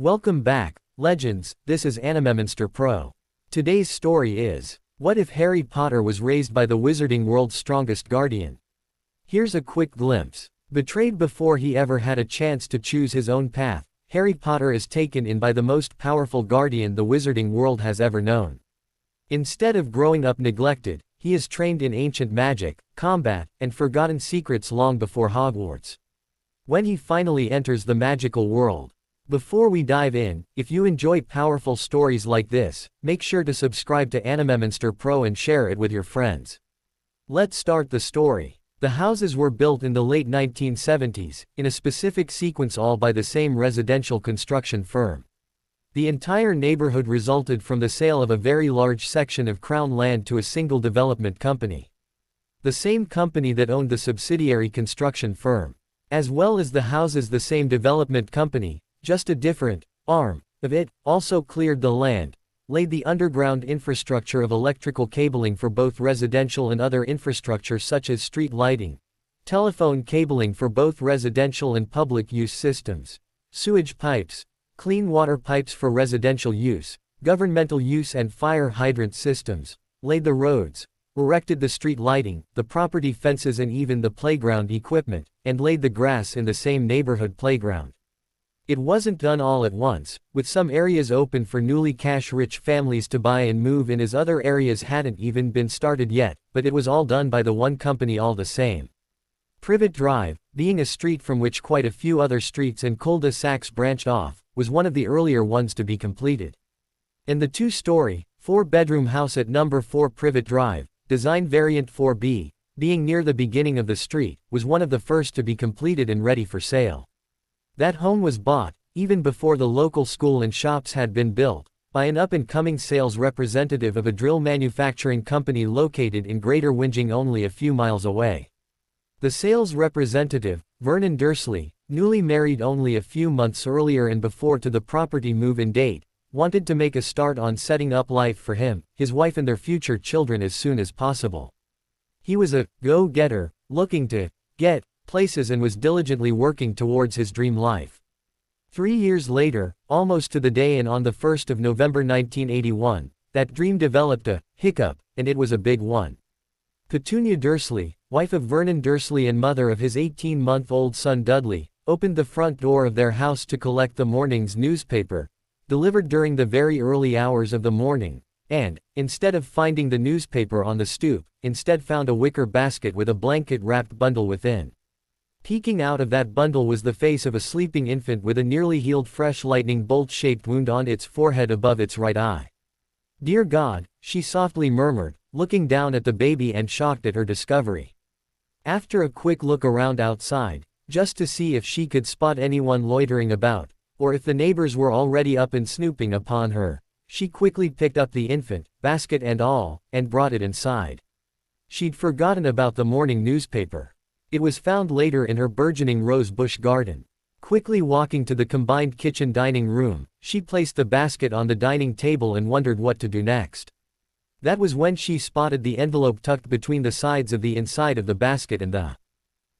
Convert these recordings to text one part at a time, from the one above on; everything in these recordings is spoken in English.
Welcome back, legends. This is Animemonster Pro. Today's story is, what if Harry Potter was raised by the wizarding world's strongest guardian? Here's a quick glimpse. Betrayed before he ever had a chance to choose his own path, Harry Potter is taken in by the most powerful guardian the wizarding world has ever known. Instead of growing up neglected, he is trained in ancient magic, combat, and forgotten secrets long before Hogwarts. When he finally enters the magical world. Before we dive in, if you enjoy powerful stories like this, make sure to subscribe to Animemonster Pro and share it with your friends. Let's start the story. The houses were built in the late 1970s, in a specific sequence all by the same residential construction firm. The entire neighborhood resulted from the sale of a very large section of Crown land to a single development company. The same company that owned the subsidiary construction firm. As well as the houses, the same development company, just a different arm of it, also cleared the land, laid the underground infrastructure of electrical cabling for both residential and other infrastructure such as street lighting, telephone cabling for both residential and public use systems, sewage pipes, clean water pipes for residential use, governmental use and fire hydrant systems, laid the roads, erected the street lighting, the property fences and even the playground equipment, and laid the grass in the same neighborhood playground. It wasn't done all at once, with some areas open for newly cash-rich families to buy and move in as other areas hadn't even been started yet, but it was all done by the one company all the same. Privet Drive, being a street from which quite a few other streets and cul-de-sacs branched off, was one of the earlier ones to be completed. And the two-story, four-bedroom house at number 4 Privet Drive, design variant 4B, being near the beginning of the street, was one of the first to be completed and ready for sale. That home was bought, even before the local school and shops had been built, by an up-and-coming sales representative of a drill manufacturing company located in Greater Whinging only a few miles away. The sales representative, Vernon Dursley, newly married only a few months earlier and before to the property move-in date, wanted to make a start on setting up life for him, his wife and their future children as soon as possible. He was a go-getter, looking to get places and was diligently working towards his dream life. 3 years later, almost to the day and on the 1st of November 1981, that dream developed a hiccup, and it was a big one. Petunia Dursley, wife of Vernon Dursley and mother of his 18-month-old son Dudley, opened the front door of their house to collect the morning's newspaper, delivered during the very early hours of the morning, and, instead of finding the newspaper on the stoop, instead found a wicker basket with a blanket-wrapped bundle within. Peeking out of that bundle was the face of a sleeping infant with a nearly healed fresh lightning bolt-shaped wound on its forehead above its right eye. "Dear God," she softly murmured, looking down at the baby and shocked at her discovery. After a quick look around outside, just to see if she could spot anyone loitering about, or if the neighbors were already up and snooping upon her, she quickly picked up the infant, basket and all, and brought it inside. She'd forgotten about the morning newspaper. It was found later in her burgeoning rose bush garden. Quickly walking to the combined kitchen dining room, she placed the basket on the dining table and wondered what to do next. That was when she spotted the envelope tucked between the sides of the inside of the basket and the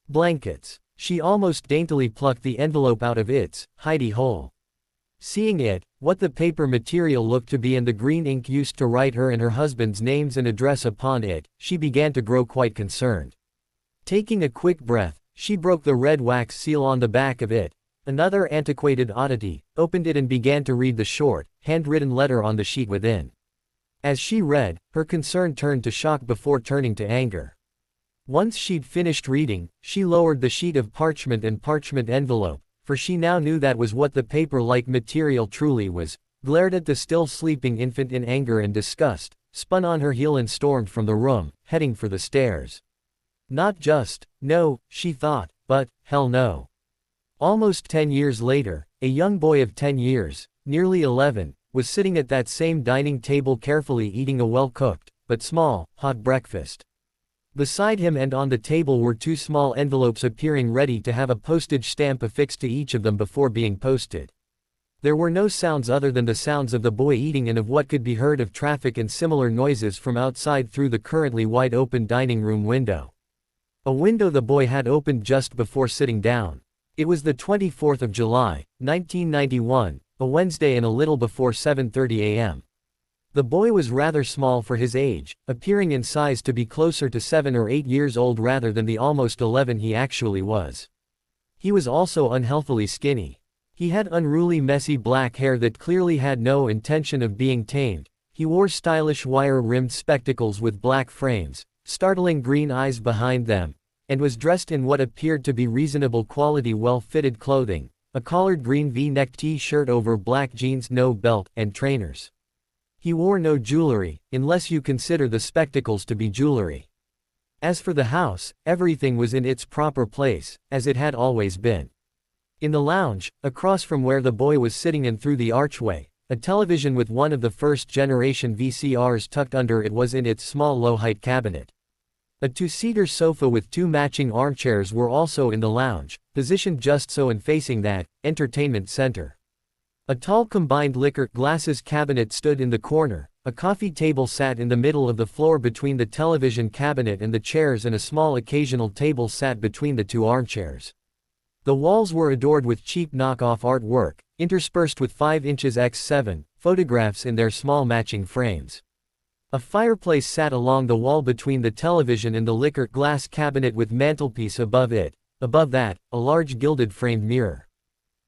blankets. She almost daintily plucked the envelope out of its hidey hole. Seeing it, what the paper material looked to be and the green ink used to write her and her husband's names and address upon it, she began to grow quite concerned. Taking a quick breath, she broke the red wax seal on the back of it, another antiquated oddity, opened it and began to read the short, handwritten letter on the sheet within. As she read, her concern turned to shock before turning to anger. Once she'd finished reading, she lowered the sheet of parchment and parchment envelope, for she now knew that was what the paper-like material truly was, glared at the still sleeping infant in anger and disgust, spun on her heel and stormed from the room, heading for the stairs. Not just, no, she thought, but, hell no. Almost 10 years later, a young boy of 10 years, nearly 11, was sitting at that same dining table carefully eating a well-cooked, but small, hot breakfast. Beside him and on the table were 2 small envelopes appearing ready to have a postage stamp affixed to each of them before being posted. There were no sounds other than the sounds of the boy eating and of what could be heard of traffic and similar noises from outside through the currently wide-open dining room window. A window the boy had opened just before sitting down. It was the 24th of July, 1991, a Wednesday and a little before 7:30 a.m. The boy was rather small for his age, appearing in size to be closer to 7 or 8 years old rather than the almost 11 he actually was. He was also unhealthily skinny. He had unruly messy black hair that clearly had no intention of being tamed. He wore stylish wire-rimmed spectacles with black frames, startling green eyes behind them, and was dressed in what appeared to be reasonable quality well-fitted clothing, a collared green V-neck t-shirt over black jeans, no belt, and trainers. He wore no jewelry, unless you consider the spectacles to be jewelry. As for the house, everything was in its proper place, as it had always been. In the lounge, across from where the boy was sitting and through the archway, a television with one of the first-generation VCRs tucked under it was in its small low-height cabinet. A two-seater sofa with 2 matching armchairs were also in the lounge, positioned just so and facing that entertainment center. A tall combined liquor glasses cabinet stood in the corner, a coffee table sat in the middle of the floor between the television cabinet and the chairs, and a small occasional table sat between the 2 armchairs. The walls were adorned with cheap knockoff artwork, interspersed with 5 inches x 7 photographs in their small matching frames. A fireplace sat along the wall between the television and the liquor glass cabinet with mantelpiece above it. Above that, a large gilded framed mirror.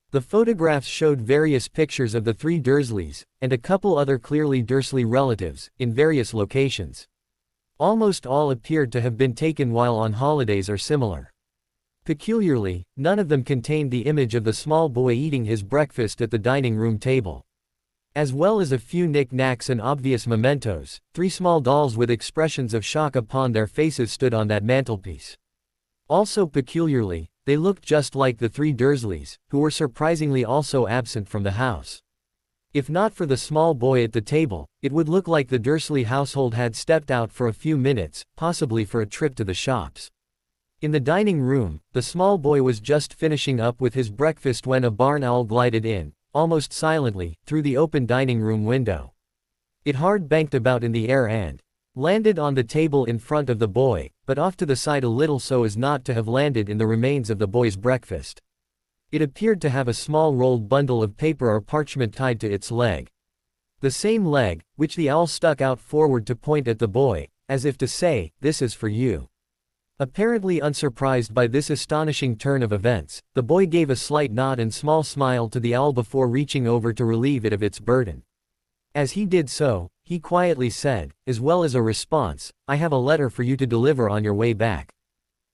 The photographs showed various pictures of the 3 Dursleys, and a couple other clearly Dursley relatives, in various locations. Almost all appeared to have been taken while on holidays or similar. Peculiarly, none of them contained the image of the small boy eating his breakfast at the dining room table. As well as a few knick-knacks and obvious mementos, 3 small dolls with expressions of shock upon their faces stood on that mantelpiece. Also peculiarly, they looked just like the 3 Dursleys, who were surprisingly also absent from the house. If not for the small boy at the table, it would look like the Dursley household had stepped out for a few minutes, possibly for a trip to the shops. In the dining room, the small boy was just finishing up with his breakfast when a barn owl glided in, almost silently, through the open dining room window. It hard banked about in the air and landed on the table in front of the boy, but off to the side a little so as not to have landed in the remains of the boy's breakfast. It appeared to have a small rolled bundle of paper or parchment tied to its leg. The same leg, which the owl stuck out forward to point at the boy, as if to say, "This is for you." Apparently unsurprised by this astonishing turn of events, the boy gave a slight nod and small smile to the owl before reaching over to relieve it of its burden. As he did so, he quietly said, as well as a response, "I have a letter for you to deliver on your way back.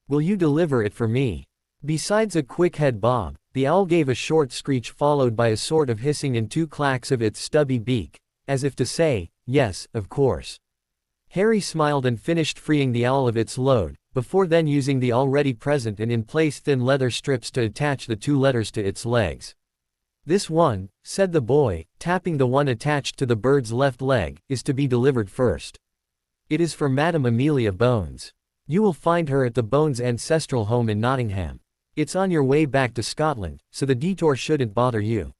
Will you deliver it for me?" Besides a quick head bob, the owl gave a short screech followed by a sort of hissing and 2 clacks of its stubby beak, as if to say, "Yes, of course." Harry smiled and finished freeing the owl of its load, before then using the already present and in place thin leather strips to attach the 2 letters to its legs. "This one," said the boy, tapping the one attached to the bird's left leg, "is to be delivered first. It is for Madame Amelia Bones. You will find her at the Bones ancestral home in Nottingham. It's on your way back to Scotland, so the detour shouldn't bother you."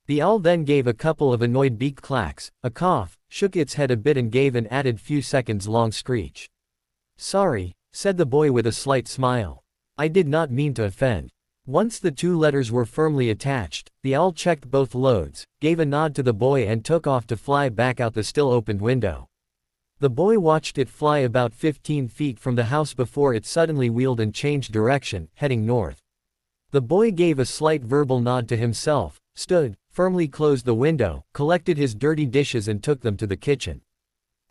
The owl then gave a couple of annoyed beak clacks, a cough, shook its head a bit and gave an added few seconds long screech. "Sorry," said the boy with a slight smile. "I did not mean to offend." Once the 2 letters were firmly attached, the owl checked both loads, gave a nod to the boy and took off to fly back out the still-opened window. The boy watched it fly about 15 feet from the house before it suddenly wheeled and changed direction, heading north. The boy gave a slight verbal nod to himself, stood, firmly closed the window, collected his dirty dishes and took them to the kitchen.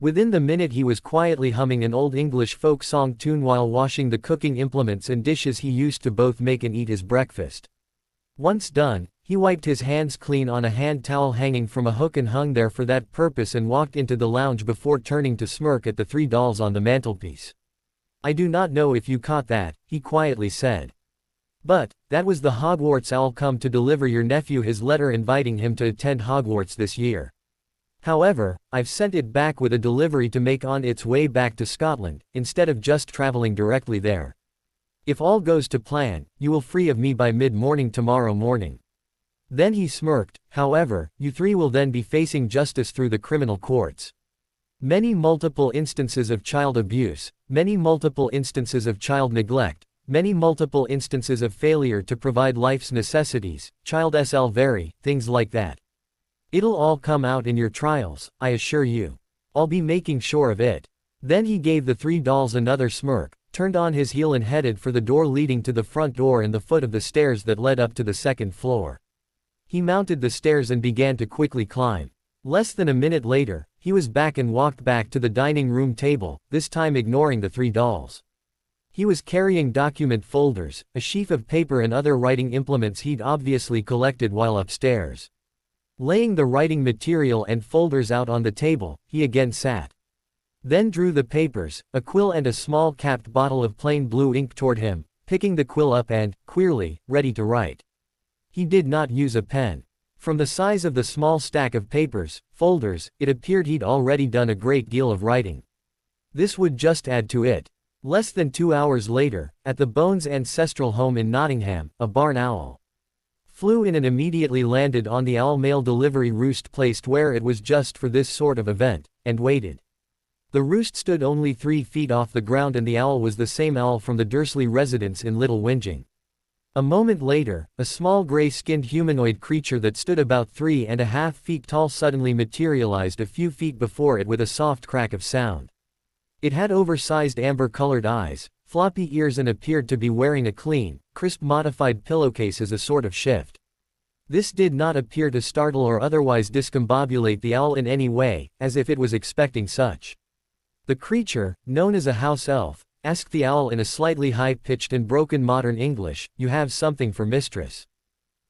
Within the minute he was quietly humming an old English folk song tune while washing the cooking implements and dishes he used to both make and eat his breakfast. Once done, he wiped his hands clean on a hand towel hanging from a hook and hung there for that purpose and walked into the lounge before turning to smirk at the 3 dolls on the mantelpiece. "I do not know if you caught that," he quietly said. "But, that was the Hogwarts owl come to deliver your nephew his letter inviting him to attend Hogwarts this year. However, I've sent it back with a delivery to make on its way back to Scotland, instead of just traveling directly there. If all goes to plan, you will free of me by mid-morning tomorrow morning." Then he smirked. "However, you 3 will then be facing justice through the criminal courts. Many multiple instances of child abuse, many multiple instances of child neglect, Many multiple instances of failure to provide life's necessities, child SL very, things like that. It'll all come out in your trials, I assure you. I'll be making sure of it. Then he gave the three dolls another smirk, turned on his heel and headed for the door leading to the front door and the foot of the stairs that led up to the second floor. He mounted the stairs and began to quickly climb. Less than a minute later, he was back and walked back to the dining room table, this time ignoring the three dolls. He was carrying document folders, a sheaf of paper and other writing implements he'd obviously collected while upstairs. Laying the writing material and folders out on the table, he again sat. Then drew the papers, a quill and a small capped bottle of plain blue ink toward him, picking the quill up and, queerly, ready to write. He did not use a pen. From the size of the small stack of papers, folders, it appeared he'd already done a great deal of writing. This would just add to it. Less than 2 hours later, at the Bones ancestral home in Nottingham, a barn owl flew in and immediately landed on the owl mail delivery roost placed where it was just for this sort of event, and waited. The roost stood only 3 feet off the ground and the owl was the same owl from the Dursley residence in Little Whinging. A moment later, a small gray-skinned humanoid creature that stood about 3.5 feet tall suddenly materialized a few feet before it with a soft crack of sound. It had oversized amber-colored eyes, floppy ears and appeared to be wearing a clean, crisp modified pillowcase as a sort of shift. This did not appear to startle or otherwise discombobulate the owl in any way, as if it was expecting such. The creature, known as a house elf, asked the owl in a slightly high-pitched and broken modern English, "You have something for mistress?"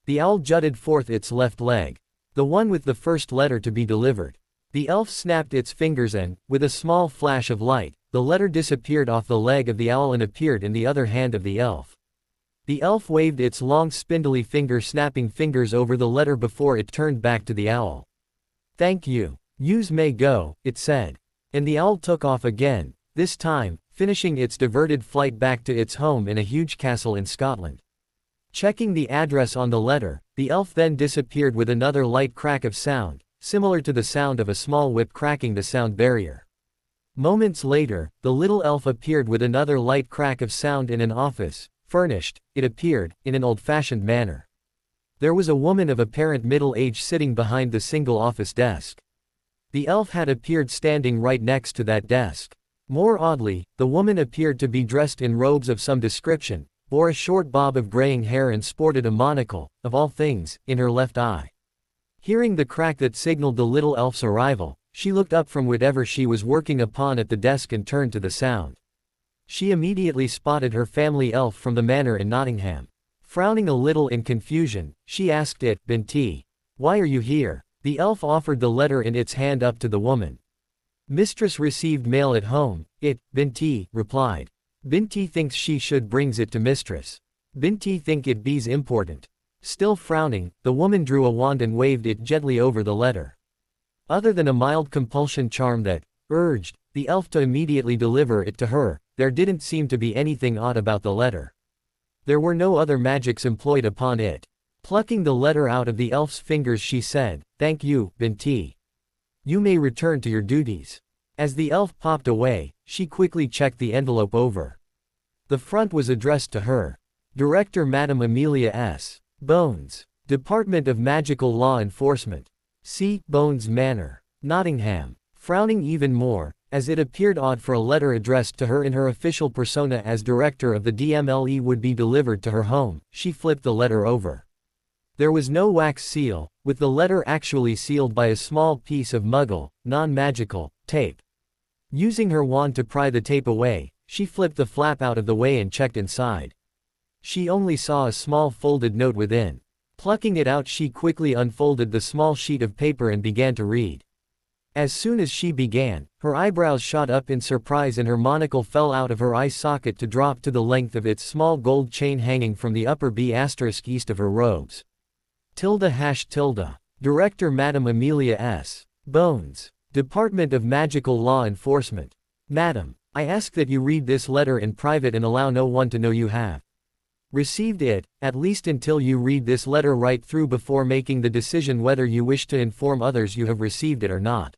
The owl jutted forth its left leg. The one with the first letter to be delivered. The elf snapped its fingers and, with a small flash of light, the letter disappeared off the leg of the owl and appeared in the other hand of the elf. The elf waved its long spindly finger-snapping fingers over the letter before it turned back to the owl. "Thank you. Yous may go," it said. And the owl took off again, this time, finishing its diverted flight back to its home in a huge castle in Scotland. Checking the address on the letter, the elf then disappeared with another light crack of sound, similar to the sound of a small whip cracking the sound barrier. Moments later, the little elf appeared with another light crack of sound in an office, furnished, it appeared, in an old-fashioned manner. There was a woman of apparent middle age sitting behind the single office desk. The elf had appeared standing right next to that desk. More oddly, the woman appeared to be dressed in robes of some description, bore a short bob of graying hair and sported a monocle, of all things, in her left eye. Hearing the crack that signaled the little elf's arrival, she looked up from whatever she was working upon at the desk and turned to the sound. She immediately spotted her family elf from the manor in Nottingham. Frowning a little in confusion, she asked it, "Binti, why are you here?" The elf offered the letter in its hand up to the woman. "Mistress received mail at home," it, Binti, replied. "Binti thinks she should brings it to mistress. Binti think it be's important." Still frowning, the woman drew a wand and waved it gently over the letter. Other than a mild compulsion charm that urged the elf to immediately deliver it to her, there didn't seem to be anything odd about the letter. There were no other magics employed upon it. Plucking the letter out of the elf's fingers, she said, "Thank you, Binti. You may return to your duties." As the elf popped away, she quickly checked the envelope over. The front was addressed to her. Director Madame Amelia S. Bones. Department of Magical Law Enforcement. C. Bones Manor. Nottingham. Frowning even more, as it appeared odd for a letter addressed to her in her official persona as director of the DMLE would be delivered to her home, she flipped the letter over. There was no wax seal, with the letter actually sealed by a small piece of muggle, non-magical, tape. Using her wand to pry the tape away, she flipped the flap out of the way and checked inside. She only saw a small folded note within. Plucking it out, she quickly unfolded the small sheet of paper and began to read. As soon as she began, her eyebrows shot up in surprise and her monocle fell out of her eye socket to drop to the length of its small gold chain hanging from the upper B** east of her robes. Director Madame Amelia S. Bones. Department of Magical Law Enforcement. Madam, I ask that you read this letter in private and allow no one to know you have received it, at least until you read this letter right through before making the decision whether you wish to inform others you have received it or not.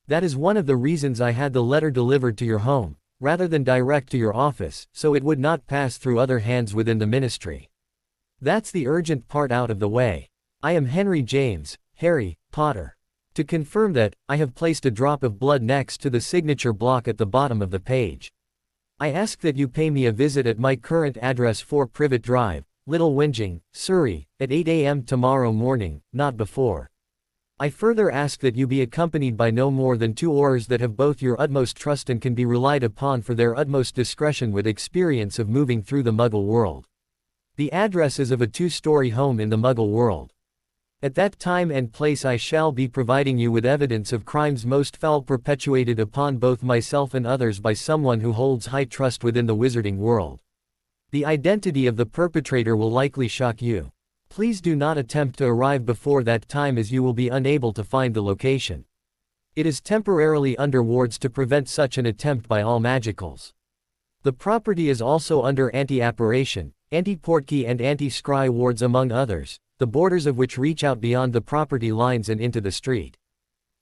That is one of the reasons I had the letter delivered to your home, rather than direct to your office, so it would not pass through other hands within the ministry. That's the urgent part out of the way. I am Henry James, Harry Potter. To confirm that, I have placed a drop of blood next to the signature block at the bottom of the page. I ask that you pay me a visit at my current address 4 Privet Drive, Little Whinging, Surrey, at 8 a.m. tomorrow morning, not before. I further ask that you be accompanied by no more than 2 Aurors that have both your utmost trust and can be relied upon for their utmost discretion with experience of moving through the Muggle world. The address is of a 2-story home in the Muggle world. At that time and place I shall be providing you with evidence of crimes most foul perpetuated upon both myself and others by someone who holds high trust within the wizarding world. The identity of the perpetrator will likely shock you. Please do not attempt to arrive before that time as you will be unable to find the location. It is temporarily under wards to prevent such an attempt by all magicals. The property is also under anti-apparition, anti-portkey and anti-scry wards among others, the borders of which reach out beyond the property lines and into the street.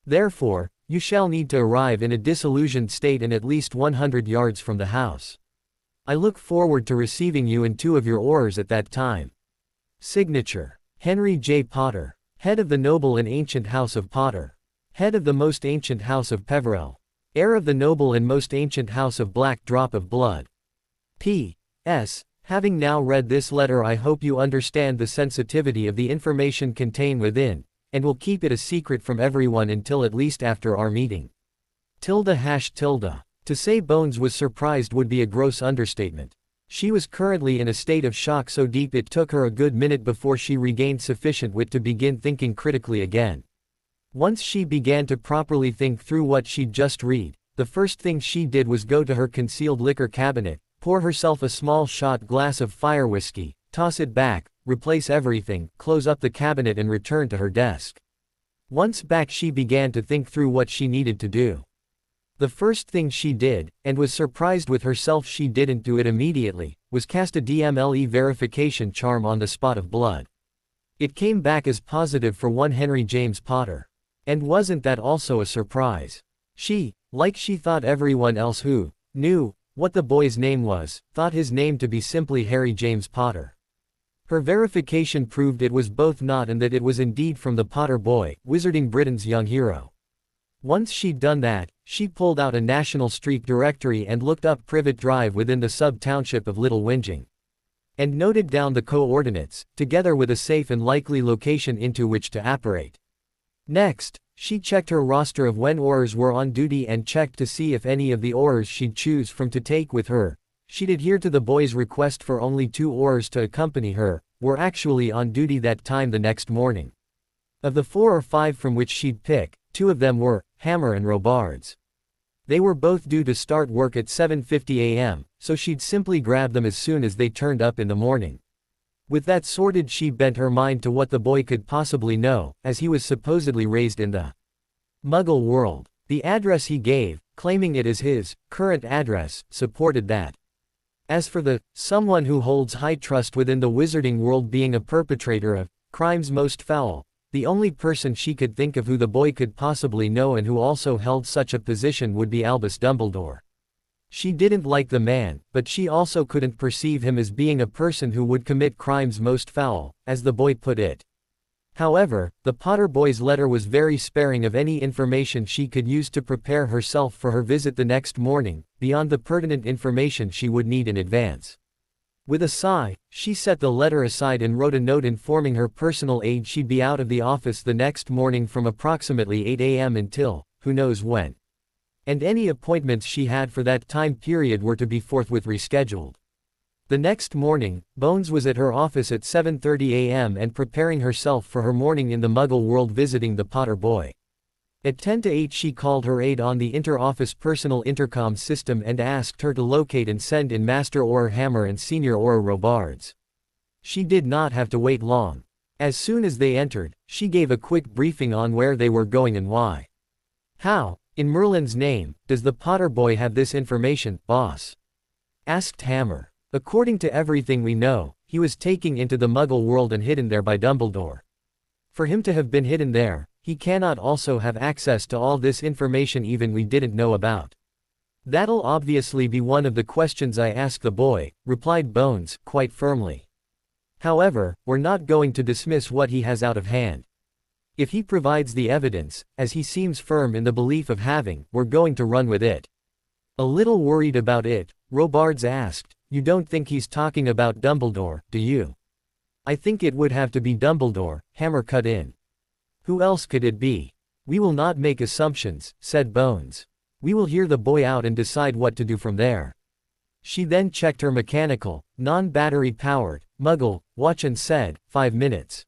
Therefore, you shall need to arrive in a disillusioned state and at least 100 yards from the house. I look forward to receiving you and 2 of your Aurors at that time. Signature: Henry J. Potter, head of the noble and ancient house of Potter, head of the most ancient house of Peverell, heir of the noble and most ancient house of Black Drop of Blood. P.S. Having now read this letter, I hope you understand the sensitivity of the information contained within, and will keep it a secret from everyone until at least after our meeting. #. To say Bones was surprised would be a gross understatement. She was currently in a state of shock so deep it took her a good minute before she regained sufficient wit to begin thinking critically again. Once she began to properly think through what she'd just read, the first thing she did was go to her concealed liquor cabinet, pour herself a small shot glass of fire whiskey, toss it back, replace everything, close up the cabinet and return to her desk. Once back she began to think through what she needed to do. The first thing she did, and was surprised with herself she didn't do it immediately, was cast a DMLE verification charm on the spot of blood. It came back as positive for one Henry James Potter. And wasn't that also a surprise? She, like she thought everyone else who knew what the boy's name was, thought his name to be simply Harry James Potter. Her verification proved it was both not and that it was indeed from the Potter boy, Wizarding Britain's young hero. Once she'd done that, she pulled out a National Street directory and looked up Privet Drive within the sub-township of Little Whinging. And noted down the coordinates, together with a safe and likely location into which to apparate. Next, she checked her roster of when Aurors were on duty and checked to see if any of the Aurors she'd choose from to take with her, she'd adhere to the boy's request for only 2 Aurors to accompany her, were actually on duty that time the next morning. Of the 4 or 5 from which she'd pick, 2 of them were Hammer and Robards. They were both due to start work at 7:50 a.m., so she'd simply grab them as soon as they turned up in the morning. With that sorted, she bent her mind to what the boy could possibly know, as he was supposedly raised in the Muggle world. The address he gave, claiming it as his current address, supported that. As for the someone who holds high trust within the wizarding world being a perpetrator of crimes most foul, the only person she could think of who the boy could possibly know and who also held such a position would be Albus Dumbledore. She didn't like the man, but she also couldn't perceive him as being a person who would commit crimes most foul, as the boy put it. However, the Potter boy's letter was very sparing of any information she could use to prepare herself for her visit the next morning, beyond the pertinent information she would need in advance. With a sigh, she set the letter aside and wrote a note informing her personal aide she'd be out of the office the next morning from approximately 8 a.m. until, who knows when. And any appointments she had for that time period were to be forthwith rescheduled. The next morning, Bones was at her office at 7:30 a.m. and preparing herself for her morning in the Muggle world visiting the Potter boy. At 10 to 8 she called her aide on the inter-office personal intercom system and asked her to locate and send in Master Auror Hammer and Senior Auror Robards. She did not have to wait long. As soon as they entered, she gave a quick briefing on where they were going and why. "How, in Merlin's name, does the Potter boy have this information, boss?" asked Hammer. "According to everything we know, he was taken into the Muggle world and hidden there by Dumbledore. For him to have been hidden there, he cannot also have access to all this information even we didn't know about. "That'll obviously be one of the questions I ask the boy," replied Bones, quite firmly. "However, we're not going to dismiss what he has out of hand. If he provides the evidence, as he seems firm in the belief of having, we're going to run with it." A little worried about it, Robards asked, "You don't think he's talking about Dumbledore, do you?" "I think it would have to be Dumbledore," Hammer cut in. "Who else could it be?" "We will not make assumptions," said Bones. "We will hear the boy out and decide what to do from there." She then checked her mechanical, non-battery powered, Muggle watch and said, 5 minutes.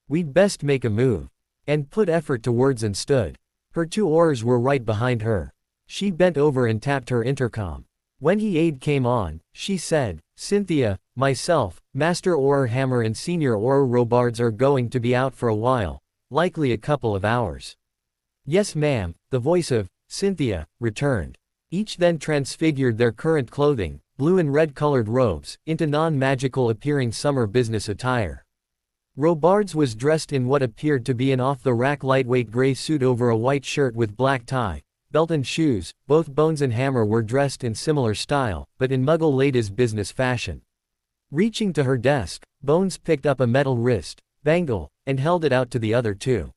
"We'd best make a move." And put effort to words and stood. Her 2 Aurors were right behind her. She bent over and tapped her intercom. When the aide came on, she said, "Cynthia, myself, Master Auror Hammer and Senior Auror Robards are going to be out for a while, likely a couple of hours." "Yes ma'am," the voice of Cynthia returned. Each then transfigured their current clothing, blue and red colored robes, into non-magical appearing summer business attire. Robards was dressed in what appeared to be an off-the-rack lightweight gray suit over a white shirt with black tie, belt and shoes. Both Bones and Hammer were dressed in similar style, but in Muggle ladies' business fashion. Reaching to her desk, Bones picked up a metal wrist bangle, and held it out to the other 2.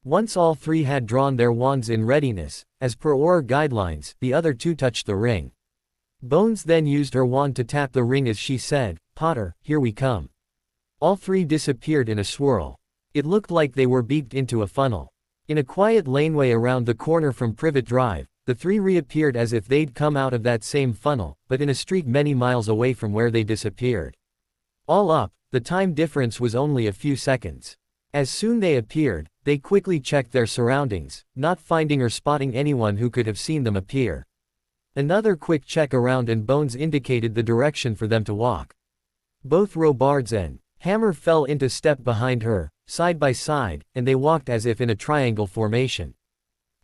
Once all 3 had drawn their wands in readiness, as per Auror guidelines, the other 2 touched the ring. Bones then used her wand to tap the ring as she said, "Potter, here we come." All 3 disappeared in a swirl. It looked like they were beeped into a funnel. In a quiet laneway around the corner from Privet Drive, the 3 reappeared as if they'd come out of that same funnel, but in a street many miles away from where they disappeared. All up, the time difference was only a few seconds. As soon they appeared, they quickly checked their surroundings, not finding or spotting anyone who could have seen them appear. Another quick check around and Bones indicated the direction for them to walk. Both Robards and Hammer fell into step behind her, side by side, and they walked as if in a triangle formation.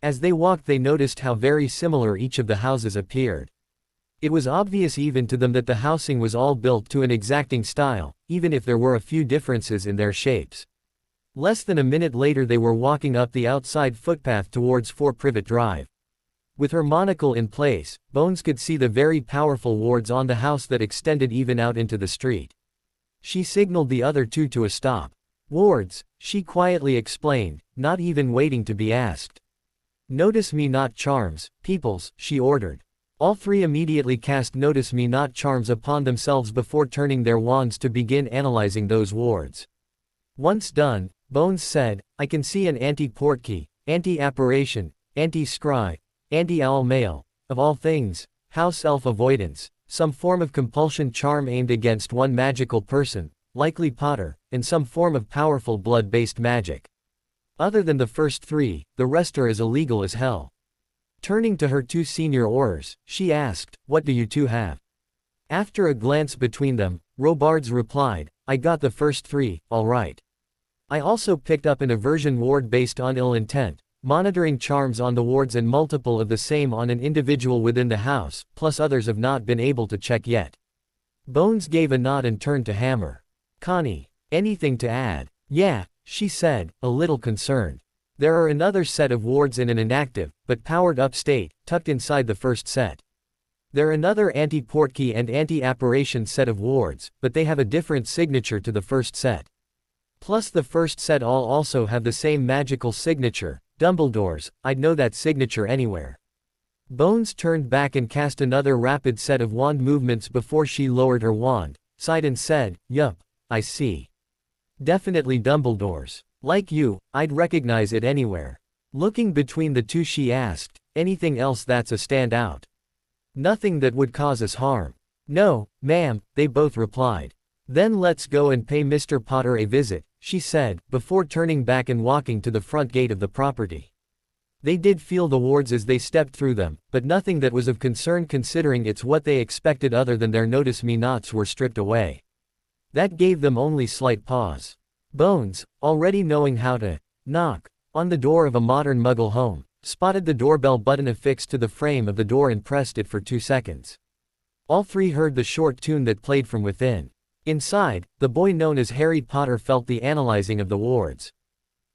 As they walked they noticed how very similar each of the houses appeared. It was obvious even to them that the housing was all built to an exacting style, even if there were a few differences in their shapes. Less than a minute later they were walking up the outside footpath towards 4 Privet Drive. With her monocle in place, Bones could see the very powerful wards on the house that extended even out into the street. She signaled the other 2 to a stop. "Wards," she quietly explained, not even waiting to be asked. "Notice me not charms, peoples," she ordered. All 3 immediately cast Notice Me Not charms upon themselves before turning their wands to begin analyzing those wards. Once done, Bones said, "I can see an anti-portkey, anti-apparition, anti-scry, anti-owl male, of all things, house elf avoidance, some form of compulsion charm aimed against one magical person, likely Potter, and some form of powerful blood-based magic. Other than the first 3, the rest are as illegal as hell." Turning to her 2 senior Aurors, she asked, "What do you 2 have?" After a glance between them, Robards replied, "I got the first 3, all right. I also picked up an aversion ward based on ill intent, monitoring charms on the wards and multiple of the same on an individual within the house, plus others have not been able to check yet." Bones gave a nod and turned to Hammer. "Connie, anything to add?" "Yeah," she said, a little concerned. "There are another set of wards in an inactive, but powered-up state, tucked inside the first set. There are another anti-portkey and anti-apparition set of wards, but they have a different signature to the first set. Plus the first set all also have the same magical signature, Dumbledore's. I'd know that signature anywhere." Bones turned back and cast another rapid set of wand movements before she lowered her wand, sighed and said, "Yup, I see. Definitely Dumbledore's. Like you, I'd recognize it anywhere." Looking between the 2 she asked, "Anything else that's a standout?" "Nothing that would cause us harm." "No, ma'am," they both replied. "Then let's go and pay Mr. Potter a visit," she said, before turning back and walking to the front gate of the property. They did feel the wards as they stepped through them, but nothing that was of concern considering it's what they expected other than their Notice Me Nots were stripped away. That gave them only slight pause. Bones, already knowing how to knock on the door of a modern Muggle home, spotted the doorbell button affixed to the frame of the door and pressed it for 2 seconds. All 3 heard the short tune that played from within. Inside, the boy known as Harry Potter felt the analyzing of the wards.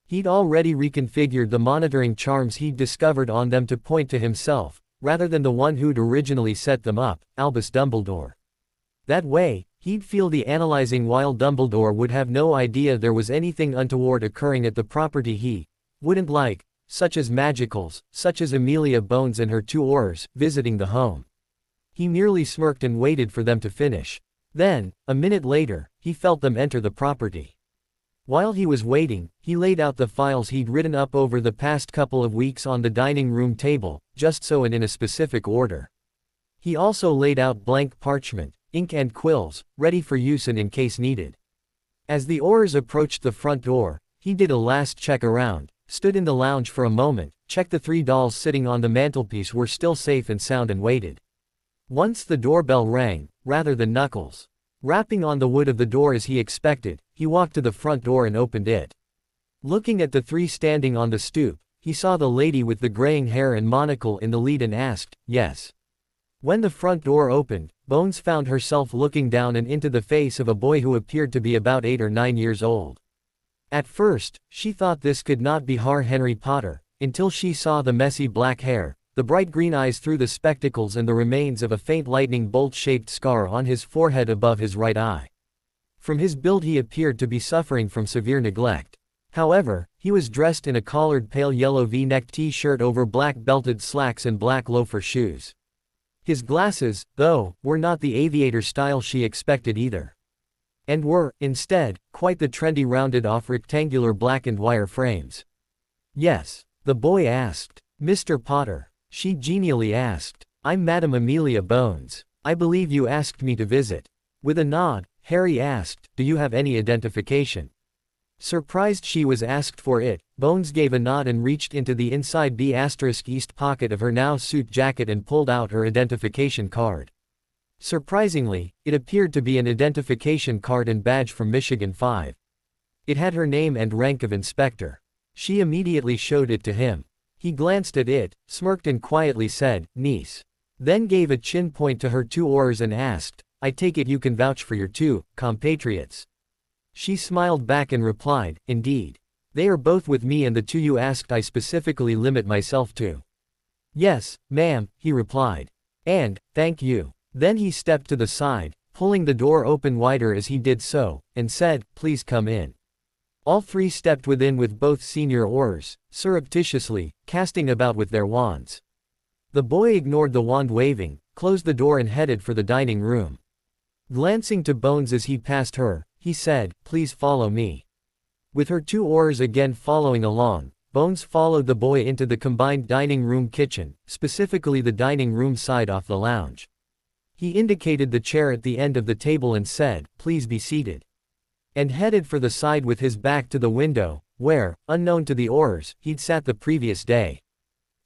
He'd already reconfigured the monitoring charms he'd discovered on them to point to himself, rather than the one who'd originally set them up, Albus Dumbledore. That way, he'd feel the analyzing while Dumbledore would have no idea there was anything untoward occurring at the property he wouldn't like, such as magicals, such as Amelia Bones and her 2 Aurors, visiting the home. He merely smirked and waited for them to finish. Then, a minute later, he felt them enter the property. While he was waiting, he laid out the files he'd written up over the past couple of weeks on the dining room table, just so and in a specific order. He also laid out blank parchment, ink and quills, ready for use and in case needed. As the Aurors approached the front door, he did a last check around, stood in the lounge for a moment, checked the 3 dolls sitting on the mantelpiece were still safe and sound and waited. Once the doorbell rang, rather than knuckles rapping on the wood of the door as he expected, he walked to the front door and opened it. Looking at the 3 standing on the stoop, he saw the lady with the graying hair and monocle in the lead and asked, "Yes." When the front door opened, Bones found herself looking down and into the face of a boy who appeared to be about 8 or 9 years old. At first, she thought this could not be Harry Potter, until she saw the messy black hair, the bright green eyes through the spectacles and the remains of a faint lightning bolt-shaped scar on his forehead above his right eye. From his build he appeared to be suffering from severe neglect. However, he was dressed in a collared pale yellow V-neck t-shirt over black belted slacks and black loafer shoes. His glasses, though, were not the aviator style she expected either. And were, instead, quite the trendy rounded-off rectangular blackened wire frames. "Yes?" the boy asked. "Mr. Potter?" she genially asked. "I'm Madame Amelia Bones. I believe you asked me to visit." With a nod, Harry asked, "Do you have any identification?" Surprised she was asked for it, Bones gave a nod and reached into the inside B***east pocket of her now suit jacket and pulled out her identification card. Surprisingly, it appeared to be an identification card and badge from Michigan 5. It had her name and rank of inspector. She immediately showed it to him. He glanced at it, smirked and quietly said, "Niece." Then gave a chin point to her 2 Aurors and asked, "I take it you can vouch for your 2 compatriots?" She smiled back and replied, "Indeed. They are both with me and the 2 you asked I specifically limit myself to." "Yes, ma'am," he replied. "And, thank you." Then he stepped to the side, pulling the door open wider as he did so, and said, "Please come in." All 3 stepped within with both senior Aurors, surreptitiously, casting about with their wands. The boy ignored the wand waving, closed the door and headed for the dining room. Glancing to Bones as he passed her, he said, "Please follow me." With her 2 Aurors again following along, Bones followed the boy into the combined dining room kitchen, specifically the dining room side off the lounge. He indicated the chair at the end of the table and said, "Please be seated," and headed for the side with his back to the window, where, unknown to the Aurors, he'd sat the previous day.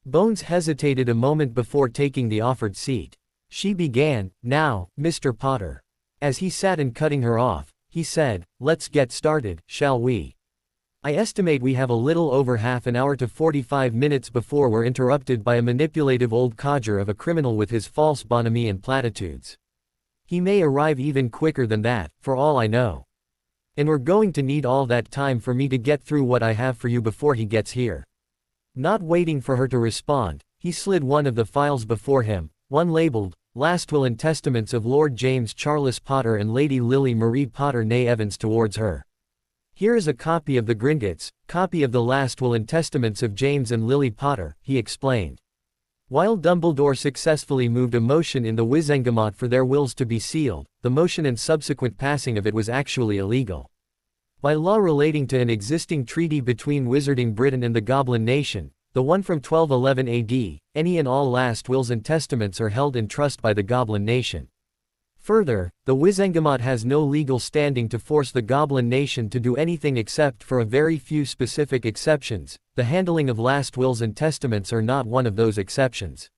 Bones hesitated a moment before taking the offered seat. She began, "Now, Mr. Potter." As he sat and cutting her off, he said, "Let's get started, shall we? I estimate we have a little over half an hour to 45 minutes before we're interrupted by a manipulative old codger of a criminal with his false bonhomie and platitudes. He may arrive even quicker than that, for all I know. And we're going to need all that time for me to get through what I have for you before he gets here." Not waiting for her to respond, he slid one of the files before him, one labeled, "Last Will and Testaments of Lord James Charles Potter and Lady Lily Marie Potter née Evans" towards her. "Here is a copy of the Gringotts, copy of the Last Will and Testaments of James and Lily Potter," he explained. While Dumbledore successfully moved a motion in the Wizengamot for their wills to be sealed, the motion and subsequent passing of it was actually illegal. By law relating to an existing treaty between Wizarding Britain and the Goblin Nation, the one from 1211 AD, any and all last wills and testaments are held in trust by the Goblin Nation. Further, the Wizengamot has no legal standing to force the Goblin Nation to do anything except for a very few specific exceptions. The handling of last wills and testaments are not one of those exceptions.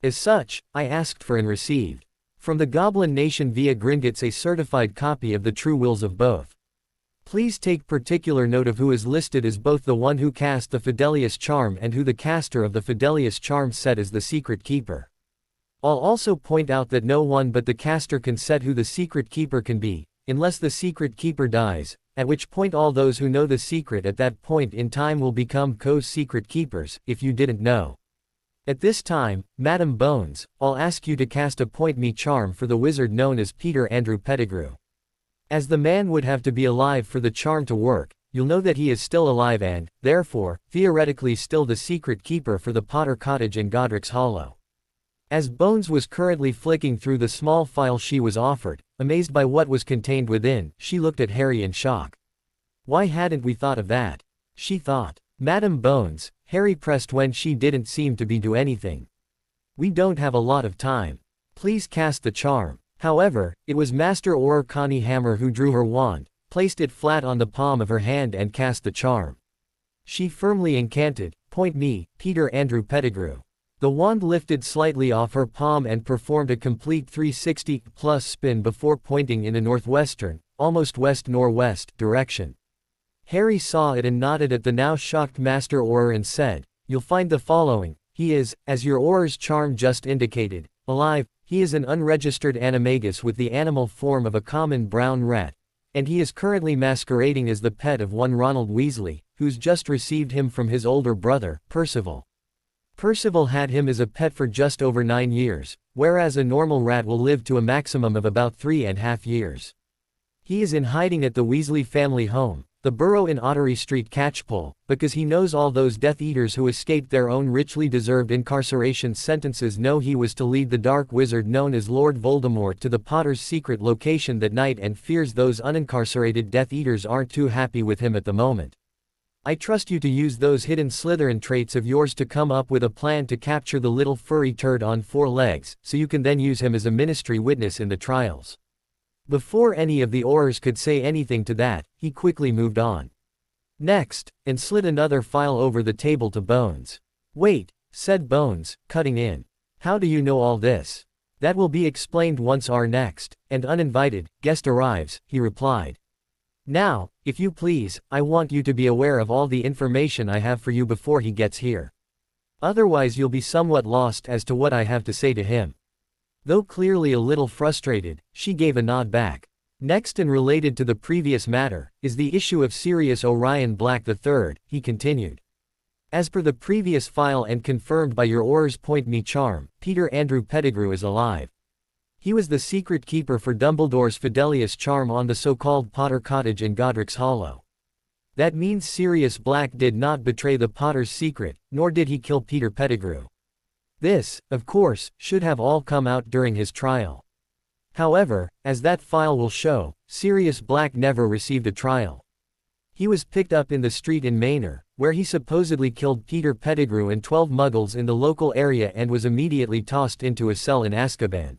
As such, I asked for and received from the Goblin Nation via Gringotts a certified copy of the true wills of both. Please take particular note of who is listed as both the one who cast the Fidelius charm and who the caster of the Fidelius charm set as the secret keeper. I'll also point out that no one but the caster can set who the secret keeper can be, unless the secret keeper dies, at which point all those who know the secret at that point in time will become co-secret keepers, if you didn't know. At this time, Madam Bones, I'll ask you to cast a point me charm for the wizard known as Peter Andrew Pettigrew. As the man would have to be alive for the charm to work, you'll know that he is still alive and, therefore, theoretically still the secret keeper for the Potter Cottage in Godric's Hollow. As Bones was currently flicking through the small file she was offered, amazed by what was contained within, she looked at Harry in shock. Why hadn't we thought of that? She thought. Madam Bones, Harry pressed when she didn't seem to be do anything. We don't have a lot of time. Please cast the charm. However, it was Master Auror Connie Hammer who drew her wand, placed it flat on the palm of her hand and cast the charm. She firmly incanted, "Point me, Peter Andrew Pettigrew." The wand lifted slightly off her palm and performed a complete 360+ spin before pointing in a northwestern, almost west-northwest, direction. Harry saw it and nodded at the now shocked Master Auror and said, "You'll find the following. He is, as your Auror's charm just indicated, alive. He is an unregistered animagus with the animal form of a common brown rat, and he is currently masquerading as the pet of one Ronald Weasley, who's just received him from his older brother, Percival. Percival had him as a pet for just over 9 years, whereas a normal rat will live to a maximum of about 3.5 years. He is in hiding at the Weasley family home, the Burrow in Ottery Street Catchpole, because he knows all those Death Eaters who escaped their own richly deserved incarceration sentences know he was to lead the dark wizard known as Lord Voldemort to the Potter's secret location that night and fears those unincarcerated Death Eaters aren't too happy with him at the moment. I trust you to use those hidden Slytherin traits of yours to come up with a plan to capture the little furry turd on 4 legs, so you can then use him as a ministry witness in the trials." Before any of the Aurors could say anything to that, he quickly moved on. Next, and slid another file over the table to Bones. "Wait," said Bones, cutting in. "How do you know all this?" "That will be explained once our next, and uninvited, guest arrives," he replied. "Now, if you please, I want you to be aware of all the information I have for you before he gets here. Otherwise you'll be somewhat lost as to what I have to say to him." Though clearly a little frustrated, she gave a nod back. "Next and related to the previous matter, is the issue of Sirius Orion Black III, he continued. "As per the previous file and confirmed by your Auror's point me charm, Peter Andrew Pettigrew is alive. He was the secret keeper for Dumbledore's Fidelius charm on the so-called Potter Cottage in Godric's Hollow. That means Sirius Black did not betray the Potter's secret, nor did he kill Peter Pettigrew. This, of course, should have all come out during his trial. However, as that file will show, Sirius Black never received a trial. He was picked up in the street in Manor, where he supposedly killed Peter Pettigrew and 12 muggles in the local area and was immediately tossed into a cell in Azkaban.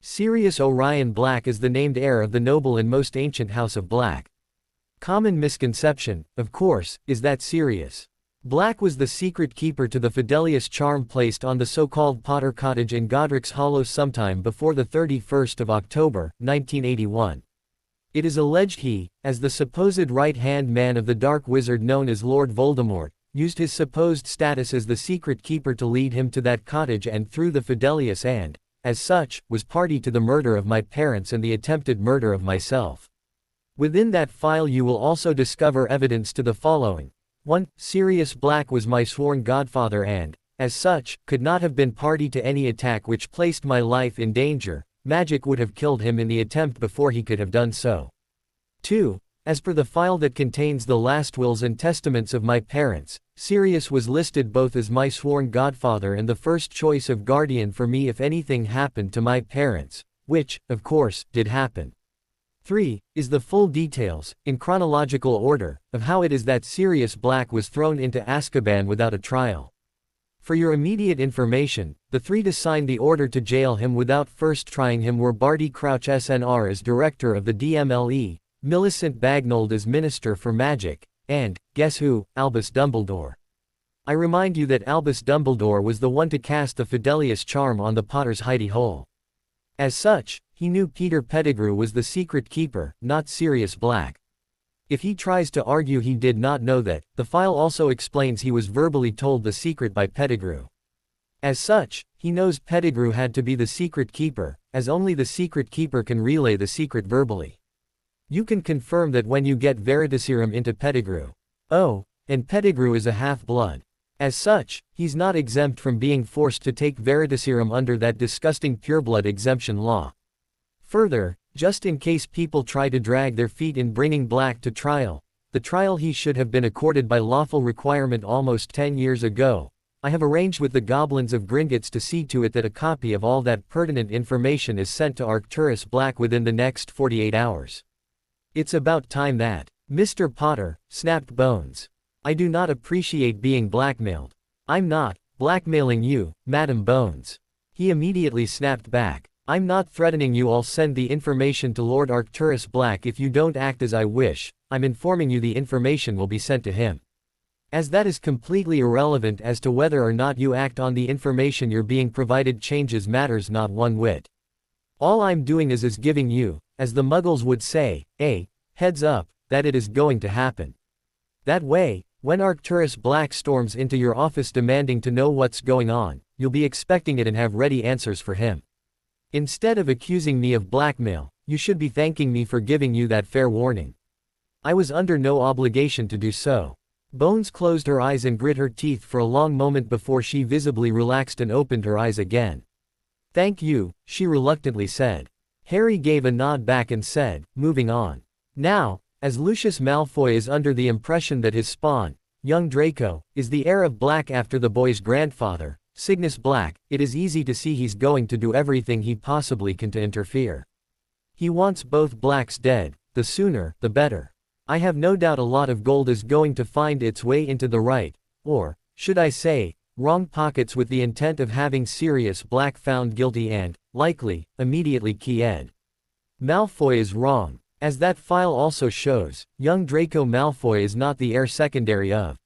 Sirius Orion Black is the named heir of the noble and most ancient House of Black. Common misconception, of course, is that Sirius Black was the secret keeper to the Fidelius charm placed on the so-called Potter Cottage in Godric's Hollow sometime before the 31st of October, 1981. It is alleged he, as the supposed right-hand man of the dark wizard known as Lord Voldemort, used his supposed status as the secret keeper to lead him to that cottage and through the Fidelius and, as such, was party to the murder of my parents and the attempted murder of myself. Within that file you will also discover evidence to the following. 1. Sirius Black was my sworn godfather and, as such, could not have been party to any attack which placed my life in danger. Magic would have killed him in the attempt before he could have done so. 2. As per the file that contains the last wills and testaments of my parents, Sirius was listed both as my sworn godfather and the first choice of guardian for me if anything happened to my parents, which, of course, did happen. 3. Is the full details, in chronological order, of how it is that Sirius Black was thrown into Azkaban without a trial. For your immediate information, the 3 to sign the order to jail him without first trying him were Barty Crouch SNR as director of the DMLE, Millicent Bagnold as Minister for Magic, and, guess who, Albus Dumbledore. I remind you that Albus Dumbledore was the one to cast the Fidelius charm on the Potter's hidey hole. As such, he knew Peter Pettigrew was the secret keeper, not Sirius Black. If he tries to argue he did not know that, the file also explains he was verbally told the secret by Pettigrew. As such, he knows Pettigrew had to be the secret keeper, as only the secret keeper can relay the secret verbally. You can confirm that when you get Veritaserum into Pettigrew. Oh, and Pettigrew is a half-blood. As such, he's not exempt from being forced to take Veritaserum under that disgusting pureblood exemption law. Further, just in case people try to drag their feet in bringing Black to trial, the trial he should have been accorded by lawful requirement almost 10 years ago, I have arranged with the goblins of Gringotts to see to it that a copy of all that pertinent information is sent to Arcturus Black within the next 48 hours. It's about time that, Mr. Potter, snapped Bones. I do not appreciate being blackmailed. I'm not blackmailing you, Madam Bones. He immediately snapped back. I'm not threatening you. I'll send the information to Lord Arcturus Black if you don't act as I wish. I'm informing you the information will be sent to him. As that is completely irrelevant as to whether or not you act on the information you're being provided changes matters not one whit. All I'm doing is giving you, as the Muggles would say, a heads up, that it is going to happen. That way, when Arcturus Black storms into your office demanding to know what's going on, you'll be expecting it and have ready answers for him. Instead of accusing me of blackmail, you should be thanking me for giving you that fair warning. I was under no obligation to do so. Bones closed her eyes and grit her teeth for a long moment before she visibly relaxed and opened her eyes again. Thank you, she reluctantly said. Harry gave a nod back and said, moving on. Now, as Lucius Malfoy is under the impression that his spawn, young Draco, is the heir of Black after the boy's grandfather, Cygnus Black, it is easy to see he's going to do everything he possibly can to interfere. He wants both Blacks dead, the sooner, the better. I have no doubt a lot of gold is going to find its way into the right, or, should I say, wrong pockets with the intent of having Sirius Black found guilty and, likely, immediately killed. Malfoy is wrong. As that file also shows, young Draco Malfoy is not the heir secondary of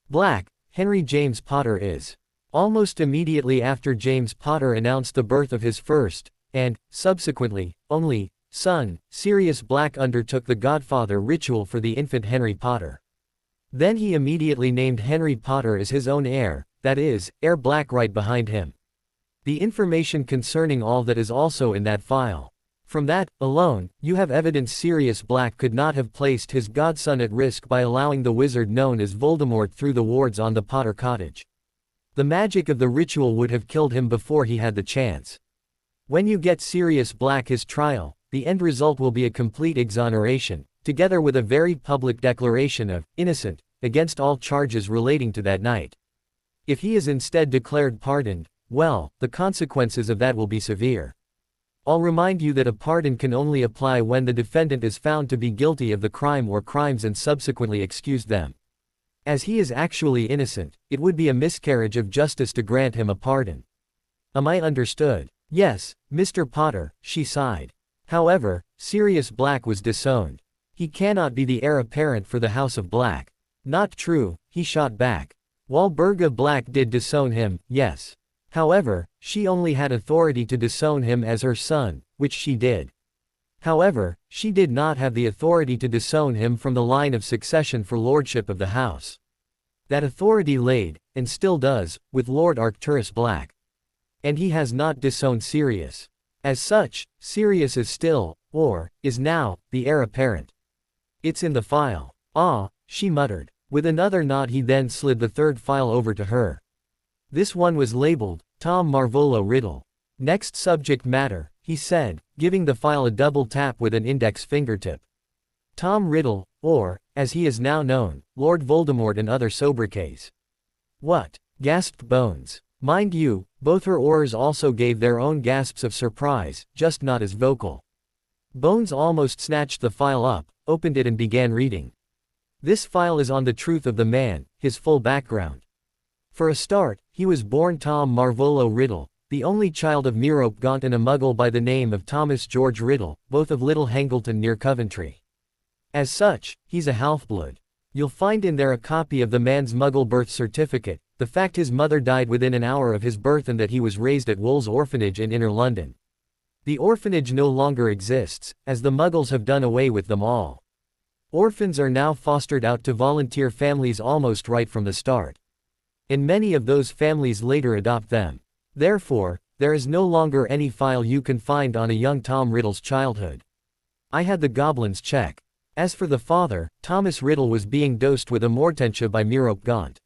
Black. Henry James Potter is. Almost immediately after James Potter announced the birth of his first, and, subsequently, only, son, Sirius Black undertook the godfather ritual for the infant Henry Potter. Then he immediately named Henry Potter as his own heir, that is, heir Black right behind him. The information concerning all that is also in that file. From that, alone, you have evidence Sirius Black could not have placed his godson at risk by allowing the wizard known as Voldemort through the wards on the Potter cottage. The magic of the ritual would have killed him before he had the chance. When you get Sirius Black his trial, the end result will be a complete exoneration, together with a very public declaration of innocent against all charges relating to that night. If he is instead declared pardoned, well, the consequences of that will be severe. I'll remind you that a pardon can only apply when the defendant is found to be guilty of the crime or crimes and subsequently excused them. As he is actually innocent, it would be a miscarriage of justice to grant him a pardon. Am I understood? Yes, Mr. Potter, she sighed. However, Sirius Black was disowned. He cannot be the heir apparent for the House of Black. Not true, he shot back. Walburga Black did disown him, yes. However, she only had authority to disown him as her son, which she did. However, she did not have the authority to disown him from the line of succession for lordship of the house. That authority laid, and still does, with Lord Arcturus Black. And he has not disowned Sirius. As such, Sirius is still, or, is now, the heir apparent. It's in the file. Ah, she muttered. With another nod he then slid the third file over to her. This one was labeled, Tom Marvolo Riddle. Next subject matter, he said, giving the file a double tap with an index fingertip. Tom Riddle, or, as he is now known, Lord Voldemort and other sobriquets. What? Gasped Bones. Mind you, both her aurors also gave their own gasps of surprise, just not as vocal. Bones almost snatched the file up, opened it and began reading. This file is on the truth of the man, his full background. For a start, he was born Tom Marvolo Riddle, the only child of Merope Gaunt and a muggle by the name of Thomas George Riddle, both of Little Hangleton near Coventry. As such, he's a half-blood. You'll find in there a copy of the man's muggle birth certificate, the fact his mother died within an hour of his birth and that he was raised at Wool's Orphanage in Inner London. The orphanage no longer exists, as the muggles have done away with them all. Orphans are now fostered out to volunteer families almost right from the start. And many of those families later adopt them. Therefore, there is no longer any file you can find on a young Tom Riddle's childhood. I had the goblins check. As for the father, Thomas Riddle was being dosed with Amortentia by Merope Gaunt.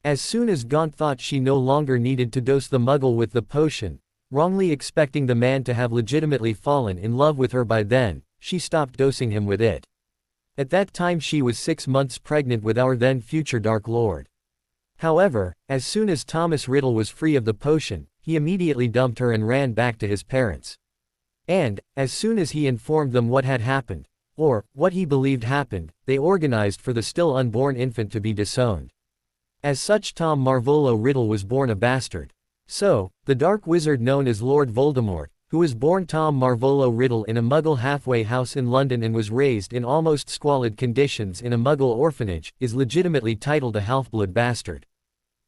As soon as Gaunt thought she no longer needed to dose the muggle with the potion, wrongly expecting the man to have legitimately fallen in love with her by then, she stopped dosing him with it. At that time she was 6 months pregnant with our then future Dark Lord. However, as soon as Thomas Riddle was free of the potion, he immediately dumped her and ran back to his parents. And, as soon as he informed them what had happened, or what he believed happened, they organized for the still unborn infant to be disowned. As such, Tom Marvolo Riddle was born a bastard. So, the dark wizard known as Lord Voldemort, who was born Tom Marvolo Riddle in a Muggle halfway house in London and was raised in almost squalid conditions in a Muggle orphanage, is legitimately titled a half-blood bastard.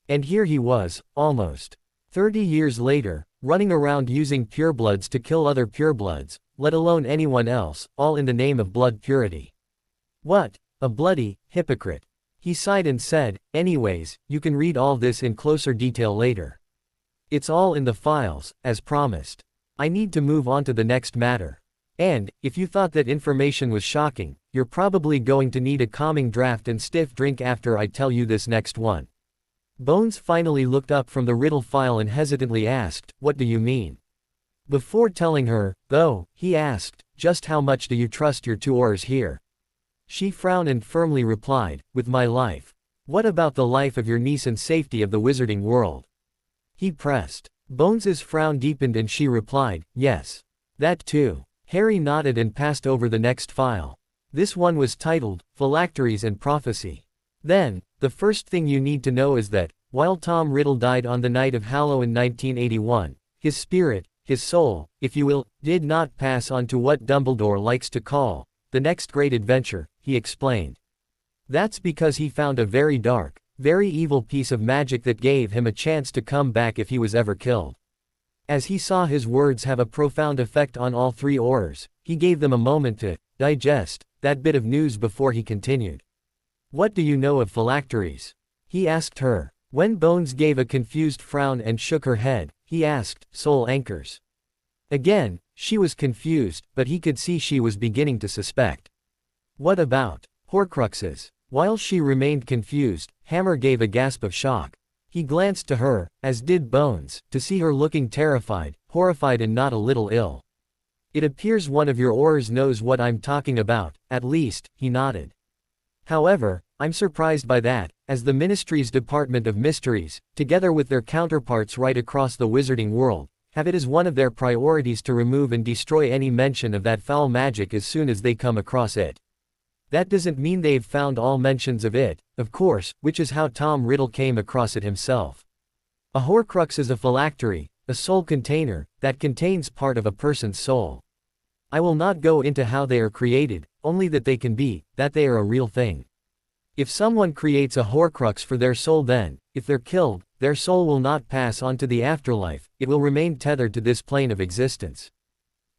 And here he was, almost 30 years later, running around using purebloods to kill other purebloods, let alone anyone else, all in the name of blood purity. What a bloody hypocrite. He sighed and said, anyways, you can read all this in closer detail later. It's all in the files, as promised. I need to move on to the next matter. And, if you thought that information was shocking, you're probably going to need a calming draft and stiff drink after I tell you this next one. Bones finally looked up from the riddle file and hesitantly asked, what do you mean? Before telling her, though, he asked, just how much do you trust your tuors here? She frowned and firmly replied, with my life. What about the life of your niece and safety of the wizarding world? He pressed. Bones's frown deepened and she replied, yes. That too. Harry nodded and passed over the next file. This one was titled, Phylacteries and Prophecy. Then, the first thing you need to know is that, while Tom Riddle died on the night of Halloween 1981, his spirit, his soul, if you will, did not pass on to what Dumbledore likes to call, the next great adventure, he explained. That's because he found a very dark, very evil piece of magic that gave him a chance to come back if he was ever killed. As he saw his words have a profound effect on all three Aurors, he gave them a moment to digest that bit of news before he continued. What do you know of phylacteries? He asked her. When Bones gave a confused frown and shook her head, he asked, soul anchors. Again, she was confused, but he could see she was beginning to suspect. What about Horcruxes? While she remained confused, Hammer gave a gasp of shock. He glanced to her, as did Bones, to see her looking terrified, horrified and not a little ill. It appears one of your Aurors knows what I'm talking about, at least, he nodded. However, I'm surprised by that, as the Ministry's Department of Mysteries, together with their counterparts right across the wizarding world, have it as one of their priorities to remove and destroy any mention of that foul magic as soon as they come across it. That doesn't mean they've found all mentions of it, of course, which is how Tom Riddle came across it himself. A Horcrux is a phylactery, a soul container, that contains part of a person's soul. I will not go into how they are created, only that they can be, that they are a real thing. If someone creates a Horcrux for their soul, then, if they're killed, their soul will not pass on to the afterlife, it will remain tethered to this plane of existence.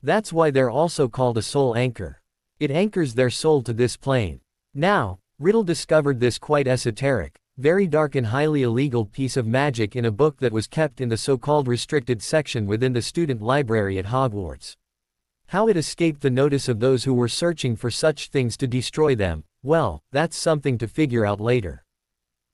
That's why they're also called a soul anchor. It anchors their soul to this plane. Now, Riddle discovered this quite esoteric, very dark and highly illegal piece of magic in a book that was kept in the so-called restricted section within the student library at Hogwarts. How it escaped the notice of those who were searching for such things to destroy them, well, that's something to figure out later.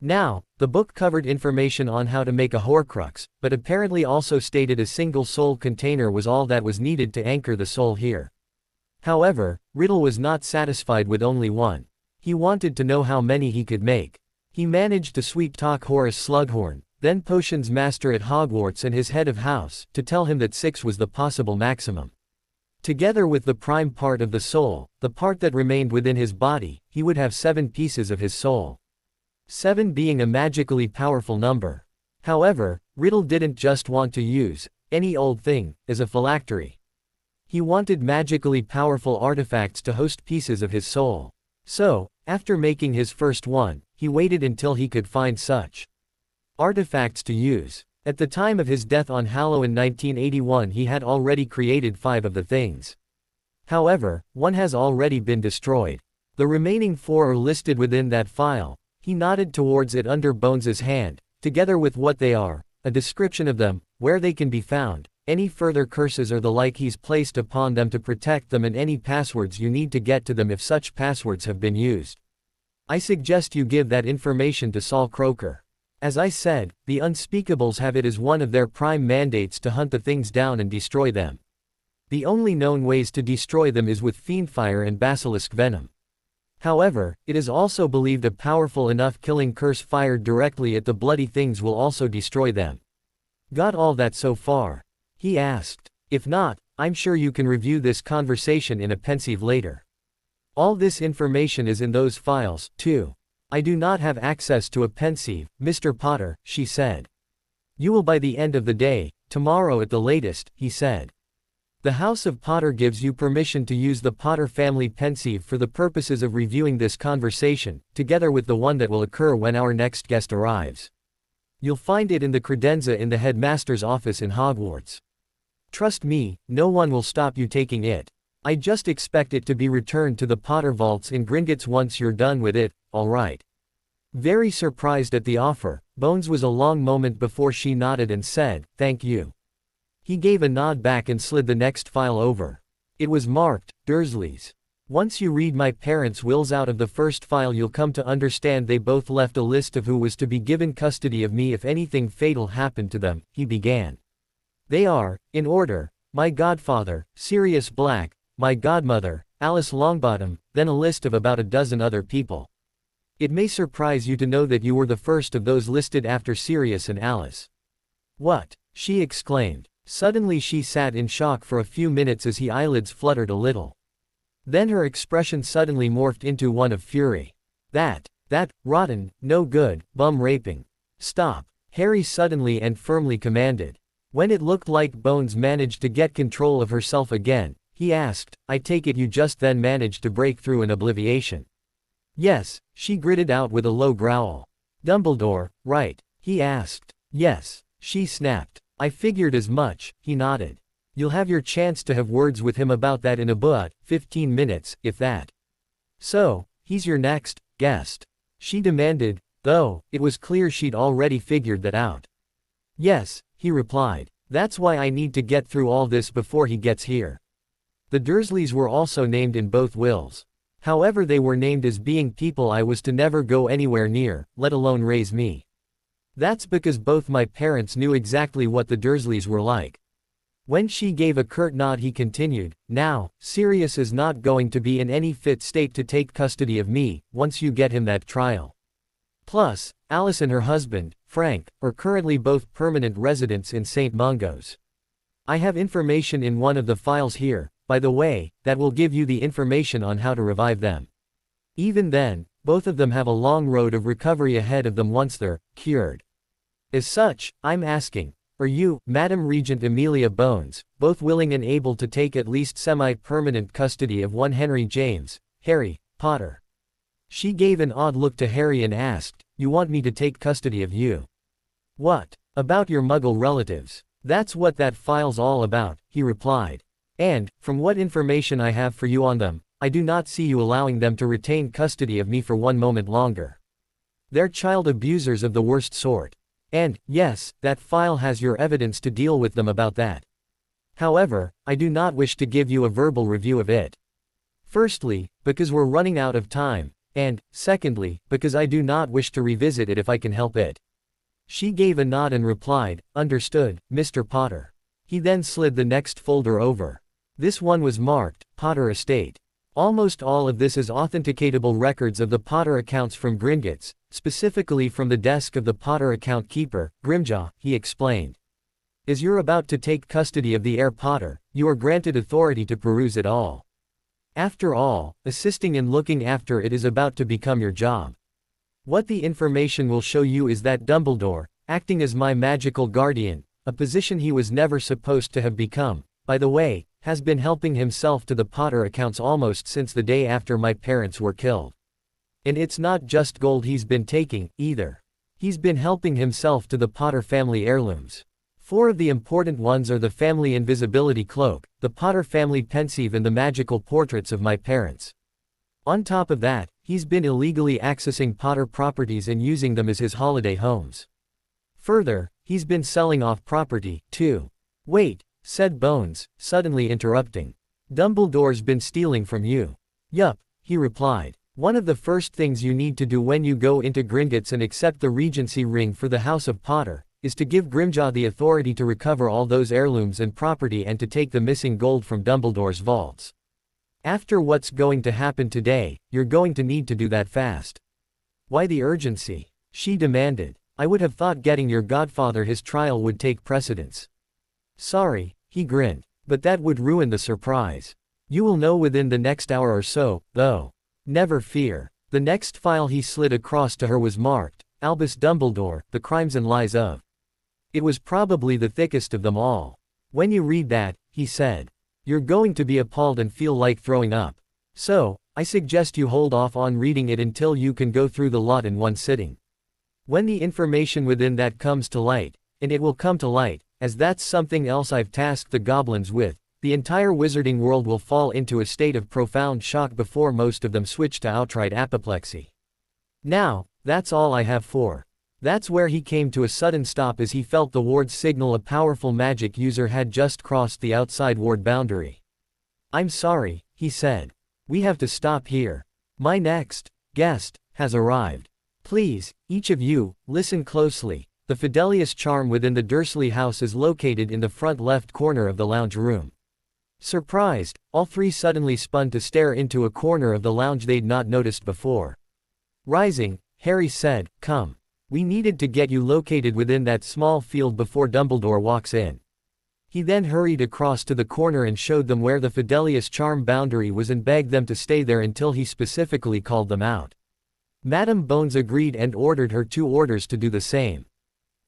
Now, the book covered information on how to make a Horcrux, but apparently also stated a single soul container was all that was needed to anchor the soul here. However, Riddle was not satisfied with only one. He wanted to know how many he could make. He managed to sweet-talk Horace Slughorn, then potions master at Hogwarts and his head of house, to tell him that 6 was the possible maximum. Together with the prime part of the soul, the part that remained within his body, he would have 7 pieces of his soul. 7 being a magically powerful number. However, Riddle didn't just want to use any old thing as a phylactery. He wanted magically powerful artifacts to host pieces of his soul. So, after making his first one, he waited until he could find such artifacts to use. At the time of his death on Halloween 1981, he had already created 5 of the things. However, one has already been destroyed. The remaining 4 are listed within that file. He nodded towards it under Bones's hand, together with what they are, a description of them, where they can be found, any further curses or the like he's placed upon them to protect them, and any passwords you need to get to them if such passwords have been used. I suggest you give that information to Saul Croker. As I said, the unspeakables have it as one of their prime mandates to hunt the things down and destroy them. The only known ways to destroy them is with fiendfire and basilisk venom. However, it is also believed a powerful enough killing curse fired directly at the bloody things will also destroy them. Got all that so far? He asked. If not, I'm sure you can review this conversation in a pensive later. All this information is in those files, too. I do not have access to a pensive, Mr. Potter, she said. You will by the end of the day, tomorrow at the latest, he said. The House of Potter gives you permission to use the Potter family pensive for the purposes of reviewing this conversation, together with the one that will occur when our next guest arrives. You'll find it in the credenza in the headmaster's office in Hogwarts. Trust me, no one will stop you taking it. I just expect it to be returned to the Potter vaults in Gringotts once you're done with it, alright. Very surprised at the offer, Bones was a long moment before she nodded and said, thank you. He gave a nod back and slid the next file over. It was marked, Dursleys. Once you read my parents' wills out of the first file you'll come to understand they both left a list of who was to be given custody of me if anything fatal happened to them, he began. They are, in order, my godfather, Sirius Black, my godmother, Alice Longbottom, then a list of about a dozen other people. It may surprise you to know that you were the first of those listed after Sirius and Alice. What? She exclaimed. Suddenly she sat in shock for a few minutes as her eyelids fluttered a little. Then her expression suddenly morphed into one of fury. That, rotten, no good, bum raping. Stop, Harry suddenly and firmly commanded. When it looked like Bones managed to get control of herself again, he asked, I take it you just then managed to break through in obliviation. Yes, she gritted out with a low growl. Dumbledore, right? He asked. Yes, she snapped. I figured as much, he nodded. You'll have your chance to have words with him about that in about 15 minutes, if that. So, he's your next guest? She demanded, though it was clear she'd already figured that out. Yes, he replied. That's why I need to get through all this before he gets here. The Dursleys were also named in both wills. However, they were named as being people I was to never go anywhere near, let alone raise me. That's because both my parents knew exactly what the Dursleys were like. When she gave a curt nod he continued, now, Sirius is not going to be in any fit state to take custody of me, once you get him that trial. Plus, Alice and her husband, Frank, are currently both permanent residents in St. Mungo's. I have information in one of the files here, by the way, that will give you the information on how to revive them. Even then, both of them have a long road of recovery ahead of them once they're cured. As such, I'm asking, are you, Madam Regent Amelia Bones, both willing and able to take at least semi-permanent custody of one Henry James, Harry Potter? She gave an odd look to Harry and asked, you want me to take custody of you? What? About your Muggle relatives? That's what that file's all about, he replied. And, from what information I have for you on them, I do not see you allowing them to retain custody of me for one moment longer. They're child abusers of the worst sort. And, yes, that file has your evidence to deal with them about that. However, I do not wish to give you a verbal review of it. Firstly, because we're running out of time, and, secondly, because I do not wish to revisit it if I can help it. She gave a nod and replied, understood, Mr. Potter. He then slid the next folder over. This one was marked, Potter Estate. Almost all of this is authenticatable records of the Potter accounts from Gringotts, specifically from the desk of the Potter account keeper, Grimjaw, he explained. As you're about to take custody of the heir Potter, you are granted authority to peruse it all. After all, assisting in looking after it is about to become your job. What the information will show you is that Dumbledore, acting as my magical guardian, a position he was never supposed to have become, by the way, has been helping himself to the Potter accounts almost since the day after my parents were killed. And it's not just gold he's been taking, either. He's been helping himself to the Potter family heirlooms. 4 of the important ones are the family invisibility cloak, the Potter family pensieve and the magical portraits of my parents. On top of that, he's been illegally accessing Potter properties and using them as his holiday homes. Further, he's been selling off property, too. Wait, said Bones, suddenly interrupting. Dumbledore's been stealing from you. Yup, he replied. One of the first things you need to do when you go into Gringotts and accept the regency ring for the House of Potter, is to give Grimjaw the authority to recover all those heirlooms and property and to take the missing gold from Dumbledore's vaults. After what's going to happen today, you're going to need to do that fast. Why the urgency? She demanded. I would have thought getting your godfather his trial would take precedence. Sorry, he grinned. But that would ruin the surprise. You will know within the next hour or so, though. Never fear. The next file he slid across to her was marked, Albus Dumbledore, The Crimes and Lies of. It was probably the thickest of them all. When you read that, he said, you're going to be appalled and feel like throwing up. So, I suggest you hold off on reading it until you can go through the lot in one sitting. When the information within that comes to light, and it will come to light, as that's something else I've tasked the goblins with, the entire wizarding world will fall into a state of profound shock before most of them switch to outright apoplexy. Now, that's all I have for. That's where he came to a sudden stop as he felt the ward's signal a powerful magic user had just crossed the outside ward boundary. I'm sorry, he said. We have to stop here. My next guest has arrived. Please, each of you, listen closely. The Fidelius charm within the Dursley house is located in the front left corner of the lounge room. Surprised, all three suddenly spun to stare into a corner of the lounge they'd not noticed before. Rising, Harry said, come. We needed to get you located within that small field before Dumbledore walks in. He then hurried across to the corner and showed them where the Fidelius charm boundary was and begged them to stay there until he specifically called them out. Madame Bones agreed and ordered her 2 orders to do the same.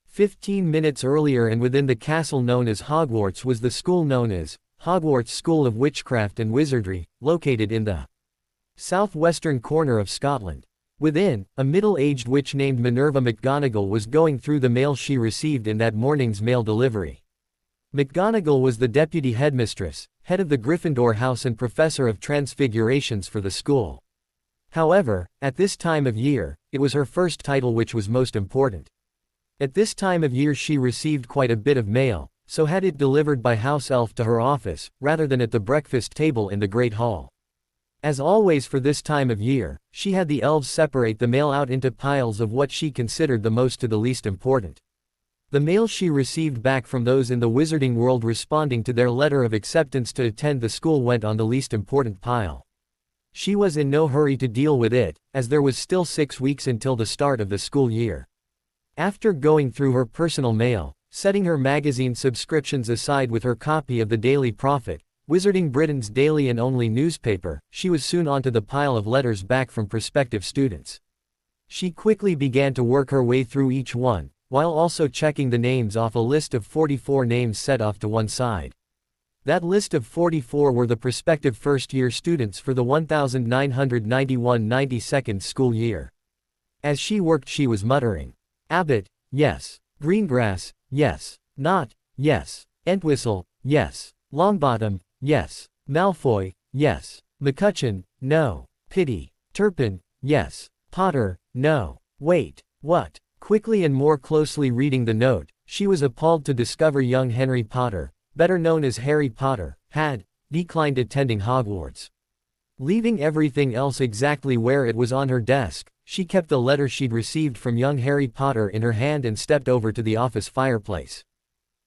15 minutes earlier and within the castle known as Hogwarts was the school known as Hogwarts School of Witchcraft and Wizardry, located in the southwestern corner of Scotland. Within, a middle-aged witch named Minerva McGonagall was going through the mail she received in that morning's mail delivery. McGonagall was the deputy headmistress, head of the Gryffindor house and professor of transfigurations for the school. However, at this time of year, it was her first title which was most important. At this time of year she received quite a bit of mail, so had it delivered by house elf to her office, rather than at the breakfast table in the Great Hall. As always for this time of year, she had the elves separate the mail out into piles of what she considered the most to the least important. The mail she received back from those in the wizarding world responding to their letter of acceptance to attend the school went on the least important pile. She was in no hurry to deal with it, as there was still 6 weeks until the start of the school year. After going through her personal mail, setting her magazine subscriptions aside with her copy of the Daily Prophet, Wizarding Britain's daily and only newspaper, she was soon onto the pile of letters back from prospective students. She quickly began to work her way through each one, while also checking the names off a list of 44 names set off to one side. That list of 44 were the prospective first-year students for the 1991-92nd school year. As she worked she was muttering, Abbott, yes. Greengrass, yes. Knott, yes. Entwistle, yes. Longbottom, yes. Malfoy, yes. McCutcheon, no. Pity. Turpin, yes. Potter, no. Wait, what? Quickly and more closely reading the note, she was appalled to discover young Henry Potter, better known as Harry Potter, had declined attending Hogwarts. Leaving everything else exactly where it was on her desk, she kept the letter she'd received from young Harry Potter in her hand and stepped over to the office fireplace.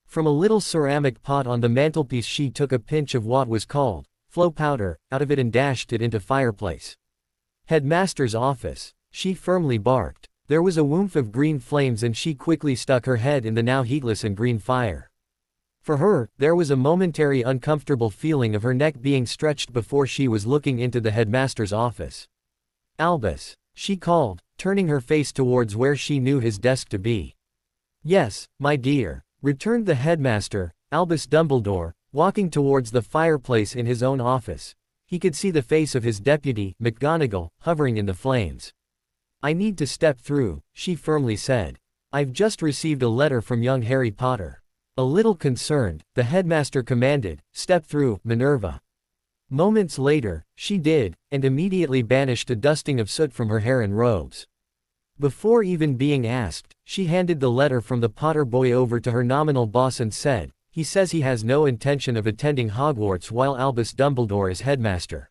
From a little ceramic pot on the mantelpiece she took a pinch of what was called flow powder out of it and dashed it into fireplace. Headmaster's office, she firmly barked. There was a whoomph of green flames and she quickly stuck her head in the now heatless and green fire. For her, there was a momentary uncomfortable feeling of her neck being stretched before she was looking into the headmaster's office. Albus, she called, turning her face towards where she knew his desk to be. Yes, my dear, returned the headmaster, Albus Dumbledore, walking towards the fireplace in his own office. He could see the face of his deputy, McGonagall, hovering in the flames. I need to step through, she firmly said. I've just received a letter from young Harry Potter. A little concerned, the headmaster commanded, step through, Minerva. Moments later, she did, and immediately banished a dusting of soot from her hair and robes. Before even being asked, she handed the letter from the Potter boy over to her nominal boss and said, he says he has no intention of attending Hogwarts while Albus Dumbledore is headmaster.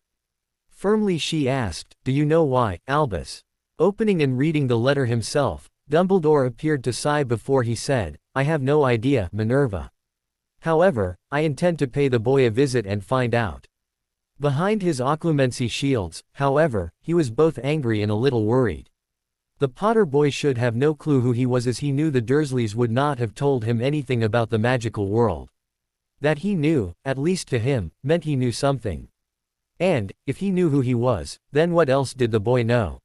Firmly she asked, "Do you know why, Albus?" Opening and reading the letter himself, Dumbledore appeared to sigh before he said, "I have no idea, Minerva. However, I intend to pay the boy a visit and find out." Behind his occlumency shields, however, he was both angry and a little worried. The Potter boy should have no clue who he was, as he knew the Dursleys would not have told him anything about the magical world. That he knew, at least to him, meant he knew something. And, if he knew who he was, then what else did the boy know?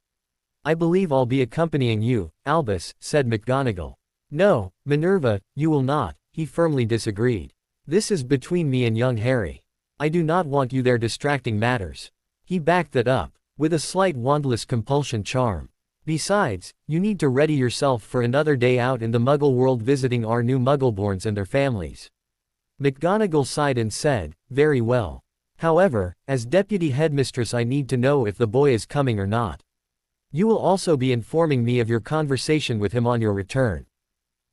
"I believe I'll be accompanying you, Albus," said McGonagall. "No, Minerva, you will not," he firmly disagreed. "This is between me and young Harry. I do not want you there distracting matters." He backed that up, with a slight wandless compulsion charm. "Besides, you need to ready yourself for another day out in the Muggle world visiting our new Muggleborns and their families." McGonagall sighed and said, "Very well. However, as Deputy Headmistress, I need to know if the boy is coming or not. You will also be informing me of your conversation with him on your return."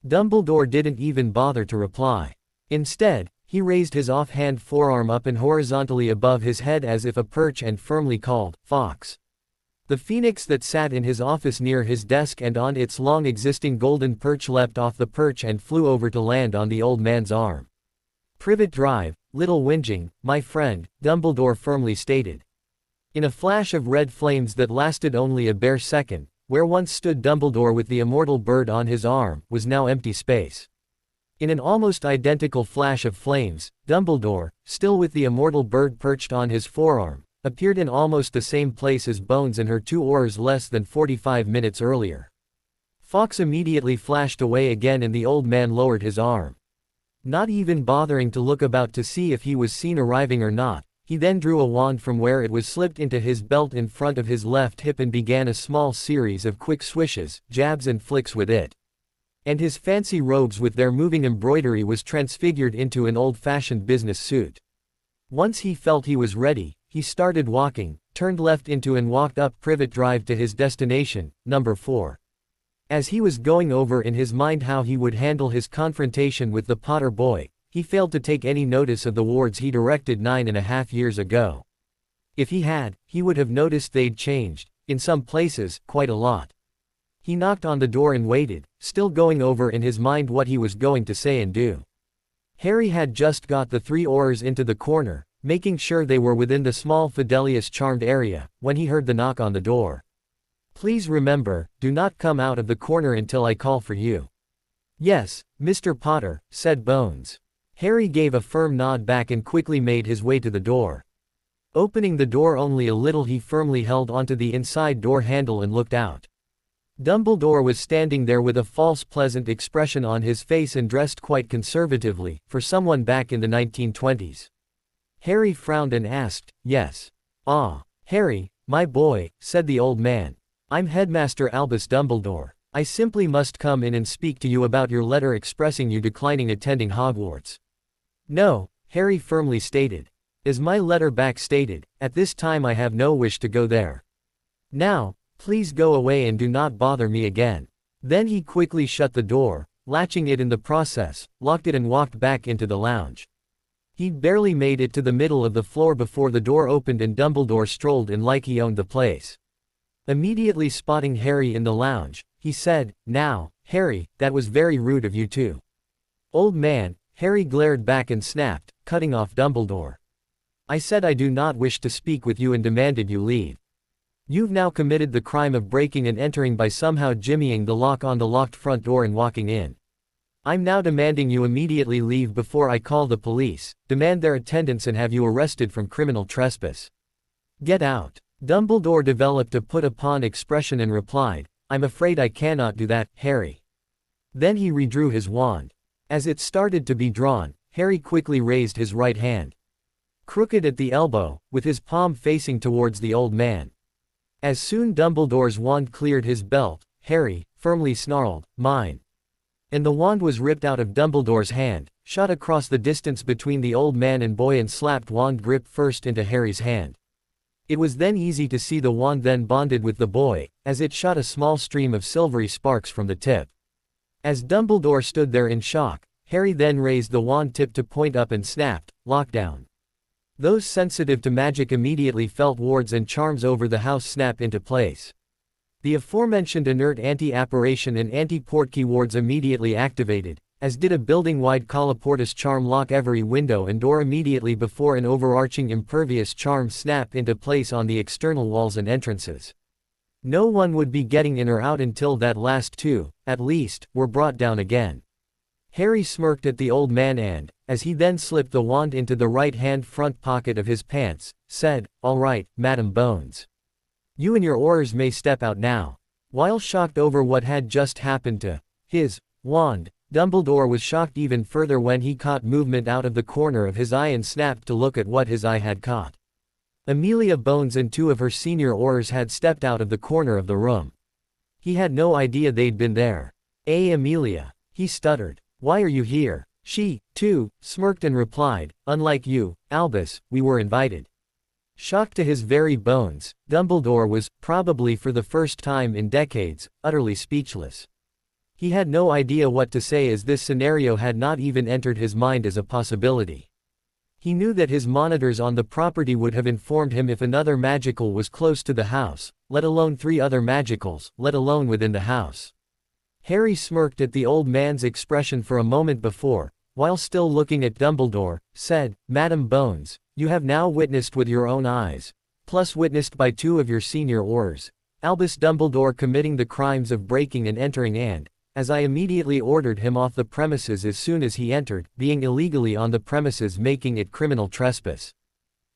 Dumbledore didn't even bother to reply. Instead, he raised his offhand forearm up and horizontally above his head as if a perch and firmly called, "Fox." The phoenix that sat in his office near his desk and on its long existing golden perch leapt off the perch and flew over to land on the old man's arm. "Privet Drive, little whinging, my friend," Dumbledore firmly stated. In a flash of red flames that lasted only a bare second, where once stood Dumbledore with the immortal bird on his arm, was now empty space. In an almost identical flash of flames, Dumbledore, still with the immortal bird perched on his forearm, appeared in almost the same place as Bones and her 2 Aurors less than 45 minutes earlier. Fawkes immediately flashed away again and the old man lowered his arm. Not even bothering to look about to see if he was seen arriving or not, he then drew a wand from where it was slipped into his belt in front of his left hip and began a small series of quick swishes, jabs and flicks with it. And his fancy robes with their moving embroidery was transfigured into an old-fashioned business suit. Once he felt he was ready, he started walking, turned left into and walked up Privet Drive to his destination, number 4. As he was going over in his mind how he would handle his confrontation with the Potter boy, he failed to take any notice of the wards he directed 9.5 years ago. If he had, he would have noticed they'd changed, in some places, quite a lot. He knocked on the door and waited, still going over in his mind what he was going to say and do. Harry had just got the 3 Aurors into the corner, making sure they were within the small Fidelius charmed area, when he heard the knock on the door. "Please remember, do not come out of the corner until I call for you." "Yes, Mr. Potter," said Bones. Harry gave a firm nod back and quickly made his way to the door. Opening the door only a little, he firmly held onto the inside door handle and looked out. Dumbledore was standing there with a false pleasant expression on his face and dressed quite conservatively, for someone back in the 1920s. Harry frowned and asked, "Yes. Ah, Harry, my boy," said the old man. "I'm Headmaster Albus Dumbledore. I simply must come in and speak to you about your letter expressing you declining attending Hogwarts." "No," Harry firmly stated. "As my letter back stated, at this time I have no wish to go there. Now, please go away and do not bother me again." Then he quickly shut the door, latching it in the process, locked it and walked back into the lounge. He'd barely made it to the middle of the floor before the door opened and Dumbledore strolled in like he owned the place. Immediately spotting Harry in the lounge, he said, "Now, Harry, that was very rude of you too." "Old man," Harry glared back and snapped, cutting off Dumbledore. "I said I do not wish to speak with you and demanded you leave. You've now committed the crime of breaking and entering by somehow jimmying the lock on the locked front door and walking in. I'm now demanding you immediately leave before I call the police, demand their attendance and have you arrested from criminal trespass. Get out." Dumbledore developed a put-upon expression and replied, "I'm afraid I cannot do that, Harry." Then he redrew his wand. As it started to be drawn, Harry quickly raised his right hand. Crooked at the elbow, with his palm facing towards the old man. As soon Dumbledore's wand cleared his belt, Harry firmly snarled, "Mine." And the wand was ripped out of Dumbledore's hand, shot across the distance between the old man and boy and slapped wand grip first into Harry's hand. It was then easy to see the wand then bonded with the boy, as it shot a small stream of silvery sparks from the tip. As Dumbledore stood there in shock, Harry then raised the wand tip to point up and snapped, "Lockdown." Those sensitive to magic immediately felt wards and charms over the house snap into place. The aforementioned inert anti-apparition and anti-portkey wards immediately activated, as did a building-wide colloportus charm lock every window and door immediately before an overarching impervious charm snap into place on the external walls and entrances. No one would be getting in or out until that last two, at least, were brought down again. Harry smirked at the old man and, as he then slipped the wand into the right-hand front pocket of his pants, said, "All right, Madam Bones. You and your Aurors may step out now." While shocked over what had just happened to his wand, Dumbledore was shocked even further when he caught movement out of the corner of his eye and snapped to look at what his eye had caught. Amelia Bones and two of her senior Aurors had stepped out of the corner of the room. He had no idea they'd been there. Amelia," he stuttered. "Why are you here?" She, too, smirked and replied, "Unlike you, Albus, we were invited." Shocked to his very bones, Dumbledore was, probably for the first time in decades, utterly speechless. He had no idea what to say as this scenario had not even entered his mind as a possibility. He knew that his monitors on the property would have informed him if another magical was close to the house, let alone 3 other magicals, let alone within the house. Harry smirked at the old man's expression for a moment before, while still looking at Dumbledore, said, "Madam Bones, you have now witnessed with your own eyes, plus witnessed by 2 of your senior Aurors, Albus Dumbledore committing the crimes of breaking and entering and, as I immediately ordered him off the premises as soon as he entered, being illegally on the premises making it criminal trespass.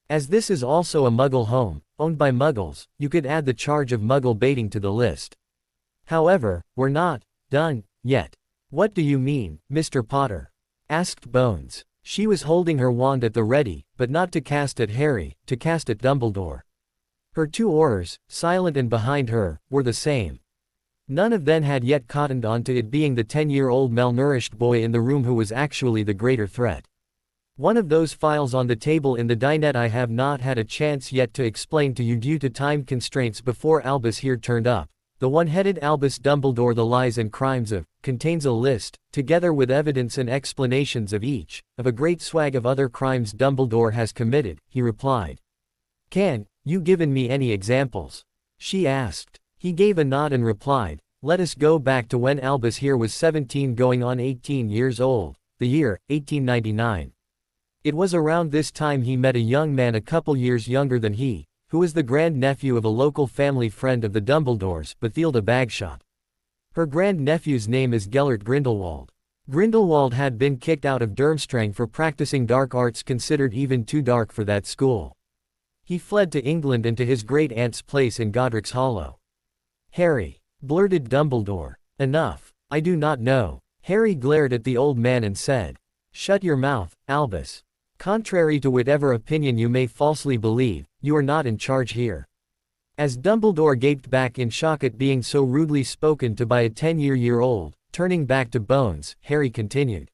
As this is also a Muggle home, owned by Muggles, you could add the charge of Muggle baiting to the list. However, we're not done yet." "What do you mean, Mr. Potter?" asked Bones. She was holding her wand at the ready, but not to cast at Harry, to cast at Dumbledore. Her 2 Aurors, silent and behind her, were the same. None of them had yet cottoned on to it being the 10-year-old malnourished boy in the room who was actually the greater threat. "One of those files on the table in the dinette I have not had a chance yet to explain to you due to time constraints before Albus here turned up. The one-headed Albus Dumbledore, The Lies and Crimes of, contains a list, together with evidence and explanations of each, of a great swag of other crimes Dumbledore has committed," he replied. "Can you given me any examples?" she asked. He gave a nod and replied, "Let us go back to when Albus here was 17 going on 18 years old, the year, 1899. It was around this time he met a young man a couple years younger than he, who was the grand-nephew of a local family friend of the Dumbledores, Bathilda Bagshot. Her grand-nephew's name is Gellert Grindelwald. Grindelwald had been kicked out of Durmstrang for practicing dark arts considered even too dark for that school. He fled to England and to his great-aunt's place in Godric's Hollow." "Harry," blurted Dumbledore. "Enough. I do not know." Harry glared at the old man and said, "Shut your mouth, Albus. Contrary to whatever opinion you may falsely believe, you are not in charge here." As Dumbledore gaped back in shock at being so rudely spoken to by a 10-year-old, turning back to Bones, Harry continued.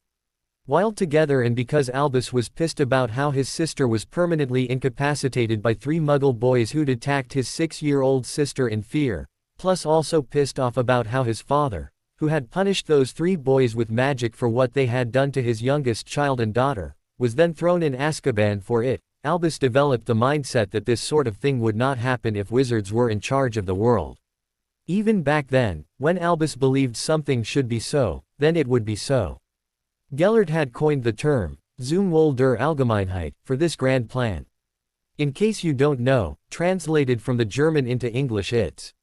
"While together and because Albus was pissed about how his sister was permanently incapacitated by 3 Muggle boys who'd attacked his 6-year-old sister in fear, plus also pissed off about how his father, who had punished those 3 boys with magic for what they had done to his youngest child and daughter, was then thrown in Azkaban for it, Albus developed the mindset that this sort of thing would not happen if wizards were in charge of the world. Even back then, when Albus believed something should be so, then it would be so. Gellert had coined the term, Zum Wohl der Allgemeinheit, for this grand plan. In case you don't know, translated from the German into English it's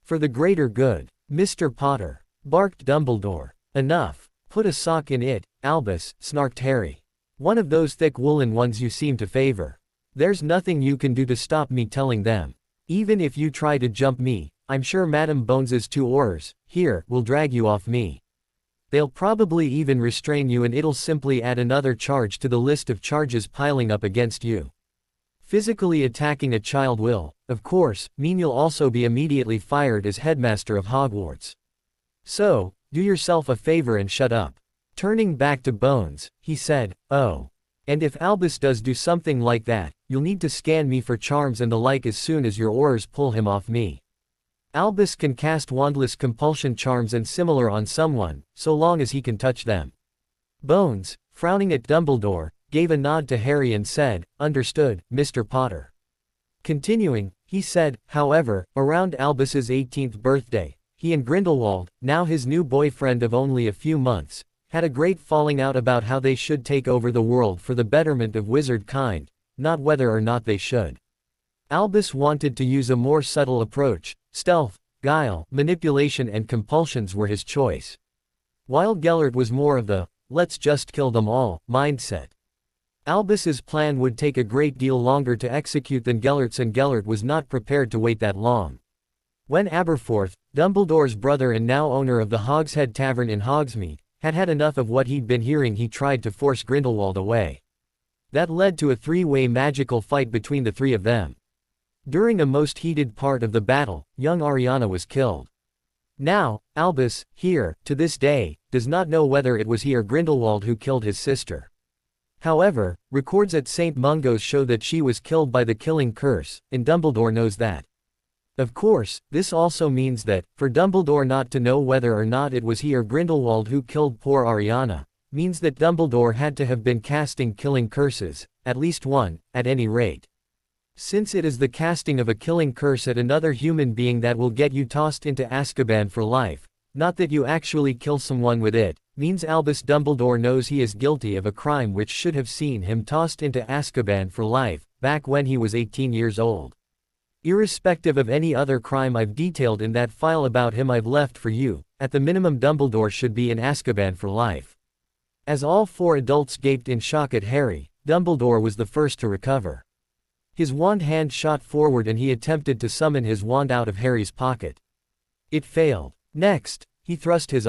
for the greater good. Mr. Potter, barked Dumbledore. Enough. Put a sock in it, Albus, snarked Harry. One of those thick woolen ones you seem to favor. There's nothing you can do to stop me telling them. Even if you try to jump me, I'm sure Madam Bones's 2 Aurors, here, will drag you off me. They'll probably even restrain you and it'll simply add another charge to the list of charges piling up against you. Physically attacking a child will, of course, mean you'll also be immediately fired as headmaster of Hogwarts. So, do yourself a favor and shut up." Turning back to Bones, he said, "Oh. And if Albus does do something like that, you'll need to scan me for charms and the like as soon as your Aurors pull him off me. Albus can cast wandless compulsion charms and similar on someone, so long as he can touch them." Bones, frowning at Dumbledore, gave a nod to Harry and said, "Understood, Mr. Potter." Continuing, he said, however, around Albus's 18th birthday, he and Grindelwald, now his new boyfriend of only a few months, had a great falling out about how they should take over the world for the betterment of wizard kind, not whether or not they should. Albus wanted to use a more subtle approach. Stealth, guile, manipulation and compulsions were his choice. While Gellert was more of the, "let's just kill them all," mindset. Albus's plan would take a great deal longer to execute than Gellert's, and Gellert was not prepared to wait that long. When Aberforth, Dumbledore's brother and now owner of the Hogshead Tavern in Hogsmeade, had had enough of what he'd been hearing, he tried to force Grindelwald away. That led to a three-way magical fight between the three of them. During a most heated part of the battle, young Ariana was killed. Now, Albus, here, to this day, does not know whether it was he or Grindelwald who killed his sister. However, records at St. Mungo's show that she was killed by the killing curse, and Dumbledore knows that. Of course, this also means that, for Dumbledore not to know whether or not it was he or Grindelwald who killed poor Ariana, means that Dumbledore had to have been casting killing curses, at least one, at any rate. Since it is the casting of a killing curse at another human being that will get you tossed into Azkaban for life, not that you actually kill someone with it, means Albus Dumbledore knows he is guilty of a crime which should have seen him tossed into Azkaban for life, back when he was 18 years old. Irrespective of any other crime I've detailed in that file about him I've left for you, at the minimum Dumbledore should be in Azkaban for life. As all four adults gaped in shock at Harry, Dumbledore was the first to recover. His wand hand shot forward and he attempted to summon his wand out of Harry's pocket. It failed. Next, he thrust his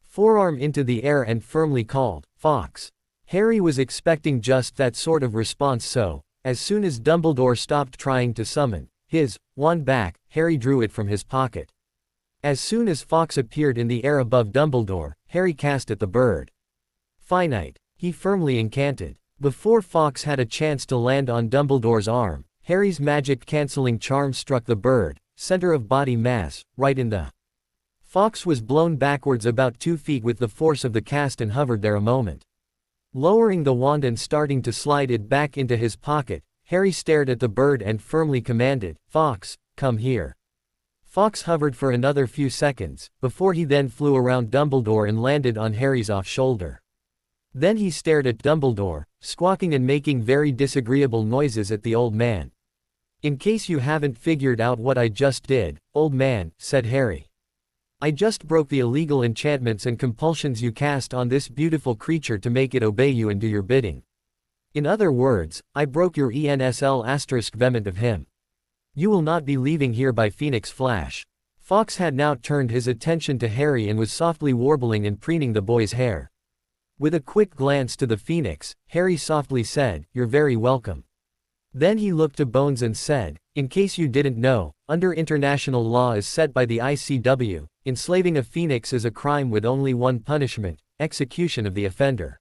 forearm into the air and firmly called, "Fox." Harry was expecting just that sort of response, so, as soon as Dumbledore stopped trying to summon his wand back, Harry drew it from his pocket. As soon as Fox appeared in the air above Dumbledore, Harry cast at the bird. Finite, he firmly incanted. Before Fox had a chance to land on Dumbledore's arm, Harry's magic-canceling charm struck the bird, center of body mass, right in the. Fox was blown backwards about 2 feet with the force of the cast and hovered there a moment. Lowering the wand and starting to slide it back into his pocket, Harry stared at the bird and firmly commanded, "Fox, come here." Fox hovered for another few seconds, before he then flew around Dumbledore and landed on Harry's off shoulder. Then he stared at Dumbledore, squawking and making very disagreeable noises at the old man. "In case you haven't figured out what I just did, old man," said Harry. "I just broke the illegal enchantments and compulsions you cast on this beautiful creature to make it obey you and do your bidding. In other words, I broke your ensl asterisk vehement of him. You will not be leaving here by Phoenix Flash." Fox had now turned his attention to Harry and was softly warbling and preening the boy's hair. With a quick glance to the Phoenix, Harry softly said, "You're very welcome." Then he looked to Bones and said, "In case you didn't know, under international law as set by the ICW, enslaving a Phoenix is a crime with only one punishment, execution of the offender."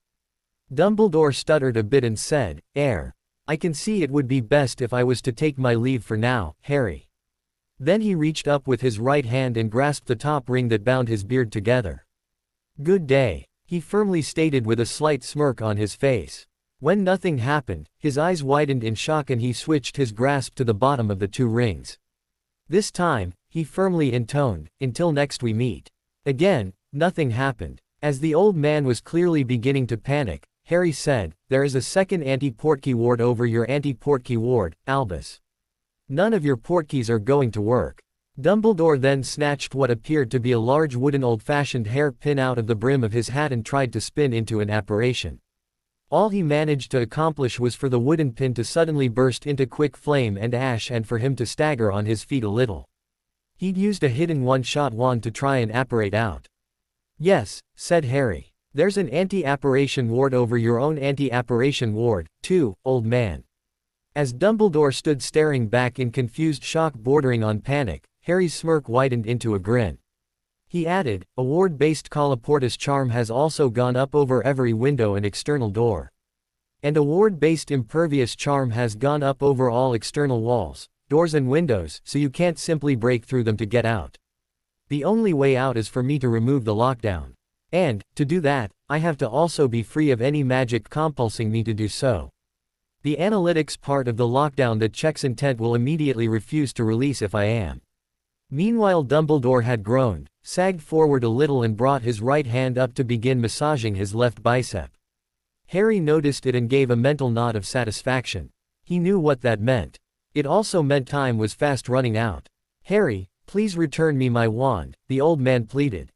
Dumbledore stuttered a bit and said, I can see it would be best if I was to take my leave for now, Harry." Then he reached up with his right hand and grasped the top ring that bound his beard together. "Good day," he firmly stated with a slight smirk on his face. When nothing happened, his eyes widened in shock and he switched his grasp to the bottom of the 2 rings. This time, he firmly intoned, "Until next we meet." Again, nothing happened. As the old man was clearly beginning to panic, Harry said, "There is a second anti-portkey ward over your anti-portkey ward, Albus. None of your portkeys are going to work." Dumbledore then snatched what appeared to be a large wooden old-fashioned hair-pin out of the brim of his hat and tried to spin into an apparition. All he managed to accomplish was for the wooden pin to suddenly burst into quick flame and ash and for him to stagger on his feet a little. He'd used a hidden one-shot wand to try and apparate out. "Yes," said Harry. "There's an anti-apparition ward over your own anti-apparition ward, too, old man." As Dumbledore stood staring back in confused shock bordering on panic, Harry's smirk widened into a grin. He added, "A ward-based Colloportus charm has also gone up over every window and external door. And a ward-based impervious charm has gone up over all external walls, doors and windows, so you can't simply break through them to get out. The only way out is for me to remove the lockdown." And, to do that, I have to also be free of any magic compulsing me to do so. The analytics part of the lockdown that checks intent will immediately refuse to release if I am. Meanwhile, Dumbledore had groaned, sagged forward a little and brought his right hand up to begin massaging his left bicep. Harry noticed it and gave a mental nod of satisfaction. He knew what that meant. It also meant time was fast running out. "Harry, please return me my wand," the old man pleaded.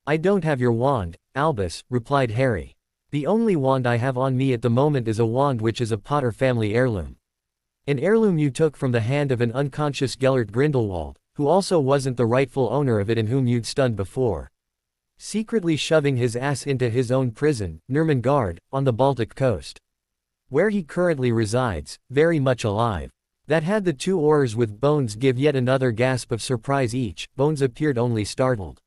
"I don't have your wand, Albus," replied Harry. "The only wand I have on me at the moment is a wand which is a Potter family heirloom. An heirloom you took from the hand of an unconscious Gellert Grindelwald, who also wasn't the rightful owner of it and whom you'd stunned before. Secretly shoving his ass into his own prison, Nurmengard, on the Baltic coast. Where he currently resides, very much alive." That had the two Aurors with Bones give yet another gasp of surprise each. Bones appeared only startled.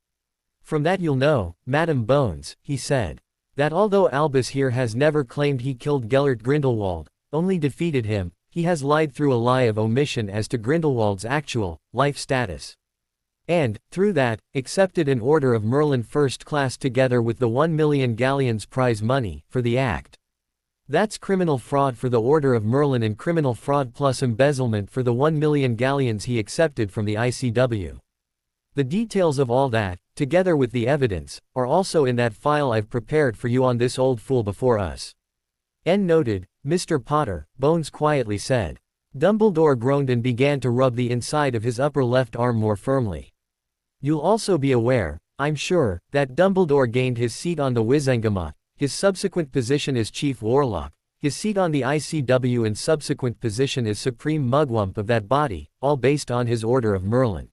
"From that you'll know, Madam Bones," he said, "that although Albus here has never claimed he killed Gellert Grindelwald, only defeated him, he has lied through a lie of omission as to Grindelwald's actual, life status. And, through that, accepted an order of Merlin first class together with the 1 million galleons prize money, for the act. That's criminal fraud for the Order of Merlin and criminal fraud plus embezzlement for the 1 million galleons he accepted from the ICW. The details of all that, together with the evidence, are also in that file I've prepared for you on this old fool before us." N noted, "Mr. Potter," Bones quietly said. Dumbledore groaned and began to rub the inside of his upper left arm more firmly. "You'll also be aware, I'm sure, that Dumbledore gained his seat on the Wizengamot, his subsequent position as Chief Warlock, his seat on the ICW and subsequent position as Supreme Mugwump of that body, all based on his Order of Merlin.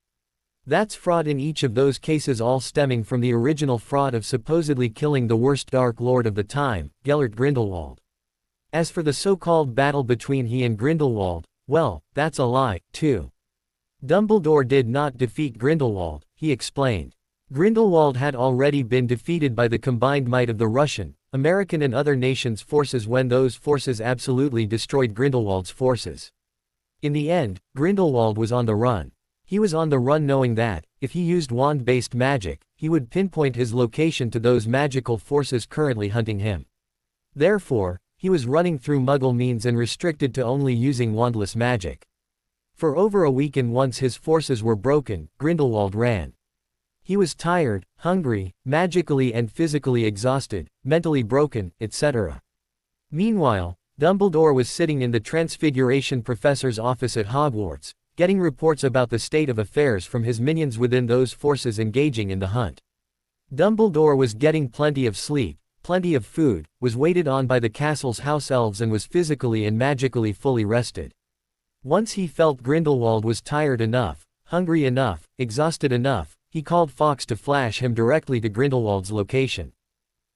That's fraud in each of those cases, all stemming from the original fraud of supposedly killing the worst Dark Lord of the time, Gellert Grindelwald. As for the so-called battle between he and Grindelwald, well, that's a lie, too. Dumbledore did not defeat Grindelwald," he explained. "Grindelwald had already been defeated by the combined might of the Russian, American and other nations' forces when those forces absolutely destroyed Grindelwald's forces. In the end, Grindelwald was on the run. He was on the run knowing that, if he used wand-based magic, he would pinpoint his location to those magical forces currently hunting him. Therefore, he was running through Muggle means and restricted to only using wandless magic. For over a week, and once his forces were broken, Grindelwald ran. He was tired, hungry, magically and physically exhausted, mentally broken, etc. Meanwhile, Dumbledore was sitting in the Transfiguration Professor's office at Hogwarts, getting reports about the state of affairs from his minions within those forces engaging in the hunt. Dumbledore was getting plenty of sleep, plenty of food, was waited on by the castle's house elves and was physically and magically fully rested. Once he felt Grindelwald was tired enough, hungry enough, exhausted enough, he called Fawkes to flash him directly to Grindelwald's location.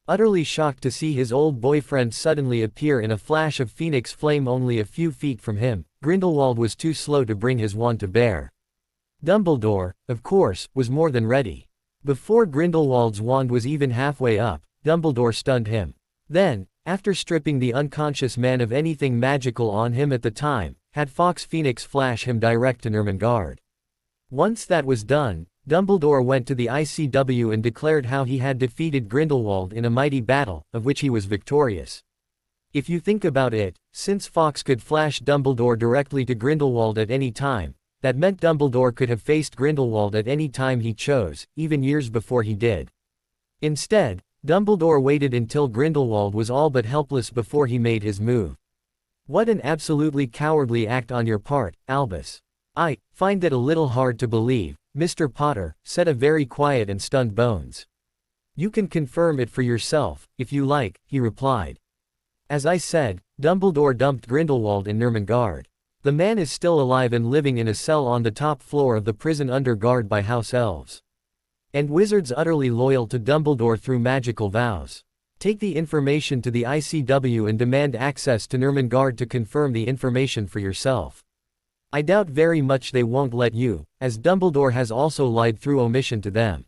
Utterly shocked to see his old boyfriend suddenly appear in a flash of phoenix flame only a few feet from him, Grindelwald was too slow to bring his wand to bear. Dumbledore, of course, was more than ready. Before Grindelwald's wand was even halfway up, Dumbledore stunned him. Then, after stripping the unconscious man of anything magical on him at the time, had Fawkes Phoenix flash him direct to Nurmengard. Once that was done, Dumbledore went to the ICW and declared how he had defeated Grindelwald in a mighty battle, of which he was victorious. If you think about it, since Fawkes could flash Dumbledore directly to Grindelwald at any time, that meant Dumbledore could have faced Grindelwald at any time he chose, even years before he did. Instead, Dumbledore waited until Grindelwald was all but helpless before he made his move. What an absolutely cowardly act on your part, Albus. "I find that a little hard to believe, Mr. Potter," said a very quiet and stunned Bones. "You can confirm it for yourself, if you like," he replied. "As I said, Dumbledore dumped Grindelwald in Nurmengard. The man is still alive and living in a cell on the top floor of the prison under guard by house elves. And wizards utterly loyal to Dumbledore through magical vows. Take the information to the ICW and demand access to Nurmengard to confirm the information for yourself. I doubt very much they won't let you, as Dumbledore has also lied through omission to them.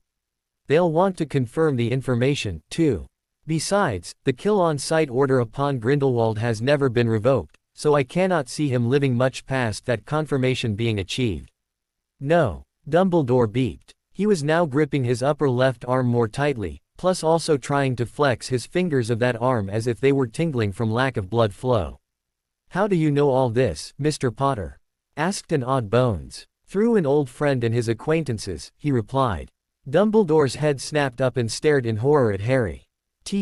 They'll want to confirm the information, too. Besides, the kill-on-sight order upon Grindelwald has never been revoked, so I cannot see him living much past that confirmation being achieved." "No." Dumbledore beeped. He was now gripping his upper left arm more tightly, plus also trying to flex his fingers of that arm as if they were tingling from lack of blood flow. "How do you know all this, Mr. Potter?" asked an odd Bones. "Through an old friend and his acquaintances," he replied. Dumbledore's head snapped up and stared in horror at Harry.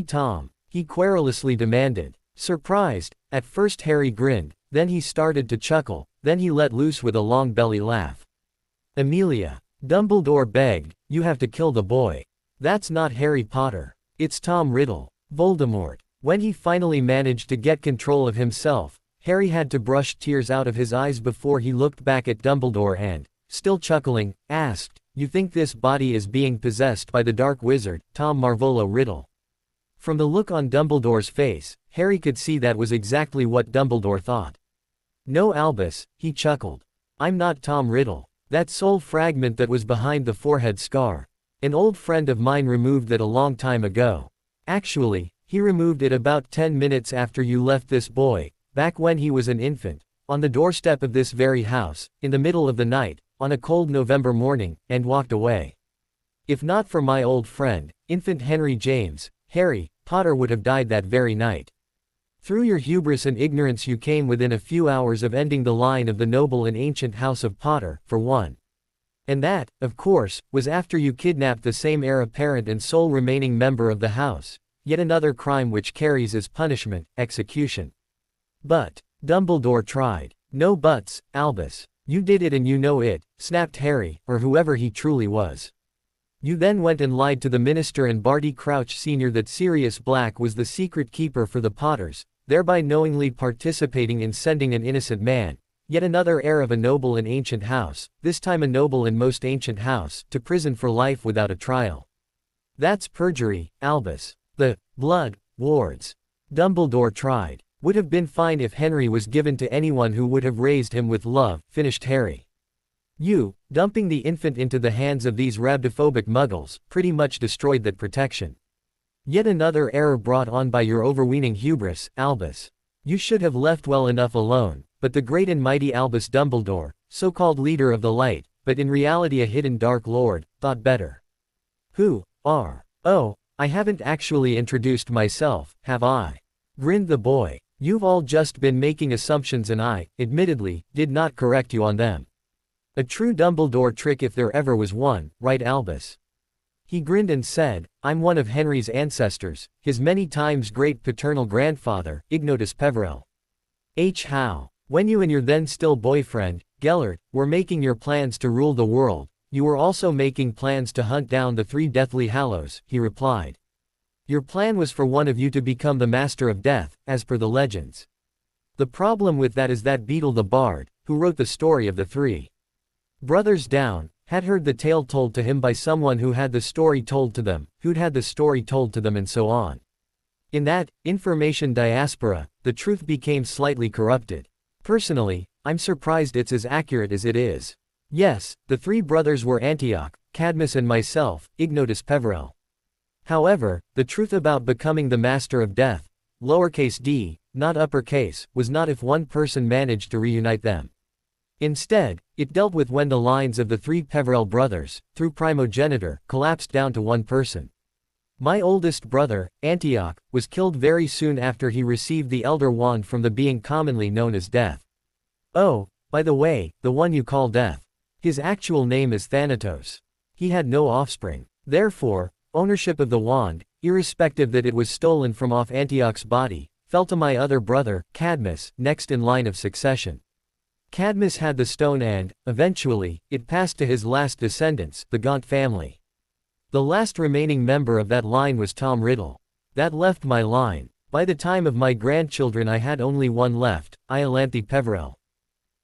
"Tom," he querulously demanded. Surprised, at first Harry grinned, then he started to chuckle, then he let loose with a long belly laugh. "Amelia," Dumbledore begged, "you have to kill the boy. That's not Harry Potter. It's Tom Riddle, Voldemort." When he finally managed to get control of himself, Harry had to brush tears out of his eyes before he looked back at Dumbledore and, still chuckling, asked, "You think this body is being possessed by the Dark Wizard, Tom Marvolo Riddle?" From the look on Dumbledore's face, Harry could see that was exactly what Dumbledore thought. "No, Albus," he chuckled. "I'm not Tom Riddle. That soul fragment that was behind the forehead scar. An old friend of mine removed that a long time ago. Actually, he removed it about 10 minutes after you left this boy, back when he was an infant, on the doorstep of this very house, in the middle of the night, on a cold November morning, and walked away. If not for my old friend, Infant Henry James, Harry Potter would have died that very night. Through your hubris and ignorance you came within a few hours of ending the line of the noble and ancient house of Potter, for one. And that, of course, was after you kidnapped the same heir apparent and sole remaining member of the house, yet another crime which carries as punishment, execution." "But," Dumbledore tried. "No buts, Albus. You did it and you know it," snapped Harry, or whoever he truly was. "You then went and lied to the minister and Barty Crouch Sr. that Sirius Black was the secret keeper for the Potters, thereby knowingly participating in sending an innocent man, yet another heir of a noble and ancient house, this time a noble and most ancient house, to prison for life without a trial. That's perjury, Albus. The blood wards Dumbledore tried. Would have been fine if Henry was given to anyone who would have raised him with love," finished Harry. "You, dumping the infant into the hands of these rabdophobic muggles, pretty much destroyed that protection. Yet another error brought on by your overweening hubris, Albus. You should have left well enough alone, but the great and mighty Albus Dumbledore, so-called leader of the light, but in reality a hidden Dark Lord, thought better." "Who are? Oh, I haven't actually introduced myself, have I?" grinned the boy. "You've all just been making assumptions and I, admittedly, did not correct you on them. A true Dumbledore trick if there ever was one, right Albus?" He grinned and said, "I'm one of Henry's ancestors, his many times great paternal grandfather, Ignotus Peverell. How? When you and your then still boyfriend, Gellert, were making your plans to rule the world, you were also making plans to hunt down the 3 Deathly Hallows," he replied. "Your plan was for one of you to become the Master of Death, as per the legends. The problem with that is that Beetle the Bard, who wrote the story of the 3 brothers down, had heard the tale told to him by someone who had the story told to them, who'd had the story told to them and so on. In that information diaspora, the truth became slightly corrupted. Personally, I'm surprised it's as accurate as it is. Yes, the 3 brothers were Antioch, Cadmus and myself, Ignotus Peverell. However, the truth about becoming the Master of Death, lowercase d, not uppercase, was not if one person managed to reunite them. Instead, it dealt with when the lines of the 3 Peverell brothers, through primogeniture, collapsed down to one person. My oldest brother, Antioch, was killed very soon after he received the Elder Wand from the being commonly known as Death. Oh, by the way, the one you call Death. His actual name is Thanatos. He had no offspring. Therefore, ownership of the wand, irrespective that it was stolen from off Antioch's body, fell to my other brother, Cadmus, next in line of succession. Cadmus had the stone and, eventually, it passed to his last descendants, the Gaunt family. The last remaining member of that line was Tom Riddle. That left my line. By the time of my grandchildren I had only one left, Iolanthe Peverell.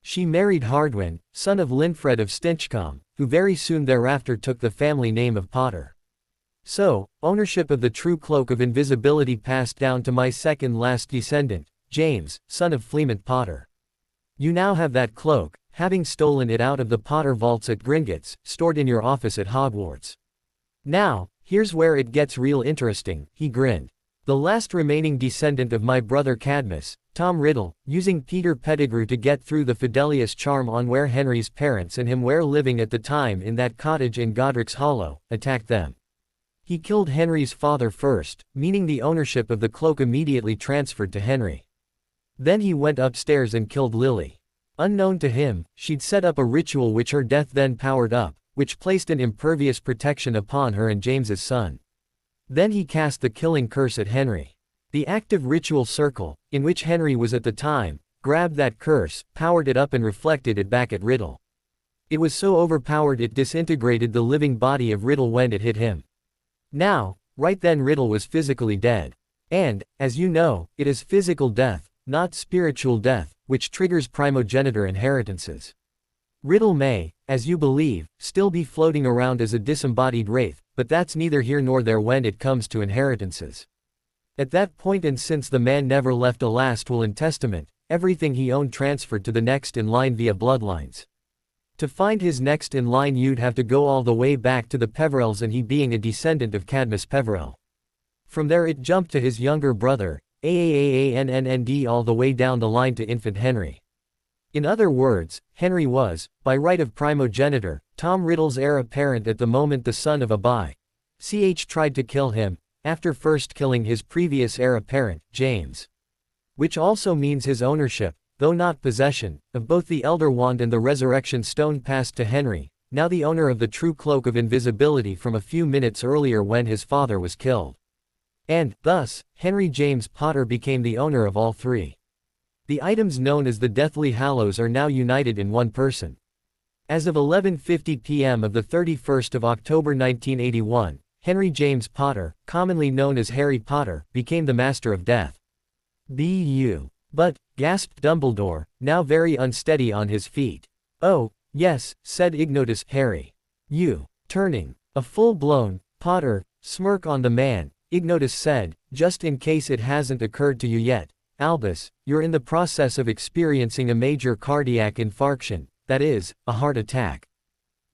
She married Hardwin, son of Linfred of Stinchcombe, who very soon thereafter took the family name of Potter. So, ownership of the true cloak of invisibility passed down to my second last descendant, James, son of Fleemont Potter. You now have that cloak, having stolen it out of the Potter vaults at Gringotts, stored in your office at Hogwarts. Now, here's where it gets real interesting," he grinned. "The last remaining descendant of my brother Cadmus, Tom Riddle, using Peter Pettigrew to get through the Fidelius charm on where Henry's parents and him were living at the time in that cottage in Godric's Hollow, attacked them. He killed Henry's father first, meaning the ownership of the cloak immediately transferred to Henry. Then he went upstairs and killed Lily. Unknown to him, she'd set up a ritual which her death then powered up, which placed an impervious protection upon her and James's son. Then he cast the killing curse at Henry. The active ritual circle, in which Henry was at the time, grabbed that curse, powered it up and reflected it back at Riddle. It was so overpowered it disintegrated the living body of Riddle when it hit him. Now, right then Riddle was physically dead. And, as you know, it is physical death, not spiritual death, which triggers primogeniture inheritances. Riddle may, as you believe, still be floating around as a disembodied wraith, but that's neither here nor there when it comes to inheritances. At that point, and since the man never left a last will and testament, everything he owned transferred to the next in line via bloodlines. To find his next in line you'd have to go all the way back to the Peverells, and he being a descendant of Cadmus Peverell. From there it jumped to his younger brother, Aannnd, all the way down the line to infant Henry. In other words, Henry was, by right of primogeniture, Tom Riddle's heir apparent at the moment the son of a by-ch tried to kill him, after first killing his previous heir apparent, James. Which also means his ownership, though not possession, of both the Elder Wand and the Resurrection Stone passed to Henry, now the owner of the true Cloak of Invisibility from a few minutes earlier when his father was killed. And, thus, Henry James Potter became the owner of all three. The items known as the Deathly Hallows are now united in one person. As of 11:50 p.m. of the 31st of October 1981, Henry James Potter, commonly known as Harry Potter, became the Master of Death. B.U. But, gasped Dumbledore, now very unsteady on his feet. Oh, yes, said Ignotus. Harry. You. Turning a full-blown, Potter, smirk on the man, Ignotus said, just in case it hasn't occurred to you yet, Albus, you're in the process of experiencing a major cardiac infarction, that is, a heart attack.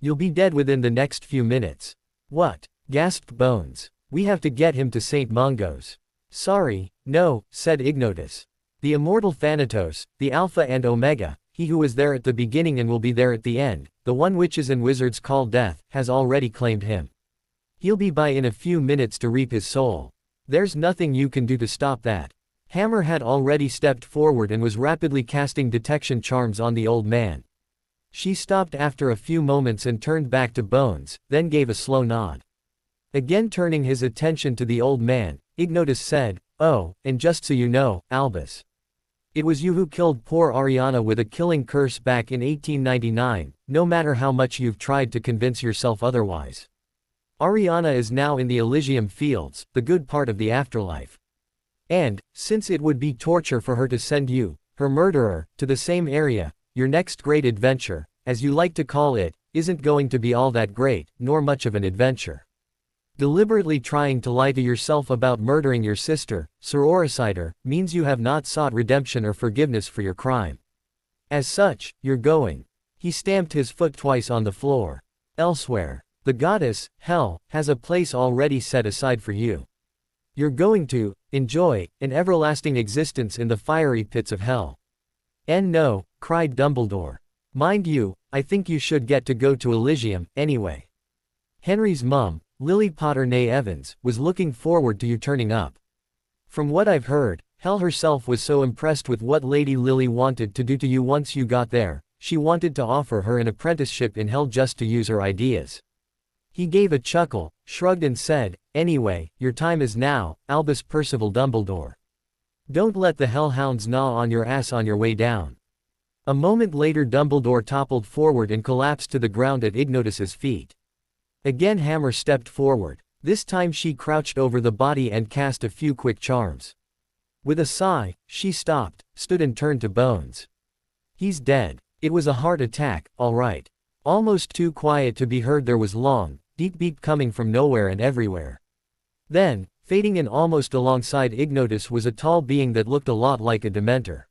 You'll be dead within the next few minutes. What? Gasped Bones. We have to get him to St. Mungo's. Sorry, no, said Ignotus. The immortal Thanatos, the Alpha and Omega, he who was there at the beginning and will be there at the end, the one witches and wizards call death, has already claimed him. He'll be by in a few minutes to reap his soul. There's nothing you can do to stop that. Hammer had already stepped forward and was rapidly casting detection charms on the old man. She stopped after a few moments and turned back to Bones, then gave a slow nod. Again turning his attention to the old man, Ignotus said, oh, and just so you know, Albus. It was you who killed poor Ariana with a killing curse back in 1899, no matter how much you've tried to convince yourself otherwise. Ariana is now in the Elysium Fields, the good part of the afterlife. And, since it would be torture for her to send you, her murderer, to the same area, your next great adventure, as you like to call it, isn't going to be all that great, nor much of an adventure. Deliberately trying to lie to yourself about murdering your sister, Sororicider, means you have not sought redemption or forgiveness for your crime. As such, you're going. He stamped his foot twice on the floor. Elsewhere. The goddess, Hell, has a place already set aside for you. You're going to enjoy an everlasting existence in the fiery pits of hell. And no, cried Dumbledore. Mind you, I think you should get to go to Elysium, anyway. Henry's mum, Lily Potter née Evans, was looking forward to you turning up. From what I've heard, Hell herself was so impressed with what Lady Lily wanted to do to you once you got there, she wanted to offer her an apprenticeship in Hell just to use her ideas. He gave a chuckle, shrugged and said, anyway, your time is now, Albus Percival Dumbledore. Don't let the hellhounds gnaw on your ass on your way down. A moment later Dumbledore toppled forward and collapsed to the ground at Ignotus's feet. Again Hammer stepped forward. This time she crouched over the body and cast a few quick charms. With a sigh, she stopped, stood and turned to Bones. He's dead. It was a heart attack, all right. Almost too quiet to be heard, there was long, deep beat coming from nowhere and everywhere. Then, fading in almost alongside Ignotus was a tall being that looked a lot like a Dementor.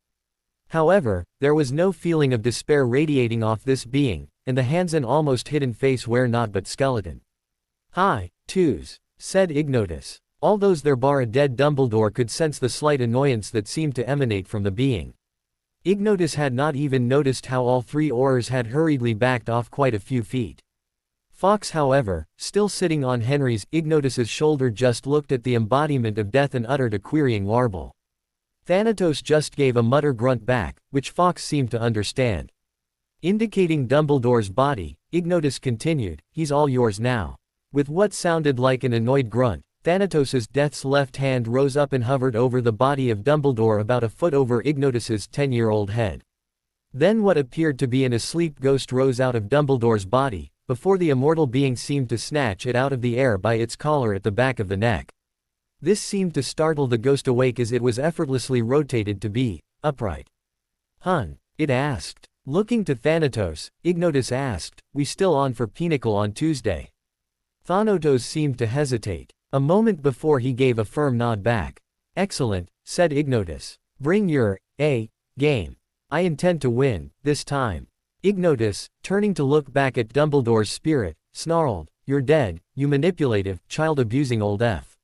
However, there was no feeling of despair radiating off this being, and the hands and almost hidden face were not but skeleton. Hi, twos, said Ignotus. All those there bar a dead. Dumbledore could sense the slight annoyance that seemed to emanate from the being. Ignotus had not even noticed how all three Aurors had hurriedly backed off quite a few feet. Fawkes, however, still sitting on Ignotus's shoulder, just looked at the embodiment of death and uttered a querying warble. Thanatos just gave a mutter grunt back, which Fawkes seemed to understand. Indicating Dumbledore's body, Ignotus continued, "He's all yours now." With what sounded like an annoyed grunt, Thanatos's death's left hand rose up and hovered over the body of Dumbledore about a foot over Ignotus's 10-year-old head. Then what appeared to be an asleep ghost rose out of Dumbledore's body, before the immortal being seemed to snatch it out of the air by its collar at the back of the neck. This seemed to startle the ghost awake as it was effortlessly rotated to be upright. "Hun?" it asked. Looking to Thanatos, Ignotus asked, "We still on for Pinnacle on Tuesday?" Thanatos seemed to hesitate. A moment before he gave a firm nod back. "Excellent," said Ignotus. "Bring your game. I intend to win, this time." Ignotus, turning to look back at Dumbledore's spirit, snarled, "You're dead, you manipulative, child-abusing old F.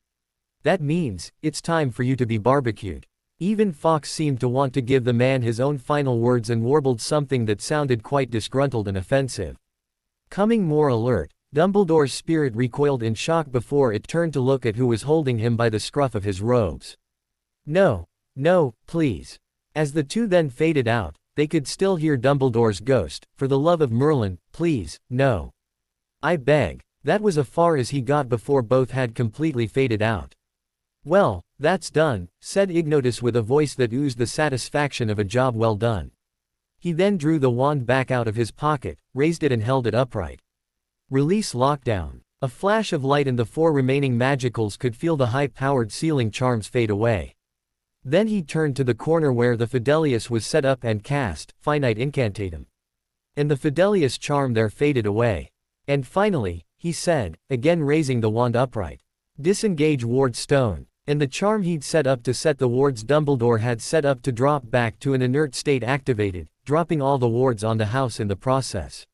That means, it's time for you to be barbecued." Even Fawkes seemed to want to give the man his own final words and warbled something that sounded quite disgruntled and offensive. Coming more alert, Dumbledore's spirit recoiled in shock before it turned to look at who was holding him by the scruff of his robes. "No, please." As the two then faded out, they could still hear Dumbledore's ghost, "For the love of Merlin, please, no. I beg." That was as far as he got before both had completely faded out. "Well, that's done," said Ignotus with a voice that oozed the satisfaction of a job well done. He then drew the wand back out of his pocket, raised it and held it upright. Release lockdown. A flash of light and the four remaining magicals could feel the high-powered sealing charms fade away. Then he turned to the corner where the Fidelius was set up and cast Finite Incantatem. And the Fidelius charm there faded away. And finally, he said, again raising the wand upright, "Disengage ward stone." And the charm he'd set up to set the wards Dumbledore had set up to drop back to an inert state activated, dropping all the wards on the house in the process.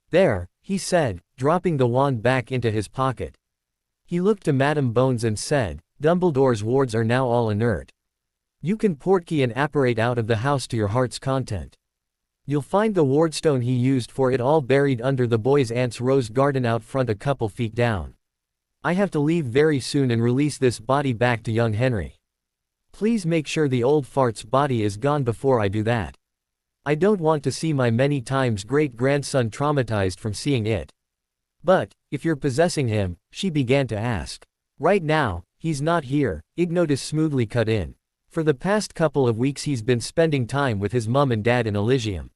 "There," he said, dropping the wand back into his pocket. He looked to Madame Bones and said, "Dumbledore's wards are now all inert. You can portkey and apparate out of the house to your heart's content. You'll find the wardstone he used for it all buried under the boy's aunt's rose garden out front a couple feet down. I have to leave very soon and release this body back to young Henry. Please make sure the old fart's body is gone before I do that. I don't want to see my many times great-grandson traumatized from seeing it." "But, if you're possessing him," she began to ask. "Right now, he's not here," Ignotus smoothly cut in. "For the past couple of weeks he's been spending time with his mum and dad in Elysium.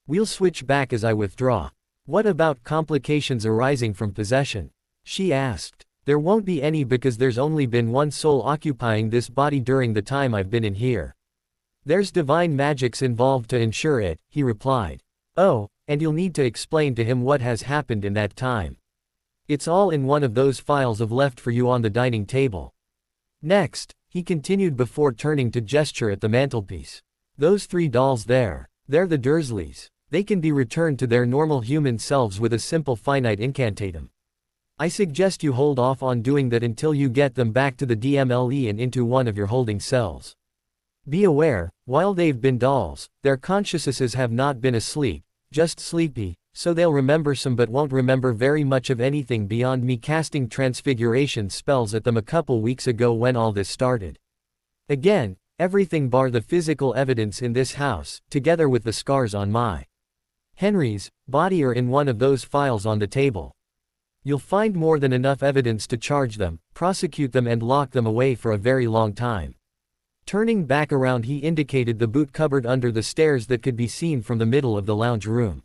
We'll switch back as I withdraw." "What about complications arising from possession?" she asked. "There won't be any because there's only been one soul occupying this body during the time I've been in here. There's divine magics involved to ensure it," he replied. "Oh, and you'll need to explain to him what has happened in that time. It's all in one of those files I've left for you on the dining table. Next," he continued before turning to gesture at the mantelpiece. "Those 3 dolls there, they're the Dursleys. They can be returned to their normal human selves with a simple finite incantatem. I suggest you hold off on doing that until you get them back to the DMLE and into one of your holding cells. Be aware, while they've been dolls, their consciousnesses have not been asleep, just sleepy, so they'll remember some but won't remember very much of anything beyond me casting transfiguration spells at them a couple weeks ago when all this started. Again, everything bar the physical evidence in this house, together with the scars on my Henry's body are in one of those files on the table. You'll find more than enough evidence to charge them, prosecute them and lock them away for a very long time." Turning back around he indicated the boot cupboard under the stairs that could be seen from the middle of the lounge room.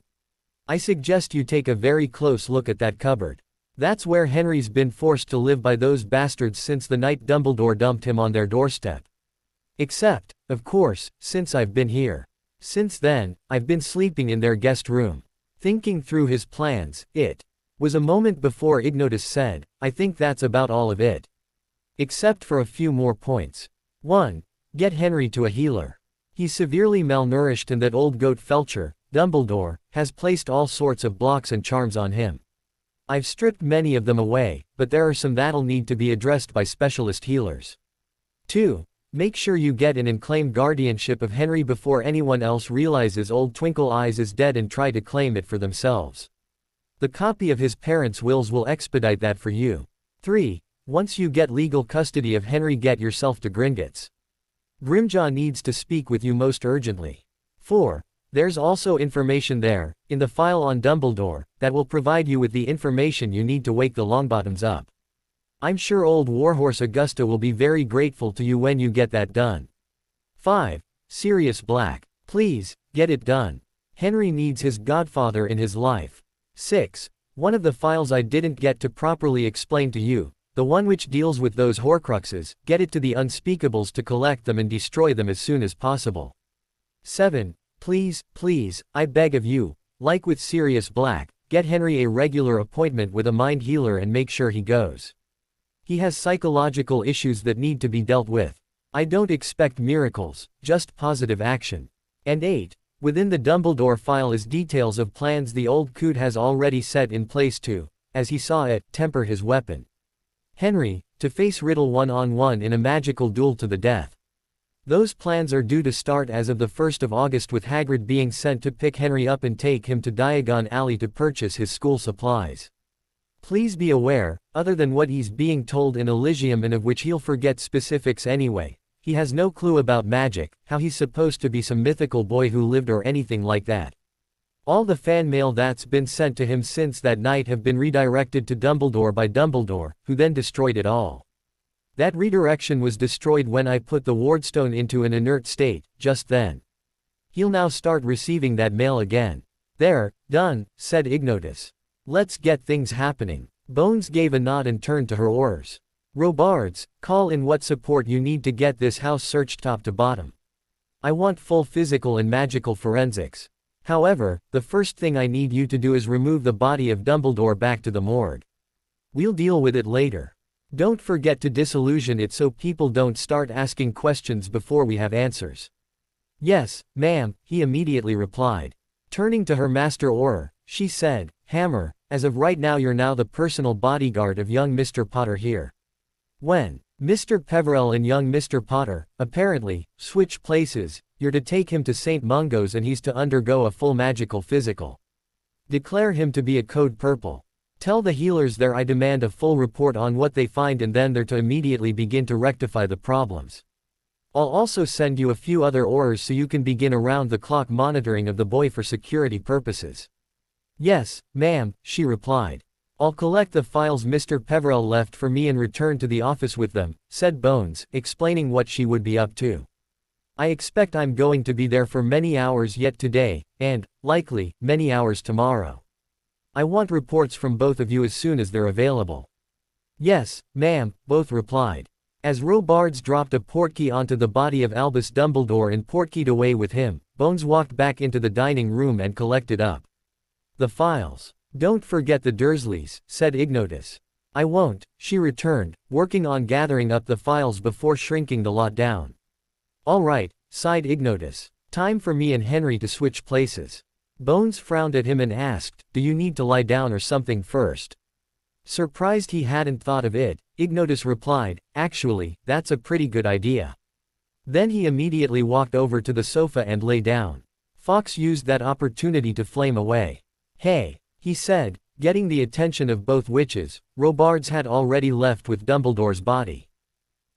"I suggest you take a very close look at that cupboard. That's where Henry's been forced to live by those bastards since the night Dumbledore dumped him on their doorstep. Except, of course, since I've been here. Since then, I've been sleeping in their guest room, thinking through his plans." It was a moment before Ignotus said, "I think that's about all of it. Except for a few more points. 1. Get Henry to a healer. He's severely malnourished and that old goat Felcher, Dumbledore, has placed all sorts of blocks and charms on him. I've stripped many of them away, but there are some that'll need to be addressed by specialist healers. 2. Make sure you get in and claim guardianship of Henry before anyone else realizes old Twinkle Eyes is dead and try to claim it for themselves. The copy of his parents' wills will expedite that for you. 3. Once you get legal custody of Henry, get yourself to Gringotts. Grimjaw needs to speak with you most urgently. 4. There's also information there, in the file on Dumbledore, that will provide you with the information you need to wake the Longbottoms up. I'm sure old Warhorse Augusta will be very grateful to you when you get that done. 5. Sirius Black. Please, get it done. Henry needs his godfather in his life. 6. One of the files I didn't get to properly explain to you, the one which deals with those Horcruxes, get it to the Unspeakables to collect them and destroy them as soon as possible. 7. Please, I beg of you, like with Sirius Black, get Henry a regular appointment with a mind healer and make sure he goes. He has psychological issues that need to be dealt with. I don't expect miracles, just positive action. And 8. Within the Dumbledore file is details of plans the old coot has already set in place to, as he saw it, temper his weapon. Henry, to face Riddle one-on-one in a magical duel to the death. Those plans are due to start as of the 1st of August, with Hagrid being sent to pick Henry up and take him to Diagon Alley to purchase his school supplies. Please be aware, other than what he's being told in Elysium and of which he'll forget specifics anyway, he has no clue about magic, how he's supposed to be some mythical boy who lived or anything like that. All the fan mail that's been sent to him since that night have been redirected to Dumbledore by Dumbledore, who then destroyed it all. That redirection was destroyed when I put the Wardstone into an inert state, just then. He'll now start receiving that mail again. There, done, said Ignotus. Let's get things happening. Bones gave a nod and turned to her Aurors. Robards, call in what support you need to get this house searched top to bottom. I want full physical and magical forensics. However, the first thing I need you to do is remove the body of Dumbledore back to the morgue. We'll deal with it later. Don't forget to disillusion it so people don't start asking questions before we have answers. Yes, ma'am, he immediately replied. Turning to her master Auror, she said, Hammer, as of right now you're now the personal bodyguard of young Mr. Potter here. When Mr. Peverell and young Mr. Potter, apparently, switch places, you're to take him to St. Mungo's and he's to undergo a full magical physical. Declare him to be a code purple. Tell the healers there I demand a full report on what they find, and then they're to immediately begin to rectify the problems. I'll also send you a few other Aurors so you can begin around-the-clock monitoring of the boy for security purposes. Yes, ma'am, she replied. I'll collect the files Mr. Peverell left for me and return to the office with them, said Bones, explaining what she would be up to. I expect I'm going to be there for many hours yet today, and, likely, many hours tomorrow. I want reports from both of you as soon as they're available. Yes, ma'am, both replied. As Robards dropped a portkey onto the body of Albus Dumbledore and portkeyed away with him, Bones walked back into the dining room and collected up the files. Don't forget the Dursleys, said Ignotus. I won't, she returned, working on gathering up the files before shrinking the lot down. All right, sighed Ignotus. Time for me and Henry to switch places. Bones frowned at him and asked, do you need to lie down or something first? Surprised he hadn't thought of it, Ignotus replied, actually, that's a pretty good idea. Then he immediately walked over to the sofa and lay down. Fawkes used that opportunity to flame away. Hey, he said, getting the attention of both witches. Robards had already left with Dumbledore's body.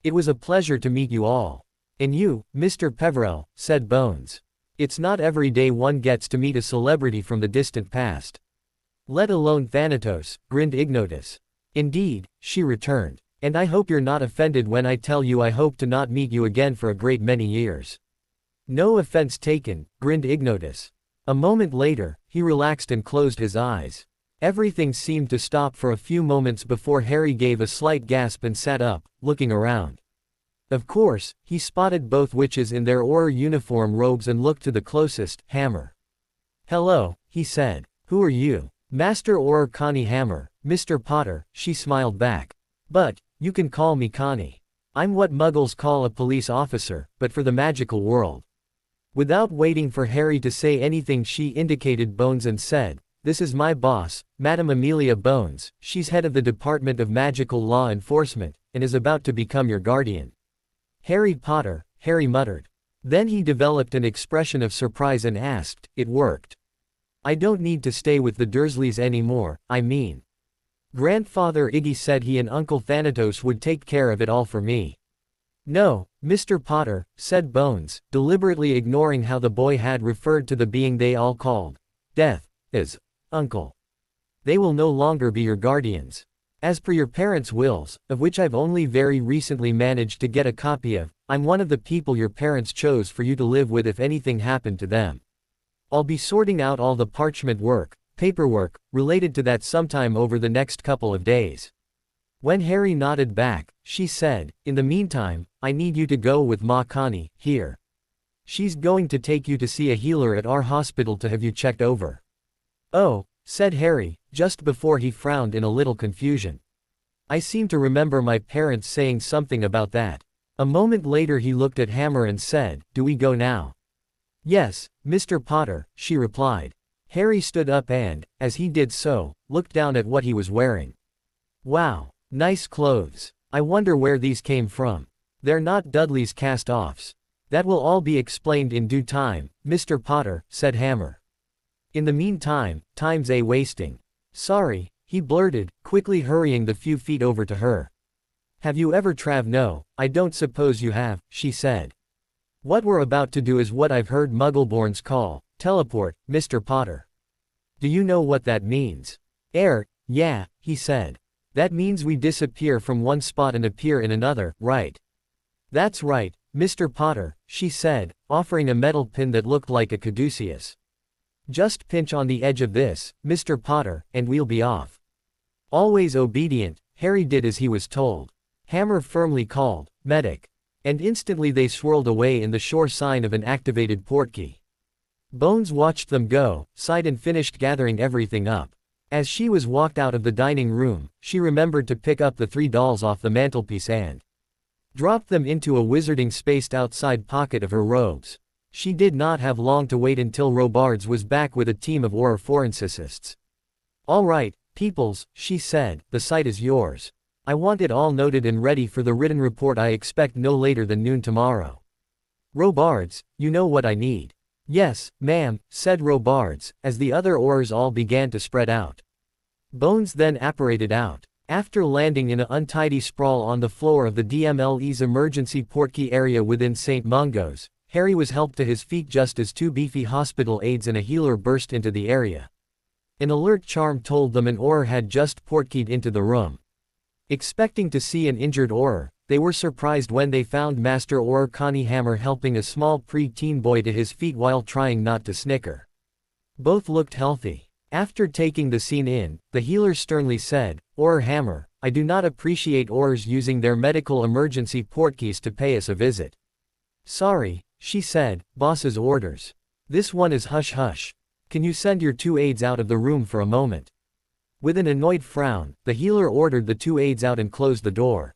It was a pleasure to meet you all. And you, Mr. Peverell, said Bones. It's not every day one gets to meet a celebrity from the distant past. Let alone Thanatos, grinned Ignotus. Indeed, she returned. And I hope you're not offended when I tell you I hope to not meet you again for a great many years. No offense taken, grinned Ignotus. A moment later, he relaxed and closed his eyes. Everything seemed to stop for a few moments before Harry gave a slight gasp and sat up, looking around. Of course, he spotted both witches in their Auror uniform robes and looked to the closest, Hammer. Hello, he said. Who are you? Master Auror Connie Hammer, Mr. Potter, she smiled back. But, you can call me Connie. I'm what Muggles call a police officer, but for the magical world. Without waiting for Harry to say anything, she indicated Bones and said, this is my boss, Madame Amelia Bones. She's head of the Department of Magical Law Enforcement, and is about to become your guardian. Harry Potter, Harry muttered. Then he developed an expression of surprise and asked, it worked. I don't need to stay with the Dursleys anymore, I mean. Grandfather Iggy said he and Uncle Thanatos would take care of it all for me. No, Mr. Potter, said Bones, deliberately ignoring how the boy had referred to the being they all called Death as Uncle. They will no longer be your guardians. As per your parents' wills, of which I've only very recently managed to get a copy of, I'm one of the people your parents chose for you to live with if anything happened to them. I'll be sorting out all the parchment work, paperwork, related to that sometime over the next couple of days. When Harry nodded back, she said, in the meantime, I need you to go with Ma Connie, here. She's going to take you to see a healer at our hospital to have you checked over. Oh, said Harry, just before he frowned in a little confusion. I seem to remember my parents saying something about that. A moment later he looked at Hammer and said, do we go now? Yes, Mr. Potter, she replied. Harry stood up and, as he did so, looked down at what he was wearing. Wow, nice clothes. I wonder where these came from. They're not Dudley's cast-offs. That will all be explained in due time, Mr. Potter, said Hammer. In the meantime, time's a-wasting. Sorry, he blurted, quickly hurrying the few feet over to her. Have you ever No, I don't suppose you have, she said. What we're about to do is what I've heard Muggleborns call, teleport, Mr. Potter. Do you know what that means? Yeah, he said. That means we disappear from one spot and appear in another, right? That's right, Mr. Potter, she said, offering a metal pin that looked like a caduceus. Just pinch on the edge of this, Mr. Potter, and we'll be off. Always obedient, Harry did as he was told. Hammer firmly called, medic. And instantly they swirled away in the sure sign of an activated portkey. Bones watched them go, sighed and finished gathering everything up. As she was walked out of the dining room, she remembered to pick up the 3 dolls off the mantelpiece and dropped them into a wizarding spaced outside pocket of her robes. She did not have long to wait until Robards was back with a team of Auror forensicists. All right, peoples, she said, the site is yours. I want it all noted and ready for the written report I expect no later than noon tomorrow. Robards, you know what I need. Yes, ma'am, said Robards, as the other Aurors all began to spread out. Bones then apparated out. After landing in an untidy sprawl on the floor of the DMLE's emergency portkey area within St. Mungo's, Harry was helped to his feet just as 2 beefy hospital aides and a healer burst into the area. An alert charm told them an Auror had just portkeyed into the room. Expecting to see an injured Auror, they were surprised when they found Master Auror Connie Hammer helping a small pre-teen boy to his feet while trying not to snicker. Both looked healthy. After taking the scene in, the healer sternly said, Auror Hammer, I do not appreciate Aurors using their medical emergency portkeys to pay us a visit. Sorry, she said, boss's orders. This one is hush-hush. Can you send your 2 aides out of the room for a moment? With an annoyed frown, the healer ordered the 2 aides out and closed the door.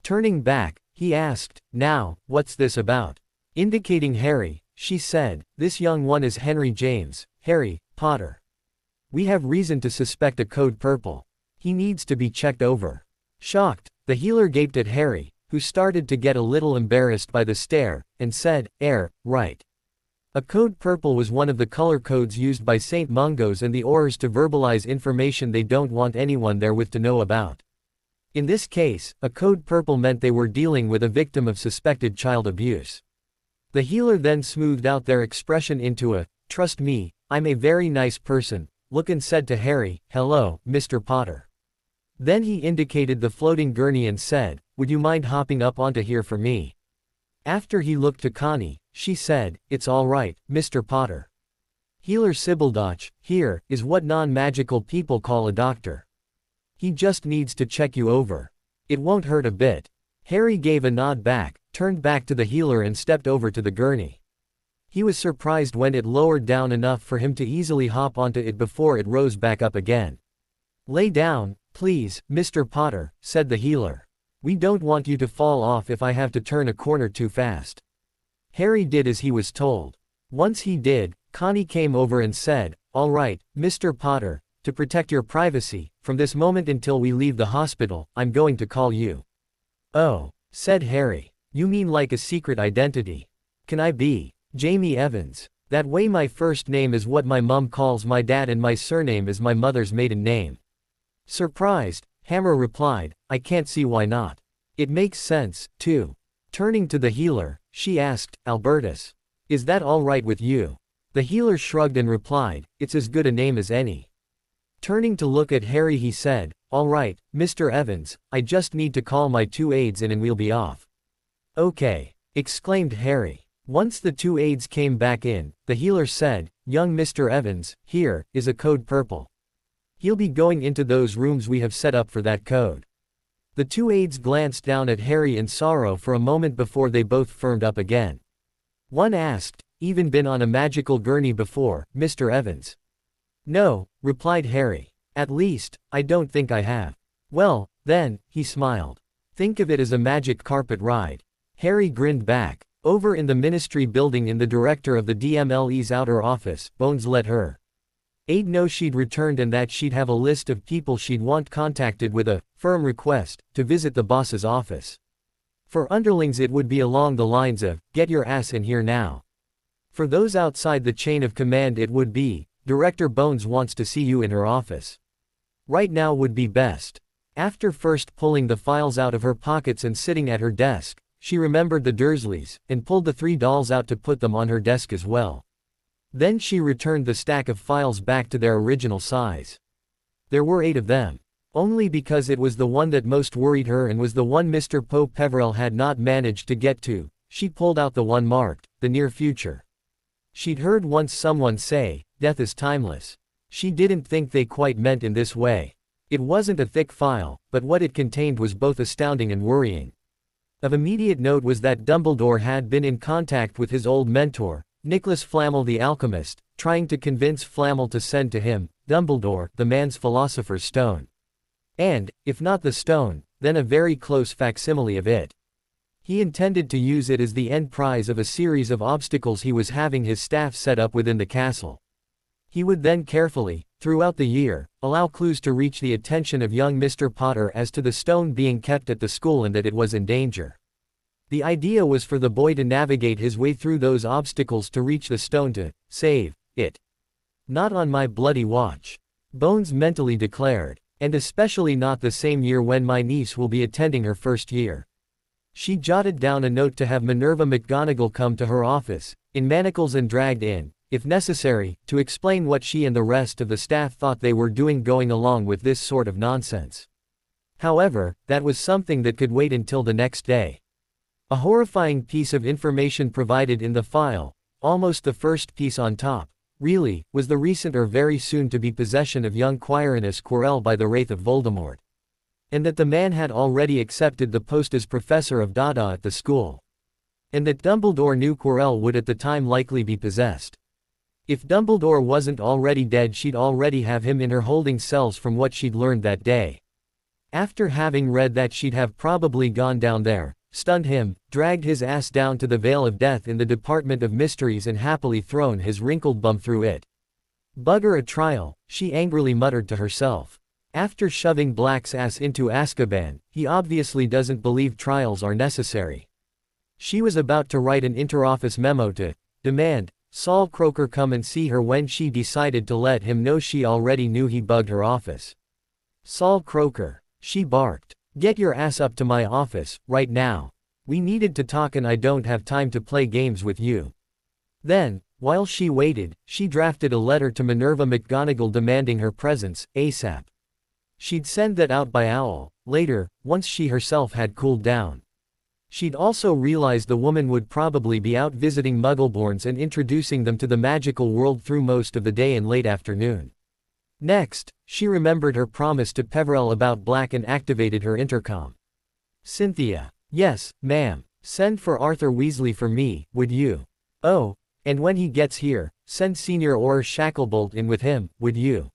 Turning back, he asked, now, what's this about? Indicating Harry, she said, this young one is Henry James, Harry Potter. We have reason to suspect a code purple. He needs to be checked over. Shocked, the healer gaped at Harry, who started to get a little embarrassed by the stare, and said, right. A code purple was one of the color codes used by St. Mungo's and the Aurors to verbalize information they don't want anyone there with to know about. In this case, a code purple meant they were dealing with a victim of suspected child abuse. The healer then smoothed out their expression into a, trust me, I'm a very nice person, look and said to Harry, hello, Mr. Potter. Then he indicated the floating gurney and said, would you mind hopping up onto here for me? After he looked to Connie, she said, it's all right, Mr. Potter. Healer Sibbledotch, here, is what non-magical people call a doctor. He just needs to check you over. It won't hurt a bit. Harry gave a nod back, turned back to the healer and stepped over to the gurney. He was surprised when it lowered down enough for him to easily hop onto it before it rose back up again. Lay down, please, Mr. Potter, said the healer. We don't want you to fall off if I have to turn a corner too fast. Harry did as he was told. Once he did, Connie came over and said, all right, Mr. Potter, to protect your privacy, from this moment until we leave the hospital, I'm going to call you. Oh, said Harry. You mean like a secret identity? Can I be Jamie Evans? That way my first name is what my mum calls my dad and my surname is my mother's maiden name. Surprised, Hammer replied, I can't see why not. It makes sense, too. Turning to the healer, she asked, Albertus. Is that all right with you? The healer shrugged and replied, it's as good a name as any. Turning to look at Harry he said, all right, Mr. Evans, I just need to call my 2 aides in and we'll be off. Okay, exclaimed Harry. Once the 2 aides came back in, the healer said, young Mr. Evans, here is a code purple. He'll be going into those rooms we have set up for that code. The 2 aides glanced down at Harry in sorrow for a moment before they both firmed up again. One asked, even been on a magical gurney before, Mr. Evans? No, replied Harry. At least, I don't think I have. Well, then, he smiled. Think of it as a magic carpet ride. Harry grinned back. Over in the ministry building in the director of the DMLE's outer office, Bones let her aide know she'd returned and that she'd have a list of people she'd want contacted with a firm request to visit the boss's office. For underlings it would be along the lines of, get your ass in here now. For those outside the chain of command it would be, Director Bones wants to see you in her office. Right now would be best. After first pulling the files out of her pockets and sitting at her desk, she remembered the Dursleys, and pulled the 3 dolls out to put them on her desk as well. Then she returned the stack of files back to their original size. There were 8 of them. Only because it was the one that most worried her and was the one Mr. Poe Peverell had not managed to get to, she pulled out the one marked, the near future. She'd heard once someone say, death is timeless. She didn't think they quite meant in this way. It wasn't a thick file, but what it contained was both astounding and worrying. Of immediate note was that Dumbledore had been in contact with his old mentor, Nicholas Flamel the alchemist, trying to convince Flamel to send to him, Dumbledore, the man's philosopher's stone. And, if not the stone, then a very close facsimile of it. He intended to use it as the end prize of a series of obstacles he was having his staff set up within the castle. He would then carefully, throughout the year, allow clues to reach the attention of young Mr. Potter as to the stone being kept at the school and that it was in danger. The idea was for the boy to navigate his way through those obstacles to reach the stone to save it. Not on my bloody watch, Bones mentally declared, and especially not the same year when my niece will be attending her first year. She jotted down a note to have Minerva McGonagall come to her office, in manacles and dragged in, if necessary, to explain what she and the rest of the staff thought they were doing going along with this sort of nonsense. However, that was something that could wait until the next day. A horrifying piece of information provided in the file, almost the first piece on top, really, was the recent or very soon to be possession of young Quirinus Quirrell by the Wraith of Voldemort. And that the man had already accepted the post as professor of Dada at the school. And that Dumbledore knew Quirrell would at the time likely be possessed. If Dumbledore wasn't already dead she'd already have him in her holding cells from what she'd learned that day. After having read that she'd have probably gone down there, stunned him, dragged his ass down to the Vale of Death in the Department of Mysteries and happily thrown his wrinkled bum through it. Bugger a trial, she angrily muttered to herself. After shoving Black's ass into Azkaban, he obviously doesn't believe trials are necessary. She was about to write an interoffice memo to demand Saul Croaker come and see her when she decided to let him know she already knew he bugged her office. Saul Croaker, she barked. Get your ass up to my office, right now. We needed to talk and I don't have time to play games with you. Then, while she waited, she drafted a letter to Minerva McGonagall demanding her presence, ASAP. She'd send that out by owl, later, once she herself had cooled down. She'd also realized the woman would probably be out visiting Muggleborns and introducing them to the magical world through most of the day and late afternoon. Next, she remembered her promise to Peverell about Black and activated her intercom. Cynthia. Yes, ma'am. Send for Arthur Weasley for me, would you? Oh, and when he gets here, send Senior or Shacklebolt in with him, would you?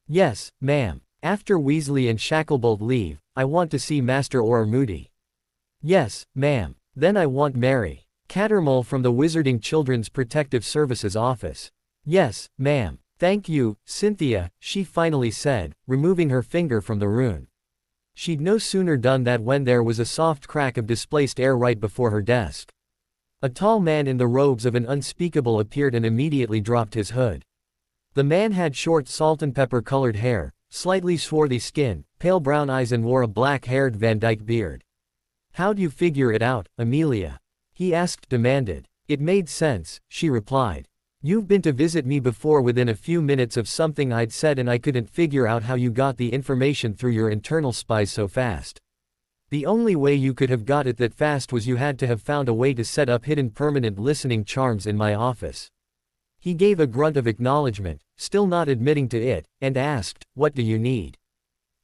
Yes, ma'am. After Weasley and Shacklebolt leave, I want to see Master Auror Moody. Yes, ma'am. Then I want Mary Cattermole from the Wizarding Children's Protective Services office. Yes, ma'am. Thank you, Cynthia, she finally said, removing her finger from the rune. She'd no sooner done that when there was a soft crack of displaced air right before her desk. A tall man in the robes of an unspeakable appeared and immediately dropped his hood. The man had short salt-and-pepper-colored hair, slightly swarthy skin, pale brown eyes and wore a black-haired Van Dyke beard. "How'd you figure it out, Amelia?" he asked demanded. "It made sense," she replied. "You've been to visit me before within a few minutes of something I'd said and I couldn't figure out how you got the information through your internal spies so fast. The only way you could have got it that fast was you had to have found a way to set up hidden permanent listening charms in my office." He gave a grunt of acknowledgement, still not admitting to it, and asked, "What do you need?"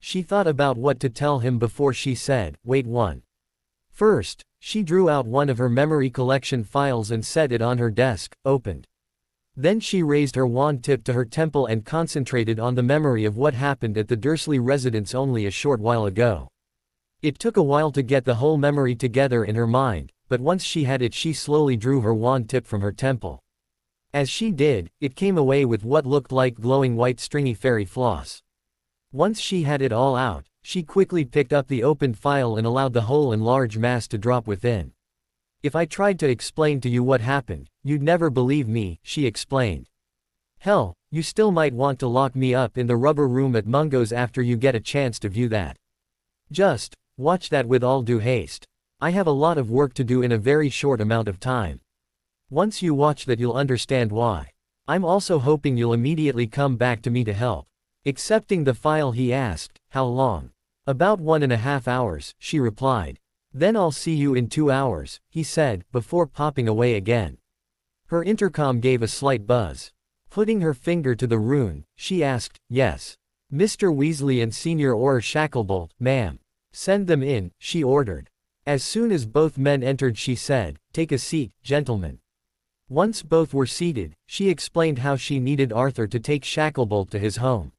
She thought about what to tell him before she said, "Wait one." First, she drew out one of her memory collection files and set it on her desk, opened. Then she raised her wand tip to her temple and concentrated on the memory of what happened at the Dursley residence only a short while ago. It took a while to get the whole memory together in her mind, but once she had it she slowly drew her wand tip from her temple. As she did, it came away with what looked like glowing white stringy fairy floss. Once she had it all out, she quickly picked up the opened file and allowed the whole enlarged mass to drop within. "If I tried to explain to you what happened, you'd never believe me," she explained. "Hell, you still might want to lock me up in the rubber room at Mungo's after you get a chance to view that. Just watch that with all due haste. I have a lot of work to do in a very short amount of time. Once you watch that you'll understand why. I'm also hoping you'll immediately come back to me to help." Accepting the file he asked, "How long?" "About 1.5 hours, she replied. "Then I'll see you in 2 hours, he said, before popping away again. Her intercom gave a slight buzz. Putting her finger to the rune, she asked, "Yes. Mr. Weasley and Senior Orr Shacklebolt, ma'am." "Send them in," she ordered. As soon as both men entered she said, "Take a seat, gentlemen." Once both were seated, she explained how she needed Arthur to take Shacklebolt to his home.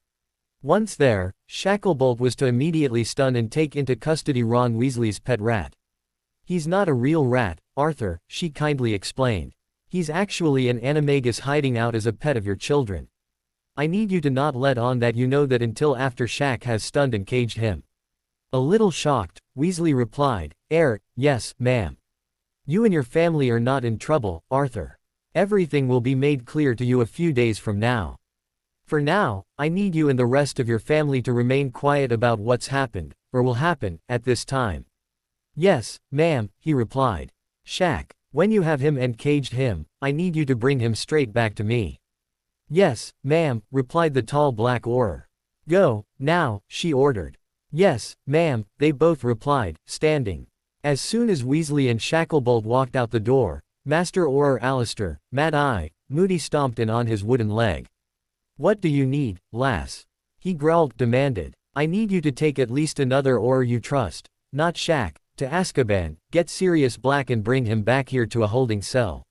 Once there, Shacklebolt was to immediately stun and take into custody Ron Weasley's pet rat. "He's not a real rat, Arthur," she kindly explained. "He's actually an animagus hiding out as a pet of your children. I need you to not let on that you know that until after Shack has stunned and caged him." A little shocked, Weasley replied, Yes, ma'am. You and your family are not in trouble, Arthur. Everything will be made clear to you a few days from now. For now, I need you and the rest of your family to remain quiet about what's happened, or will happen, at this time." "Yes, ma'am," he replied. "Shack, when you have him and caged him, I need you to bring him straight back to me." "Yes, ma'am," replied the tall black Auror. "Go, now," she ordered. "Yes, ma'am," they both replied, standing. As soon as Weasley and Shacklebolt walked out the door, Master Auror Alistair, Mad-Eye, Moody stomped in on his wooden leg. "What do you need, lass?" he growled, demanded. "I need you to take at least another Auror you trust, not Shack, to Azkaban, get Sirius Black and bring him back here to a holding cell.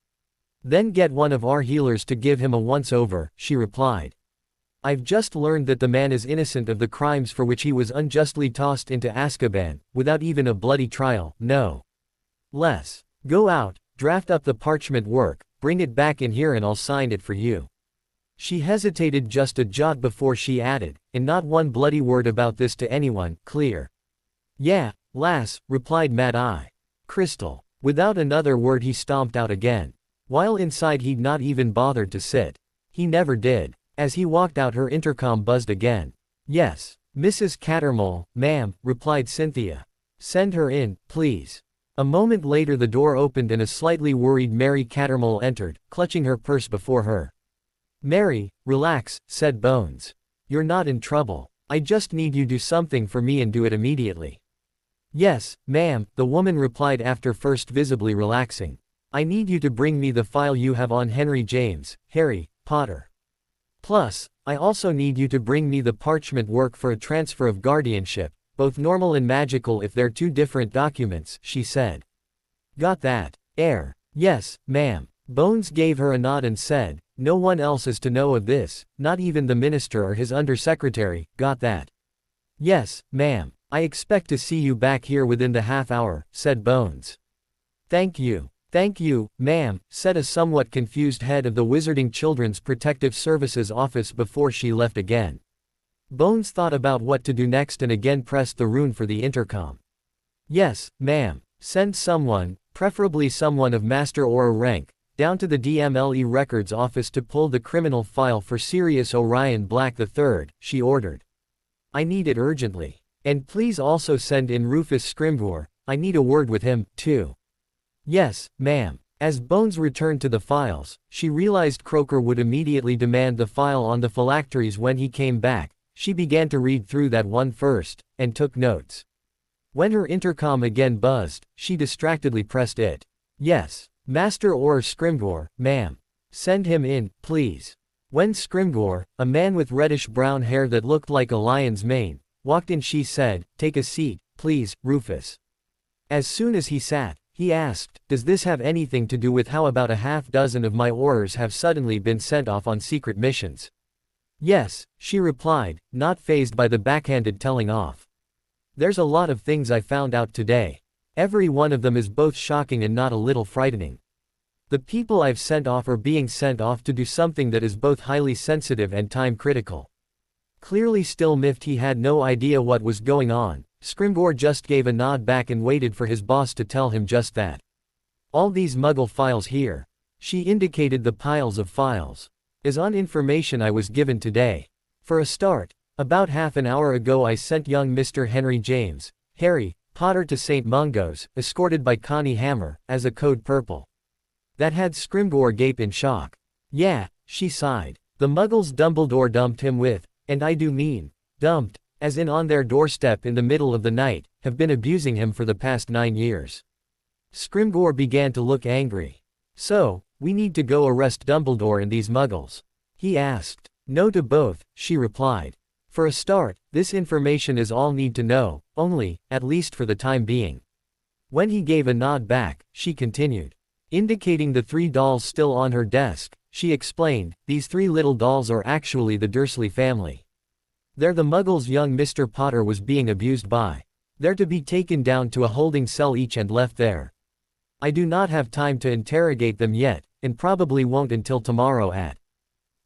Then get one of our healers to give him a once-over," she replied. "I've just learned that the man is innocent of the crimes for which he was unjustly tossed into Azkaban, without even a bloody trial, no less. Go out, draft up the parchment work, bring it back in here and I'll sign it for you." She hesitated just a jot before she added, "And not one bloody word about this to anyone, clear?" "Yeah, lass," replied Mad-Eye. "Crystal." Without another word he stomped out again. While inside he'd not even bothered to sit. He never did. As he walked out her intercom buzzed again. "Yes, Mrs. Cattermole, ma'am," replied Cynthia. "Send her in, please." A moment later the door opened and a slightly worried Mary Cattermole entered, clutching her purse before her. "Mary, relax," said Bones. "You're not in trouble. I just need you to do something for me and do it immediately." "Yes, ma'am," the woman replied after first visibly relaxing. "I need you to bring me the file you have on Henry James, Harry Potter. Plus, I also need you to bring me the parchment work for a transfer of guardianship, both normal and magical if they're two different documents," she said. "Got that, Yes, ma'am." Bones gave her a nod and said, "No one else is to know of this, not even the minister or his undersecretary, got that?" "Yes, ma'am. I expect to see you back here within the half hour," said Bones. Thank you, ma'am," said a somewhat confused head of the Wizarding Children's Protective Services office before she left again. Bones thought about what to do next and again pressed the rune for the intercom. "Yes, ma'am. Send someone, preferably someone of Master Auror rank, down to the DMLE records office to pull the criminal file for Sirius Orion Black III, she ordered. I need it urgently. And please also send in Rufus Scrimgeour, I need a word with him, too. Yes, ma'am. As Bones returned to the files, she realized Croaker would immediately demand the file on the phylacteries when he came back. She began to read through that one first, and took notes. When her intercom again buzzed, she distractedly pressed it. Yes. Master Auror Scrimgeour, ma'am. Send him in, please. When Scrimgeour, a man with reddish-brown hair that looked like a lion's mane, walked in, she said, "Take a seat, please, Rufus." As soon as he sat, he asked, "Does this have anything to do with how about a half-dozen of my Aurors have suddenly been sent off on secret missions?" "Yes," she replied, not fazed by the backhanded telling off. "There's a lot of things I found out today. Every one of them is both shocking and not a little frightening. The people I've sent off are being sent off to do something that is both highly sensitive and time-critical." Clearly still miffed he had no idea what was going on, Scrimgeour just gave a nod back and waited for his boss to tell him just that. "All these Muggle files here." She indicated the piles of files. "Is on information I was given today. For a start, about half an hour ago I sent young Mr. Henry James, Harry Potter to St. Mungo's, escorted by Connie Hammer, as a code purple." That had Scrimgeour gape in shock. "Yeah," she sighed. "The Muggles Dumbledore dumped him with, and I do mean, dumped, as in on their doorstep in the middle of the night, have been abusing him for the past 9 years. Scrimgeour began to look angry. "So, we need to go arrest Dumbledore and these Muggles?" he asked. "No to both," she replied. "For a start, this information is all need to know, only, at least for the time being." When he gave a nod back, she continued. Indicating the 3 dolls still on her desk, she explained, "These 3 little dolls are actually the Dursley family. They're the Muggles young Mr. Potter was being abused by. They're to be taken down to a holding cell each and left there. I do not have time to interrogate them yet, and probably won't until tomorrow at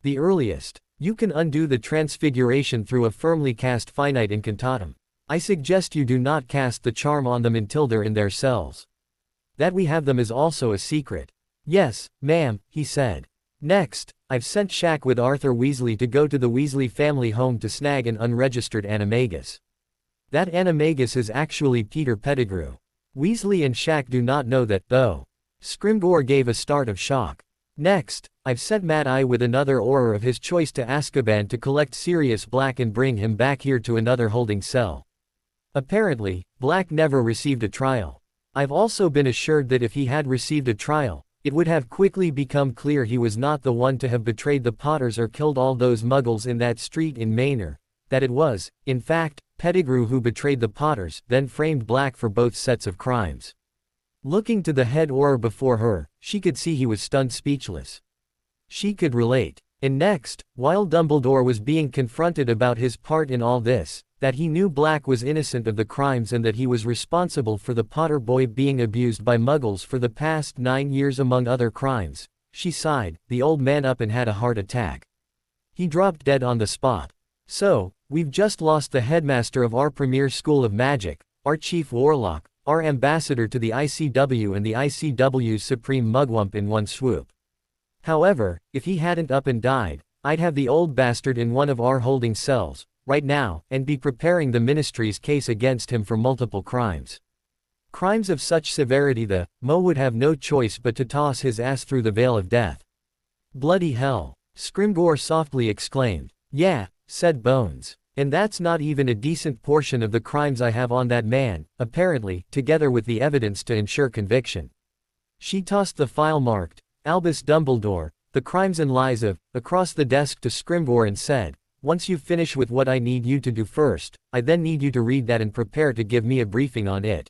the earliest. You can undo the transfiguration through a firmly cast finite incantatum. I suggest you do not cast the charm on them until they're in their cells. That we have them is also a secret." "Yes, ma'am," he said. "Next, I've sent Shaq with Arthur Weasley to go to the Weasley family home to snag an unregistered animagus. That animagus is actually Peter Pettigrew. Weasley and Shaq do not know that, though." Scrimgeour gave a start of shock. "Next, I've sent Mad Eye with another Auror of his choice to Azkaban to collect Sirius Black and bring him back here to another holding cell. Apparently, Black never received a trial. I've also been assured that if he had received a trial, it would have quickly become clear he was not the one to have betrayed the Potters or killed all those Muggles in that street in Manor, that it was, in fact, Pettigrew who betrayed the Potters, then framed Black for both sets of crimes." Looking to the head Auror before her, she could see he was stunned speechless. She could relate. And next, while Dumbledore was being confronted about his part in all this, that he knew Black was innocent of the crimes and that he was responsible for the Potter boy being abused by Muggles for the past 9 years among other crimes, she sighed, the old man up and had a heart attack. He dropped dead on the spot. "So, we've just lost the headmaster of our premier school of magic, our chief warlock, our ambassador to the ICW and the ICW's supreme mugwump in one swoop. However, if he hadn't up and died, I'd have the old bastard in one of our holding cells, right now, and be preparing the ministry's case against him for multiple crimes. Crimes of such severity the Mo would have no choice but to toss his ass through the veil of death." "Bloody hell," Scrimgeour softly exclaimed. "Yeah," said Bones. "And that's not even a decent portion of the crimes I have on that man, apparently, together with the evidence to ensure conviction." She tossed the file marked, Albus Dumbledore, The Crimes and Lies of, across the desk to Scrimgeour and said, "Once you finish with what I need you to do first, I then need you to read that and prepare to give me a briefing on it."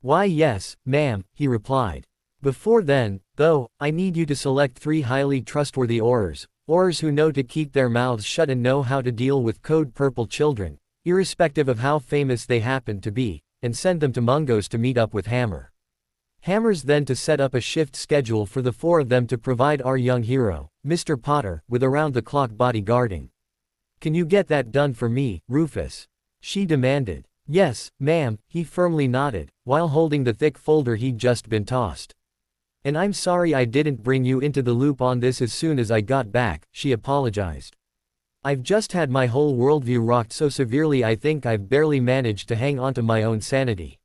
"Why yes, ma'am," he replied. "Before then, though, I need you to select 3 highly trustworthy Aurors, Aurors who know to keep their mouths shut and know how to deal with Code Purple children, irrespective of how famous they happen to be, and send them to Mungo's to meet up with Hammer. Hammer's then to set up a shift schedule for the 4 of them to provide our young hero, Mr. Potter, with around-the-clock bodyguarding. Can you get that done for me, Rufus?" she demanded. Yes, ma'am, he firmly nodded, while holding the thick folder he'd just been tossed. And I'm sorry I didn't bring you into the loop on this as soon as I got back, she apologized. I've just had my whole worldview rocked so severely I think I've barely managed to hang onto my own sanity.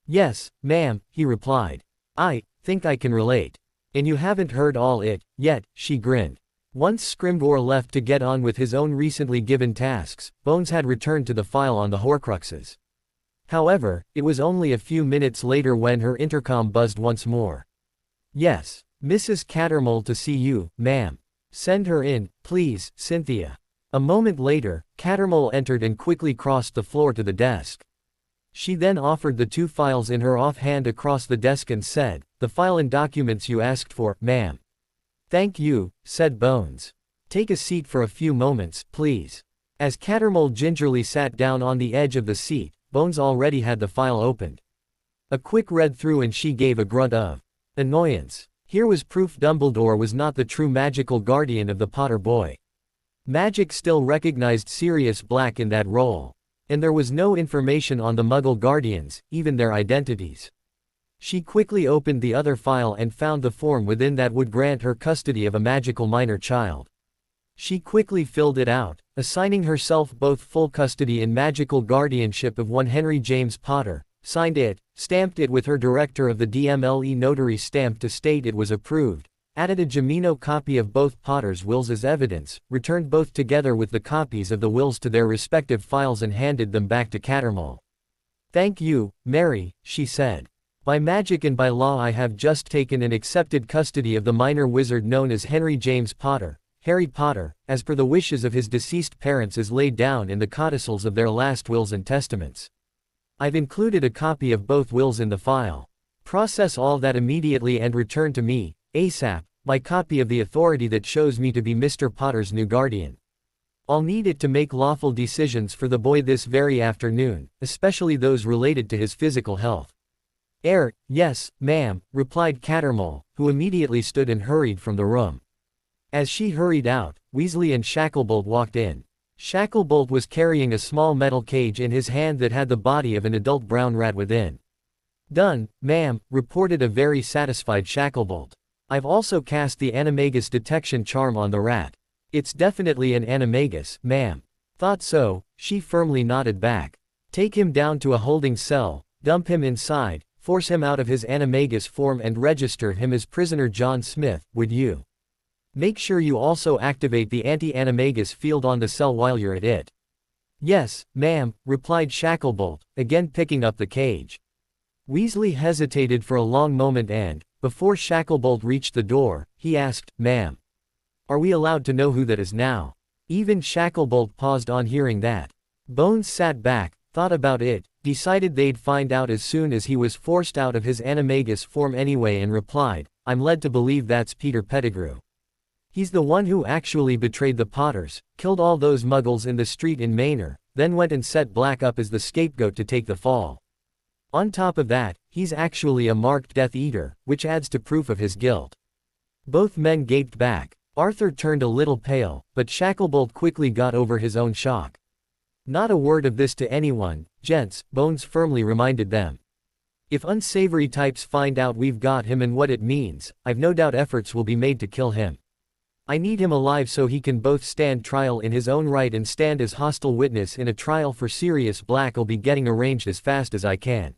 Yes, ma'am, he replied. I think I can relate. And you haven't heard all it yet, she grinned. Once Scrimgeour left to get on with his own recently given tasks, Bones had returned to the file on the Horcruxes. However, it was only a few minutes later when her intercom buzzed once more. Yes, Mrs. Cattermole to see you, ma'am. Send her in, please, Cynthia. A moment later, Cattermole entered and quickly crossed the floor to the desk. She then offered the 2 files in her offhand across the desk and said, "The file and documents you asked for, ma'am." "Thank you," said Bones. "Take a seat for a few moments, please." As Cattermole gingerly sat down on the edge of the seat, Bones already had the file opened. A quick read through and she gave a grunt of annoyance. Here was proof Dumbledore was not the true magical guardian of the Potter boy. Magic still recognized Sirius Black in that role. And there was no information on the Muggle Guardians, even their identities. She quickly opened the other file and found the form within that would grant her custody of a magical minor child. She quickly filled it out, assigning herself both full custody and magical guardianship of one Henry James Potter, signed it, stamped it with her director of the DMLE notary stamp to state it was approved, added a genuine copy of both Potter's wills as evidence, returned both together with the copies of the wills to their respective files and handed them back to Cattermole. "Thank you, Mary," she said. "By magic and by law I have just taken and accepted custody of the minor wizard known as Henry James Potter, Harry Potter, as per the wishes of his deceased parents as laid down in the codicils of their last wills and testaments. I've included a copy of both wills in the file. Process all that immediately and return to me, ASAP, my copy of the authority that shows me to be Mr. Potter's new guardian. I'll need it to make lawful decisions for the boy this very afternoon, especially those related to his physical health." Yes, ma'am," replied Cattermole, who immediately stood and hurried from the room. As she hurried out, Weasley and Shacklebolt walked in. Shacklebolt was carrying a small metal cage in his hand that had the body of an adult brown rat within. "Done, ma'am," reported a very satisfied Shacklebolt. "I've also cast the animagus detection charm on the rat. It's definitely an animagus, ma'am." "Thought so," she firmly nodded back. "Take him down to a holding cell, dump him inside, force him out of his animagus form and register him as prisoner John Smith, would you? Make sure you also activate the anti-animagus field on the cell while you're at it." "Yes, ma'am," replied Shacklebolt, again picking up the cage. Weasley hesitated for a long moment and, before Shacklebolt reached the door, he asked, "Ma'am, are we allowed to know who that is now?" Even Shacklebolt paused on hearing that. Bones sat back, thought about it, decided they'd find out as soon as he was forced out of his animagus form anyway and replied, "I'm led to believe that's Peter Pettigrew. He's the one who actually betrayed the Potters, killed all those muggles in the street in Manor, then went and set Black up as the scapegoat to take the fall. On top of that, he's actually a marked Death Eater, which adds to proof of his guilt." Both men gaped back. Arthur turned a little pale, but Shacklebolt quickly got over his own shock. "Not a word of this to anyone, gents," Bones firmly reminded them. "If unsavory types find out we've got him and what it means, I've no doubt efforts will be made to kill him. I need him alive so he can both stand trial in his own right and stand as hostile witness in a trial for Sirius Black. I'll be getting arranged as fast as I can."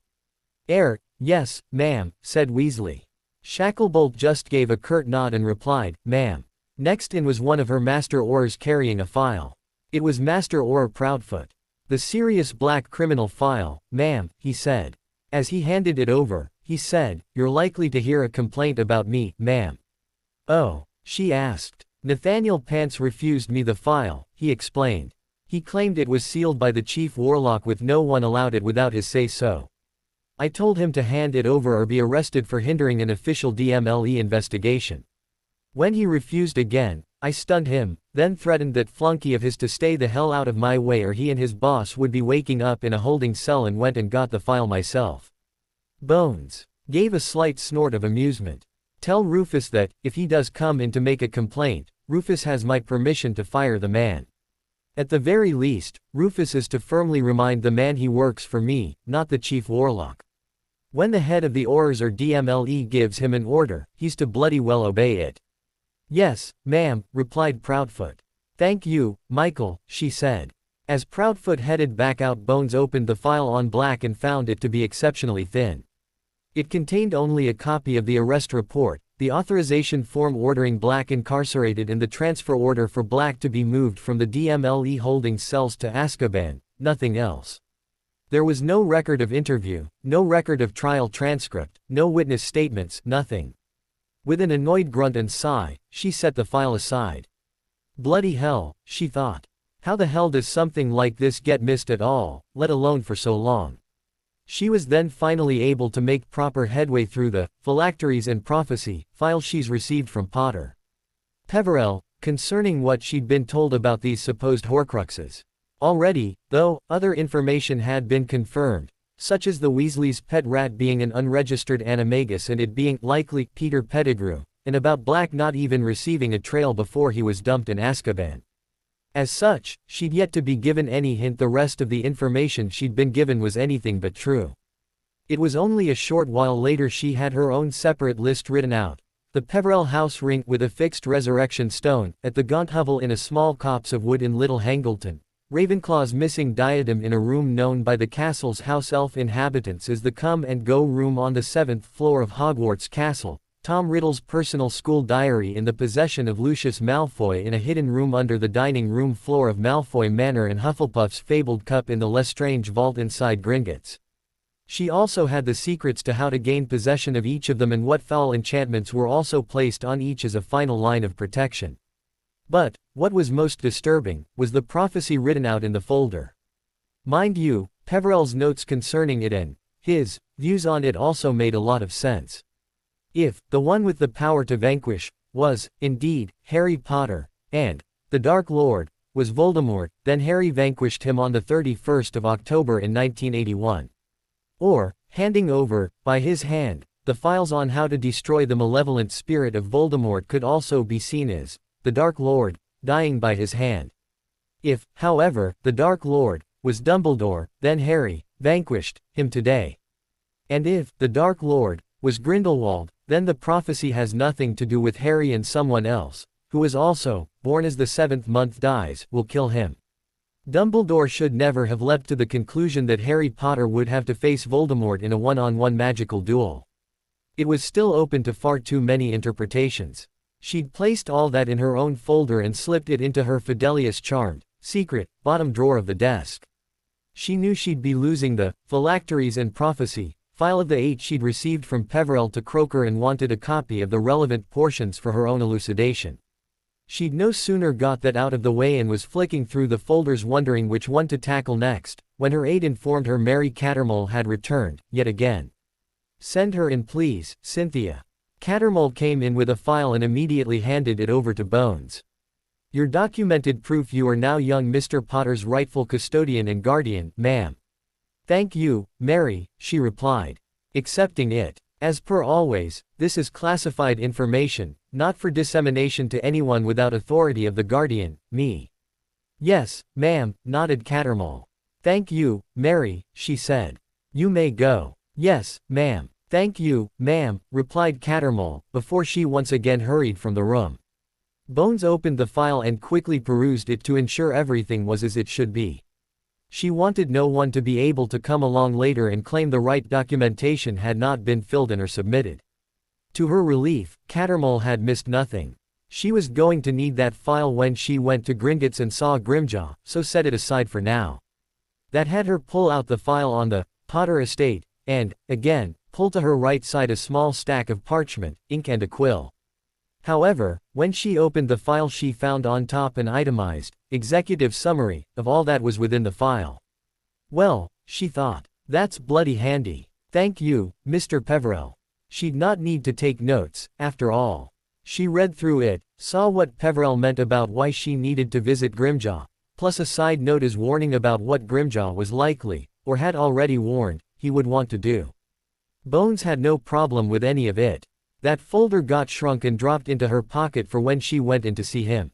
Yes, ma'am," said Weasley. Shacklebolt just gave a curt nod and replied, "Ma'am." Next in was one of her Master Aurors carrying a file. It was Master Auror Proudfoot. "The Sirius Black criminal file, ma'am," he said. As he handed it over, he said, "You're likely to hear a complaint about me, ma'am." "Oh?" she asked. "Nathaniel Pants refused me the file," he explained. "He claimed it was sealed by the Chief Warlock with no one allowed it without his say-so. I told him to hand it over or be arrested for hindering an official DMLE investigation. When he refused again, I stunned him, then threatened that flunky of his to stay the hell out of my way or he and his boss would be waking up in a holding cell, and went and got the file myself." Bones gave a slight snort of amusement. "Tell Rufus that, if he does come in to make a complaint, Rufus has my permission to fire the man." At the very least, Rufus is to firmly remind the man he works for me, not the chief warlock. When the head of the Aurors or DMLE gives him an order, he's to bloody well obey it. Yes, ma'am, replied Proudfoot. Thank you, Michael, she said. As Proudfoot headed back out, Bones opened the file on Black and found it to be exceptionally thin. It contained only a copy of the arrest report, the authorization form ordering Black incarcerated and the transfer order for Black to be moved from the DMLE holding cells to Azkaban, nothing else. There was no record of interview, no record of trial transcript, no witness statements, nothing. With an annoyed grunt and sigh, she set the file aside. Bloody hell, she thought. How the hell does something like this get missed at all, let alone for so long? She was then finally able to make proper headway through the phylacteries and prophecy files she's received from Potter Peverell, concerning what she'd been told about these supposed Horcruxes. Already, though, other information had been confirmed, such as the Weasleys' pet rat being an unregistered animagus and it being likely Peter Pettigrew, and about Black not even receiving a trail before he was dumped in Azkaban. As such, she'd yet to be given any hint the rest of the information she'd been given was anything but true. It was only a short while later she had her own separate list written out. The Peverell house ring with a fixed resurrection stone, at the Gaunt hovel in a small copse of wood in Little Hangleton. Ravenclaw's missing diadem in a room known by the castle's house elf inhabitants as the come-and-go room on the 7th floor of Hogwarts Castle. Tom Riddle's personal school diary in the possession of Lucius Malfoy in a hidden room under the dining room floor of Malfoy Manor and Hufflepuff's fabled cup in the Lestrange vault inside Gringotts. She also had the secrets to how to gain possession of each of them and what foul enchantments were also placed on each as a final line of protection. But, what was most disturbing, was the prophecy written out in the folder. Mind you, Peverell's notes concerning it and his views on it also made a lot of sense. If the one with the power to vanquish was, indeed, Harry Potter, and the Dark Lord was Voldemort, then Harry vanquished him on the 31st of October in 1981. Or, handing over, by his hand, the files on how to destroy the malevolent spirit of Voldemort could also be seen as the Dark Lord dying by his hand. If, however, the Dark Lord was Dumbledore, then Harry vanquished him today. And if the Dark Lord was Grindelwald, then the prophecy has nothing to do with Harry, and someone else, who is also born as the 7th month dies, will kill him. Dumbledore should never have leapt to the conclusion that Harry Potter would have to face Voldemort in a one-on-one magical duel. It was still open to far too many interpretations. She'd placed all that in her own folder and slipped it into her Fidelius Charmed, secret, bottom drawer of the desk. She knew she'd be losing the phylacteries and prophecy file of the 8 she'd received from Peverell to Croker and wanted a copy of the relevant portions for her own elucidation. She'd no sooner got that out of the way and was flicking through the folders wondering which one to tackle next, when her aide informed her Mary Cattermole had returned, yet again. Send her in please, Cynthia. Cattermole came in with a file and immediately handed it over to Bones. Your documented proof you are now young Mr. Potter's rightful custodian and guardian, ma'am. Thank you, Mary, she replied. Accepting it. As per always, this is classified information, not for dissemination to anyone without authority of the guardian, me. Yes, ma'am, nodded Cattermole. Thank you, Mary, she said. You may go. Yes, ma'am. Thank you, ma'am, replied Cattermole, before she once again hurried from the room. Bones opened the file and quickly perused it to ensure everything was as it should be. She wanted no one to be able to come along later and claim the right documentation had not been filled in or submitted. To her relief, Cattermole had missed nothing. She was going to need that file when she went to Gringotts and saw Grimjaw, so set it aside for now. That had her pull out the file on the Potter estate, and, again, pull to her right side a small stack of parchment, ink and a quill. However, when she opened the file she found on top an itemized, executive summary, of all that was within the file. Well, she thought, that's bloody handy. Thank you, Mr. Peverell. She'd not need to take notes, after all. She read through it, saw what Peverell meant about why she needed to visit Grimjaw, plus a side note as warning about what Grimjaw was likely, or had already warned, he would want to do. Bones had no problem with any of it. That folder got shrunk and dropped into her pocket for when she went in to see him.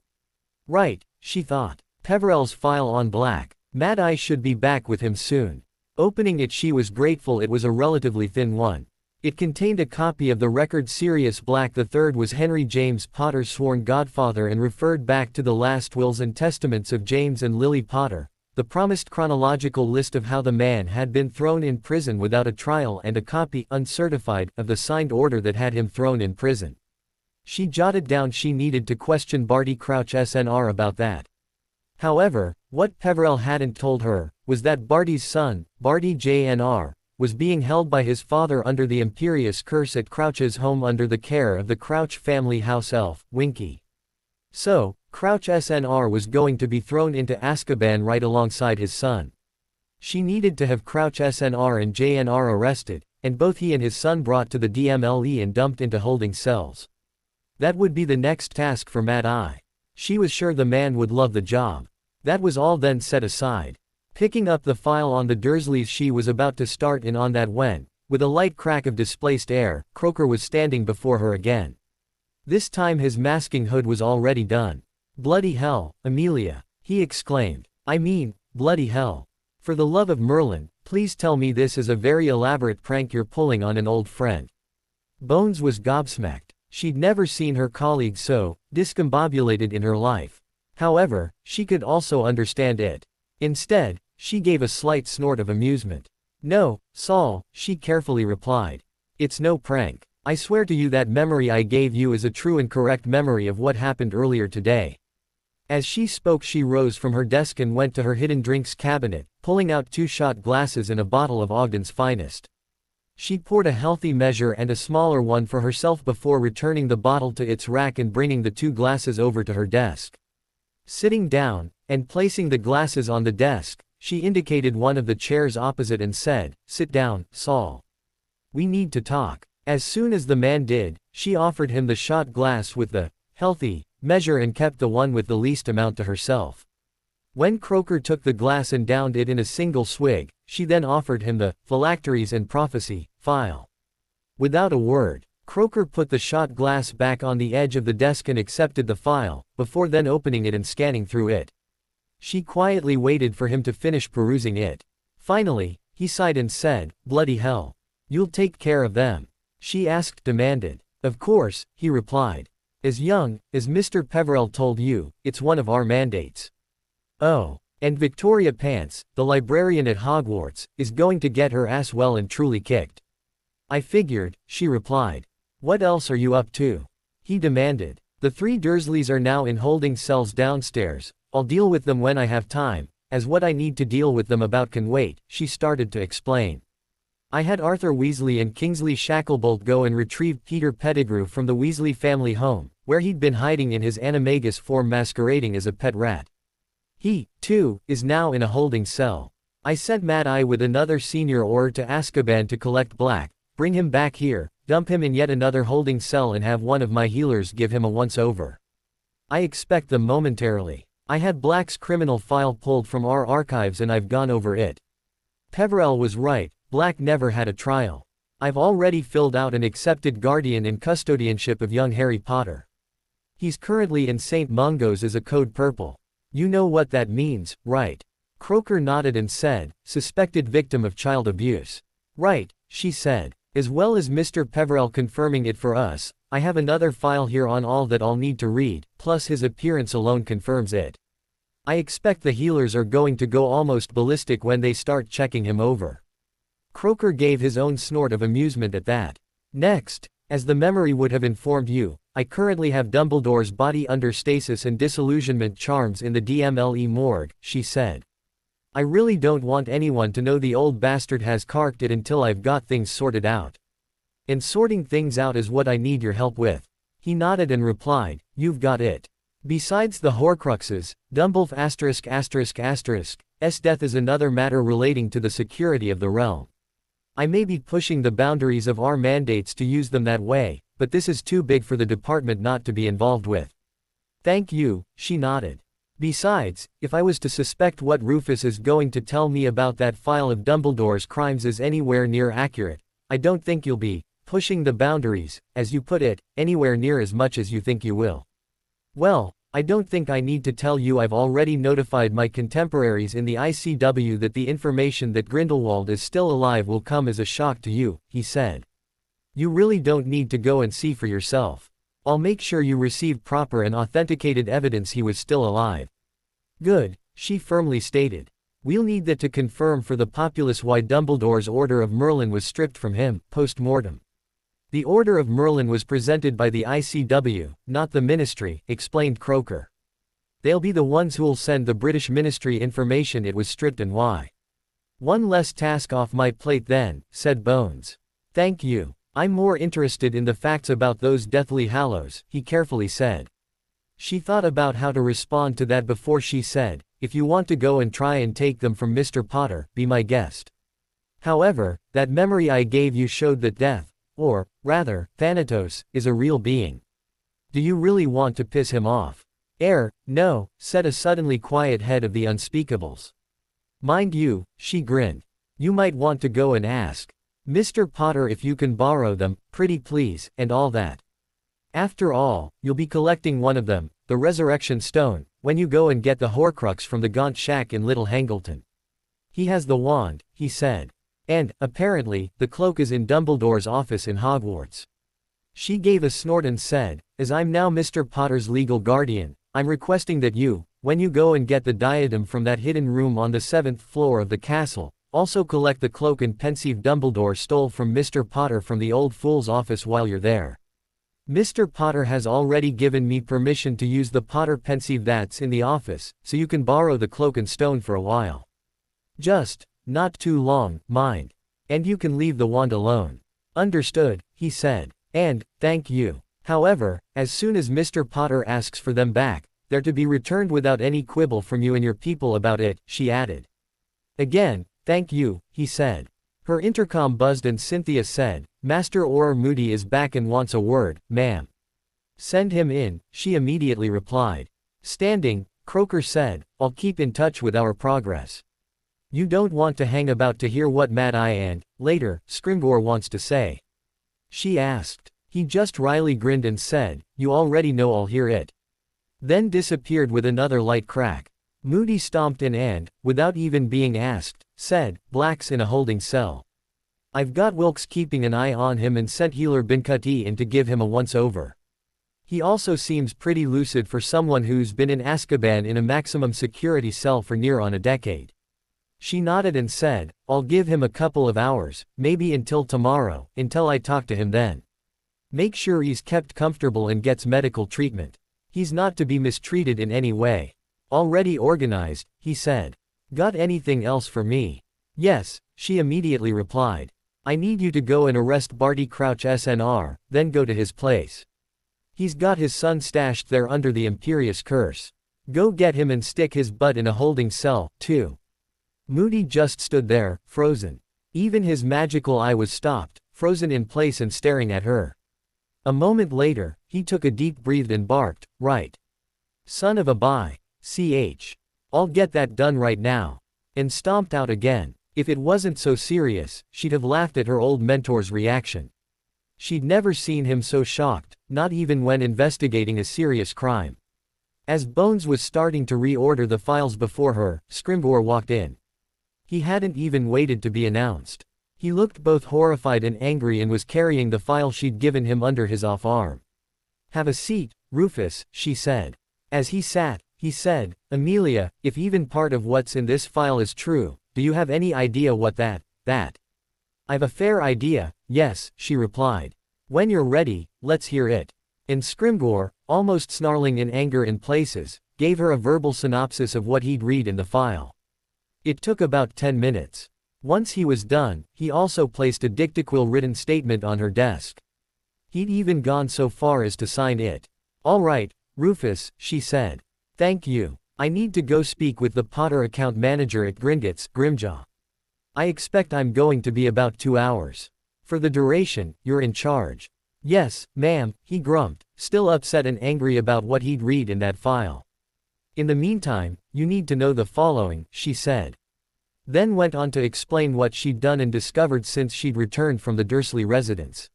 Right, she thought. Peverell's file on Black. Mad Eye should be back with him soon. Opening it, she was grateful it was a relatively thin one. It contained a copy of the record Sirius Black III was Henry James Potter's sworn godfather and referred back to the last wills and testaments of James and Lily Potter, the promised chronological list of how the man had been thrown in prison without a trial, and a copy, uncertified, of the signed order that had him thrown in prison. She jotted down she needed to question Barty Crouch SNR about that. However, what Peverell hadn't told her was that Barty's son, Barty JNR, was being held by his father under the imperious curse at Crouch's home under the care of the Crouch family house elf, Winky. So, Crouch SNR was going to be thrown into Azkaban right alongside his son. She needed to have Crouch SNR and JNR arrested, and both he and his son brought to the DMLE and dumped into holding cells. That would be the next task for Mad Eye. She was sure the man would love the job. That was all then set aside. Picking up the file on the Dursleys, she was about to start in on that when, with a light crack of displaced air, Croaker was standing before her again. This time his masking hood was already done. "Bloody hell, Amelia," he exclaimed. "I mean, bloody hell. For the love of Merlin, please tell me this is a very elaborate prank you're pulling on an old friend." Bones was gobsmacked. She'd never seen her colleague so discombobulated in her life. However, she could also understand it. Instead, she gave a slight snort of amusement. "No, Saul," she carefully replied. "It's no prank. I swear to you that memory I gave you is a true and correct memory of what happened earlier today." As she spoke, she rose from her desk and went to her hidden drinks cabinet, pulling out 2 shot glasses and a bottle of Ogden's finest. She poured a healthy measure and a smaller one for herself before returning the bottle to its rack and bringing the 2 glasses over to her desk. Sitting down, and placing the glasses on the desk, she indicated one of the chairs opposite and said, "Sit down, Saul. We need to talk." As soon as the man did, she offered him the shot glass with the healthy measure and kept the one with the least amount to herself. When Croaker took the glass and downed it in a single swig, she then offered him the Phylacteries and Prophecy file. Without a word, Croaker put the shot glass back on the edge of the desk and accepted the file, before then opening it and scanning through it. She quietly waited for him to finish perusing it. Finally, he sighed and said, "Bloody hell. You'll take care of them?" She demanded. "Of course," he replied. "As young as Mr. Peverell told you, it's one of our mandates." "Oh, and Victoria Pants, the librarian at Hogwarts, is going to get her ass well and truly kicked." "I figured," she replied. "What else are you up to?" he demanded. "The 3 Dursleys are now in holding cells downstairs. I'll deal with them when I have time, as what I need to deal with them about can wait," she started to explain. "I had Arthur Weasley and Kingsley Shacklebolt go and retrieve Peter Pettigrew from the Weasley family home, where he'd been hiding in his animagus form masquerading as a pet rat. He, too, is now in a holding cell. I sent Mad Eye with another senior Auror to Azkaban to collect Black, bring him back here, dump him in yet another holding cell and have one of my healers give him a once-over. I expect them momentarily. I had Black's criminal file pulled from our archives and I've gone over it. Peverell was right, Black never had a trial. I've already filled out and accepted guardian and custodianship of young Harry Potter. He's currently in St. Mungo's as a Code Purple. You know what that means, right?" Croaker nodded and said, "Suspected victim of child abuse." "Right," she said. "As well as Mr. Peverell confirming it for us, I have another file here on all that I'll need to read, plus his appearance alone confirms it. I expect the healers are going to go almost ballistic when they start checking him over." Croaker gave his own snort of amusement at that. "Next, as the memory would have informed you, I currently have Dumbledore's body under stasis and disillusionment charms in the DMLE morgue," she said. "I really don't want anyone to know the old bastard has carked it until I've got things sorted out. And sorting things out is what I need your help with." He nodded and replied, "You've got it. Besides the Horcruxes, Dumbledore ****''s death is another matter relating to the security of the realm. I may be pushing the boundaries of our mandates to use them that way, but this is too big for the department not to be involved with." "Thank you," she nodded. "Besides, if I was to suspect what Rufus is going to tell me about that file of Dumbledore's crimes is anywhere near accurate, I don't think you'll be pushing the boundaries, as you put it, anywhere near as much as you think you will." "Well, I don't think I need to tell you I've already notified my contemporaries in the ICW that the information that Grindelwald is still alive will come as a shock to you, he said. You really don't need to go and see for yourself. I'll make sure you receive proper and authenticated evidence he was still alive. Good, she firmly stated. We'll need that to confirm for the populace why Dumbledore's Order of Merlin was stripped from him, post-mortem. The Order of Merlin was presented by the ICW, not the Ministry, explained Croker. They'll be the ones who'll send the British Ministry information it was stripped and why. One less task off my plate then, said Bones. Thank you. I'm more interested in the facts about those Deathly Hallows, he carefully said. She thought about how to respond to that before she said, if you want to go and try and take them from Mr. Potter, be my guest. However, that memory I gave you showed that death, or, rather, Thanatos, is a real being. Do you really want to piss him off? No, said a suddenly quiet head of the Unspeakables. Mind you, she grinned. You might want to go and ask Mr. Potter if you can borrow them, pretty please, and all that. After all, you'll be collecting one of them, the Resurrection Stone, when you go and get the Horcrux from the Gaunt Shack in Little Hangleton. He has the wand, he said. And, apparently, the cloak is in Dumbledore's office in Hogwarts. She gave a snort and said, as I'm now Mr. Potter's legal guardian, I'm requesting that you, when you go and get the diadem from that hidden room on the 7th floor of the castle, also collect the cloak and pensieve Dumbledore stole from Mr. Potter from the old fool's office while you're there. Mr. Potter has already given me permission to use the Potter pensieve that's in the office, so you can borrow the cloak and stone for a while. Just, not too long, mind. And you can leave the wand alone. Understood, he said. And, thank you. However, as soon as Mr. Potter asks for them back, they're to be returned without any quibble from you and your people about it, she added. Again, thank you, he said. Her intercom buzzed and Cynthia said, Master Auror Moody is back and wants a word, ma'am. Send him in, she immediately replied. Standing, Croker said, I'll keep in touch with our progress. You don't want to hang about to hear what Mad Eye and, later, Scrimgeour wants to say? She asked. He just wryly grinned and said, you already know I'll hear it. Then disappeared with another light crack. Moody stomped in and, without even being asked, said, Black's in a holding cell. I've got Wilkes keeping an eye on him and sent Healer Bincuti in to give him a once-over. He also seems pretty lucid for someone who's been in Azkaban in a maximum security cell for near on a decade. She nodded and said, I'll give him a couple of hours, maybe until tomorrow, until I talk to him then. Make sure he's kept comfortable and gets medical treatment. He's not to be mistreated in any way. Already organized, he said. Got anything else for me? Yes, she immediately replied. I need you to go and arrest Barty Crouch SNR, then go to his place. He's got his son stashed there under the Imperious Curse. Go get him and stick his butt in a holding cell, too. Moody just stood there, frozen. Even his magical eye was stopped, frozen in place and staring at her. A moment later, he took a deep breath and barked, right. Son of a bi. I'll get that done right now. And stomped out again. If it wasn't so serious, she'd have laughed at her old mentor's reaction. She'd never seen him so shocked, not even when investigating a serious crime. As Bones was starting to reorder the files before her, Scrimgeour walked in. He hadn't even waited to be announced. He looked both horrified and angry and was carrying the file she'd given him under his off arm. Have a seat, Rufus, she said. As he sat, he said, Amelia, if even part of what's in this file is true, do you have any idea what that? I've a fair idea, yes, she replied. When you're ready, let's hear it. And Scrimgeour, almost snarling in anger in places, gave her a verbal synopsis of what he'd read in the file. It took about 10 minutes. Once he was done, he also placed a dictaquil-written statement on her desk. He'd even gone so far as to sign it. All right, Rufus, she said. Thank you. I need to go speak with the Potter account manager at Gringotts, Grimjaw. I expect I'm going to be about 2 hours. For the duration, you're in charge. Yes, ma'am, he grumped, still upset and angry about what he'd read in that file. In the meantime, you need to know the following, she said. Then went on to explain what she'd done and discovered since she'd returned from the Dursley residence.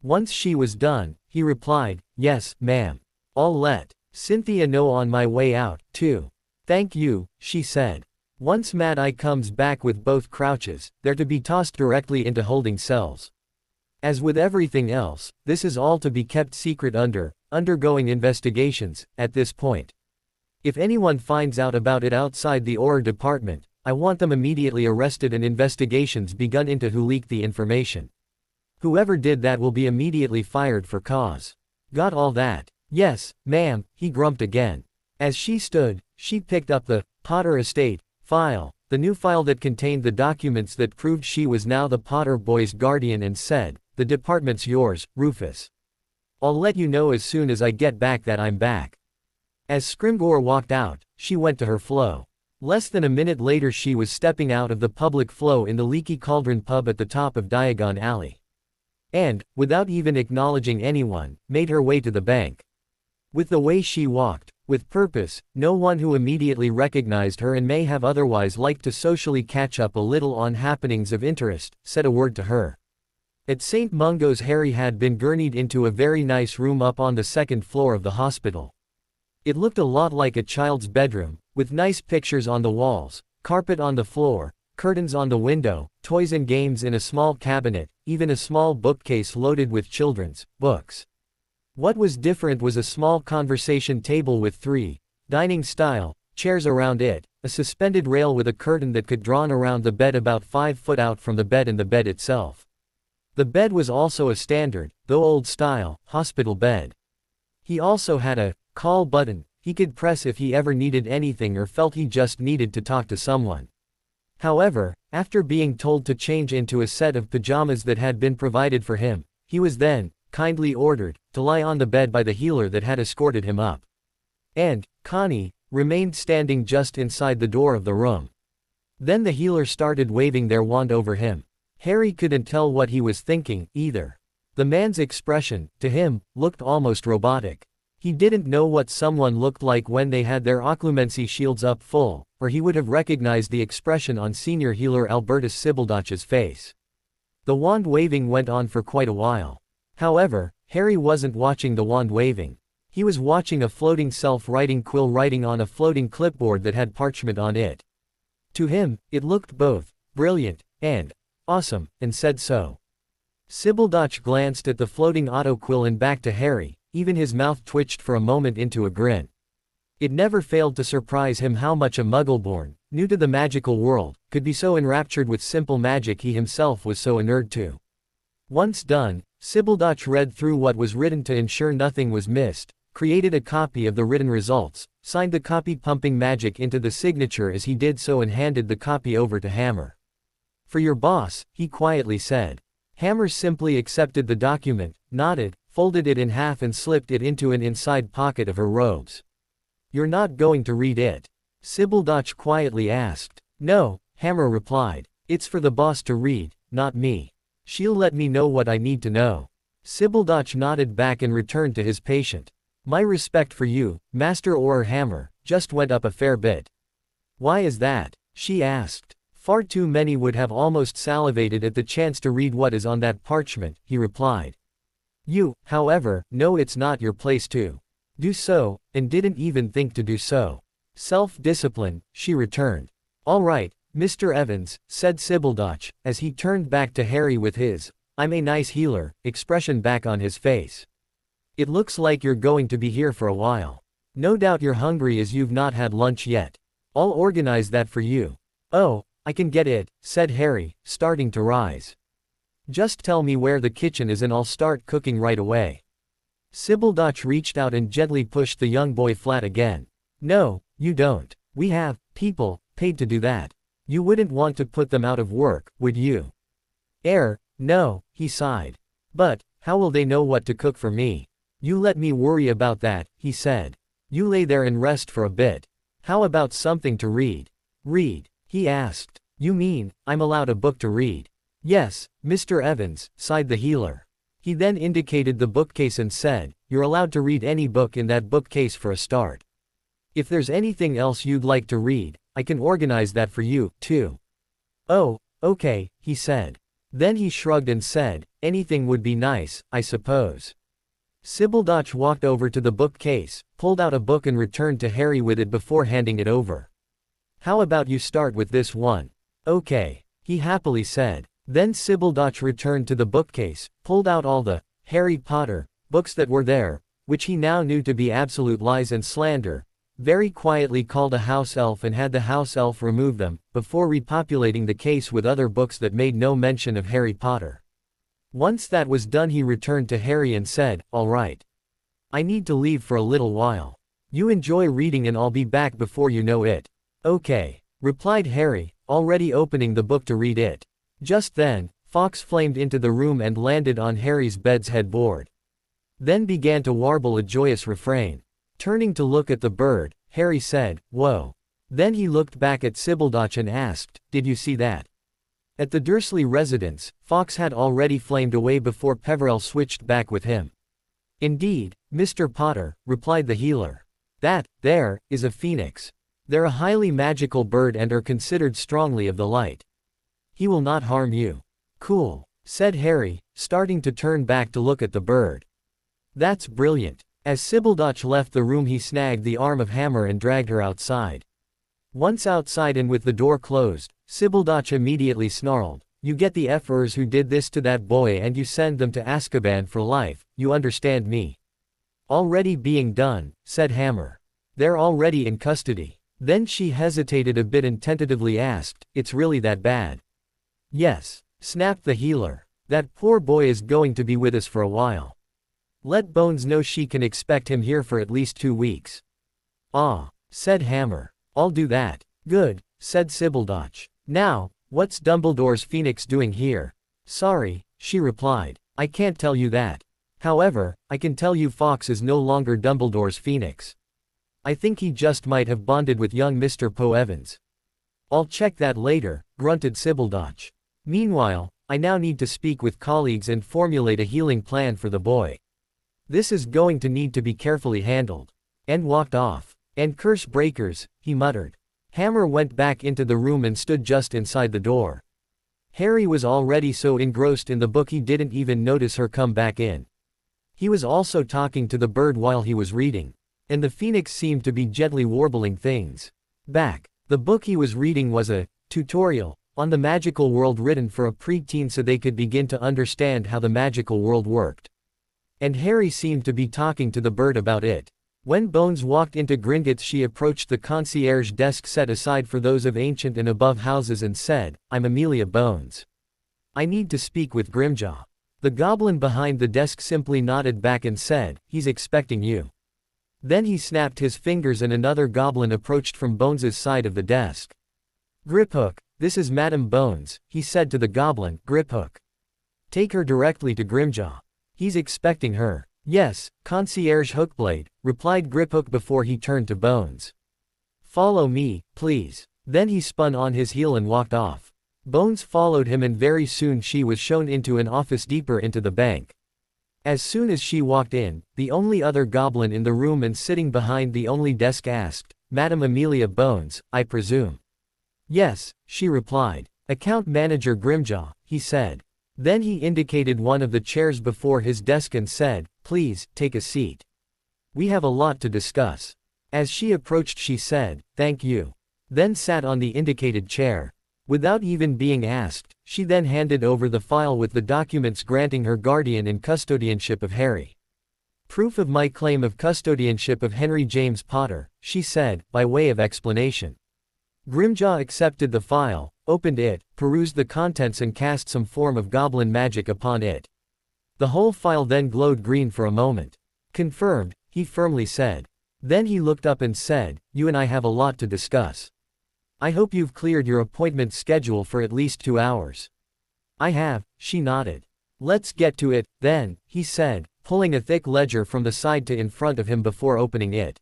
Once she was done, he replied, yes, ma'am. I'll let Cynthia know on my way out, too. Thank you, she said. Once Mad Eye comes back with both Crouches, they're to be tossed directly into holding cells. As with everything else, this is all to be kept secret undergoing investigations, at this point. If anyone finds out about it outside the OR department, I want them immediately arrested and investigations begun into who leaked the information. Whoever did that will be immediately fired for cause. Got all that? Yes, ma'am, he grumped again. As she stood, she picked up the Potter Estate file, the new file that contained the documents that proved she was now the Potter boys' guardian, and said, "The department's yours, Rufus. I'll let you know as soon as I get back that I'm back." As Scrimgeour walked out, she went to her flow. Less than a minute later she was stepping out of the public flow in the Leaky Cauldron pub at the top of Diagon Alley. And, without even acknowledging anyone, made her way to the bank. With the way she walked, with purpose, no one who immediately recognized her and may have otherwise liked to socially catch up a little on happenings of interest, said a word to her. At St. Mungo's Harry had been gurneyed into a very nice room up on the second floor of the hospital. It looked a lot like a child's bedroom, with nice pictures on the walls, carpet on the floor, curtains on the window, toys and games in a small cabinet, even a small bookcase loaded with children's books. What was different was a small conversation table with 3 dining-style chairs around it, a suspended rail with a curtain that could drawn around the bed about 5 foot out from the bed and the bed itself. The bed was also a standard, though old-style, hospital bed. He also had a call button he could press if he ever needed anything or felt he just needed to talk to someone. However, after being told to change into a set of pajamas that had been provided for him, he was then kindly ordered to lie on the bed by the healer that had escorted him up. And Connie remained standing just inside the door of the room. Then the healer started waving their wand over him. Harry couldn't tell what he was thinking, either. The man's expression, to him, looked almost robotic. He didn't know what someone looked like when they had their occlumency shields up full, or he would have recognized the expression on senior healer Albertus Sibyldoch's face. The wand waving went on for quite a while. However, Harry wasn't watching the wand waving. He was watching a floating self-writing quill writing on a floating clipboard that had parchment on it. To him, it looked both brilliant and awesome, and said so. Sibyldoch glanced at the floating auto-quill and back to Harry, even his mouth twitched for a moment into a grin. It never failed to surprise him how much a Muggleborn, new to the magical world, could be so enraptured with simple magic he himself was so inured to. Once done, Sibyldoch read through what was written to ensure nothing was missed, created a copy of the written results, signed the copy pumping magic into the signature as he did so, and handed the copy over to Hammer. "For your boss," he quietly said. Hammer simply accepted the document, nodded, folded it in half and slipped it into an inside pocket of her robes. "You're not going to read it?" Sibyldoch quietly asked. "No," Hammer replied. "It's for the boss to read, not me. She'll let me know what I need to know." Sibyldoch nodded back and returned to his patient. "My respect for you, Master Auror Hammer, just went up a fair bit." "Why is that?" she asked. "Far too many would have almost salivated at the chance to read what is on that parchment," he replied. "You, however, know it's not your place to do so, and didn't even think to do so. Self-discipline," she returned. "All right, Mr. Evans," said Sibyldoch, as he turned back to Harry with his "I'm a nice healer" expression back on his face. "It looks like you're going to be here for a while. No doubt you're hungry as you've not had lunch yet. I'll organize that for you." "Oh, I can get it," said Harry, starting to rise. "Just tell me where the kitchen is and I'll start cooking right away." Sibyldoch reached out and gently pushed the young boy flat again. "No, you don't. We have people paid to do that. You wouldn't want to put them out of work, would you?" No," he sighed. "But how will they know what to cook for me?" "You let me worry about that," he said. "You lay there and rest for a bit. How about something to read?" "Read?" he asked. "You mean, I'm allowed a book to read?" "Yes, Mr. Evans," sighed the healer. He then indicated the bookcase and said, "You're allowed to read any book in that bookcase for a start. If there's anything else you'd like to read, I can organize that for you, too." "Oh, okay," he said. Then he shrugged and said, "Anything would be nice, I suppose." Sibyldoch walked over to the bookcase, pulled out a book and returned to Harry with it before handing it over. "How about you start with this one?" "Okay," he happily said. Then Sibyldoch returned to the bookcase, pulled out all the Harry Potter books that were there, which he now knew to be absolute lies and slander, very quietly called a house elf and had the house elf remove them, before repopulating the case with other books that made no mention of Harry Potter. Once that was done, he returned to Harry and said, "All right. I need to leave for a little while. You enjoy reading and I'll be back before you know it." "Okay," replied Harry, already opening the book to read it. Just then, Fawkes flamed into the room and landed on Harry's bed's headboard. Then began to warble a joyous refrain. Turning to look at the bird, Harry said, "Whoa." Then he looked back at Sibyldoch and asked, "Did you see that?" At the Dursley residence, Fawkes had already flamed away before Peverell switched back with him. "Indeed, Mr. Potter," replied the healer. "That, there, is a phoenix. They're a highly magical bird and are considered strongly of the light. He will not harm you." "Cool," said Harry, starting to turn back to look at the bird. "That's brilliant." As Sibyldoch left the room, he snagged the arm of Hammer and dragged her outside. Once outside and with the door closed, Sibyldoch immediately snarled, "You get the F-ers who did this to that boy and you send them to Azkaban for life, you understand me?" "Already being done," said Hammer. "They're already in custody." Then she hesitated a bit and tentatively asked, "It's really that bad?" "Yes," snapped the healer. "That poor boy is going to be with us for a while. Let Bones know she can expect him here for at least 2 weeks." "Ah," said Hammer. "I'll do that." "Good," said Sibyldoch. "Now, what's Dumbledore's phoenix doing here?" "Sorry," she replied. "I can't tell you that. However, I can tell you Fawkes is no longer Dumbledore's phoenix. I think he just might have bonded with young Mr. Poe Evans." "I'll check that later," grunted Sibyldoch. "Meanwhile, I now need to speak with colleagues and formulate a healing plan for the boy. This is going to need to be carefully handled." And walked off. "And curse breakers," he muttered. Hammer went back into the room and stood just inside the door. Harry was already so engrossed in the book he didn't even notice her come back in. He was also talking to the bird while he was reading. And the phoenix seemed to be gently warbling things back. The book he was reading was a tutorial on the magical world written for a preteen so they could begin to understand how the magical world worked. And Harry seemed to be talking to the bird about it. When Bones walked into Gringotts, she approached the concierge desk set aside for those of ancient and above houses and said, "I'm Amelia Bones. I need to speak with Grimjaw." The goblin behind the desk simply nodded back and said, "He's expecting you." Then he snapped his fingers and another goblin approached from Bones's side of the desk. "Griphook, this is Madam Bones," he said to the goblin. "Griphook. Take her directly to Grimjaw. He's expecting her." "Yes, Concierge Hookblade," replied Griphook before he turned to Bones. "Follow me, please." Then he spun on his heel and walked off. Bones followed him and very soon she was shown into an office deeper into the bank. As soon as she walked in, the only other goblin in the room and sitting behind the only desk asked, "Madam Amelia Bones, I presume?" "Yes," she replied. "Account Manager Grimjaw," he said. Then he indicated one of the chairs before his desk and said, "Please, take a seat. We have a lot to discuss." As she approached she said, "Thank you." Then sat on the indicated chair. Without even being asked, she then handed over the file with the documents granting her guardian in custodianship of Harry. "Proof of my claim of custodianship of Henry James Potter," she said, by way of explanation. Grimjaw accepted the file, opened it, perused the contents and cast some form of goblin magic upon it. The whole file then glowed green for a moment. "Confirmed," he firmly said. Then he looked up and said, "You and I have a lot to discuss. I hope you've cleared your appointment schedule for at least 2 hours." "I have," she nodded. "Let's get to it, then," he said, pulling a thick ledger from the side to in front of him before opening it.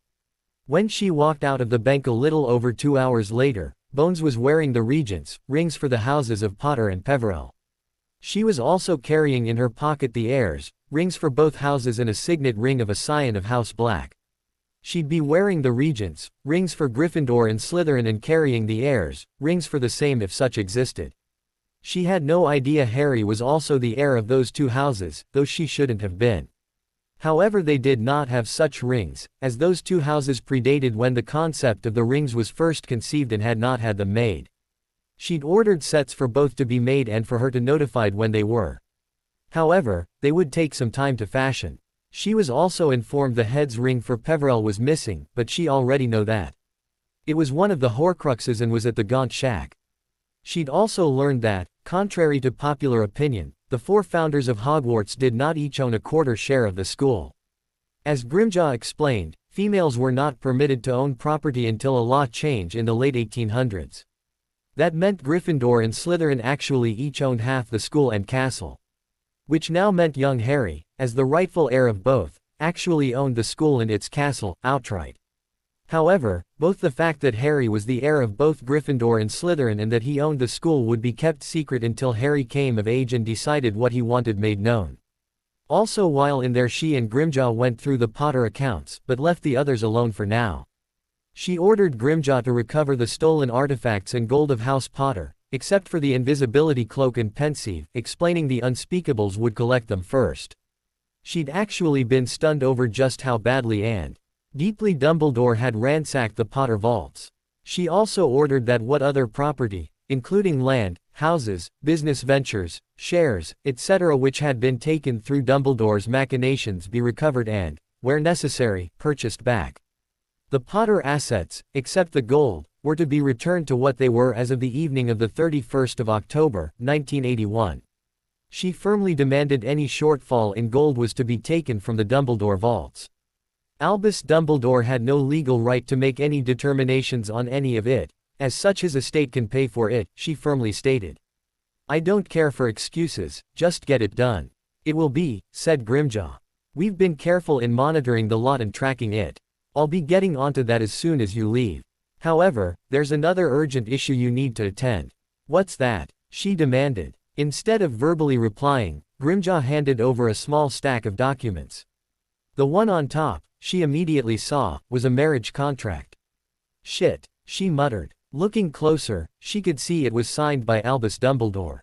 When she walked out of the bank a little over 2 hours later, Bones was wearing the regents' rings for the houses of Potter and Peverell. She was also carrying in her pocket the heirs' rings for both houses and a signet ring of a scion of House Black. She'd be wearing the regents' rings for Gryffindor and Slytherin and carrying the heirs' rings for the same if such existed. She had no idea Harry was also the heir of those 2 houses, though she shouldn't have been. However, they did not have such rings, as those two houses predated when the concept of the rings was first conceived and had not had them made. She'd ordered sets for both to be made and for her to notified when they were. However, they would take some time to fashion. She was also informed the head's ring for Peverell was missing, but she already know that. It was one of the Horcruxes and was at the Gaunt Shack. She'd also learned that, contrary to popular opinion, the 4 founders of Hogwarts did not each own a quarter share of the school. As Grimjaw explained, females were not permitted to own property until a law change in the late 1800s. That meant Gryffindor and Slytherin actually each owned half the school and castle. Which now meant young Harry, as the rightful heir of both, actually owned the school and its castle, outright. However, both the fact that Harry was the heir of both Gryffindor and Slytherin and that he owned the school would be kept secret until Harry came of age and decided what he wanted made known. Also, while in there, she and Grimjaw went through the Potter accounts, but left the others alone for now. She ordered Grimjaw to recover the stolen artifacts and gold of House Potter, except for the invisibility cloak and pensieve, explaining the unspeakables would collect them first. She'd actually been stunned over just how badly and deeply Dumbledore had ransacked the Potter vaults. She also ordered that what other property, including land, houses, business ventures, shares, etc. which had been taken through Dumbledore's machinations be recovered and, where necessary, purchased back. The Potter assets, except the gold, were to be returned to what they were as of the evening of the 31st of October, 1981. She firmly demanded any shortfall in gold was to be taken from the Dumbledore vaults. Albus Dumbledore had no legal right to make any determinations on any of it, as such his estate can pay for it, she firmly stated. I don't care for excuses, just get it done. It will be, said Grimjaw. We've been careful in monitoring the lot and tracking it. I'll be getting onto that as soon as you leave. However, there's another urgent issue you need to attend. What's that? She demanded. Instead of verbally replying, Grimjaw handed over a small stack of documents. The one on top, she immediately saw, was a marriage contract. Shit, she muttered. Looking closer, she could see it was signed by Albus Dumbledore.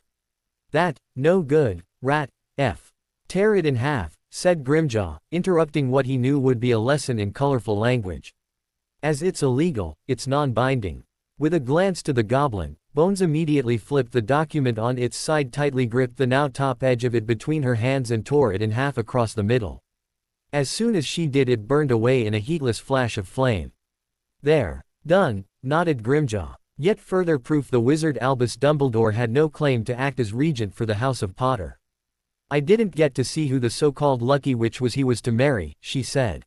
That, no good, rat, F. Tear it in half, said Grimjaw, interrupting what he knew would be a lesson in colorful language. As it's illegal, it's non-binding. With a glance to the goblin, Bones immediately flipped the document on its side, tightly gripped the now top edge of it between her hands and tore it in half across the middle. As soon as she did, it burned away in a heatless flash of flame. There. Done, nodded Grimjaw. Yet further proof the wizard Albus Dumbledore had no claim to act as regent for the House of Potter. I didn't get to see who the so-called lucky witch was he was to marry, she said.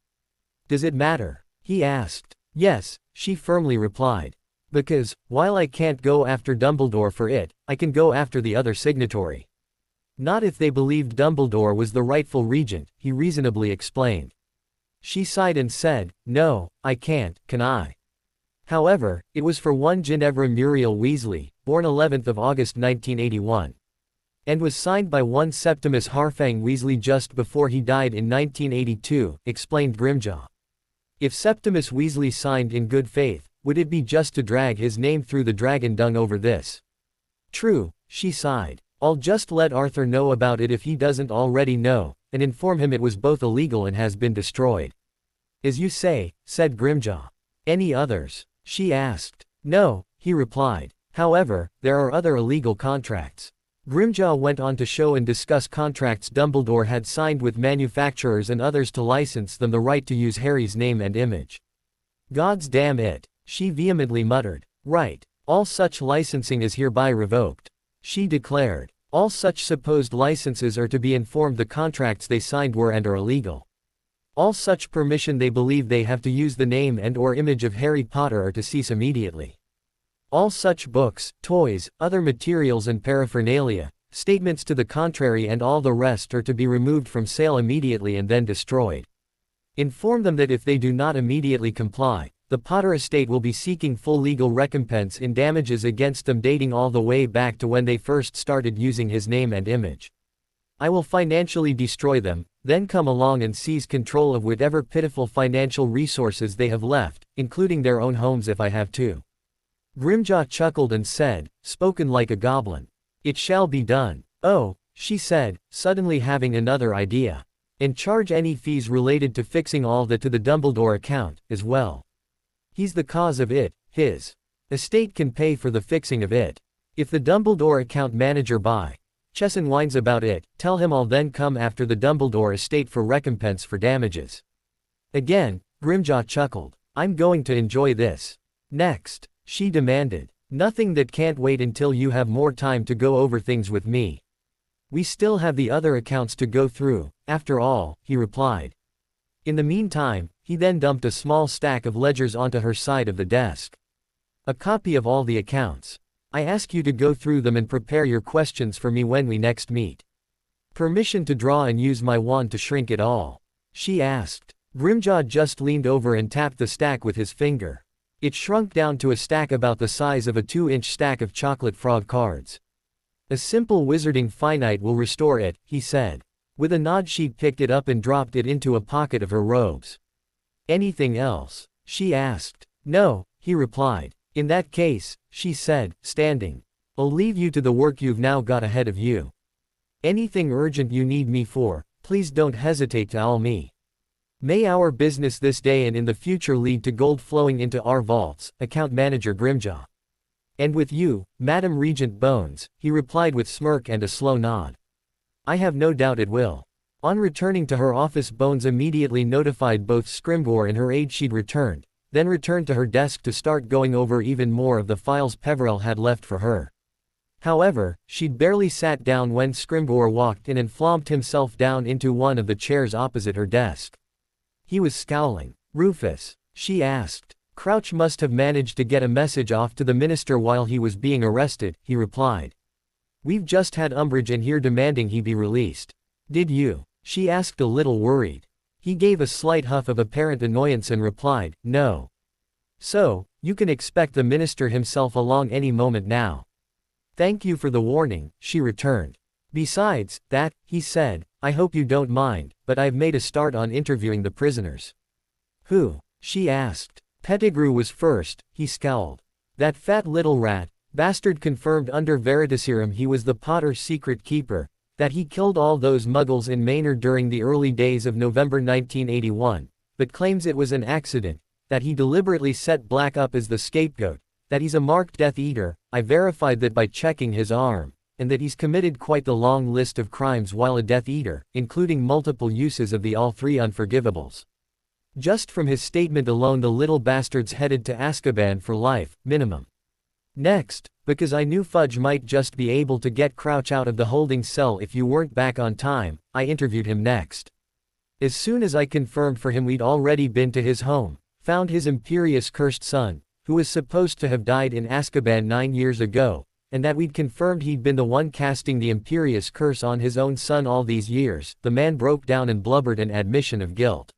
Does it matter? He asked. Yes, she firmly replied. Because, while I can't go after Dumbledore for it, I can go after the other signatory. Not if they believed Dumbledore was the rightful regent, he reasonably explained. She sighed and said, no, I can't, can I? However, it was for one Ginevra Muriel Weasley, born 11th of August 1981. And was signed by one Septimus Harfang Weasley just before he died in 1982, explained Grimjaw. If Septimus Weasley signed in good faith, would it be just to drag his name through the dragon dung over this? True, she sighed. I'll just let Arthur know about it if he doesn't already know, and inform him it was both illegal and has been destroyed. As you say, said Grimjaw. Any others? She asked. No, he replied. However, there are other illegal contracts. Grimjaw went on to show and discuss contracts Dumbledore had signed with manufacturers and others to license them the right to use Harry's name and image. God's damn it, she vehemently muttered. Right. All such licensing is hereby revoked. She declared. All such supposed licenses are to be informed the contracts they signed were and are illegal. All such permission they believe they have to use the name and or image of Harry Potter are to cease immediately. All such books, toys, other materials and paraphernalia, statements to the contrary and all the rest are to be removed from sale immediately and then destroyed. Inform them that if they do not immediately comply, the Potter estate will be seeking full legal recompense in damages against them dating all the way back to when they first started using his name and image. I will financially destroy them, then come along and seize control of whatever pitiful financial resources they have left, including their own homes if I have to. Grimjaw chuckled and said, spoken like a goblin. It shall be done. Oh, she said, suddenly having another idea. And charge any fees related to fixing all that to the Dumbledore account, as well. He's the cause of it, his estate can pay for the fixing of it. If the Dumbledore account manager by Chesson whines about it, tell him I'll then come after the Dumbledore estate for recompense for damages. Again, Grimjaw chuckled. I'm going to enjoy this. Next, she demanded. Nothing that can't wait until you have more time to go over things with me. We still have the other accounts to go through, after all, he replied. In the meantime, he then dumped a small stack of ledgers onto her side of the desk. A copy of all the accounts. I ask you to go through them and prepare your questions for me when we next meet. Permission to draw and use my wand to shrink it all? She asked. Grimjaw just leaned over and tapped the stack with his finger. It shrunk down to a stack about the size of a 2-inch stack of chocolate frog cards. A simple wizarding finite will restore it, he said. With a nod she picked it up and dropped it into a pocket of her robes. Anything else? She asked. No, he replied. In that case, she said, standing. I'll leave you to the work you've now got ahead of you. Anything urgent you need me for, please don't hesitate to call me. May our business this day and in the future lead to gold flowing into our vaults, account manager Grimjaw. And with you, Madam Regent Bones, he replied with smirk and a slow nod. I have no doubt it will. On returning to her office, Bones immediately notified both Scrimgeour and her aide she'd returned, then returned to her desk to start going over even more of the files Peverell had left for her. However, she'd barely sat down when Scrimgeour walked in and flomped himself down into one of the chairs opposite her desk. He was scowling. Rufus, she asked. Crouch must have managed to get a message off to the minister while he was being arrested, he replied. We've just had Umbridge in here demanding he be released. Did you? She asked a little worried. He gave a slight huff of apparent annoyance and replied, no. So, you can expect the minister himself along any moment now. Thank you for the warning, she returned. Besides that, he said, I hope you don't mind, but I've made a start on interviewing the prisoners. Who? She asked. Pettigrew was first, he scowled. That fat little rat, bastard confirmed under Veritaserum he was the Potter's secret keeper, that he killed all those muggles in Maynard during the early days of November 1981, but claims it was an accident, that he deliberately set Black up as the scapegoat, that he's a marked Death Eater. I verified that by checking his arm, and that he's committed quite the long list of crimes while a Death Eater, including multiple uses of the all three unforgivables. Just from his statement alone the little bastard's headed to Azkaban for life, minimum. Next, because I knew Fudge might just be able to get Crouch out of the holding cell if you weren't back on time, I interviewed him next. As soon as I confirmed for him we'd already been to his home, found his imperious cursed son, who was supposed to have died in Azkaban 9 years ago, and that we'd confirmed he'd been the one casting the imperious curse on his own son all these years, the man broke down and blubbered an admission of guilt.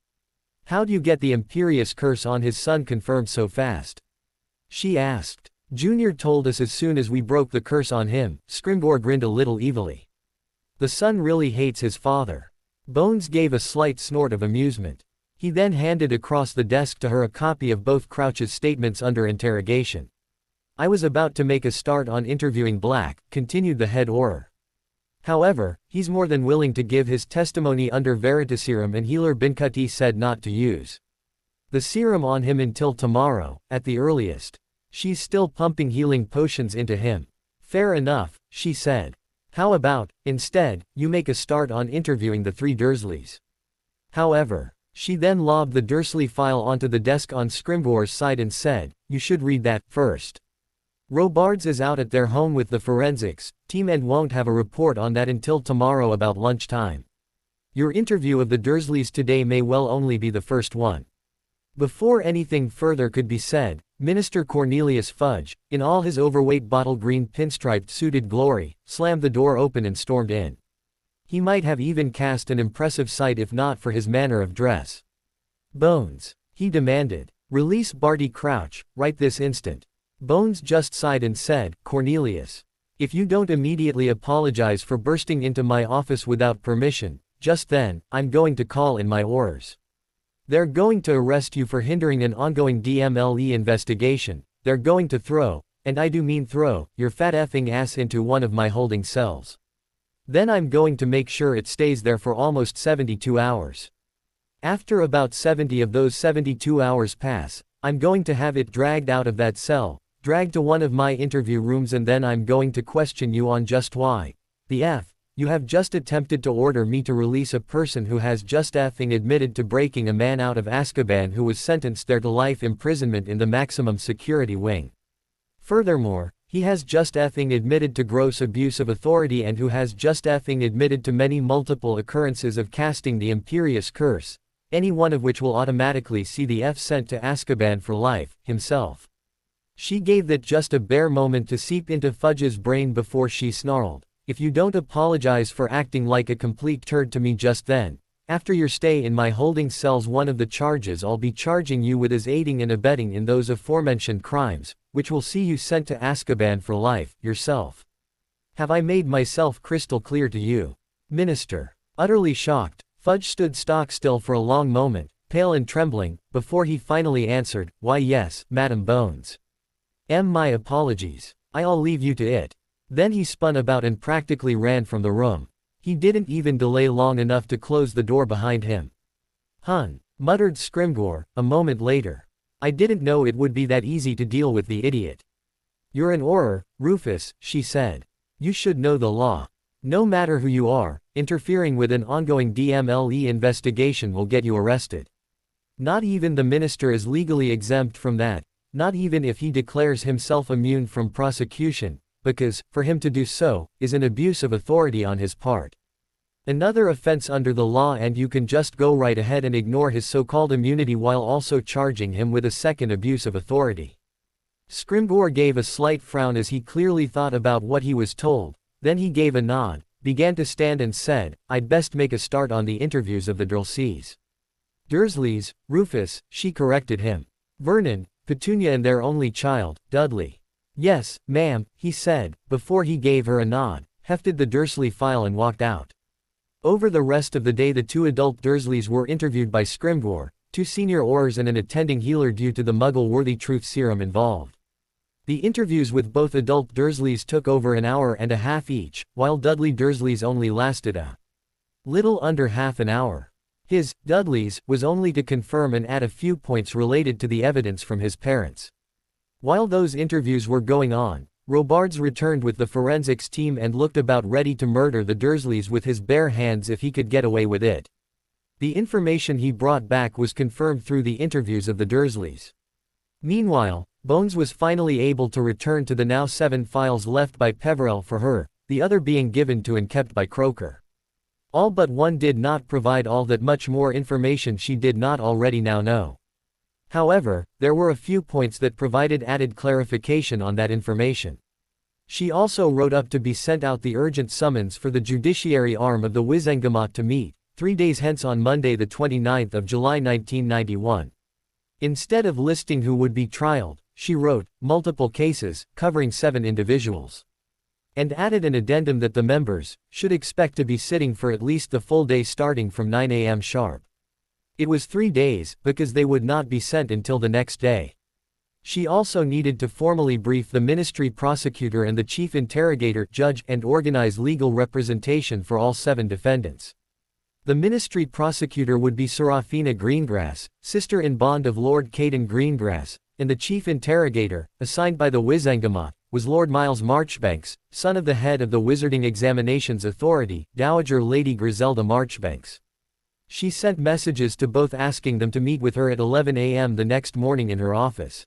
How'd you get the imperious curse on his son confirmed so fast? She asked. Junior told us as soon as we broke the curse on him. Scrimgeour grinned a little evilly. The son really hates his father. Bones gave a slight snort of amusement. He then handed across the desk to her a copy of both Crouch's statements under interrogation. I was about to make a start on interviewing Black, continued the head Auror. However, he's more than willing to give his testimony under Veritaserum, and Healer Bincuti said not to use the serum on him until tomorrow, at the earliest. She's still pumping healing potions into him. Fair enough, she said. How about, instead, you make a start on interviewing the 3 Dursleys? However, she then lobbed the Dursley file onto the desk on Scrimgeour's side and said, you should read that first. Robards is out at their home with the forensics team and won't have a report on that until tomorrow about lunchtime. Your interview of the Dursleys today may well only be the first one. Before anything further could be said, Minister Cornelius Fudge, in all his overweight bottle green pinstriped suited glory, slammed the door open and stormed in. He might have even cast an impressive sight if not for his manner of dress. Bones, he demanded, release Barty Crouch, right this instant. Bones just sighed and said, Cornelius, if you don't immediately apologize for bursting into my office without permission, just then, I'm going to call in my Aurors. They're going to arrest you for hindering an ongoing DMLE investigation. They're going to throw, and I do mean throw, your fat effing ass into one of my holding cells. Then I'm going to make sure it stays there for almost 72 hours. After about 70 of those 72 hours pass, I'm going to have it dragged out of that cell, dragged to one of my interview rooms, and then I'm going to question you on just why the F you have just attempted to order me to release a person who has just effing admitted to breaking a man out of Azkaban who was sentenced there to life imprisonment in the maximum security wing. Furthermore, he has just effing admitted to gross abuse of authority and who has just effing admitted to many multiple occurrences of casting the Imperious Curse, any one of which will automatically see the F sent to Azkaban for life, himself. She gave that just a bare moment to seep into Fudge's brain before she snarled, "If you don't apologize for acting like a complete turd to me just then, after your stay in my holding cells, one of the charges I'll be charging you with is aiding and abetting in those aforementioned crimes, which will see you sent to Azkaban for life, yourself. Have I made myself crystal clear to you, Minister?" Utterly shocked, Fudge stood stock still for a long moment, pale and trembling, before he finally answered, "Why yes, Madam Bones. My apologies. I'll leave you to it." Then he spun about and practically ran from the room. He didn't even delay long enough to close the door behind him. "Hun," muttered Scrimgeour, a moment later. "I didn't know it would be that easy to deal with the idiot." "You're an Auror, Rufus," she said. "You should know the law. No matter who you are, interfering with an ongoing DMLE investigation will get you arrested. Not even the minister is legally exempt from that, not even if he declares himself immune from prosecution, because, for him to do so, is an abuse of authority on his part. Another offense under the law, and you can just go right ahead and ignore his so-called immunity while also charging him with a second abuse of authority." Scrimgeour gave a slight frown as he clearly thought about what he was told, then he gave a nod, began to stand and said, "I'd best make a start on the interviews of the Dursleys." "Dursleys, Rufus," she corrected him. "Vernon, Petunia and their only child, Dudley." "Yes, ma'am," he said, before he gave her a nod, hefted the Dursley file and walked out. Over the rest of the day the two adult Dursleys were interviewed by Scrimgeour, two senior Aurors and an attending healer due to the Muggle-worthy truth serum involved. The interviews with both adult Dursleys took over an hour and a half each, while Dudley Dursley's only lasted a little under half an hour. His, Dudley's, was only to confirm and add a few points related to the evidence from his parents. While those interviews were going on, Robards returned with the forensics team and looked about ready to murder the Dursleys with his bare hands if he could get away with it. The information he brought back was confirmed through the interviews of the Dursleys. Meanwhile, Bones was finally able to return to the now 7 files left by Peverell for her, the other being given to and kept by Croaker. All but one did not provide all that much more information she did not already now know. However, there were a few points that provided added clarification on that information. She also wrote up to be sent out the urgent summons for the judiciary arm of the Wizengamot to meet, 3 days hence on Monday the 29th of July 1991. Instead of listing who would be trialed, she wrote, multiple cases, covering 7 individuals. And added an addendum that the members should expect to be sitting for at least the full day starting from 9 a.m. sharp. It was 3 days, because they would not be sent until the next day. She also needed to formally brief the ministry prosecutor and the chief interrogator judge and organize legal representation for all 7 defendants. The ministry prosecutor would be Seraphina Greengrass, sister-in-bond of Lord Caden Greengrass, and the chief interrogator, assigned by the Wizengamot, was Lord Miles Marchbanks, son of the head of the Wizarding Examinations Authority, Dowager Lady Griselda Marchbanks. She sent messages to both asking them to meet with her at 11 a.m. the next morning in her office.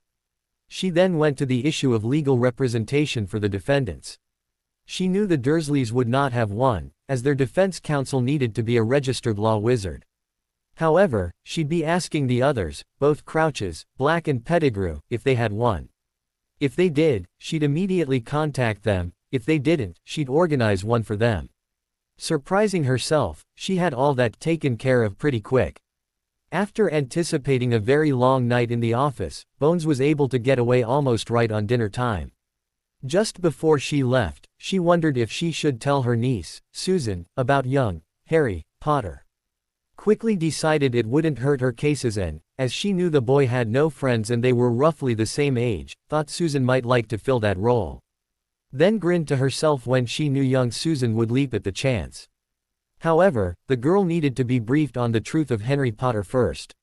She then went to the issue of legal representation for the defendants. She knew the Dursleys would not have won, as their defense counsel needed to be a registered law wizard. However, she'd be asking the others, both Crouches, Black and Pettigrew, if they had won. If they did, she'd immediately contact them, if they didn't, she'd organize one for them. Surprising herself, she had all that taken care of pretty quick. After anticipating a very long night in the office, Bones was able to get away almost right on dinner time. Just before she left, she wondered if she should tell her niece, Susan, about young Harry Potter. Quickly decided it wouldn't hurt her cases and, as she knew the boy had no friends and they were roughly the same age, thought Susan might like to fill that role. then grinned to herself when she knew young Susan would leap at the chance. However, the girl needed to be briefed on the truth of Harry Potter first.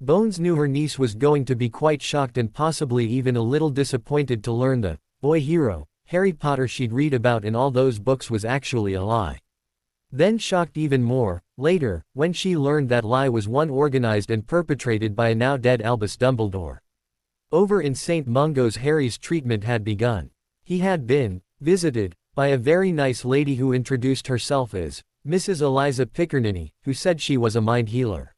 Bones knew her niece was going to be quite shocked and possibly even a little disappointed to learn the boy hero, Harry Potter she'd read about in all those books was actually a lie. Then shocked even more, later, when she learned that lie was one organized and perpetrated by a now dead Albus Dumbledore. Over in St. Mungo's, Harry's treatment had begun. He had been visited by a very nice lady who introduced herself as Mrs. Eliza Pickerniny, who said she was a mind healer.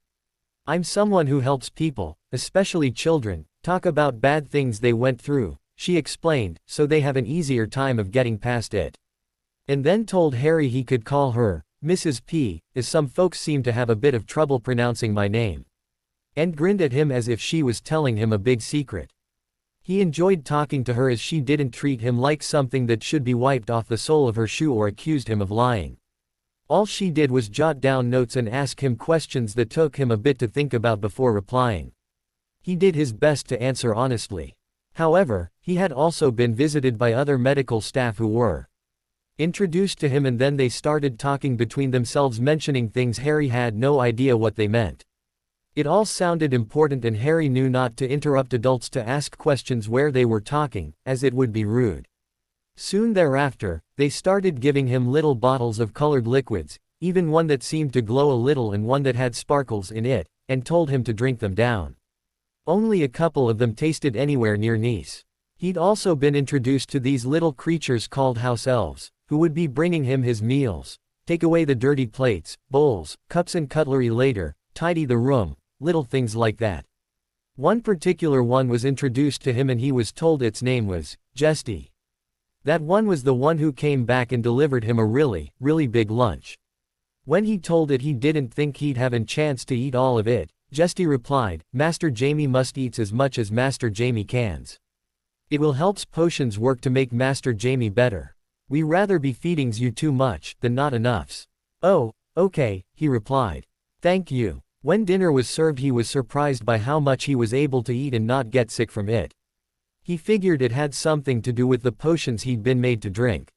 "I'm someone who helps people, especially children, talk about bad things they went through," she explained, so they have an easier time of getting past it. And then told Harry he could call her Mrs. P, as some folks seem to have a bit of trouble pronouncing my name. And grinned at him as if she was telling him a big secret. He enjoyed talking to her as she didn't treat him like something that should be wiped off the sole of her shoe or accused him of lying. All she did was jot down notes and ask him questions that took him a bit to think about before replying. He did his best to answer honestly. However, he had also been visited by other medical staff who were introduced to him, and then they started talking between themselves, mentioning things Harry had no idea what they meant. It all sounded important and Harry knew not to interrupt adults to ask questions where they were talking, as it would be rude. Soon thereafter, they started giving him little bottles of colored liquids, even one that seemed to glow a little and one that had sparkles in it, and told him to drink them down. Only a couple of them tasted anywhere near nice. He'd also been introduced to these little creatures called house elves, who would be bringing him his meals, take away the dirty plates, bowls, cups and cutlery later, tidy the room, little things like that. One particular one was introduced to him and he was told its name was Jesty. That one was the one who came back and delivered him a really, really big lunch. When he told it he didn't think he'd have a chance to eat all of it, Jesty replied, "Master Jamie must eats as much as Master Jamie cans. It will helps potions work to make Master Jamie better. We rather be feedings you too much, than not enoughs." "Oh, okay," he replied. "Thank you." When dinner was served he was surprised by how much he was able to eat and not get sick from it. He figured it had something to do with the potions he'd been made to drink.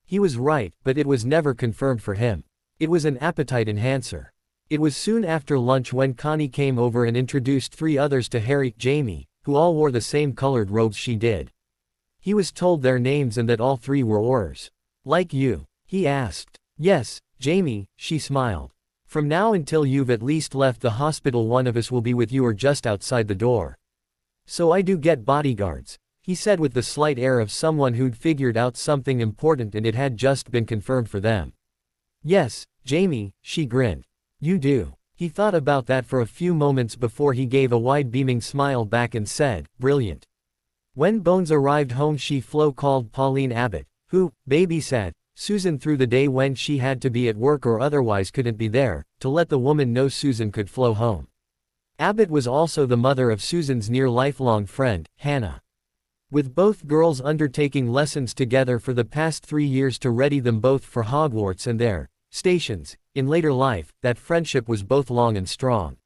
He was right, but it was never confirmed for him. It was an appetite enhancer. It was soon after lunch when Connie came over and introduced 3 others to Harry, Jamie, who all wore the same colored robes she did. He was told their names and that all 3 were Aurors. "Like you?" he asked. "Yes, Jamie," she smiled. "From now until you've at least left the hospital one of us will be with you or just outside the door. So I do get bodyguards," he said with the slight air of someone who'd figured out something important and it had just been confirmed for them. "Yes, Jamie," she grinned. "You do." He thought about that for a few moments before he gave a wide beaming smile back and said, "Brilliant." When Bones arrived home Flo called Pauline Abbott, who babysat Susan through the day when she had to be at work or otherwise couldn't be there, to let the woman know Susan could flow home. Abbott was also the mother of Susan's near lifelong friend, Hannah. With both girls undertaking lessons together for the past 3 years to ready them both for Hogwarts and their stations in later life, that friendship was both long and strong.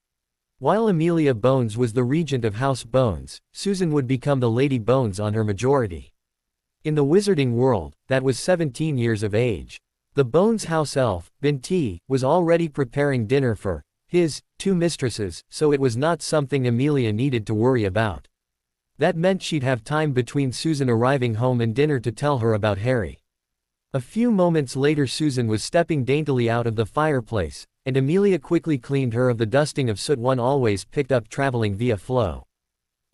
While Amelia Bones was the regent of House Bones, Susan would become the Lady Bones on her majority. In the wizarding world, that was 17 years of age. The Bones house elf, Binti, was already preparing dinner for his 2 mistresses, so it was not something Amelia needed to worry about. That meant she'd have time between Susan arriving home and dinner to tell her about Harry. A few moments later Susan was stepping daintily out of the fireplace, and Amelia quickly cleaned her of the dusting of soot one always picked up traveling via Flo.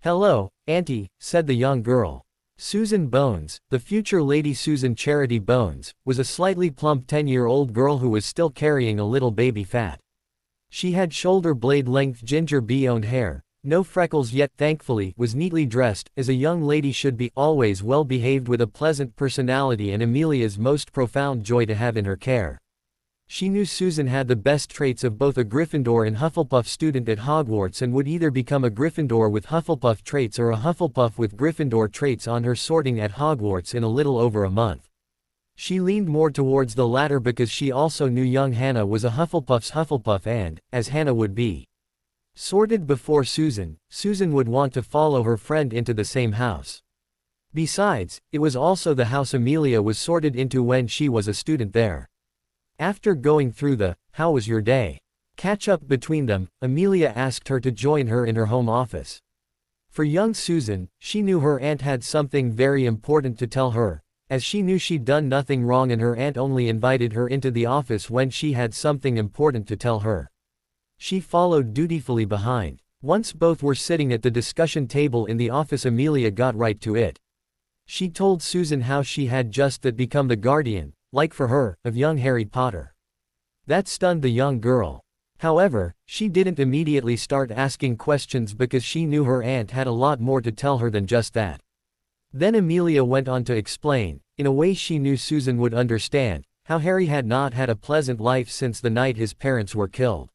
"Hello, Auntie," said the young girl. Susan Bones, the future Lady Susan Charity Bones, was a slightly plump 10-year-old girl who was still carrying a little baby fat. She had shoulder blade length ginger bee-owned hair, no freckles yet thankfully, was neatly dressed, as a young lady should be, always well behaved with a pleasant personality and Amelia's most profound joy to have in her care. She knew Susan had the best traits of both a Gryffindor and Hufflepuff student at Hogwarts and would either become a Gryffindor with Hufflepuff traits or a Hufflepuff with Gryffindor traits on her sorting at Hogwarts in a little over a month. She leaned more towards the latter because she also knew young Hannah was a Hufflepuff's Hufflepuff and, as Hannah would be sorted before Susan, Susan would want to follow her friend into the same house. Besides, it was also the house Amelia was sorted into when she was a student there. After going through the "How was your day?" catch-up between them, Amelia asked her to join her in her home office. For young Susan, she knew her aunt had something very important to tell her, as she knew she'd done nothing wrong and her aunt only invited her into the office when she had something important to tell her. She followed dutifully behind. Once both were sitting at the discussion table in the office, Amelia got right to it. She told Susan how she had just that become the guardian, like for her, of young Harry Potter. That stunned the young girl. However, she didn't immediately start asking questions because she knew her aunt had a lot more to tell her than just that. Then Amelia went on to explain, in a way she knew Susan would understand, how Harry had not had a pleasant life since the night his parents were killed.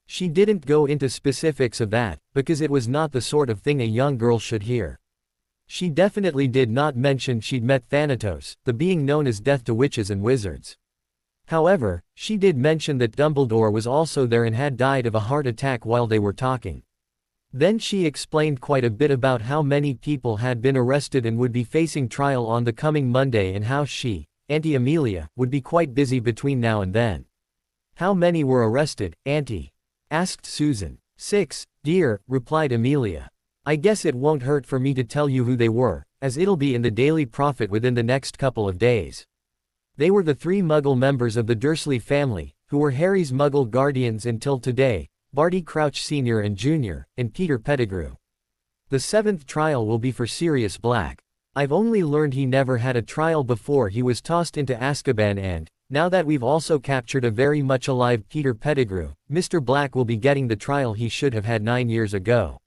She didn't go into specifics of that, because it was not the sort of thing a young girl should hear. She definitely did not mention she'd met Thanatos, the being known as death to witches and wizards. However, she did mention that Dumbledore was also there and had died of a heart attack while they were talking. Then she explained quite a bit about how many people had been arrested and would be facing trial on the coming Monday and how she, Auntie Amelia, would be quite busy between now and then. "How many were arrested, Auntie?" asked Susan. "6, dear," replied Amelia. "I guess it won't hurt for me to tell you who they were, as it'll be in the Daily Prophet within the next couple of days. They were the 3 Muggle members of the Dursley family, who were Harry's Muggle guardians until today, Barty Crouch Sr. and Jr., and Peter Pettigrew. The 7th trial will be for Sirius Black. I've only learned he never had a trial before he was tossed into Azkaban and, now that we've also captured a very much alive Peter Pettigrew, Mr. Black will be getting the trial he should have had 9 years ago."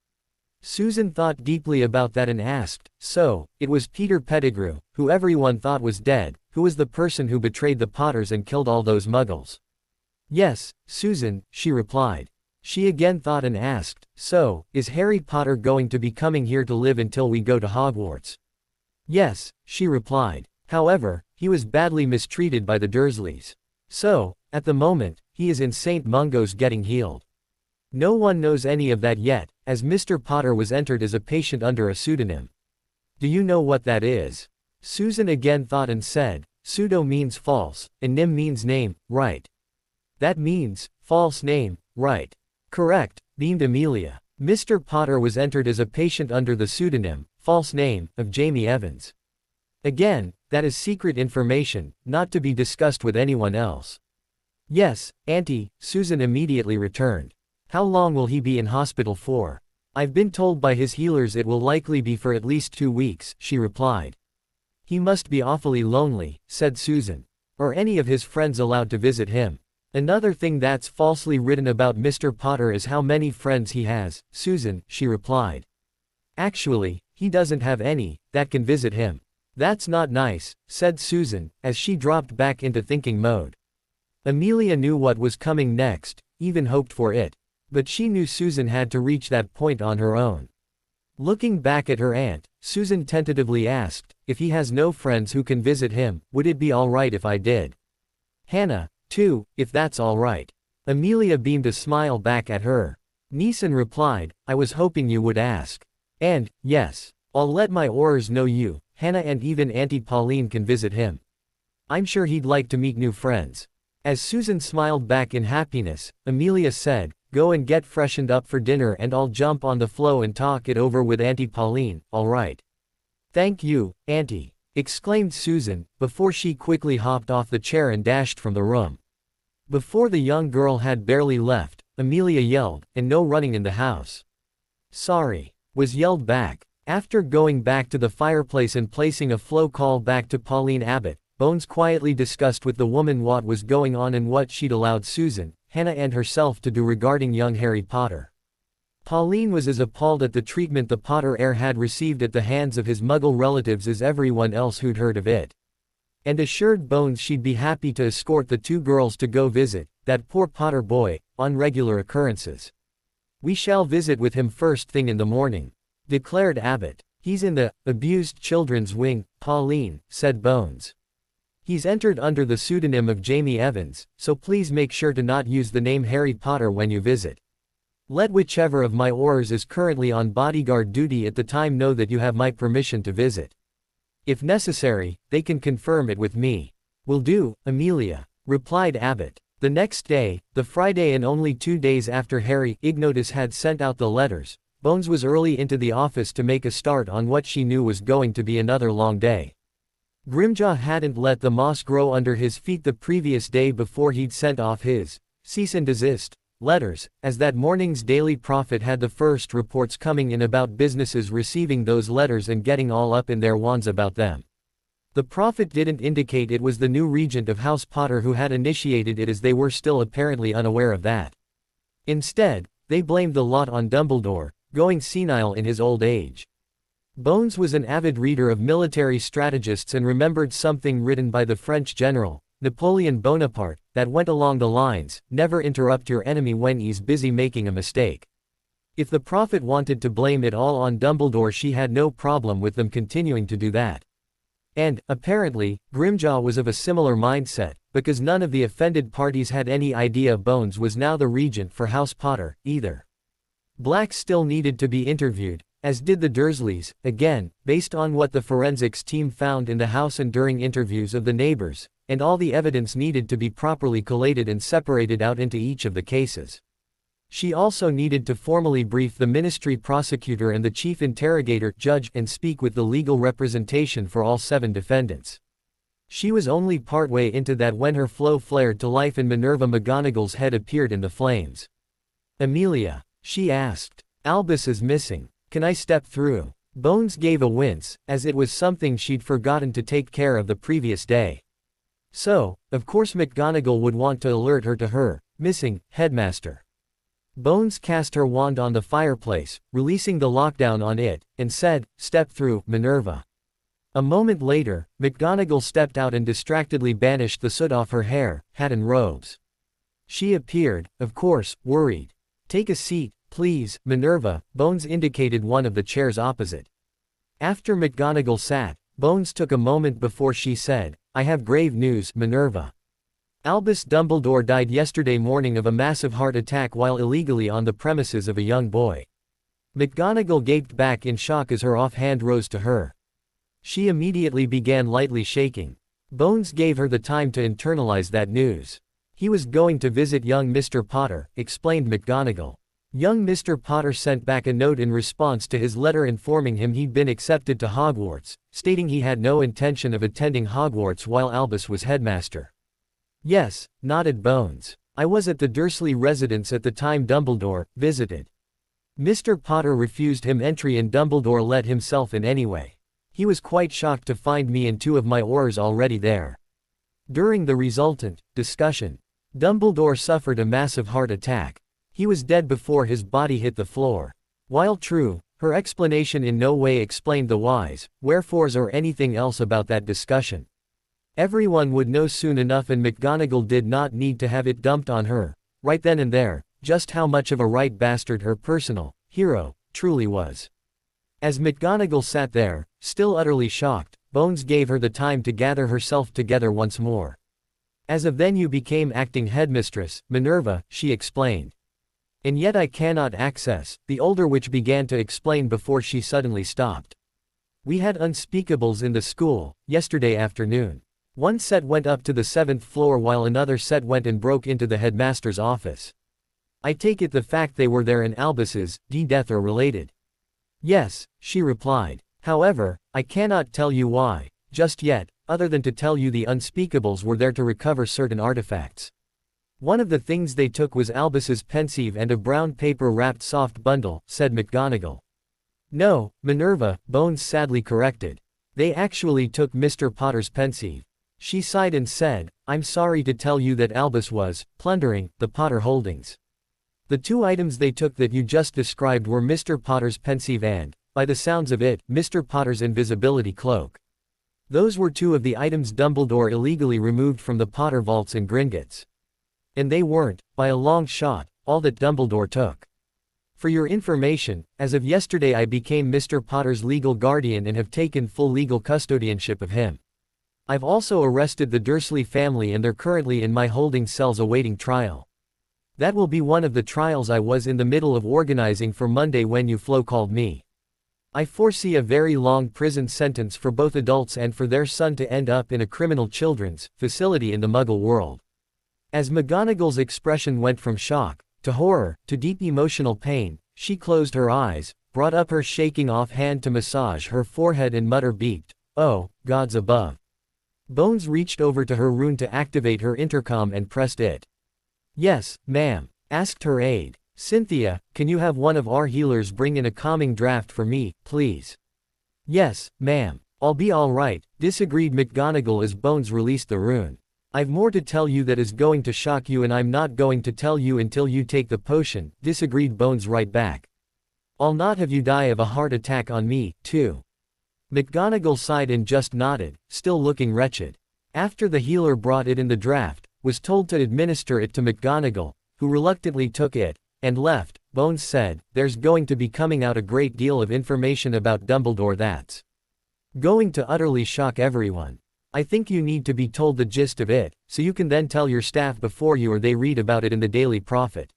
Susan thought deeply about that and asked, "So, it was Peter Pettigrew, who everyone thought was dead, who was the person who betrayed the Potters and killed all those Muggles?" "Yes, Susan," she replied. She again thought and asked, "So, is Harry Potter going to be coming here to live until we go to Hogwarts?" "Yes," she replied. "However, he was badly mistreated by the Dursleys. So, at the moment, he is in St. Mungo's getting healed. No one knows any of that yet, as Mr. Potter was entered as a patient under a pseudonym." "Do you know what that is?" Susan again thought and said, "Pseudo means false, and nym means name, right?" "That means, false name, right?" "Correct," beamed Amelia. "Mr. Potter was entered as a patient under the pseudonym, false name, of Jamie Evans. Again, that is secret information, not to be discussed with anyone else." "Yes, Auntie," Susan immediately returned. "How long will he be in hospital for?" "I've been told by his healers it will likely be for at least 2 weeks, she replied. "He must be awfully lonely," said Susan. "Are any of his friends allowed to visit him?" "Another thing that's falsely written about Mr. Potter is how many friends he has, Susan," she replied. "Actually, he doesn't have any that can visit him." "That's not nice," said Susan, as she dropped back into thinking mode. Amelia knew what was coming next, even hoped for it. But she knew Susan had to reach that point on her own. Looking back at her aunt, Susan tentatively asked, "If he has no friends who can visit him, would it be all right if I did? Hannah, too, if that's all right." Amelia beamed a smile back at her. Neeson replied, "I was hoping you would ask. And, yes, I'll let my Aurors know you, Hannah and even Auntie Pauline can visit him. I'm sure he'd like to meet new friends." As Susan smiled back in happiness, Amelia said, "Go and get freshened up for dinner and I'll jump on the flow and talk it over with Auntie Pauline, all right?" "Thank you, Auntie," exclaimed Susan, before she quickly hopped off the chair and dashed from the room. Before the young girl had barely left, Amelia yelled, "And no running in the house." "Sorry," was yelled back. After going back to the fireplace and placing a flow call back to Pauline Abbott, Bones quietly discussed with the woman what was going on and what she'd allowed Susan, Hannah and herself to do regarding young Harry Potter. Pauline was as appalled at the treatment the Potter heir had received at the hands of his Muggle relatives as everyone else who'd heard of it. And assured Bones she'd be happy to escort the 2 girls to go visit that poor Potter boy, on regular occurrences. "We shall visit with him first thing in the morning," declared Abbott. "He's in the abused children's wing, Pauline," said Bones. "He's entered under the pseudonym of Jamie Evans, so please make sure to not use the name Harry Potter when you visit. Let whichever of my Aurors is currently on bodyguard duty at the time know that you have my permission to visit." If necessary, they can confirm it with me. Will do, Amelia, replied Abbott. The next day, the Friday and only 2 days after Harry Ignotus had sent out the letters, Bones was early into the office to make a start on what she knew was going to be another long day. Grimjaw hadn't let the moss grow under his feet the previous day before he'd sent off his cease and desist letters, as that morning's Daily Prophet had the first reports coming in about businesses receiving those letters and getting all up in their wands about them. The Prophet didn't indicate it was the new regent of House Potter who had initiated it, as they were still apparently unaware of that. Instead, they blamed the lot on Dumbledore, going senile in his old age. Bones was an avid reader of military strategists and remembered something written by the French general, Napoleon Bonaparte, that went along the lines, "Never interrupt your enemy when he's busy making a mistake." If the Prophet wanted to blame it all on Dumbledore, she had no problem with them continuing to do that. And, apparently, Grimjaw was of a similar mindset, because none of the offended parties had any idea Bones was now the regent for House Potter, either. Black still needed to be interviewed, as did the Dursleys, again, based on what the forensics team found in the house and during interviews of the neighbors, and all the evidence needed to be properly collated and separated out into each of the cases. She also needed to formally brief the ministry prosecutor and the chief interrogator judge and speak with the legal representation for all 7 defendants. She was only partway into that when her flow flared to life and Minerva McGonagall's head appeared in the flames. "Amelia," she asked, "Albus is missing. Can I step through?" Bones gave a wince, as it was something she'd forgotten to take care of the previous day. So, of course McGonagall would want to alert her to her missing headmaster. Bones cast her wand on the fireplace, releasing the lockdown on it, and said, "Step through, Minerva." A moment later, McGonagall stepped out and distractedly banished the soot off her hair, hat and robes. She appeared, of course, worried. "Take a seat, please, Minerva." Bones indicated one of the chairs opposite. After McGonagall sat, Bones took a moment before she said, "I have grave news, Minerva. Albus Dumbledore died yesterday morning of a massive heart attack while illegally on the premises of a young boy." McGonagall gaped back in shock as her offhand rose to her. She immediately began lightly shaking. Bones gave her the time to internalize that news. "He was going to visit young Mr. Potter," explained McGonagall. Young Mr. Potter sent back a note in response to his letter informing him he'd been accepted to Hogwarts, stating he had no intention of attending Hogwarts while Albus was headmaster. "Yes," nodded Bones. "I was at the Dursley residence at the time Dumbledore visited. Mr. Potter refused him entry and Dumbledore let himself in anyway. He was quite shocked to find me and 2 of my Aurors already there. During the resultant discussion, Dumbledore suffered a massive heart attack. He was dead before his body hit the floor." While true, her explanation in no way explained the whys, wherefores or anything else about that discussion. Everyone would know soon enough, and McGonagall did not need to have it dumped on her, right then and there, just how much of a right bastard her personal hero truly was. As McGonagall sat there, still utterly shocked, Bones gave her the time to gather herself together once more. "As of then you became acting headmistress, Minerva," she explained. "And yet I cannot access," the older witch began to explain before she suddenly stopped. "We had unspeakables in the school, yesterday afternoon. One set went up to the 7th floor while another set went and broke into the headmaster's office. I take it the fact they were there and Albus's death are related." "Yes," she replied. "However, I cannot tell you why, just yet, other than to tell you the unspeakables were there to recover certain artifacts. One of the things they took was Albus's pensieve and a brown paper-wrapped soft bundle," said McGonagall. "No, Minerva," Bones sadly corrected. "They actually took Mr. Potter's pensieve." She sighed and said, "I'm sorry to tell you that Albus was plundering the Potter holdings. The 2 items they took that you just described were Mr. Potter's pensieve and, by the sounds of it, Mr. Potter's invisibility cloak. Those were 2 of the items Dumbledore illegally removed from the Potter vaults in Gringotts. And they weren't, by a long shot, all that Dumbledore took. For your information, as of yesterday I became Mr. Potter's legal guardian and have taken full legal custodianship of him. I've also arrested the Dursley family and they're currently in my holding cells awaiting trial. That will be one of the trials I was in the middle of organizing for Monday when you Flo called me." I foresee a very long prison sentence for both adults and for their son to end up in a criminal children's facility in the Muggle world. As McGonagall's expression went from shock, to horror, to deep emotional pain, she closed her eyes, brought up her shaking off hand to massage her forehead and beeped, "Oh, gods above." Bones reached over to her rune to activate her intercom and pressed it. "Yes, ma'am," asked her aide. "Cynthia, can you have one of our healers bring in a calming draft for me, please?" "Yes, ma'am. I'll be all right," disagreed McGonagall as Bones released the rune. "I've more to tell you that is going to shock you, and I'm not going to tell you until you take the potion," disagreed Bones right back. "I'll not have you die of a heart attack on me, too." McGonagall sighed and just nodded, still looking wretched. After the healer brought it in the draft, was told to administer it to McGonagall, who reluctantly took it, and left, Bones said, "There's going to be coming out a great deal of information about Dumbledore that's going to utterly shock everyone. I think you need to be told the gist of it, so you can then tell your staff before you or they read about it in the Daily Prophet."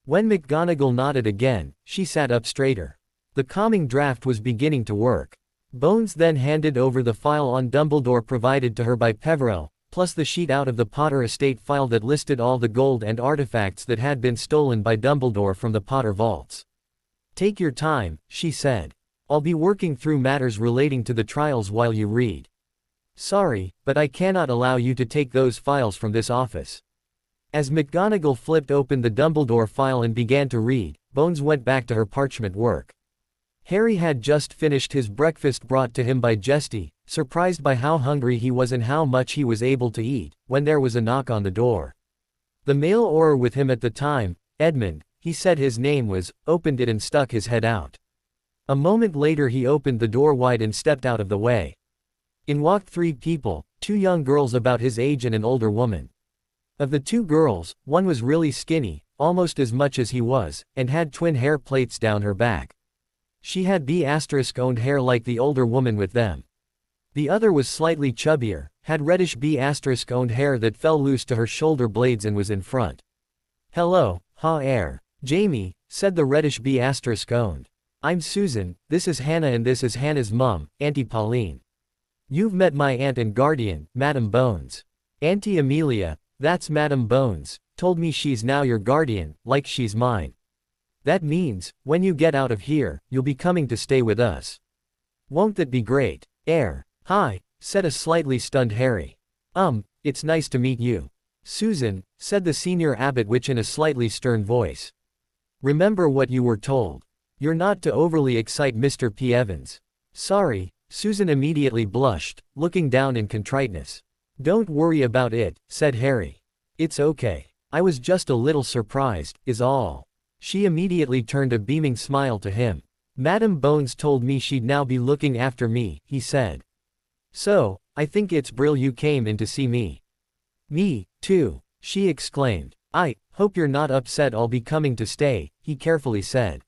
When McGonagall nodded again, she sat up straighter. The calming draft was beginning to work. Bones then handed over the file on Dumbledore provided to her by Peverell, plus the sheet out of the Potter estate file that listed all the gold and artifacts that had been stolen by Dumbledore from the Potter vaults. "Take your time," she said. "I'll be working through matters relating to the trials while you read. Sorry, but I cannot allow you to take those files from this office." As McGonagall flipped open the Dumbledore file and began to read, Bones went back to her parchment work. Harry had just finished his breakfast brought to him by Jesty, surprised by how hungry he was and how much he was able to eat, when there was a knock on the door. The male Auror with him at the time, Edmund, he said his name was, opened it and stuck his head out. A moment later he opened the door wide and stepped out of the way. In walked 3 people, 2 young girls about his age and an older woman. Of the 2 girls, one was really skinny, almost as much as he was, and had twin hair plaits down her back. She had B***owned hair like the older woman with them. The other was slightly chubbier, had reddish B***owned hair that fell loose to her shoulder blades and was in front. "Hello, Jamie," said the reddish B***owned. "I'm Susan, this is Hannah and this is Hannah's mum, Auntie Pauline. You've met my aunt and guardian, Madame Bones. Auntie Amelia, that's Madame Bones, told me she's now your guardian, like she's mine. That means, when you get out of here, you'll be coming to stay with us. Won't that be great?" "Hi," said a slightly stunned Harry. It's nice to meet you, Susan," said the senior abbot witch in a slightly stern voice. "Remember what you were told. You're not to overly excite Mr. P. Evans." "Sorry," Susan immediately blushed, looking down in contriteness. "Don't worry about it," said Harry. "It's okay. I was just a little surprised, is all." She immediately turned a beaming smile to him. "Madame Bones told me she'd now be looking after me," he said. "So, I think it's brill you came in to see me." "Me, too," she exclaimed. "I hope you're not upset I'll be coming to stay," he carefully said.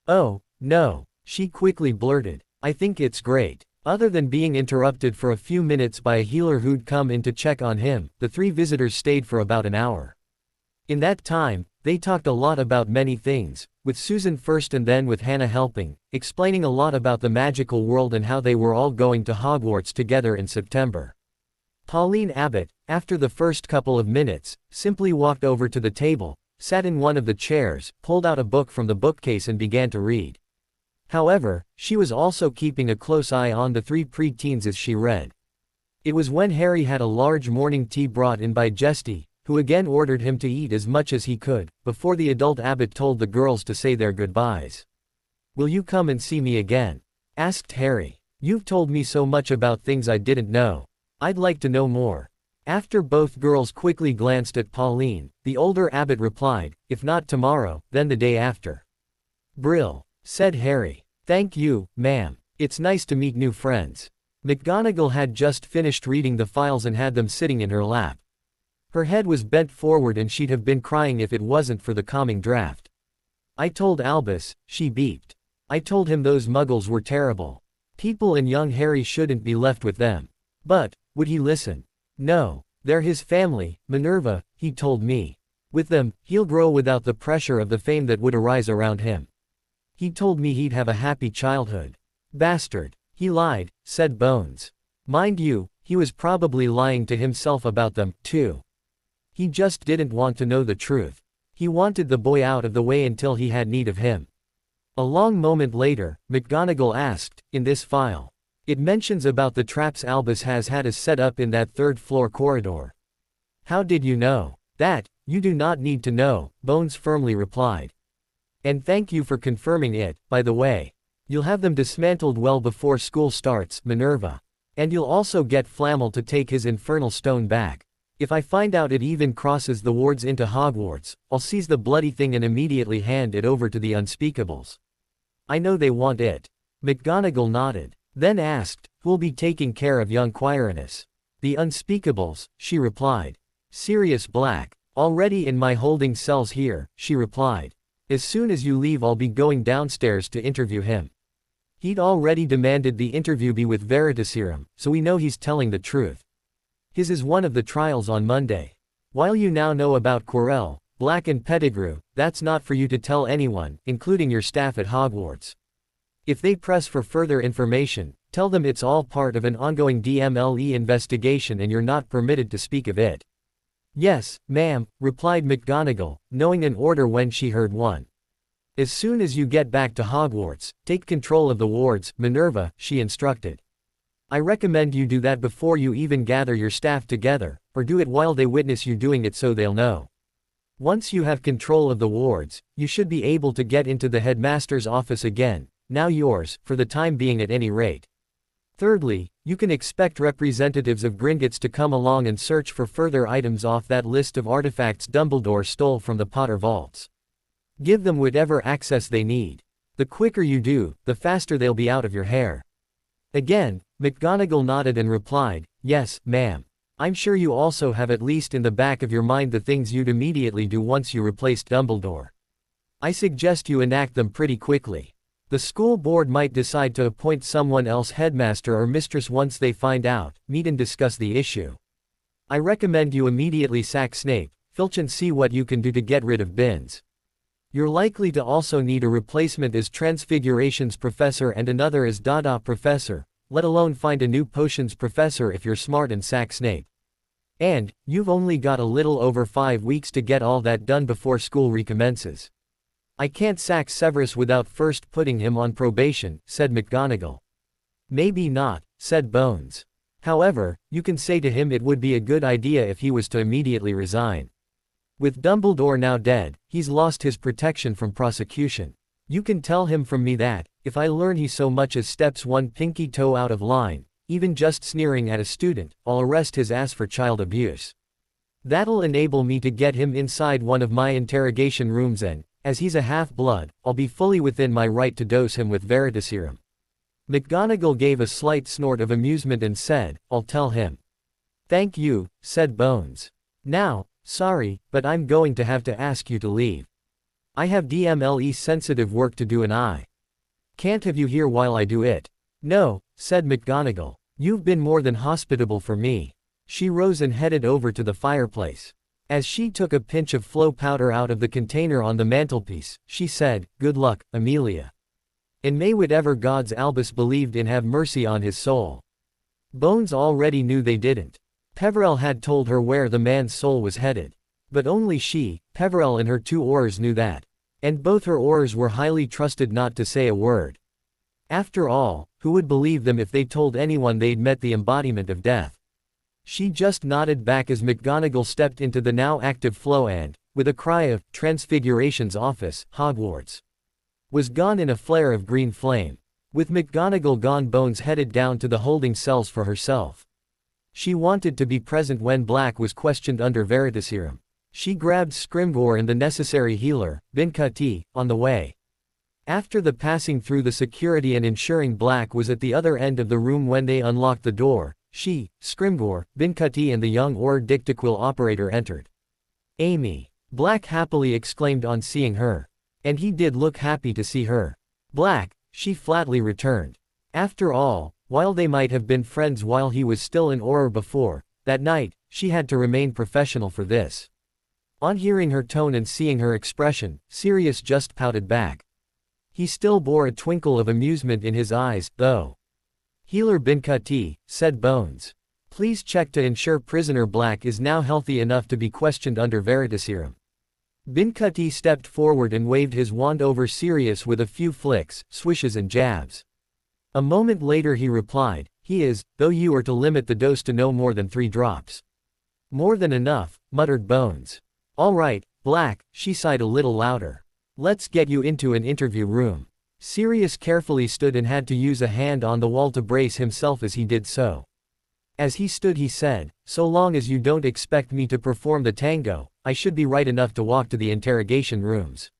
"Oh, no," she quickly blurted. "I think it's great." Other than being interrupted for a few minutes by a healer who'd come in to check on him, the 3 visitors stayed for about an hour. In that time, they talked a lot about many things, with Susan first and then with Hannah helping, explaining a lot about the magical world and how they were all going to Hogwarts together in September. Pauline Abbott, after the first couple of minutes, simply walked over to the table, sat in one of the chairs, pulled out a book from the bookcase and began to read. However, she was also keeping a close eye on the 3 pre-teens as she read. It was when Harry had a large morning tea brought in by Jesty, who again ordered him to eat as much as he could, before the adult abbot told the girls to say their goodbyes. "Will you come and see me again?" asked Harry. "You've told me so much about things I didn't know. I'd like to know more." After both girls quickly glanced at Pauline, the older abbot replied, "If not tomorrow, then the day after." "Brill," said Harry. "Thank you, ma'am. It's nice to meet new friends." McGonagall had just finished reading the files and had them sitting in her lap. Her head was bent forward and she'd have been crying if it wasn't for the calming draft. "I told Albus," she beeped. "I told him those muggles were terrible. People and young Harry shouldn't be left with them. But, would he listen? No. They're his family, Minerva, he told me. With them, he'll grow without the pressure of the fame that would arise around him. He told me he'd have a happy childhood. Bastard. He lied, said Bones. Mind you, he was probably lying to himself about them, too. He just didn't want to know the truth. He wanted the boy out of the way until he had need of him. A long moment later, McGonagall asked, in this file. It mentions about the traps Albus has had us set up in that third-floor corridor. How did you know? That, you do not need to know, Bones firmly replied. And thank you for confirming it, by the way. You'll have them dismantled well before school starts, Minerva. And you'll also get Flammel to take his infernal stone back. If I find out it even crosses the wards into Hogwarts, I'll seize the bloody thing and immediately hand it over to the Unspeakables. I know they want it. McGonagall nodded, then asked, who'll be taking care of young Quirinus? The Unspeakables, she replied. Sirius Black. Already in my holding cells here, she replied. As soon as you leave I'll be going downstairs to interview him. He'd already demanded the interview be with Veritaserum, so we know he's telling the truth. His is one of the trials on Monday. While you now know about Quirrell, Black and Pettigrew, that's not for you to tell anyone, including your staff at Hogwarts. If they press for further information, tell them it's all part of an ongoing DMLE investigation and you're not permitted to speak of it. Yes, ma'am, replied McGonagall, knowing an order when she heard one. As soon as you get back to Hogwarts, take control of the wards, Minerva, she instructed. I recommend you do that before you even gather your staff together, or do it while they witness you doing it so they'll know. Once you have control of the wards, you should be able to get into the headmaster's office again, now yours, for the time being at any rate. Thirdly, you can expect representatives of Gringotts to come along and search for further items off that list of artifacts Dumbledore stole from the Potter vaults. Give them whatever access they need. The quicker you do, the faster they'll be out of your hair. Again, McGonagall nodded and replied, yes, ma'am. I'm sure you also have at least in the back of your mind the things you'd immediately do once you replaced Dumbledore. I suggest you enact them pretty quickly. The school board might decide to appoint someone else headmaster or mistress once they find out, meet and discuss the issue. I recommend you immediately sack Snape, Filch and see what you can do to get rid of Binns. You're likely to also need a replacement as Transfigurations professor and another as Dada professor, let alone find a new potions professor if you're smart and sack Snape. And, you've only got a little over 5 weeks to get all that done before school recommences. I can't sack Severus without first putting him on probation, said McGonagall. Maybe not, said Bones. However, you can say to him it would be a good idea if he was to immediately resign. With Dumbledore now dead, he's lost his protection from prosecution. You can tell him from me that, if I learn he so much as steps one pinky toe out of line, even just sneering at a student, I'll arrest his ass for child abuse. That'll enable me to get him inside one of my interrogation rooms and, as he's a half-blood, I'll be fully within my right to dose him with Veritaserum. McGonagall gave a slight snort of amusement and said, I'll tell him. Thank you, said Bones. Now, sorry, but I'm going to have to ask you to leave. I have DMLE sensitive work to do and I can't have you here while I do it. No, said McGonagall. You've been more than hospitable for me. She rose and headed over to the fireplace. As she took a pinch of flow powder out of the container on the mantelpiece, she said, Good luck, Amelia. And may whatever gods Albus believed in have mercy on his soul. Bones already knew they didn't. Peverell had told her where the man's soul was headed. But only she, Peverell and her 2 Aurors knew that. And both her Aurors were highly trusted not to say a word. After all, who would believe them if they told anyone they'd met the embodiment of death? She just nodded back as McGonagall stepped into the now active flow and, with a cry of, Transfiguration's office, Hogwarts, was gone in a flare of green flame. With McGonagall gone, Bones headed down to the holding cells for herself. She wanted to be present when Black was questioned under Veritaserum. She grabbed Scrimgeour and the necessary healer, Bin-Khuti, on the way. After the passing through the security and ensuring Black was at the other end of the room when they unlocked the door, she, Scrimgeour, Bin-Khuti and the young Aur Dictaquil operator entered. Amy! Black happily exclaimed on seeing her. And he did look happy to see her. Black, she flatly returned. After all, while they might have been friends while he was still in Auror before, that night, she had to remain professional for this. On hearing her tone and seeing her expression, Sirius just pouted back. He still bore a twinkle of amusement in his eyes, though. "Healer Binkati," said Bones. "Please check to ensure prisoner Black is now healthy enough to be questioned under Veritaserum." Binkati stepped forward and waved his wand over Sirius with a few flicks, swishes and jabs. A moment later he replied, "He is, though you are to limit the dose to no more than 3 drops. "More than enough," muttered Bones. "All right, Black," she sighed a little louder. "Let's get you into an interview room." Sirius carefully stood and had to use a hand on the wall to brace himself as he did so. As he stood he said, "So long as you don't expect me to perform the tango, I should be right enough to walk to the interrogation rooms."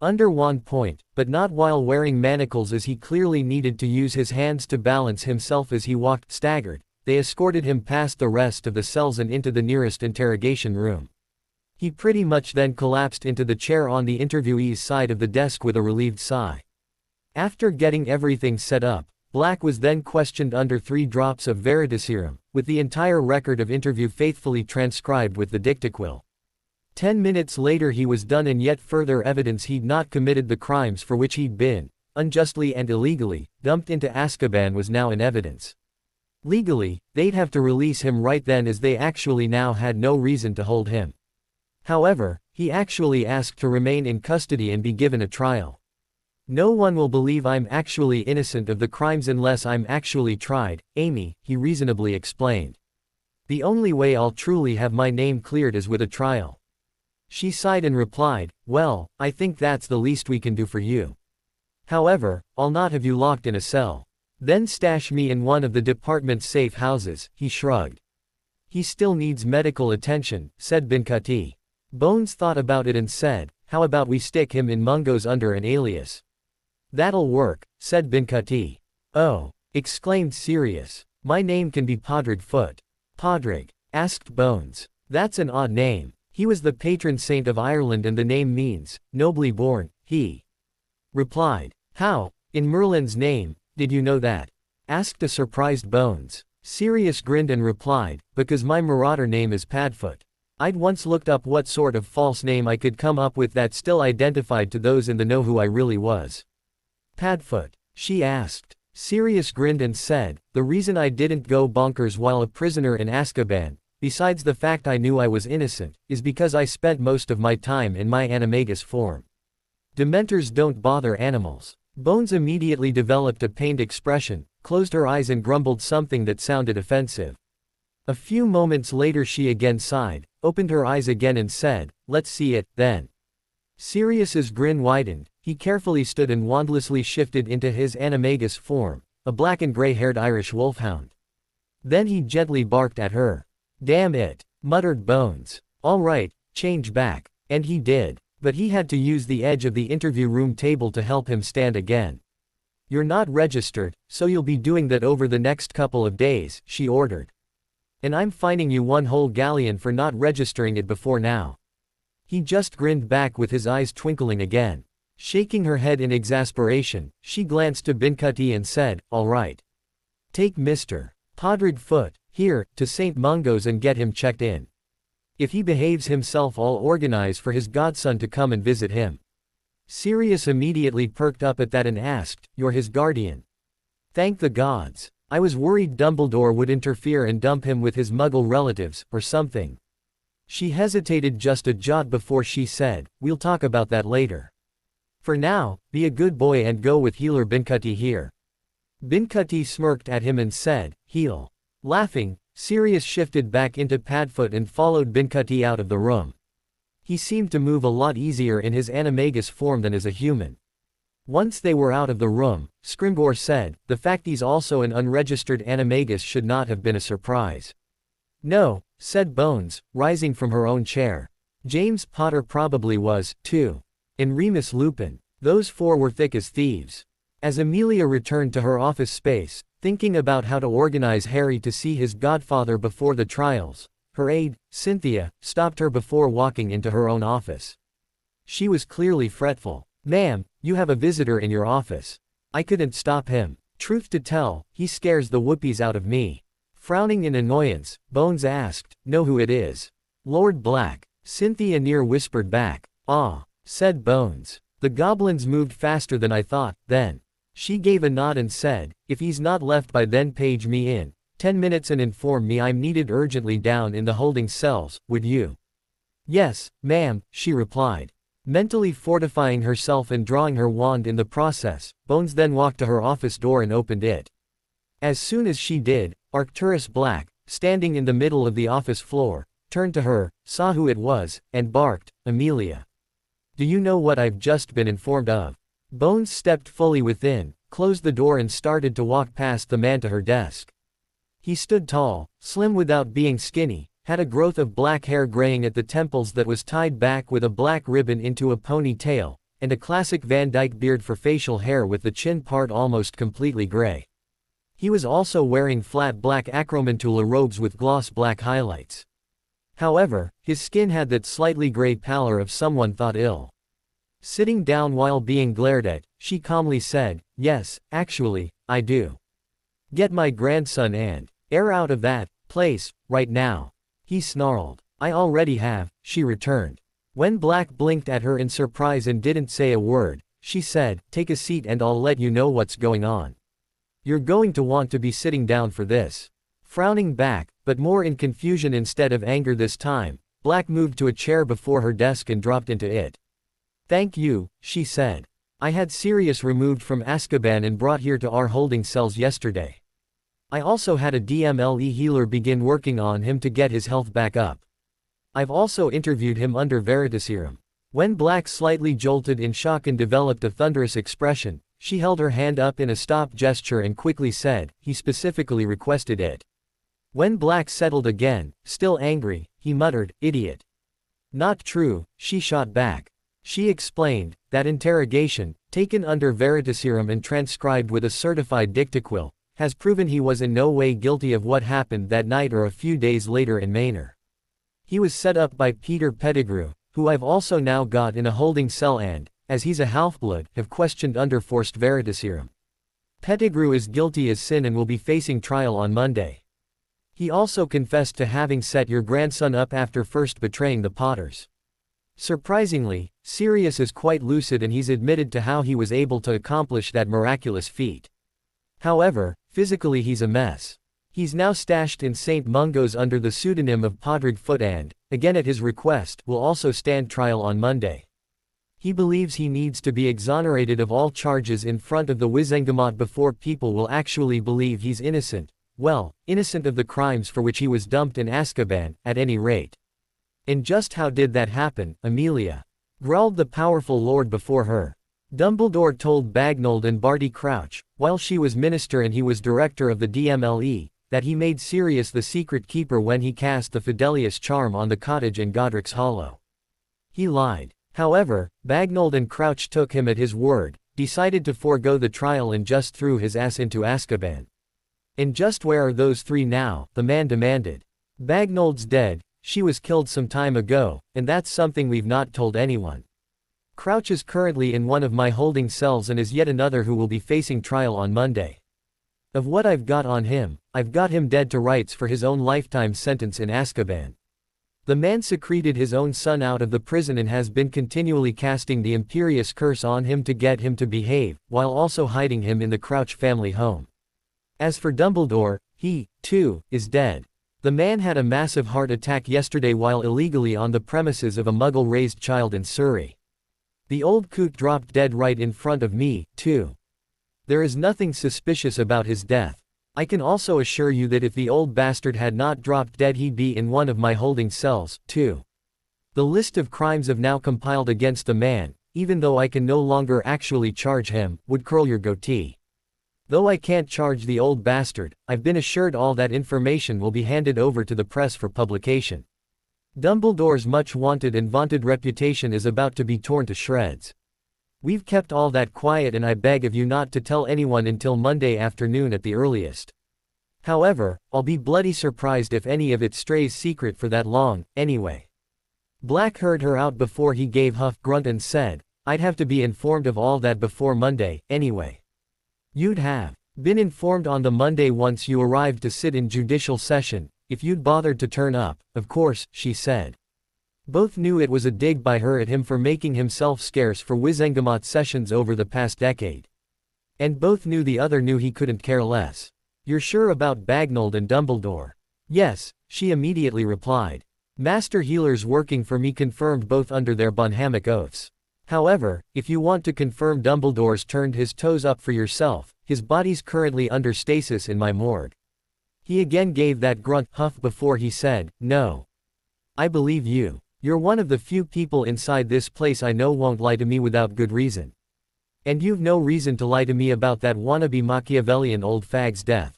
Under one point, but not while wearing manacles, as he clearly needed to use his hands to balance himself as he walked staggered, they escorted him past the rest of the cells and into the nearest interrogation room. He pretty much then collapsed into the chair on the interviewee's side of the desk with a relieved sigh. After getting everything set up, Black was then questioned under 3 drops of Veritaserum, with the entire record of interview faithfully transcribed with the dictaquill. 10 minutes later he was done, and yet further evidence he'd not committed the crimes for which he'd been, unjustly and illegally, dumped into Azkaban was now in evidence. Legally, they'd have to release him right then, as they actually now had no reason to hold him. However, he actually asked to remain in custody and be given a trial. "No one will believe I'm actually innocent of the crimes unless I'm actually tried, Amy," he reasonably explained. "The only way I'll truly have my name cleared is with a trial." She sighed and replied, "Well, I think that's the least we can do for you. However, I'll not have you locked in a cell. Then stash me in one of the department's safe houses," he shrugged. "He still needs medical attention," said Binkati. Bones thought about it and said, "How about we stick him in Mungo's under an alias?" "That'll work," said Binkati. "Oh," exclaimed Sirius. "My name can be Podrig Foot." "Podrig?" asked Bones. "That's an odd name." "He was the patron saint of Ireland and the name means, nobly born," he replied. "How, in Merlin's name, did you know that?" asked a surprised Bones. Sirius grinned and replied, "Because my marauder name is Padfoot. I'd once looked up what sort of false name I could come up with that still identified to those in the know who I really was." "Padfoot?" she asked. Sirius grinned and said, "The reason I didn't go bonkers while a prisoner in Azkaban, besides the fact I knew I was innocent, is because I spent most of my time in my animagus form. Dementors don't bother animals." Bones immediately developed a pained expression, closed her eyes and grumbled something that sounded offensive. A few moments later she again sighed, opened her eyes again and said, "Let's see it, then." Sirius's grin widened. He carefully stood and wandlessly shifted into his animagus form, a black and gray-haired Irish wolfhound. Then he gently barked at her. "Damn it," muttered Bones. "All right, change back." And he did. But he had to use the edge of the interview room table to help him stand again. "You're not registered, so you'll be doing that over the next couple of days," she ordered. "And I'm fining you 1 whole galleon for not registering it before now." He just grinned back with his eyes twinkling again. Shaking her head in exasperation, she glanced to Binkati and said, "All right. Take Mr. Podrig Foot, here, to St. Mungo's and get him checked in. If he behaves himself, I'll organize for his godson to come and visit him." Sirius immediately perked up at that and asked, "You're his guardian?" "Thank the gods. I was worried Dumbledore would interfere and dump him with his muggle relatives, or something." She hesitated just a jot before she said, "We'll talk about that later. For now, be a good boy and go with Healer Binkati here." Binkati smirked at him and said, "Heal." Laughing, Sirius shifted back into Padfoot and followed Binkati out of the room. He seemed to move a lot easier in his animagus form than as a human. Once they were out of the room, Scrimgeour said, "The fact he's also an unregistered animagus should not have been a surprise." "No," said Bones, rising from her own chair. "James Potter probably was, too. And Remus Lupin. Those 4 were thick as thieves." As Amelia returned to her office space, thinking about how to organize Harry to see his godfather before the trials, her aide, Cynthia, stopped her before walking into her own office. She was clearly fretful. "Ma'am, you have a visitor in your office." "I couldn't stop him. Truth to tell, he scares the whoopies out of me." Frowning in annoyance, Bones asked, "Know who it is?" "Lord Black." Cynthia near whispered back. "Ah," said Bones. The goblins moved faster than I thought, then. She gave a nod and said, if he's not left by then page me in 10 minutes and inform me I'm needed urgently down in the holding cells, would you? Yes, ma'am, she replied. Mentally fortifying herself and drawing her wand in the process, Bones then walked to her office door and opened it. As soon as she did, Arcturus Black, standing in the middle of the office floor, turned to her, saw who it was, and barked, Amelia. Do you know what I've just been informed of? Bones stepped fully within, closed the door and started to walk past the man to her desk. He stood tall, slim without being skinny, had a growth of black hair graying at the temples that was tied back with a black ribbon into a ponytail, and a classic Van Dyke beard for facial hair with the chin part almost completely gray. He was also wearing flat black acromantula robes with gloss black highlights. However, his skin had that slightly gray pallor of someone thought ill. Sitting down while being glared at, she calmly said, yes, actually, I do. Get my grandson and heir out of that place, right now. He snarled. I already have, she returned. When Black blinked at her in surprise and didn't say a word, she said, take a seat and I'll let you know what's going on. You're going to want to be sitting down for this. Frowning back, but more in confusion instead of anger this time, Black moved to a chair before her desk and dropped into it. Thank you, she said. I had Sirius removed from Azkaban and brought here to our holding cells yesterday. I also had a DMLE healer begin working on him to get his health back up. I've also interviewed him under Veritaserum. When Black slightly jolted in shock and developed a thunderous expression, she held her hand up in a stop gesture and quickly said, he specifically requested it. When Black settled again, still angry, he muttered, idiot. Not true, she shot back. She explained, that interrogation, taken under Veritaserum and transcribed with a certified dictaquil, has proven he was in no way guilty of what happened that night or a few days later in Manor. He was set up by Peter Pettigrew, who I've also now got in a holding cell and, as he's a half-blood, have questioned under forced Veritaserum. Pettigrew is guilty as sin and will be facing trial on Monday. He also confessed to having set your grandson up after first betraying the Potters. Surprisingly, Sirius is quite lucid and he's admitted to how he was able to accomplish that miraculous feat. However, physically he's a mess. He's now stashed in St. Mungo's under the pseudonym of Podrick Foot and, again at his request, will also stand trial on Monday. He believes he needs to be exonerated of all charges in front of the Wizengamot before people will actually believe he's innocent, well, innocent of the crimes for which he was dumped in Azkaban, at any rate. And just how did that happen, Amelia? Growled the powerful lord before her. Dumbledore told Bagnold and Barty Crouch, while she was minister and he was director of the DMLE, that he made Sirius the secret keeper when he cast the Fidelius charm on the cottage in Godric's Hollow. He lied. However, Bagnold and Crouch took him at his word, decided to forego the trial and just threw his ass into Azkaban. And just where are those three now? The man demanded. Bagnold's dead, she was killed some time ago, and that's something we've not told anyone. Crouch is currently in one of my holding cells and is yet another who will be facing trial on Monday. Of what I've got on him, I've got him dead to rights for his own lifetime sentence in Azkaban. The man secreted his own son out of the prison and has been continually casting the imperious curse on him to get him to behave, while also hiding him in the Crouch family home. As for Dumbledore, he, too, is dead. The man had a massive heart attack yesterday while illegally on the premises of a Muggle-raised child in Surrey. The old coot dropped dead right in front of me, too. There is nothing suspicious about his death. I can also assure you that if the old bastard had not dropped dead he'd be in one of my holding cells, too. The list of crimes have now compiled against the man, even though I can no longer actually charge him, would curl your goatee. Though I can't charge the old bastard, I've been assured all that information will be handed over to the press for publication. Dumbledore's much wanted and vaunted reputation is about to be torn to shreds. We've kept all that quiet and I beg of you not to tell anyone until Monday afternoon at the earliest. However, I'll be bloody surprised if any of it strays secret for that long, anyway. Black heard her out before he gave huff grunt and said, I'd have to be informed of all that before Monday, anyway. You'd have been informed on the Monday once you arrived to sit in judicial session, if you'd bothered to turn up, of course, she said. Both knew it was a dig by her at him for making himself scarce for Wizengamot sessions over the past decade. And both knew the other knew he couldn't care less. "You're sure about Bagnold and Dumbledore?" "Yes," she immediately replied. "Master healers working for me confirmed both under their Bonhamic oaths. However, if you want to confirm Dumbledore's turned his toes up for yourself, his body's currently under stasis in my morgue." He again gave that grunt huff before he said, "No. I believe you. You're one of the few people inside this place I know won't lie to me without good reason. And you've no reason to lie to me about that wannabe Machiavellian old fag's death."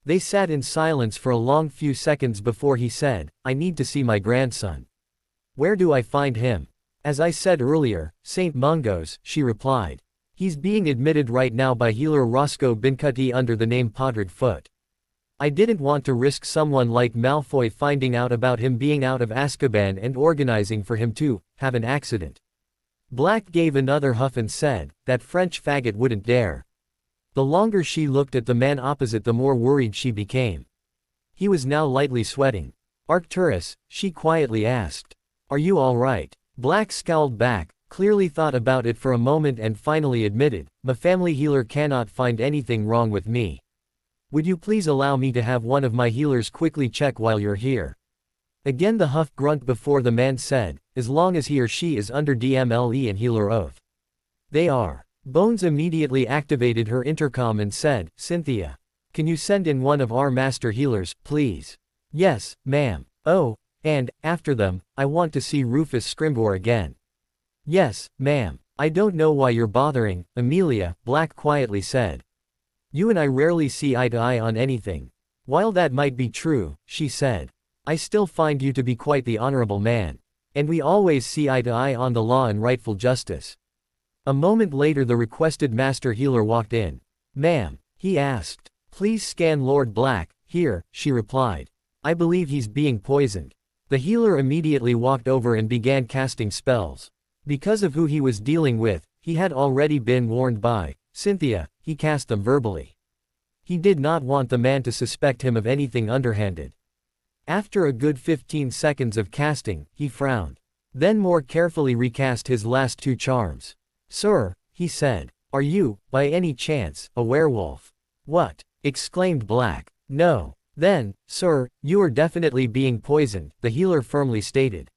They sat in silence for a long few seconds before he said, "I need to see my grandson." "Where do I find him?" "As I said earlier, St. Mungo's," she replied. "He's being admitted right now by healer Roscoe Bincutti under the name Podred Foot. I didn't want to risk someone like Malfoy finding out about him being out of Azkaban and organizing for him to have an accident." Black gave another huff and said, "That French faggot wouldn't dare." The longer she looked at the man opposite, the more worried she became. He was now lightly sweating. "Arcturus," she quietly asked. "Are you all right?" Black scowled back, clearly thought about it for a moment and finally admitted, "My family healer cannot find anything wrong with me. Would you please allow me to have one of my healers quickly check while you're here?" Again the huff grunt before the man said, "As long as he or she is under DMLE and healer oath." "They are." Bones immediately activated her intercom and said, "Cynthia, can you send in one of our master healers, please?" "Yes, ma'am." "Oh, and, after them, I want to see Rufus Scrimgeour again." "Yes, ma'am." "I don't know why you're bothering, Amelia," Black quietly said. "You and I rarely see eye to eye on anything." "While that might be true," she said, "I still find you to be quite the honorable man. And we always see eye to eye on the law and rightful justice." A moment later the requested master healer walked in. "Ma'am," he asked, "please scan Lord Black." "Here," she replied. "I believe he's being poisoned." The healer immediately walked over and began casting spells. Because of who he was dealing with, he had already been warned by Cynthia. He cast them verbally. He did not want the man to suspect him of anything underhanded. After a good 15 seconds of casting, he frowned. Then more carefully recast his last two charms. "Sir," he said, "are you, by any chance, a werewolf?" "What?" exclaimed Black. "No. Then, sir, you are definitely being poisoned," the healer firmly stated.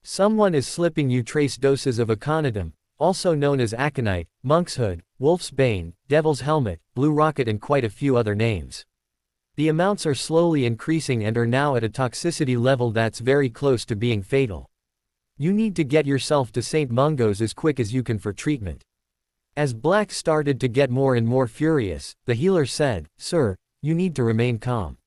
"Someone is slipping you trace doses of aconitum, also known as aconite, monkshood, wolf's bane, devil's helmet, blue rocket and quite a few other names. The amounts are slowly increasing and are now at a toxicity level that's very close to being fatal. You need to get yourself to St. Mungo's as quick as you can for treatment." As Black started to get more and more furious, the healer said, "Sir, you need to remain calm.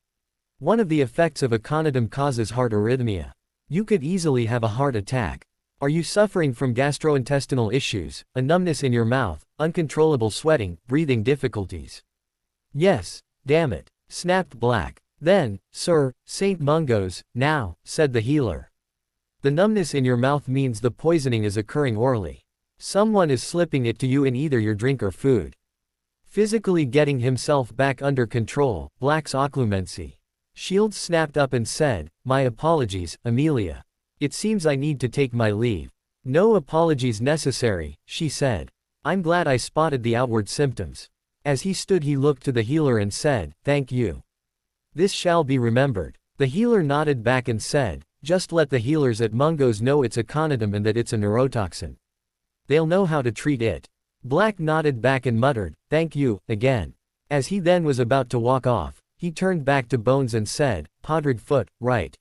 One of the effects of aconitum causes heart arrhythmia. You could easily have a heart attack. Are you suffering from gastrointestinal issues, a numbness in your mouth, uncontrollable sweating, breathing difficulties?" "Yes, damn it," snapped Black. "Then, sir, St. Mungo's, now," said the healer. "The numbness in your mouth means the poisoning is occurring orally. Someone is slipping it to you in either your drink or food." Physically getting himself back under control, Black's occlumency. Shields snapped up and said, "My apologies, Amelia. It seems I need to take my leave." "No apologies necessary," she said. "I'm glad I spotted the outward symptoms." As he stood he looked to the healer and said, "Thank you. This shall be remembered." The healer nodded back and said, "Just let the healers at Mungo's know it's aconitum and that it's a neurotoxin. They'll know how to treat it." Black nodded back and muttered, "Thank you," again. As he then was about to walk off, he turned back to Bones and said, "Podred Foot, right?"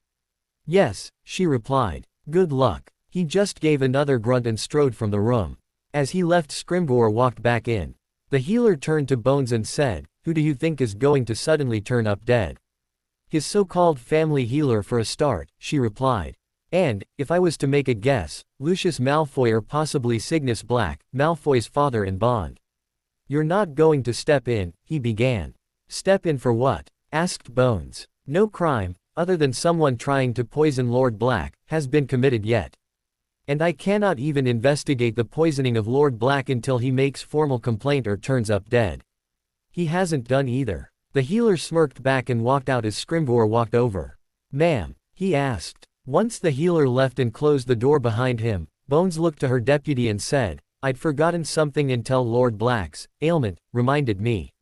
"Yes," she replied. "Good luck." He just gave another grunt and strode from the room. As he left, Scrimgeour walked back in. The healer turned to Bones and said, "Who do you think is going to suddenly turn up dead?" "His so-called family healer for a start," she replied. "And, if I was to make a guess, Lucius Malfoy or possibly Cygnus Black, Malfoy's father in bond." "You're not going to step in," he began. "Step in for what?" asked Bones. "No crime, other than someone trying to poison Lord Black, has been committed yet. And I cannot even investigate the poisoning of Lord Black until he makes formal complaint or turns up dead. He hasn't done either." The healer smirked back and walked out as Scrimgeour walked over. "Ma'am," he asked, Once the healer left and closed the door behind him, Bones looked to her deputy and said, "I'd forgotten something until Lord Black's ailment reminded me."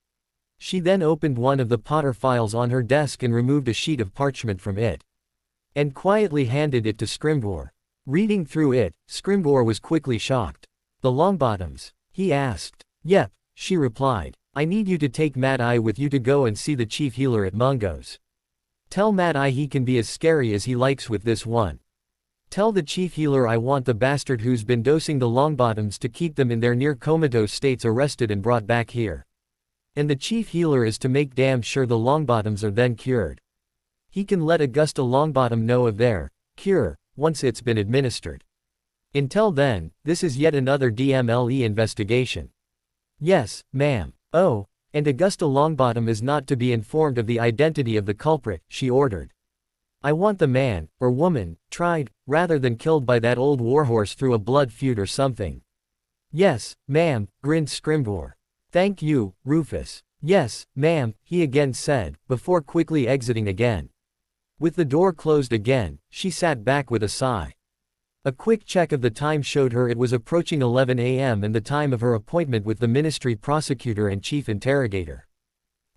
She then opened one of the Potter files on her desk and removed a sheet of parchment from it, and quietly handed it to Scrimgeour. Reading through it, Scrimgeour was quickly shocked. "The Longbottoms?" he asked. "Yep," she replied. "I need you to take Mad Eye with you to go and see the chief healer at Mungo's. Tell Mad Eye he can be as scary as he likes with this one. Tell the chief healer I want the bastard who's been dosing the Longbottoms to keep them in their near comatose states arrested and brought back here. And the chief healer is to make damn sure the Longbottoms are then cured. He can let Augusta Longbottom know of their cure once it's been administered. Until then, this is yet another DMLE investigation." "Yes, ma'am." "Oh, and Augusta Longbottom is not to be informed of the identity of the culprit," she ordered. "I want the man, or woman, tried, rather than killed by that old warhorse through a blood feud or something." "Yes, ma'am," grinned Scrimgeour. "Thank you, Rufus." "Yes, ma'am," he again said, before quickly exiting again. With the door closed again, she sat back with a sigh. A quick check of the time showed her it was approaching 11 a.m. and the time of her appointment with the ministry prosecutor and chief interrogator.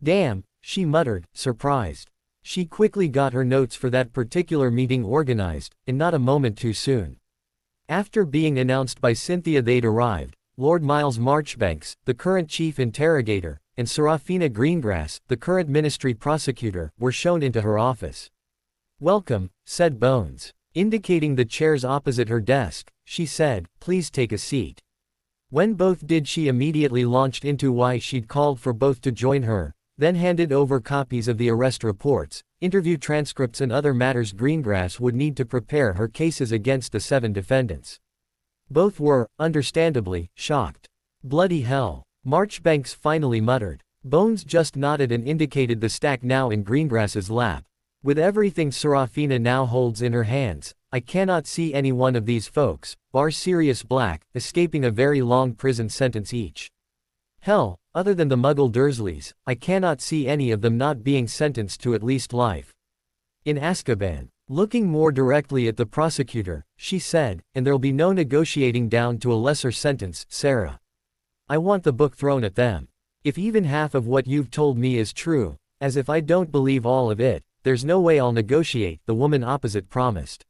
"Damn," she muttered, surprised. She quickly got her notes for that particular meeting organized, and not a moment too soon. After being announced by Cynthia they'd arrived, Lord Miles Marchbanks, the current chief interrogator, and Serafina Greengrass, the current ministry prosecutor, were shown into her office. "Welcome," said Bones. Indicating the chairs opposite her desk, she said, "Please take a seat." When both did, she immediately launched into why she'd called for both to join her, then handed over copies of the arrest reports, interview transcripts and other matters Greengrass would need to prepare her cases against the 7 defendants. Both were, understandably, shocked. "Bloody hell," Marchbanks finally muttered. Bones just nodded and indicated the stack now in Greengrass's lap. "With everything Serafina now holds in her hands, I cannot see any one of these folks, bar Sirius Black, escaping a very long prison sentence each. Hell, other than the Muggle Dursleys, I cannot see any of them not being sentenced to at least life in Azkaban." Looking more directly at the prosecutor, she said, "And there'll be no negotiating down to a lesser sentence, Sarah. I want the book thrown at them. If even half of what you've told me is true, as if I don't believe all of it, there's no way I'll negotiate," the woman opposite promised.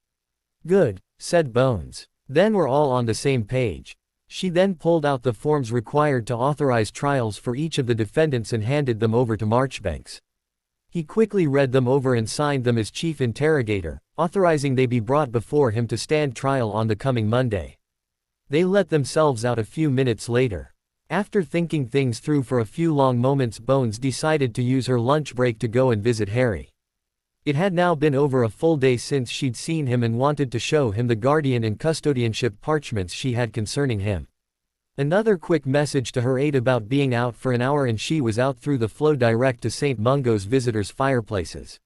"Good," said Bones. "Then we're all on the same page." She then pulled out the forms required to authorize trials for each of the defendants and handed them over to Marchbanks. He quickly read them over and signed them as chief interrogator, authorizing they be brought before him to stand trial on the coming Monday. They let themselves out a few minutes later. After thinking things through for a few long moments, Bones decided to use her lunch break to go and visit Harry. It had now been over a full day since she'd seen him and wanted to show him the guardian and custodianship parchments she had concerning him. Another quick message to her aide about being out for an hour and she was out through the flow direct to St. Mungo's visitors' fireplaces.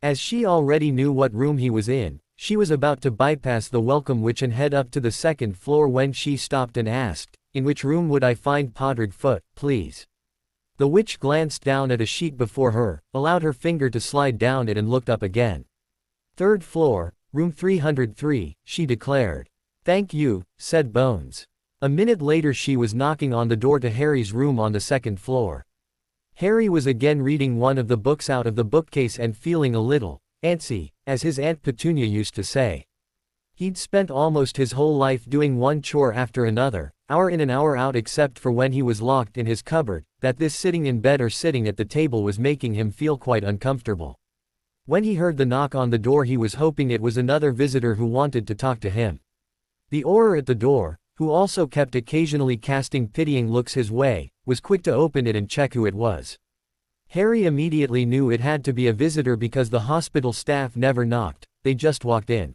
As she already knew what room he was in, she was about to bypass the welcome witch and head up to the 2nd floor when she stopped and asked, "In which room would I find Podrick Foot, please?" The witch glanced down at a sheet before her, allowed her finger to slide down it and looked up again. "3rd floor, room 303, she declared. "Thank you," said Bones. A minute later she was knocking on the door to Harry's room on the 2nd floor. Harry was again reading one of the books out of the bookcase and feeling a little antsy, as his Aunt Petunia used to say. He'd spent almost his whole life doing one chore after another, hour in and hour out, except for when he was locked in his cupboard, that this sitting in bed or sitting at the table was making him feel quite uncomfortable. When he heard the knock on the door he was hoping it was another visitor who wanted to talk to him. The Auror at the door, who also kept occasionally casting pitying looks his way, was quick to open it and check who it was. Harry immediately knew it had to be a visitor because the hospital staff never knocked, they just walked in.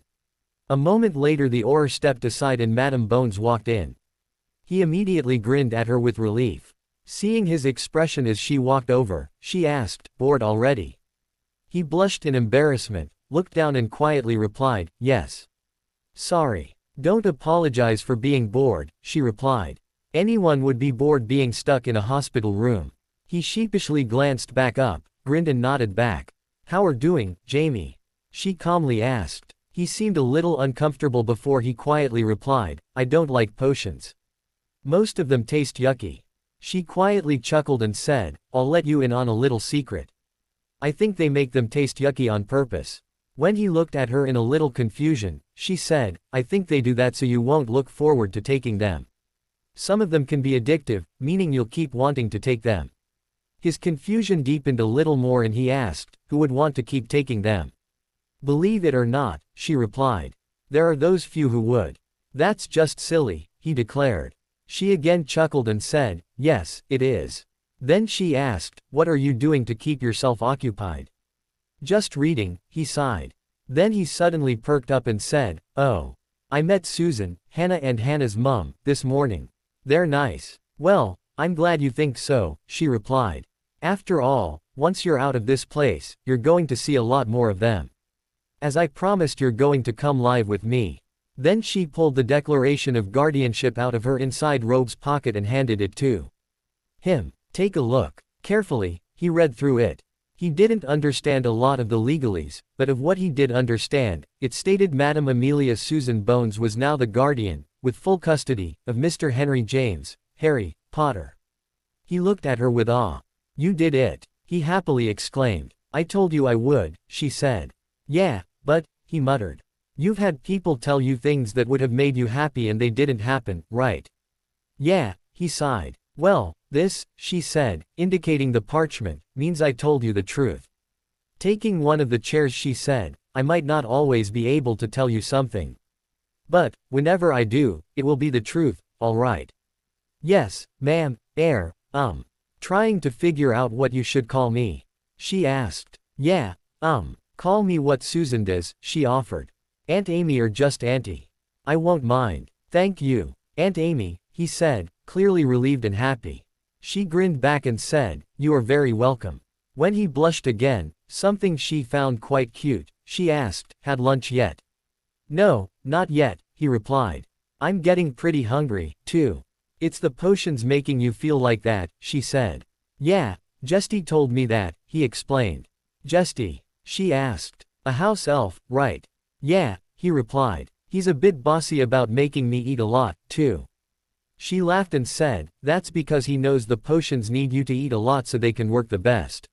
A moment later the Auror stepped aside and Madame Bones walked in. He immediately grinned at her with relief. Seeing his expression as she walked over, she asked, "Bored already?" He blushed in embarrassment, looked down and quietly replied, "Yes." "Sorry. Don't apologize for being bored," she replied. "Anyone would be bored being stuck in a hospital room." He sheepishly glanced back up, grinned and nodded back. "How are doing, Jamie?" she calmly asked. He seemed a little uncomfortable before he quietly replied, I don't like potions. Most of them taste yucky. She quietly chuckled and said, I'll let you in on a little secret. I think they make them taste yucky on purpose. When he looked at her in a little confusion, she said, I think they do that so you won't look forward to taking them. Some of them can be addictive, meaning you'll keep wanting to take them. His confusion deepened a little more and he asked, who would want to keep taking them? Believe it or not, she replied. There are those few who would. That's just silly, he declared. She again chuckled and said, yes, it is. Then she asked, what are you doing to keep yourself occupied? Just reading, he sighed. Then he suddenly perked up and said, oh. I met Susan, Hannah and Hannah's mom, this morning. They're nice. Well, I'm glad you think so, she replied. After all, once you're out of this place, you're going to see a lot more of them. As I promised, you're going to come live with me. Then she pulled the declaration of guardianship out of her inside robe's pocket and handed it to him. Take a look. Carefully, he read through it. He didn't understand a lot of the legalese, but of what he did understand, it stated Madame Amelia Susan Bones was now the guardian, with full custody, of Mr. Henry James, Harry Potter. He looked at her with awe. You did it, he happily exclaimed. I told you I would, she said. Yeah, but, he muttered. You've had people tell you things that would have made you happy and they didn't happen, right? Yeah, he sighed. Well, this, she said, indicating the parchment, means I told you the truth. Taking one of the chairs she said, I might not always be able to tell you something. But, whenever I do, it will be the truth, all right. Yes, ma'am, Trying to figure out what you should call me. She asked. Yeah, call me what Susan does, she offered. Aunt Amy or just Auntie. I won't mind. Thank you, Aunt Amy, he said, clearly relieved and happy. She grinned back and said, you are very welcome. When he blushed again, something she found quite cute, she asked, had lunch yet? No, not yet, he replied. I'm getting pretty hungry, too. It's the potions making you feel like that, she said. Yeah, Jesty told me that, he explained. Jesty? She asked. A house elf, right? Yeah, he replied. He's a bit bossy about making me eat a lot, too. She laughed and said, that's because he knows the potions need you to eat a lot so they can work the best.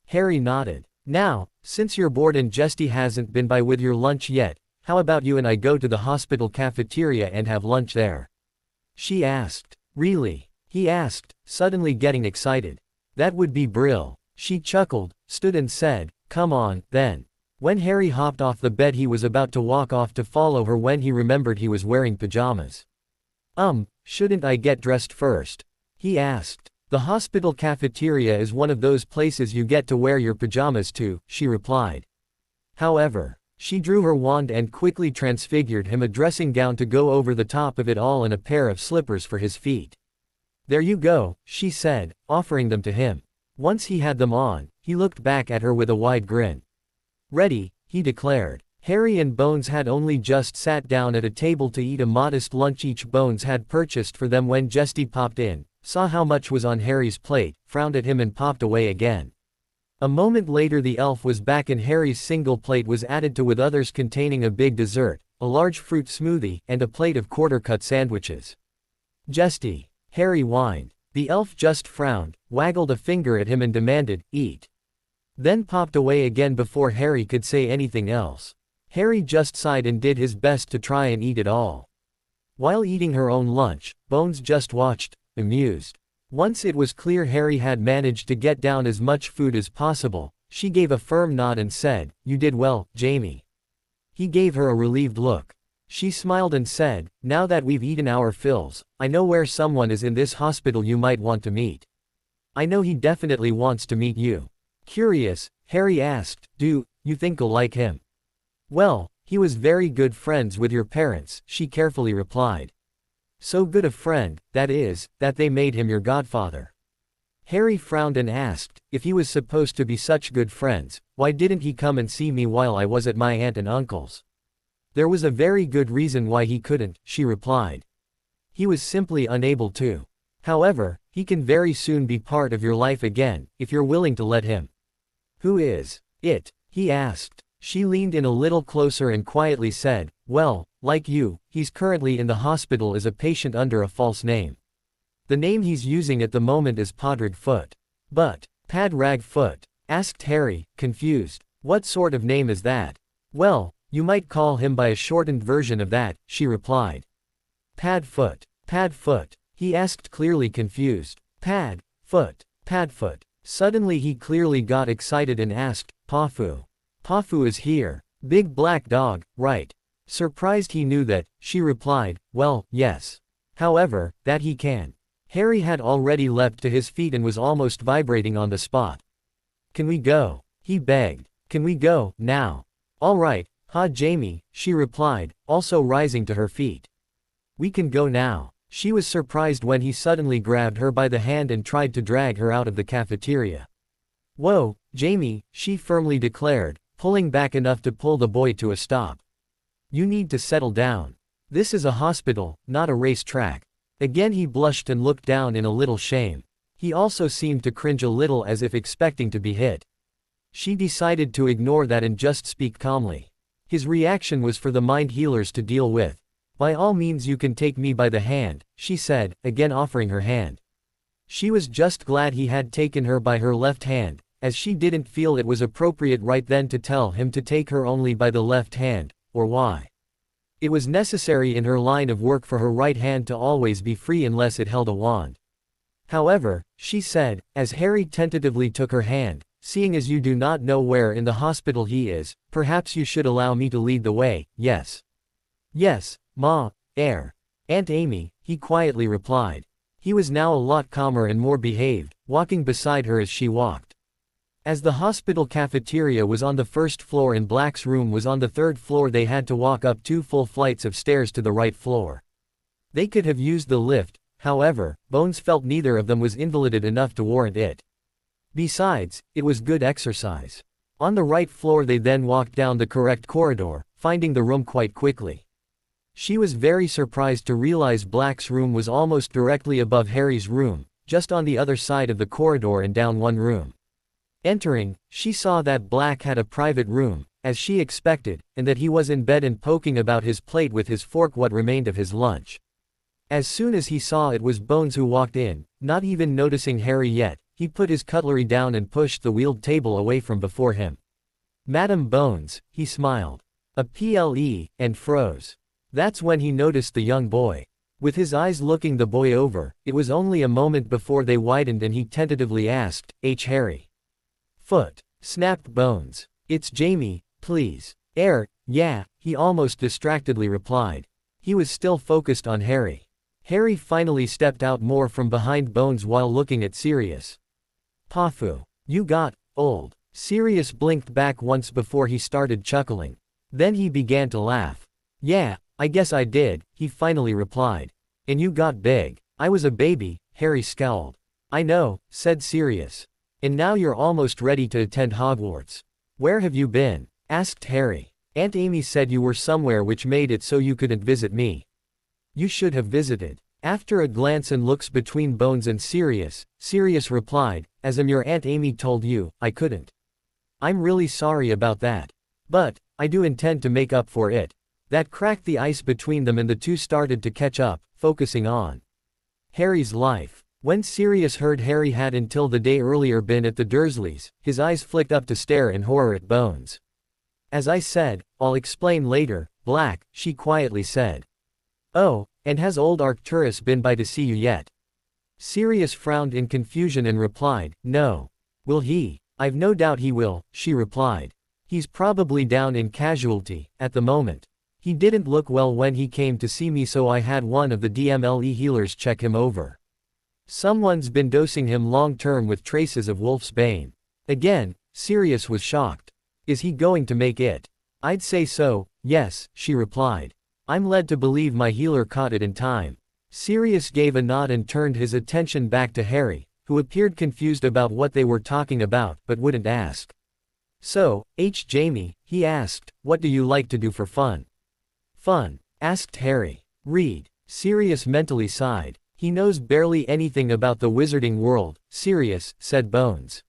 Harry nodded. Now, since you're bored and Jesty hasn't been by with your lunch yet, how about you and I go to the hospital cafeteria and have lunch there? She asked. Really? He asked, suddenly getting excited. That would be brill. She chuckled, stood and said, come on, then. When Harry hopped off the bed he was about to walk off to follow her when he remembered he was wearing pajamas. Shouldn't I get dressed first? He asked. The hospital cafeteria is one of those places you get to wear your pajamas to, she replied. However, she drew her wand and quickly transfigured him a dressing gown to go over the top of it all and a pair of slippers for his feet. There you go, she said, offering them to him. Once he had them on, he looked back at her with a wide grin. Ready, he declared. Harry and Bones had only just sat down at a table to eat a modest lunch each Bones had purchased for them when Jesty popped in, saw how much was on Harry's plate, frowned at him and popped away again. A moment later the elf was back and Harry's single plate was added to with others containing a big dessert, a large fruit smoothie, and a plate of quarter-cut sandwiches. Jesty, Harry whined. The elf just frowned, waggled a finger at him and demanded, eat. Then popped away again before Harry could say anything else. Harry just sighed and did his best to try and eat it all. While eating her own lunch, Bones just watched, amused. Once it was clear Harry had managed to get down as much food as possible, she gave a firm nod and said, you did well, Jamie. He gave her a relieved look. She smiled and said, now that we've eaten our fills, I know where someone is in this hospital you might want to meet. I know he definitely wants to meet you. Curious, Harry asked, do you think you'll like him? Well, he was very good friends with your parents, she carefully replied. So good a friend, that is, that they made him your godfather. Harry frowned and asked, if he was supposed to be such good friends, why didn't he come and see me while I was at my aunt and uncle's? There was a very good reason why he couldn't, she replied. He was simply unable to. However, he can very soon be part of your life again, if you're willing to let him. Who is it? He asked. She leaned in a little closer and quietly said, "Well, like you, he's currently in the hospital as a patient under a false name. The name he's using at the moment is Podrick Foot." "But, Padrag Foot?" asked Harry, confused. "What sort of name is that?" "Well, you might call him by a shortened version of that," she replied. Padfoot. Padfoot? He asked, clearly confused. Foot. Padfoot. Suddenly he clearly got excited and asked, "Pafu? Pafu is here. Big black dog, right?" Surprised he knew that, she replied, "Well, yes. However, that he can." Harry had already leapt to his feet and was almost vibrating on the spot. "Can we go?" he begged. "Can we go, now?" "All right, Jamie," she replied, also rising to her feet. "We can go now." She was surprised when he suddenly grabbed her by the hand and tried to drag her out of the cafeteria. "Whoa, Jamie," she firmly declared, pulling back enough to pull the boy to a stop. "You need to settle down. This is a hospital, not a race track." Again he blushed and looked down in a little shame. He also seemed to cringe a little as if expecting to be hit. She decided to ignore that and just speak calmly. His reaction was for the mind healers to deal with. "By all means you can take me by the hand," she said, again offering her hand. She was just glad he had taken her by her left hand, as she didn't feel it was appropriate right then to tell him to take her only by the left hand, or why. It was necessary in her line of work for her right hand to always be free unless it held a wand. "However," she said, as Harry tentatively took her hand, "seeing as you do not know where in the hospital he is, perhaps you should allow me to lead the way, yes?" "Yes, Ma, Aunt Amy," he quietly replied. He was now a lot calmer and more behaved, walking beside her as she walked. As the hospital cafeteria was on the first floor and Black's room was on the third floor, they had to walk up 2 full flights of stairs to the right floor. They could have used the lift, however, Bones felt neither of them was invalided enough to warrant it. Besides, it was good exercise. On the right floor they then walked down the correct corridor, finding the room quite quickly. She was very surprised to realize Black's room was almost directly above Harry's room, just on the other side of the corridor and down one room. Entering, she saw that Black had a private room, as she expected, and that he was in bed and poking about his plate with his fork what remained of his lunch. As soon as he saw it was Bones who walked in, not even noticing Harry yet, he put his cutlery down and pushed the wheeled table away from before him. "Madam Bones," he smiled. A ple, and froze. That's when he noticed the young boy. With his eyes looking the boy over, it was only a moment before they widened and he tentatively asked, "Harry Foot?" snapped Bones. "It's Jamie, please." Yeah," he almost distractedly replied. He was still focused on Harry. Harry finally stepped out more from behind Bones while looking at Sirius. "Pafu, you got old." Sirius blinked back once before he started chuckling. Then he began to laugh. "Yeah, I guess I did," he finally replied. "And you got big." "I was a baby," Harry scowled. "I know," said Sirius. "And now you're almost ready to attend Hogwarts. Where have you been?" asked Harry. "Aunt Amy said you were somewhere, which made it so you couldn't visit me." "You should have visited." After a glance and looks between Bones and Sirius, Sirius replied, "As your Aunt Amy told you, I couldn't. I'm really sorry about that. But I do intend to make up for it." That cracked the ice between them and the two started to catch up, focusing on Harry's life. When Sirius heard Harry had until the day earlier been at the Dursleys, his eyes flicked up to stare in horror at Bones. "As I said, I'll explain later, Black," she quietly said. "Oh, and has old Arcturus been by to see you yet?" Sirius frowned in confusion and replied, "No." "Will he?" "I've no doubt he will," she replied. "He's probably down in casualty, at the moment. He didn't look well when he came to see me, so I had one of the DMLE healers check him over. Someone's been dosing him long-term with traces of Wolf's Bane." Again, Sirius was shocked. "Is he going to make it?" "I'd say so, yes," she replied. "I'm led to believe my healer caught it in time." Sirius gave a nod and turned his attention back to Harry, who appeared confused about what they were talking about, but wouldn't ask. "So, Jamie," he asked, "what do you like to do for fun?" "Fun?" asked Harry. "Read." Sirius mentally sighed. "He knows barely anything about the wizarding world," Sirius, said Bones.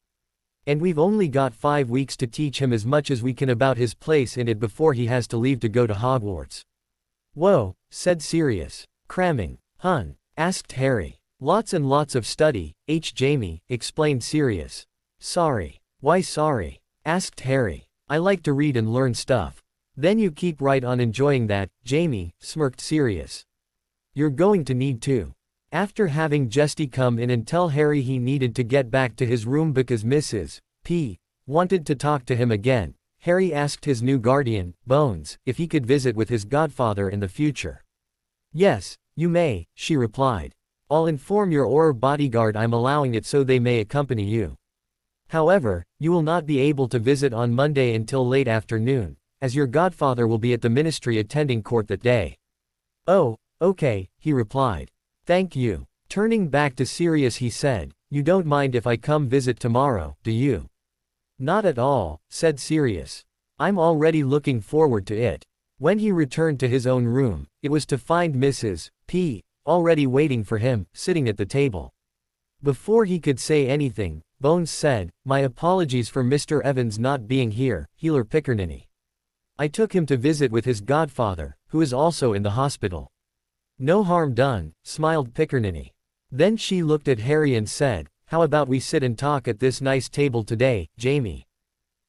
And we've only got 5 weeks to teach him as much as we can about his place in it before he has to leave to go to Hogwarts." "Whoa," said Sirius. "Cramming, hun?" asked Harry. "Lots and lots of study, Jamie," explained Sirius. "Sorry." "Why sorry?" asked Harry. "I like to read and learn stuff." "Then you keep right on enjoying that, Jamie," smirked Sirius. "You're going to need to." After having Jesty come in and tell Harry he needed to get back to his room because Mrs. P wanted to talk to him again, Harry asked his new guardian, Bones, if he could visit with his godfather in the future. "Yes, you may," she replied. "I'll inform your Auror bodyguard I'm allowing it so they may accompany you. However, you will not be able to visit on Monday until late afternoon, as your godfather will be at the ministry attending court that day." "Oh, okay," he replied. "Thank you." Turning back to Sirius he said, "You don't mind if I come visit tomorrow, do you?" "Not at all," said Sirius. "I'm already looking forward to it." When he returned to his own room, it was to find Mrs. P already waiting for him, sitting at the table. Before he could say anything, Bones said, "My apologies for Mr. Evans not being here, Healer Pickerniny. I took him to visit with his godfather, who is also in the hospital." "No harm done," smiled Pickerniny. Then she looked at Harry and said, "How about we sit and talk at this nice table today, Jamie?"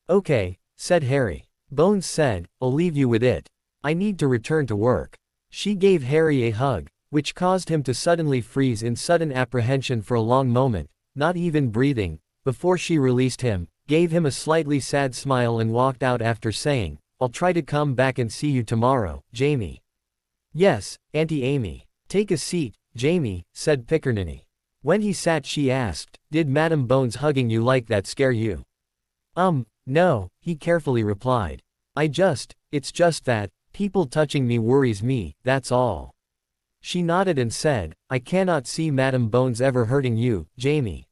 "Okay," said Harry. Bones said, "I'll leave you with it. I need to return to work." She gave Harry a hug, which caused him to suddenly freeze in sudden apprehension for a long moment, not even breathing, before she released him, gave him a slightly sad smile and walked out after saying, "I'll try to come back and see you tomorrow, Jamie." "Yes, Auntie Amy. Take a seat, Jamie," said Pickerniny. When he sat she asked, "Did Madam Bones hugging you like that scare you?" No," he carefully replied. It's just that, people touching me worries me, that's all." She nodded and said, "I cannot see Madam Bones ever hurting you, Jamie.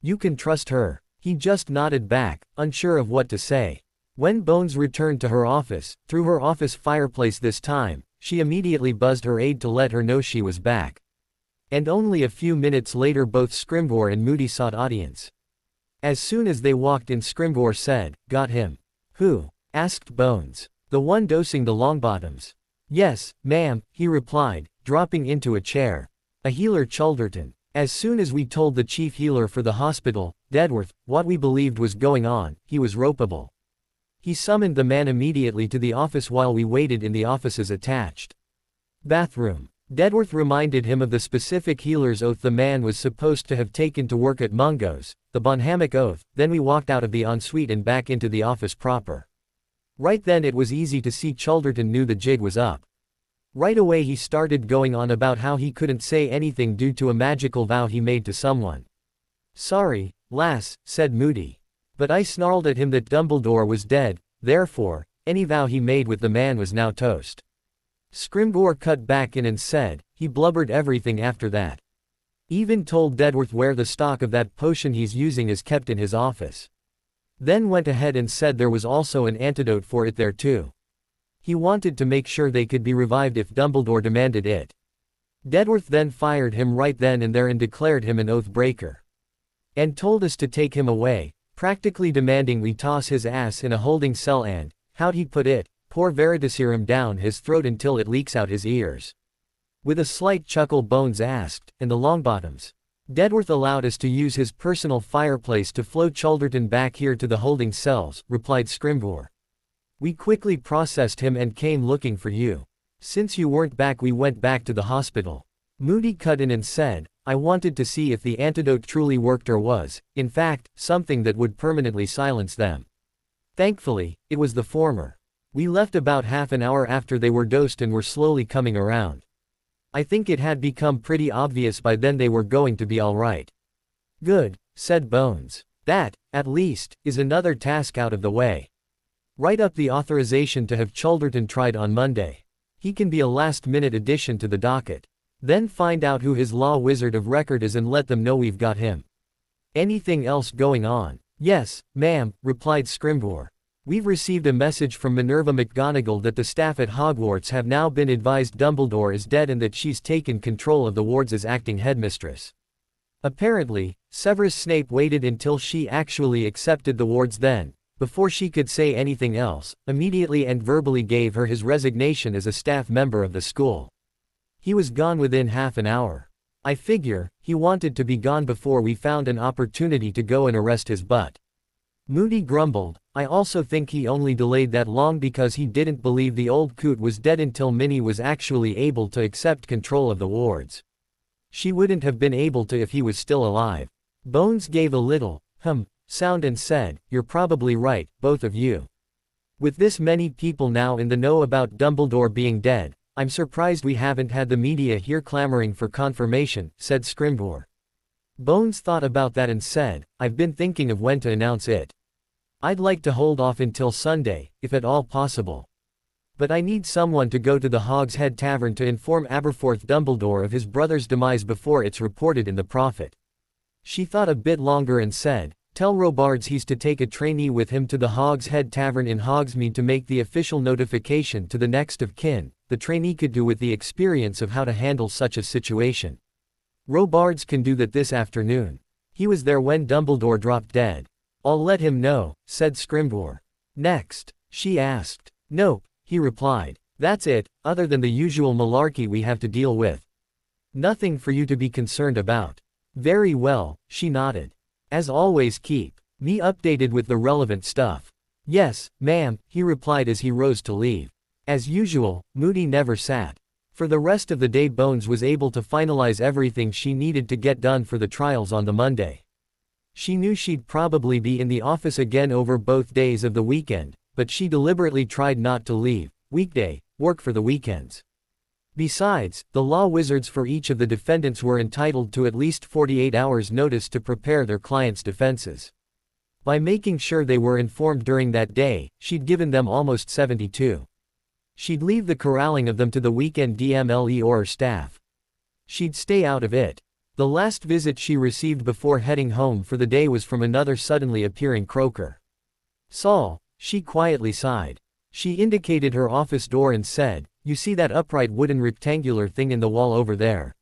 You can trust her." He just nodded back, unsure of what to say. When Bones returned to her office, through her office fireplace this time, she immediately buzzed her aide to let her know she was back. And only a few minutes later both Scrimgeour and Moody sought audience. As soon as they walked in, Scrimgeour said, "Got him?" "Who?" asked Bones. "The one dosing the Longbottoms." "Yes, ma'am," he replied, dropping into a chair. "A healer Chulderton. As soon as we told the chief healer for the hospital, Dedworth, what we believed was going on, he was ropeable. He summoned the man immediately to the office while we waited in the office's attached bathroom. Dedworth reminded him of the specific healer's oath the man was supposed to have taken to work at Mungo's, the Bonhammock oath, then we walked out of the ensuite and back into the office proper. Right then it was easy to see Chulderton knew the jig was up. Right away he started going on about how he couldn't say anything due to a magical vow he made to someone. "Sorry, lass," said Moody. "But I snarled at him that Dumbledore was dead, therefore, any vow he made with the man was now toast." Scrimgeour cut back in and said, "He blubbered everything after that. Even told Dedworth where the stock of that potion he's using is kept in his office. Then went ahead and said there was also an antidote for it there too. He wanted to make sure they could be revived if Dumbledore demanded it. Dedworth then fired him right then and there and declared him an oath breaker. And told us to take him away, practically demanding we toss his ass in a holding cell and, how'd he put it, pour Veritaserum down his throat until it leaks out his ears." With a slight chuckle Bones asked, "And the Longbottoms?" "Dedworth allowed us to use his personal fireplace to float Chulderton back here to the holding cells," replied Scrimgeour. "We quickly processed him and came looking for you. Since you weren't back we went back to the hospital." Moody cut in and said, "I wanted to see if the antidote truly worked or was, in fact, something that would permanently silence them. Thankfully, it was the former. We left about half an hour after they were dosed and were slowly coming around. I think it had become pretty obvious by then they were going to be alright." "Good," said Bones. "That, at least, is another task out of the way. Write up the authorization to have Chulderton tried on Monday. He can be a last-minute addition to the docket. Then find out who his law wizard of record is and let them know we've got him." "Anything else going on?" "Yes, ma'am," replied Scrimgeour. "We've received a message from Minerva McGonagall that the staff at Hogwarts have now been advised Dumbledore is dead and that she's taken control of the wards as acting headmistress. Apparently, Severus Snape waited until she actually accepted the wards then, before she could say anything else, immediately and verbally gave her his resignation as a staff member of the school. He was gone within half an hour. I figure, he wanted to be gone before we found an opportunity to go and arrest his butt. Moody grumbled, I also think he only delayed that long because he didn't believe the old coot was dead until Minnie was actually able to accept control of the wards. She wouldn't have been able to if he was still alive. Bones gave a little, sound and said, you're probably right, both of you. With this many people now in the know about Dumbledore being dead, I'm surprised we haven't had the media here clamoring for confirmation, said Scrimgeour. Bones thought about that and said, I've been thinking of when to announce it. I'd like to hold off until Sunday, if at all possible. But I need someone to go to the Hog's Head Tavern to inform Aberforth Dumbledore of his brother's demise before it's reported in the Prophet. She thought a bit longer and said, tell Robards he's to take a trainee with him to the Hog's Head Tavern in Hogsmeade to make the official notification to the next of kin. The trainee could do with the experience of how to handle such a situation. Robards can do that this afternoon. He was there when Dumbledore dropped dead. I'll let him know, said Scrimgeour. Next? She asked. Nope, he replied. That's it, other than the usual malarkey we have to deal with. Nothing for you to be concerned about. Very well, she nodded. As always keep me updated with the relevant stuff. Yes, ma'am, he replied as he rose to leave. As usual, Moody never sat. For the rest of the day Bones was able to finalize everything she needed to get done for the trials on the Monday. She knew she'd probably be in the office again over both days of the weekend, but she deliberately tried not to leave weekday work for the weekends. Besides, the law wizards for each of the defendants were entitled to at least 48 hours notice to prepare their clients' defenses. By making sure they were informed during that day, she'd given them almost 72. She'd leave the corralling of them to the weekend DMLE or her staff. She'd stay out of it. The last visit she received before heading home for the day was from another suddenly appearing croaker. Saul, she quietly sighed. She indicated her office door and said, you see that upright wooden rectangular thing in the wall over there?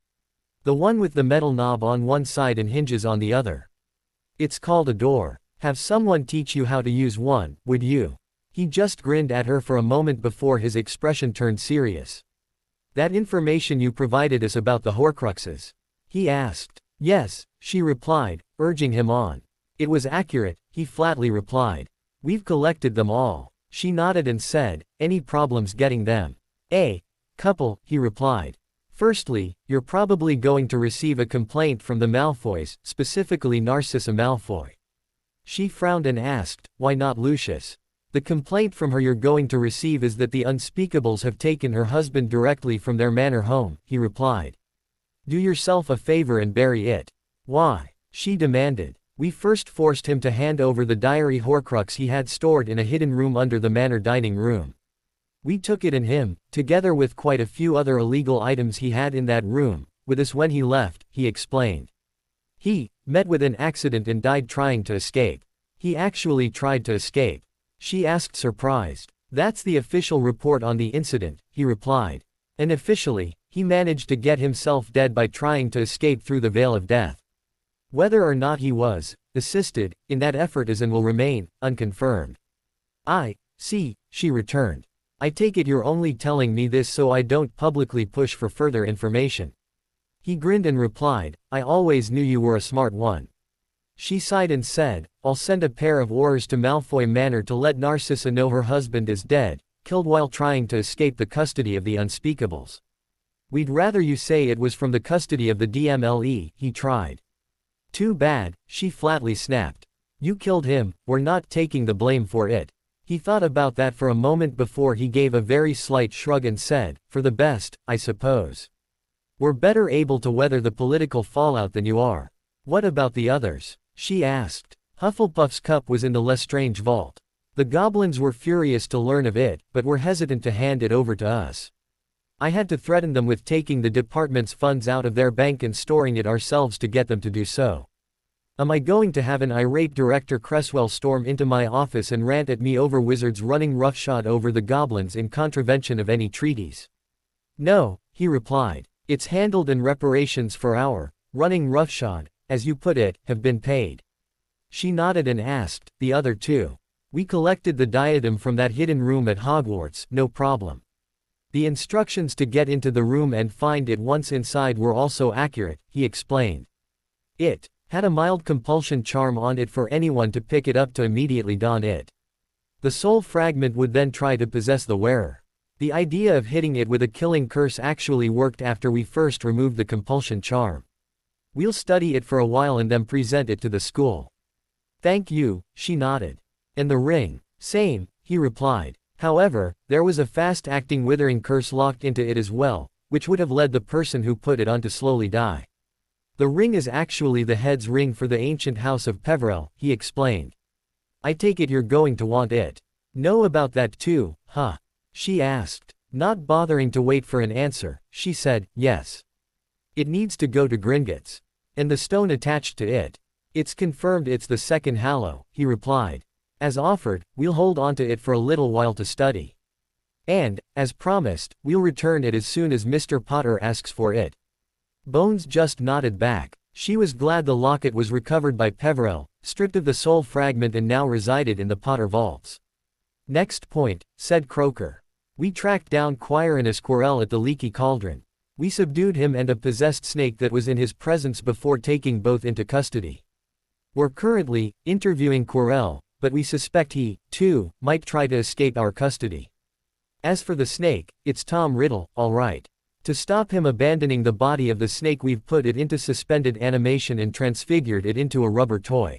The one with the metal knob on one side and hinges on the other. It's called a door. Have someone teach you how to use one, would you? He just grinned at her for a moment before his expression turned serious. That information you provided us about the Horcruxes? He asked. Yes, she replied, urging him on. It was accurate, he flatly replied. We've collected them all. She nodded and said, any problems getting them? Couple, he replied. Firstly, you're probably going to receive a complaint from the Malfoys, specifically Narcissa Malfoy. She frowned and asked, why not Lucius? The complaint from her you're going to receive is that the Unspeakables have taken her husband directly from their manor home, he replied. Do yourself a favor and bury it. Why? She demanded. We first forced him to hand over the diary Horcrux he had stored in a hidden room under the manor dining room. We took it and him, together with quite a few other illegal items he had in that room, with us when he left, he explained. He met with an accident and died trying to escape. He actually tried to escape. She asked surprised. That's the official report on the incident, he replied. And officially, he managed to get himself dead by trying to escape through the Veil of Death. Whether or not he was assisted in that effort is and will remain unconfirmed. I see, she returned. I take it you're only telling me this so I don't publicly push for further information. He grinned and replied, I always knew you were a smart one. She sighed and said, I'll send a pair of Aurors to Malfoy Manor to let Narcissa know her husband is dead, killed while trying to escape the custody of the Unspeakables. We'd rather you say it was from the custody of the DMLE, he tried. Too bad, she flatly snapped. You killed him, we're not taking the blame for it. He thought about that for a moment before he gave a very slight shrug and said, for the best, I suppose. We're better able to weather the political fallout than you are. What about the others? She asked. Hufflepuff's cup was in the Lestrange vault. The goblins were furious to learn of it, but were hesitant to hand it over to us. I had to threaten them with taking the department's funds out of their bank and storing it ourselves to get them to do so. Am I going to have an irate Director Cresswell storm into my office and rant at me over wizards running roughshod over the goblins in contravention of any treaties? No, he replied. It's handled and reparations for our running roughshod. as you put it, have been paid. She nodded and asked, the other two. We collected the diadem from that hidden room at Hogwarts, no problem. The instructions to get into the room and find it once inside were also accurate, he explained. It had a mild compulsion charm on it for anyone to pick it up to immediately don it. The soul fragment would then try to possess the wearer. The idea of hitting it with a killing curse actually worked after we first removed the compulsion charm. We'll study it for a while and then present it to the school. Thank you, she nodded. And the ring? Same, he replied. However, there was a fast-acting withering curse locked into it as well, which would have led the person who put it on to slowly die. The ring is actually the head's ring for the ancient house of Peverell, he explained. I take it you're going to want it. Know about that too, huh? She asked. Not bothering to wait for an answer, she said, yes. It needs to go to Gringotts. And the stone attached to it. It's confirmed it's the second Hallow, he replied. As offered, we'll hold onto it for a little while to study. And, as promised, we'll return it as soon as Mr. Potter asks for it. Bones just nodded back. She was glad the locket was recovered by Peverell, stripped of the soul fragment and now resided in the Potter vaults. Next point, said Croaker. We tracked down Quirinus Quirrell at the Leaky Cauldron. We subdued him and a possessed snake that was in his presence before taking both into custody. We're currently interviewing Quirrell, but we suspect he, too, might try to escape our custody. As for the snake, it's Tom Riddle, all right. To stop him abandoning the body of the snake, we've put it into suspended animation and transfigured it into a rubber toy.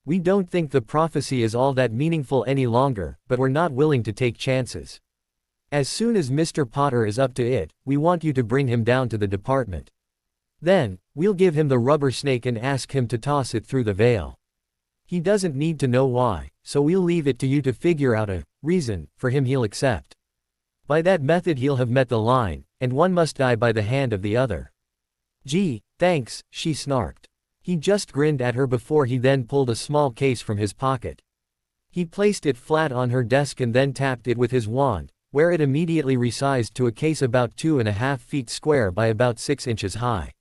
We don't think the prophecy is all that meaningful any longer, but we're not willing to take chances. As soon as Mr. Potter is up to it, we want you to bring him down to the department. Then, we'll give him the rubber snake and ask him to toss it through the veil. He doesn't need to know why, so we'll leave it to you to figure out a reason for him he'll accept. By that method he'll have met the line, and one must die by the hand of the other. Gee, thanks, she snarked. He just grinned at her before he then pulled a small case from his pocket. He placed it flat on her desk and then tapped it with his wand, where it immediately resized to a case about 2.5 feet square by about 6 inches high.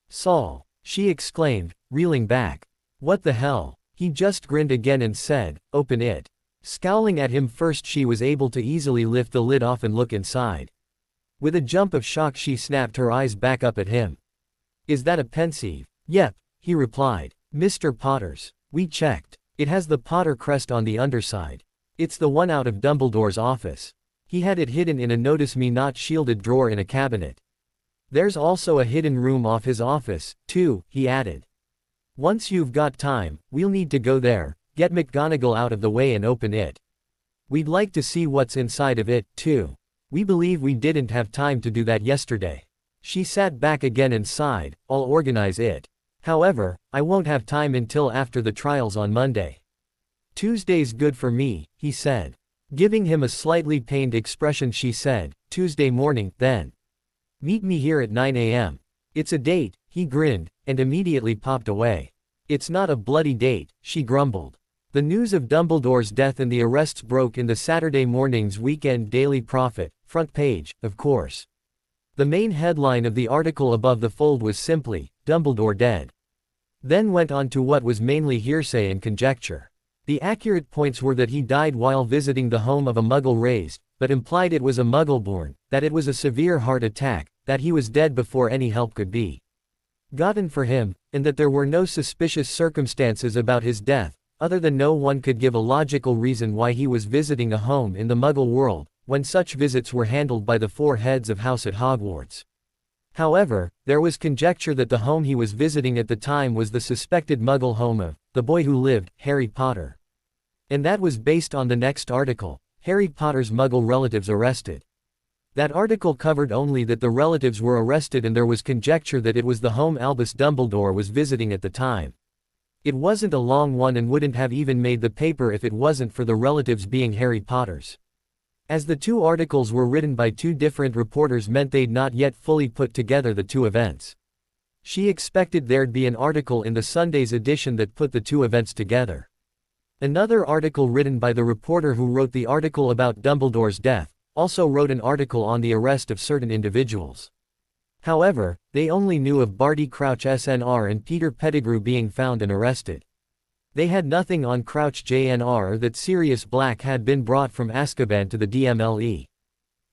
Saul, she exclaimed, reeling back. What the hell? He just grinned again and said, open it. Scowling at him first, she was able to easily lift the lid off and look inside. With a jump of shock she snapped her eyes back up at him. Is that a pensieve? Yep, he replied. Mr. Potter's. We checked. It has the Potter crest on the underside. It's the one out of Dumbledore's office. He had it hidden in a notice-me-not shielded drawer in a cabinet. There's also a hidden room off his office, too, he added. Once you've got time, we'll need to go there, get McGonagall out of the way and open it. We'd like to see what's inside of it, too. We believe we didn't have time to do that yesterday. She sat back again and sighed, I'll organize it. However, I won't have time until after the trials on Monday. Tuesday's good for me, he said. Giving him a slightly pained expression she said, Tuesday morning, then. Meet me here at 9 a.m. It's a date, he grinned, and immediately popped away. It's not a bloody date, she grumbled. The news of Dumbledore's death and the arrests broke in the Saturday morning's Weekend Daily Prophet, front page, of course. The main headline of the article above the fold was simply, Dumbledore dead. Then went on to what was mainly hearsay and conjecture. The accurate points were that he died while visiting the home of a Muggle raised, but implied it was a Muggle-born, that it was a severe heart attack, that he was dead before any help could be gotten for him, and that there were no suspicious circumstances about his death, other than no one could give a logical reason why he was visiting a home in the Muggle world, when such visits were handled by the 4 heads of house at Hogwarts. However, there was conjecture that the home he was visiting at the time was the suspected Muggle home of the boy who lived, Harry Potter. And that was based on the next article, Harry Potter's Muggle relatives arrested. That article covered only that the relatives were arrested, and there was conjecture that it was the home Albus Dumbledore was visiting at the time. It wasn't a long one and wouldn't have even made the paper if it wasn't for the relatives being Harry Potter's. As the 2 articles were written by 2 different reporters meant they'd not yet fully put together the 2 events. She expected there'd be an article in the Sunday's edition that put the 2 events together. Another article written by the reporter who wrote the article about Dumbledore's death also wrote an article on the arrest of certain individuals. However, they only knew of Barty Crouch SNR and Peter Pettigrew being found and arrested. They had nothing on Crouch JNR or that Sirius Black had been brought from Azkaban to the DMLE.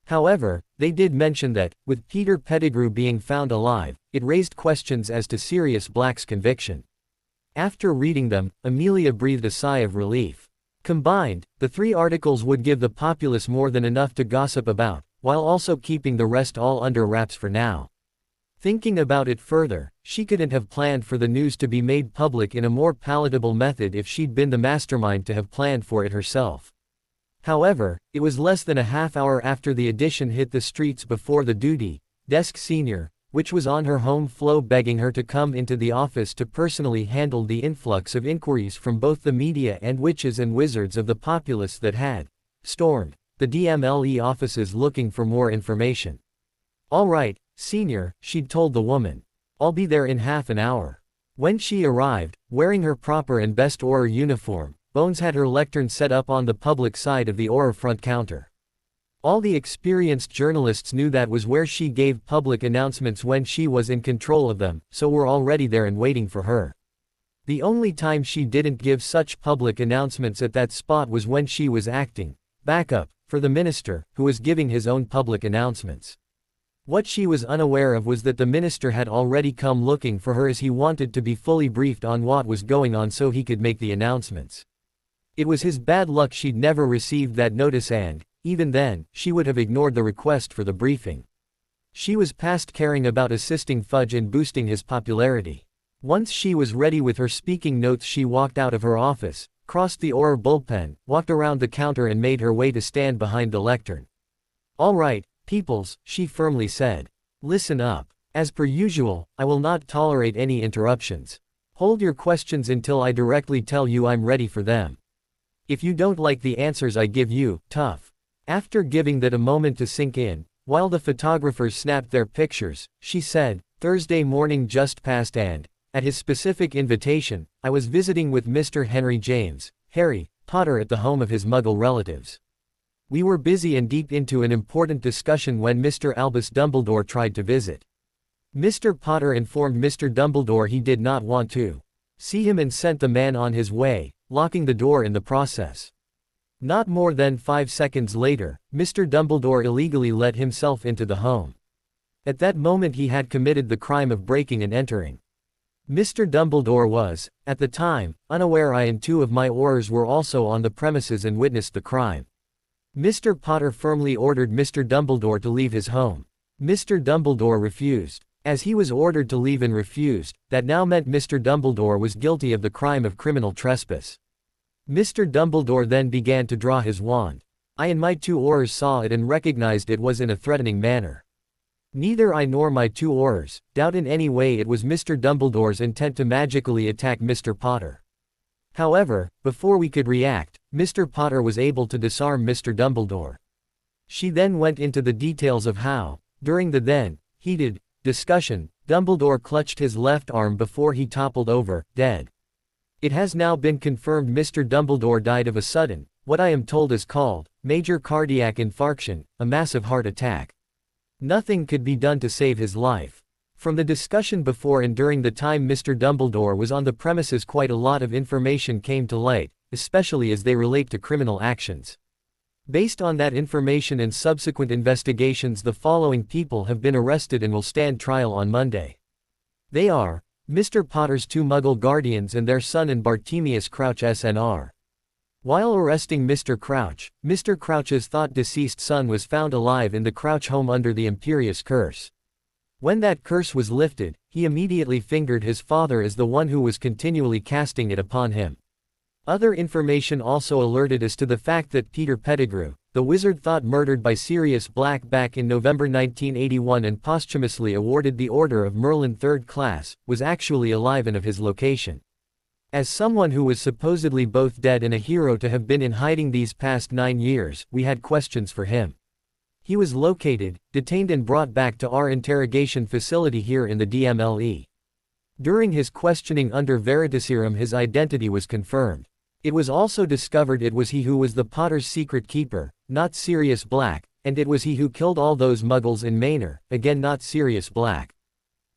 However, they did mention that, with Peter Pettigrew being found alive, it raised questions as to Sirius Black's conviction. After reading them, Amelia breathed a sigh of relief. Combined, the 3 articles would give the populace more than enough to gossip about, while also keeping the rest all under wraps for now. Thinking about it further, she couldn't have planned for the news to be made public in a more palatable method if she'd been the mastermind to have planned for it herself. However, it was less than a half hour after the edition hit the streets before the duty desk senior, which was on her home flow begging her to come into the office to personally handle the influx of inquiries from both the media and witches and wizards of the populace that had stormed the DMLE offices looking for more information. "All right, Senior," she'd told the woman. "I'll be there in half an hour." When she arrived, wearing her proper and best Auror uniform, Bones had her lectern set up on the public side of the Auror front counter. All the experienced journalists knew that was where she gave public announcements when she was in control of them, so were already there and waiting for her. The only time she didn't give such public announcements at that spot was when she was acting backup for the minister, who was giving his own public announcements. What she was unaware of was that the minister had already come looking for her as he wanted to be fully briefed on what was going on so he could make the announcements. It was his bad luck she'd never received that notice and, even then, she would have ignored the request for the briefing. She was past caring about assisting Fudge in boosting his popularity. Once she was ready with her speaking notes, she walked out of her office, crossed the Auror bullpen, walked around the counter and made her way to stand behind the lectern. "All right, peoples," she firmly said. "Listen up. As per usual, I will not tolerate any interruptions. Hold your questions until I directly tell you I'm ready for them. If you don't like the answers I give you, tough." After giving that a moment to sink in, while the photographers snapped their pictures, she said, "Thursday morning just passed and, at his specific invitation, I was visiting with Mr. Henry James, Harry Potter at the home of his Muggle relatives. We were busy and deep into an important discussion when Mr. Albus Dumbledore tried to visit. Mr. Potter informed Mr. Dumbledore he did not want to see him and sent the man on his way, locking the door in the process. Not more than 5 seconds later, Mr. Dumbledore illegally let himself into the home. At that moment he had committed the crime of breaking and entering. Mr. Dumbledore was, at the time, unaware I and 2 of my Aurors were also on the premises and witnessed the crime. Mr. Potter firmly ordered Mr. Dumbledore to leave his home. Mr. Dumbledore refused. As he was ordered to leave and refused, that now meant Mr. Dumbledore was guilty of the crime of criminal trespass. Mr. Dumbledore then began to draw his wand. I and my 2 Aurors saw it and recognized it was in a threatening manner. Neither I nor my 2 Aurors doubt in any way it was Mr. Dumbledore's intent to magically attack Mr. Potter. However, before we could react, Mr. Potter was able to disarm Mr. Dumbledore." She then went into the details of how, during the then heated discussion, Dumbledore clutched his left arm before he toppled over, dead. "It has now been confirmed Mr. Dumbledore died of a sudden, what I am told is called, major cardiac infarction, a massive heart attack. Nothing could be done to save his life. From the discussion before and during the time Mr. Dumbledore was on the premises, quite a lot of information came to light, especially as they relate to criminal actions. Based on that information and subsequent investigations, the following people have been arrested and will stand trial on Monday. They are Mr. Potter's 2 Muggle guardians and their son and Bartemius Crouch SNR. While arresting Mr. Crouch's thought-deceased son was found alive in the Crouch home under the Imperious Curse. When that curse was lifted, he immediately fingered his father as the one who was continually casting it upon him. Other information also alerted us to the fact that Peter Pettigrew, the wizard thought murdered by Sirius Black back in November 1981 and posthumously awarded the Order of Merlin 3rd class, was actually alive and of his location. As someone who was supposedly both dead and a hero to have been in hiding these past 9 years, we had questions for him. He was located, detained and brought back to our interrogation facility here in the DMLE. During his questioning under Veritaserum, his identity was confirmed. It was also discovered it was he who was the Potter's secret keeper, not Sirius Black, and it was he who killed all those muggles in Manor, again not Sirius Black.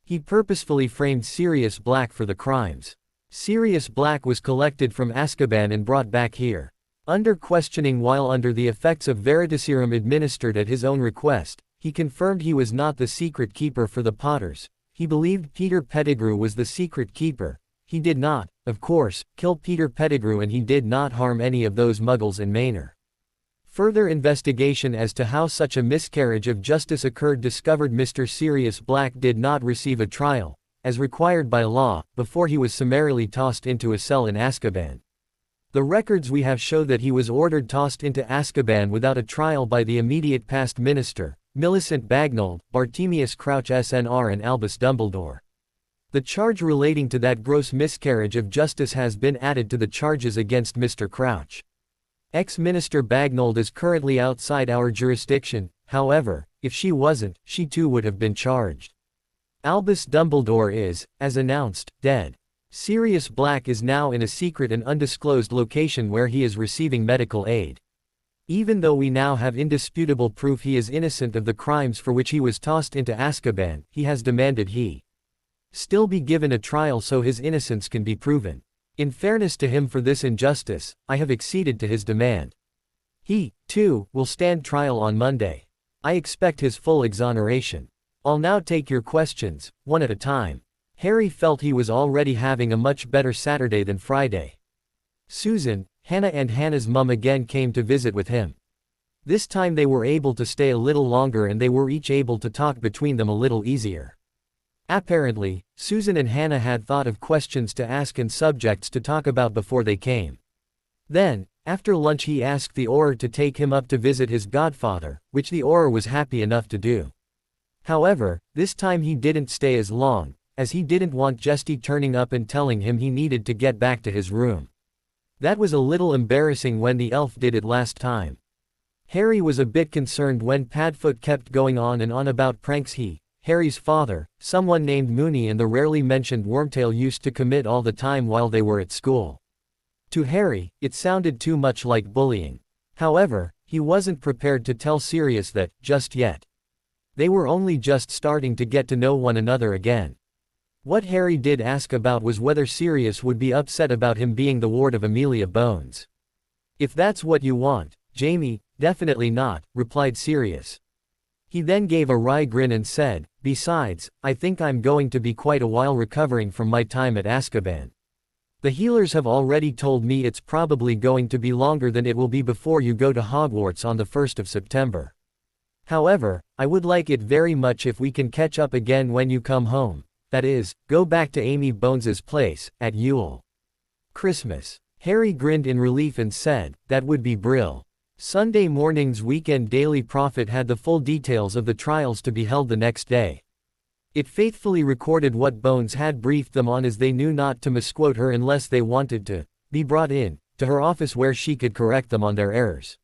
He purposefully framed Sirius Black for the crimes. Sirius Black was collected from Azkaban and brought back here. Under questioning while under the effects of Veritaserum administered at his own request, he confirmed he was not the secret keeper for the Potters. He believed Peter Pettigrew was the secret keeper. He did not, of course, kill Peter Pettigrew, and he did not harm any of those muggles in Manor. Further investigation as to how such a miscarriage of justice occurred discovered Mr. Sirius Black did not receive a trial, as required by law, before he was summarily tossed into a cell in Azkaban. The records we have show that he was ordered tossed into Azkaban without a trial by the immediate past minister, Millicent Bagnold, Bartemius Crouch SNR and Albus Dumbledore. The charge relating to that gross miscarriage of justice has been added to the charges against Mr. Crouch. Ex-Minister Bagnold is currently outside our jurisdiction, however, if she wasn't, she too would have been charged. Albus Dumbledore is, as announced, dead. Sirius Black is now in a secret and undisclosed location where he is receiving medical aid. Even though we now have indisputable proof he is innocent of the crimes for which he was tossed into Azkaban, he has demanded he still be given a trial so his innocence can be proven. In fairness to him for this injustice, I have acceded to his demand. He, too, will stand trial on Monday. I expect his full exoneration. I'll now take your questions, one at a time. Harry felt he was already having a much better Saturday than Friday. Susan, Hannah and Hannah's mum again came to visit with him. This time they were able to stay a little longer and they were each able to talk between them a little easier. Apparently, Susan and Hannah had thought of questions to ask and subjects to talk about before they came. Then, after lunch he asked the Auror to take him up to visit his godfather, which the Auror was happy enough to do. However, this time he didn't stay as long, as he didn't want Jesty turning up and telling him he needed to get back to his room. That was a little embarrassing when the elf did it last time. Harry was a bit concerned when Padfoot kept going on and on about pranks Harry's father, someone named Moony and the rarely mentioned Wormtail used to commit all the time while they were at school. To Harry, it sounded too much like bullying. However, he wasn't prepared to tell Sirius that, just yet. They were only just starting to get to know one another again. What Harry did ask about was whether Sirius would be upset about him being the ward of Amelia Bones. If that's what you want, Jamie, definitely not, replied Sirius. He then gave a wry grin and said, besides, I think I'm going to be quite a while recovering from my time at Azkaban. The healers have already told me it's probably going to be longer than it will be before you go to Hogwarts on the 1st of September. However, I would like it very much if we can catch up again when you come home. That is, go back to Amy Bones's place, at Yule Christmas. Harry grinned in relief and said, that would be brill. Sunday morning's Weekend Daily Prophet had the full details of the trials to be held the next day. It faithfully recorded what Bones had briefed them on, as they knew not to misquote her unless they wanted to be brought in to her office where she could correct them on their errors.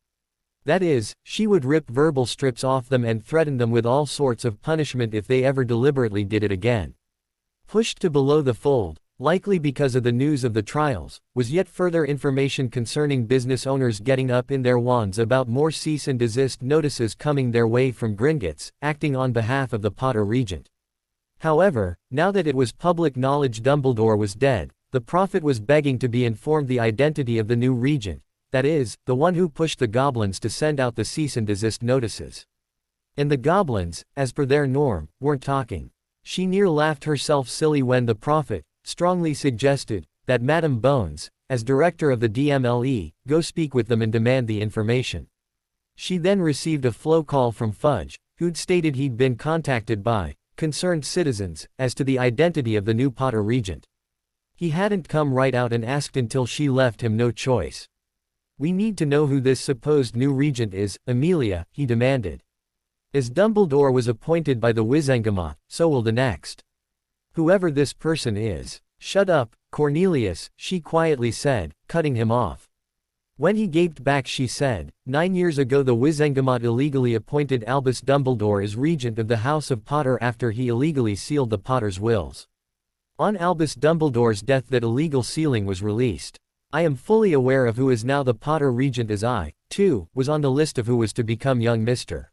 That is, she would rip verbal strips off them and threaten them with all sorts of punishment if they ever deliberately did it again. Pushed to below the fold, likely because of the news of the trials, was yet further information concerning business owners getting up in their wands about more cease and desist notices coming their way from Gringotts, acting on behalf of the Potter Regent. However, now that it was public knowledge Dumbledore was dead, the prophet was begging to be informed the identity of the new regent, that is, the one who pushed the goblins to send out the cease and desist notices. And the goblins, as per their norm, weren't talking. She near laughed herself silly when the prophet strongly suggested that Madame Bones, as director of the DMLE, go speak with them and demand the information. She then received a flow call from Fudge, who'd stated he'd been contacted by concerned citizens as to the identity of the new Potter Regent. He hadn't come right out and asked until she left him no choice. We need to know who this supposed new regent is, Amelia, he demanded. As Dumbledore was appointed by the Wizengamot, so will the next. Whoever this person is. Shut up, Cornelius, she quietly said, cutting him off. When he gaped back she said, 9 years ago the Wizengamot illegally appointed Albus Dumbledore as regent of the House of Potter after he illegally sealed the Potter's wills. On Albus Dumbledore's death that illegal sealing was released. I am fully aware of who is now the Potter regent, as I, too, was on the list of who was to become young Mr.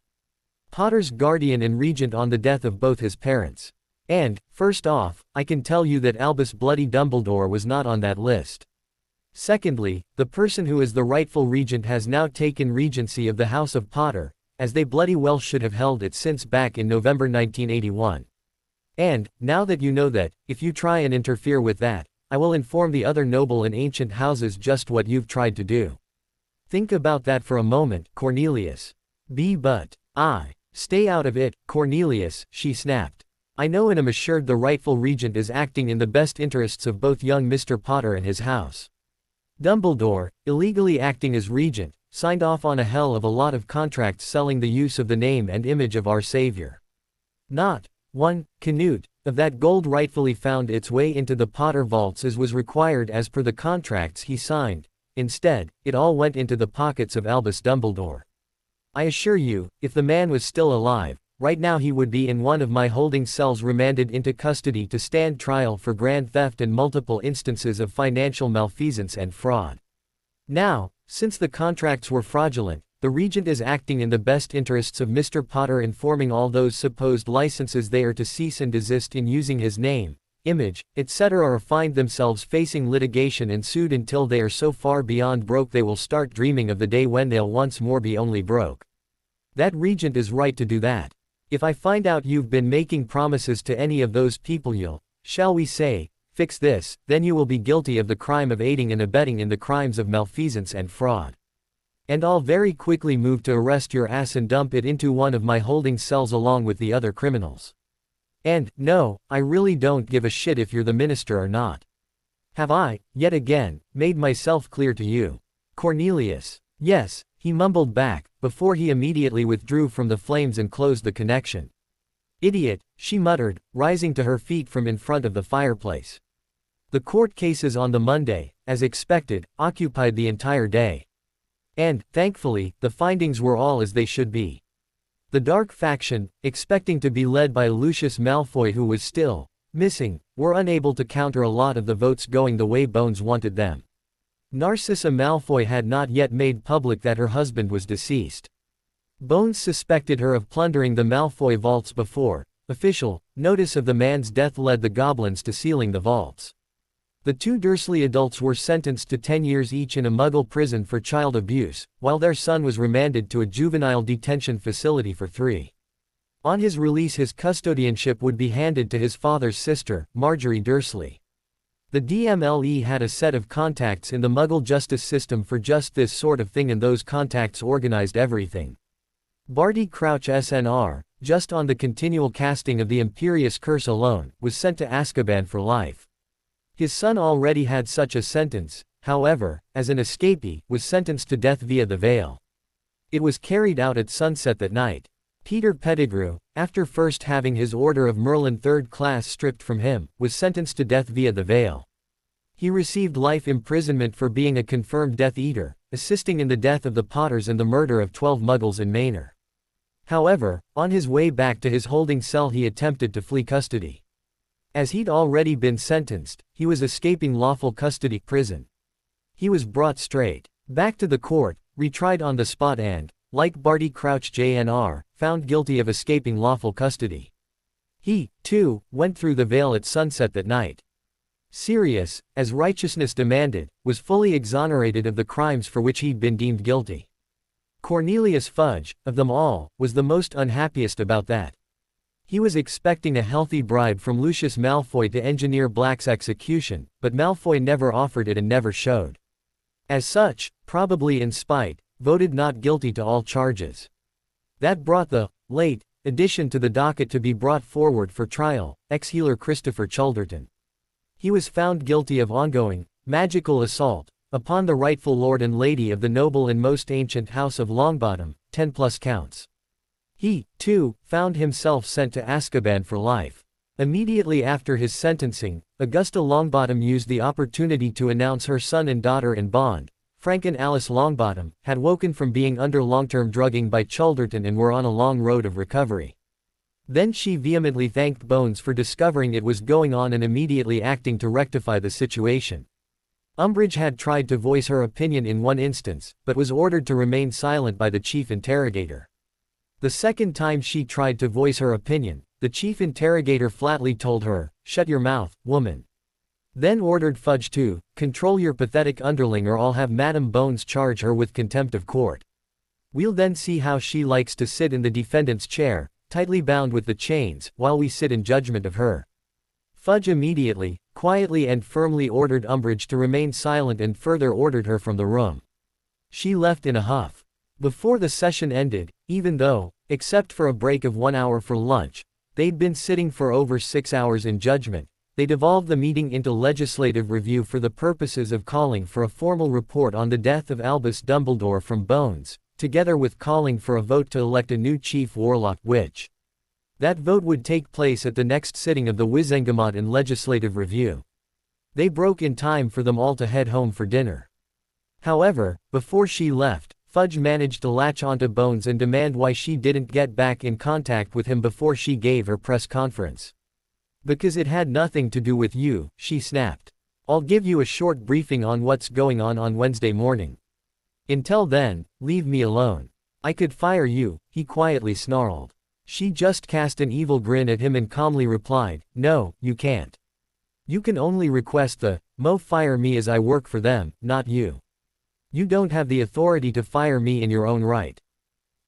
Potter's guardian and regent on the death of both his parents. And, first off, I can tell you that Albus Bloody Dumbledore was not on that list. Secondly, the person who is the rightful regent has now taken regency of the House of Potter, as they bloody well should have held it since back in November 1981. And, now that you know that, if you try and interfere with that, I will inform the other noble and ancient houses just what you've tried to do. Think about that for a moment, Cornelius. Stay out of it, Cornelius, she snapped. I know and am assured the rightful regent is acting in the best interests of both young Mr. Potter and his house. Dumbledore, illegally acting as regent, signed off on a hell of a lot of contracts selling the use of the name and image of our Savior. Not one Canute of that gold rightfully found its way into the Potter vaults as was required as per the contracts he signed. Instead, it all went into the pockets of Albus Dumbledore. I assure you, if the man was still alive, right now he would be in one of my holding cells remanded into custody to stand trial for grand theft and multiple instances of financial malfeasance and fraud. Now, since the contracts were fraudulent, the regent is acting in the best interests of Mr. Potter, informing all those supposed licenses they are to cease and desist in using his name, image, etc., or find themselves facing litigation and sued until they are so far beyond broke they will start dreaming of the day when they'll once more be only broke. That regent is right to do that. If I find out you've been making promises to any of those people you'll, shall we say, fix this, then you will be guilty of the crime of aiding and abetting in the crimes of malfeasance and fraud. And I'll very quickly move to arrest your ass and dump it into one of my holding cells along with the other criminals. And, no, I really don't give a shit if you're the minister or not. Have I, yet again, made myself clear to you? Cornelius. Yes, he mumbled back, before he immediately withdrew from the flames and closed the connection. Idiot, she muttered, rising to her feet from in front of the fireplace. The court cases on the Monday, as expected, occupied the entire day. And, thankfully, the findings were all as they should be. The dark faction, expecting to be led by Lucius Malfoy, who was still missing, were unable to counter a lot of the votes going the way Bones wanted them. Narcissa Malfoy had not yet made public that her husband was deceased. Bones suspected her of plundering the Malfoy vaults before official notice of the man's death led the goblins to sealing the vaults. The two Dursley adults were sentenced to 10 years each in a Muggle prison for child abuse, while their son was remanded to a juvenile detention facility for 3. On his release, his custodianship would be handed to his father's sister, Marjorie Dursley. The DMLE had a set of contacts in the Muggle justice system for just this sort of thing, and those contacts organized everything. Barty Crouch SNR, just on the continual casting of the Imperious Curse alone, was sent to Azkaban for life. His son already had such a sentence, however, as an escapee, was sentenced to death via the veil. It was carried out at sunset that night. Peter Pettigrew, after first having his Order of Merlin 3rd class stripped from him, was sentenced to death via the veil. He received life imprisonment for being a confirmed Death Eater, assisting in the death of the Potters and the murder of 12 Muggles in Manor. However, on his way back to his holding cell he attempted to flee custody. As he'd already been sentenced, he was escaping lawful custody prison. He was brought straight back to the court, retried on the spot and, like Barty Crouch Jr., found guilty of escaping lawful custody. He, too, went through the veil at sunset that night. Sirius, as righteousness demanded, was fully exonerated of the crimes for which he'd been deemed guilty. Cornelius Fudge, of them all, was the most unhappiest about that. He was expecting a healthy bribe from Lucius Malfoy to engineer Black's execution, but Malfoy never offered it and never showed. As such, probably in spite, voted not guilty to all charges. That brought the late addition to the docket to be brought forward for trial, ex-healer Christopher Chulderton. He was found guilty of ongoing magical assault upon the rightful lord and lady of the noble and most ancient house of Longbottom, 10+ counts. He, too, found himself sent to Azkaban for life. Immediately after his sentencing, Augusta Longbottom used the opportunity to announce her son and daughter in bond, Frank and Alice Longbottom, had woken from being under long-term drugging by Chulderton and were on a long road of recovery. Then she vehemently thanked Bones for discovering it was going on and immediately acting to rectify the situation. Umbridge had tried to voice her opinion in one instance, but was ordered to remain silent by the chief interrogator. The second time she tried to voice her opinion, the chief interrogator flatly told her, "Shut your mouth, woman." Then ordered Fudge to control your pathetic underling or I'll have Madam Bones charge her with contempt of court. We'll then see how she likes to sit in the defendant's chair, tightly bound with the chains, while we sit in judgment of her. Fudge immediately, quietly and firmly ordered Umbridge to remain silent and further ordered her from the room. She left in a huff. Before the session ended, even though, except for a break of 1 hour for lunch, they'd been sitting for over 6 hours in judgment, they devolved the meeting into legislative review for the purposes of calling for a formal report on the death of Albus Dumbledore from Bones, together with calling for a vote to elect a new chief warlock witch. That vote would take place at the next sitting of the Wizengamot in legislative review. They broke in time for them all to head home for dinner. However, before she left, Fudge managed to latch onto Bones and demand why she didn't get back in contact with him before she gave her press conference. "Because it had nothing to do with you," she snapped. "I'll give you a short briefing on what's going on Wednesday morning. Until then, leave me alone. I could fire you," he quietly snarled. She just cast an evil grin at him and calmly replied, "No, you can't. You can only request the Mo fire me as I work for them, not you. You don't have the authority to fire me in your own right."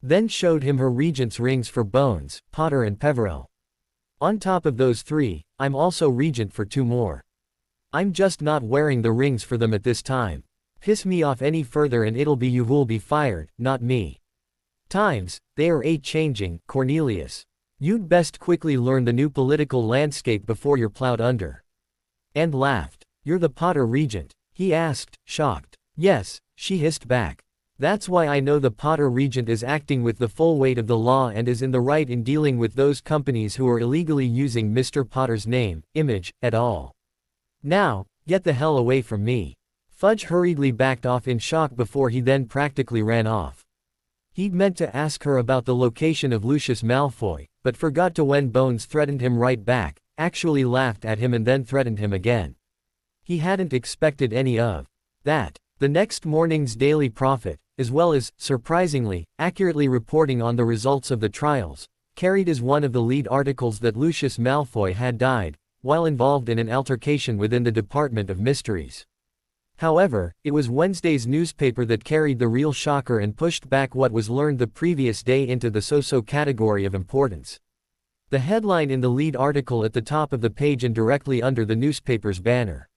Then showed him her regent's rings for Bones, Potter and Peverell. "On top of those 3, I'm also regent for 2 more. I'm just not wearing the rings for them at this time. Piss me off any further and it'll be you who'll be fired, not me. Times, they are a-changing, Cornelius. You'd best quickly learn the new political landscape before you're plowed under." And laughed. "You're the Potter regent?" he asked, shocked. "Yes," she hissed back. "That's why I know the Potter regent is acting with the full weight of the law and is in the right in dealing with those companies who are illegally using Mr. Potter's name, image, et al. Now, get the hell away from me." Fudge hurriedly backed off in shock before he then practically ran off. He'd meant to ask her about the location of Lucius Malfoy, but forgot to when Bones threatened him right back, actually laughed at him and then threatened him again. He hadn't expected any of that. The next morning's Daily Prophet, as well as, surprisingly, accurately reporting on the results of the trials, carried as one of the lead articles that Lucius Malfoy had died, while involved in an altercation within the Department of Mysteries. However, it was Wednesday's newspaper that carried the real shocker and pushed back what was learned the previous day into the so-so category of importance. The headline in the lead article at the top of the page and directly under the newspaper's banner.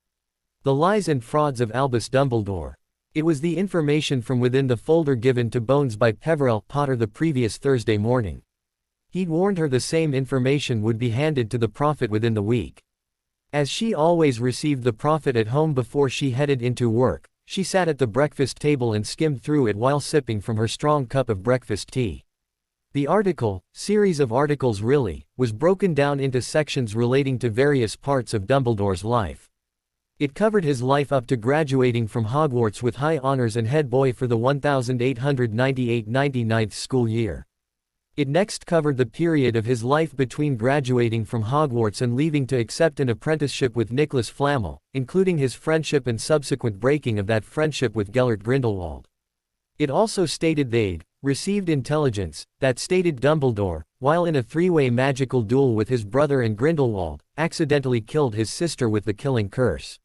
"The Lies and Frauds of Albus Dumbledore." It was the information from within the folder given to Bones by Peverell Potter the previous Thursday morning. He'd warned her the same information would be handed to the prophet within the week. As she always received the prophet at home before she headed into work, she sat at the breakfast table and skimmed through it while sipping from her strong cup of breakfast tea. The article, series of articles really, was broken down into sections relating to various parts of Dumbledore's life. It covered his life up to graduating from Hogwarts with high honors and head boy for the 1898-99 school year. It next covered the period of his life between graduating from Hogwarts and leaving to accept an apprenticeship with Nicholas Flamel, including his friendship and subsequent breaking of that friendship with Gellert Grindelwald. It also stated they'd received intelligence that stated Dumbledore, while in a 3-way magical duel with his brother and Grindelwald, accidentally killed his sister with the killing curse.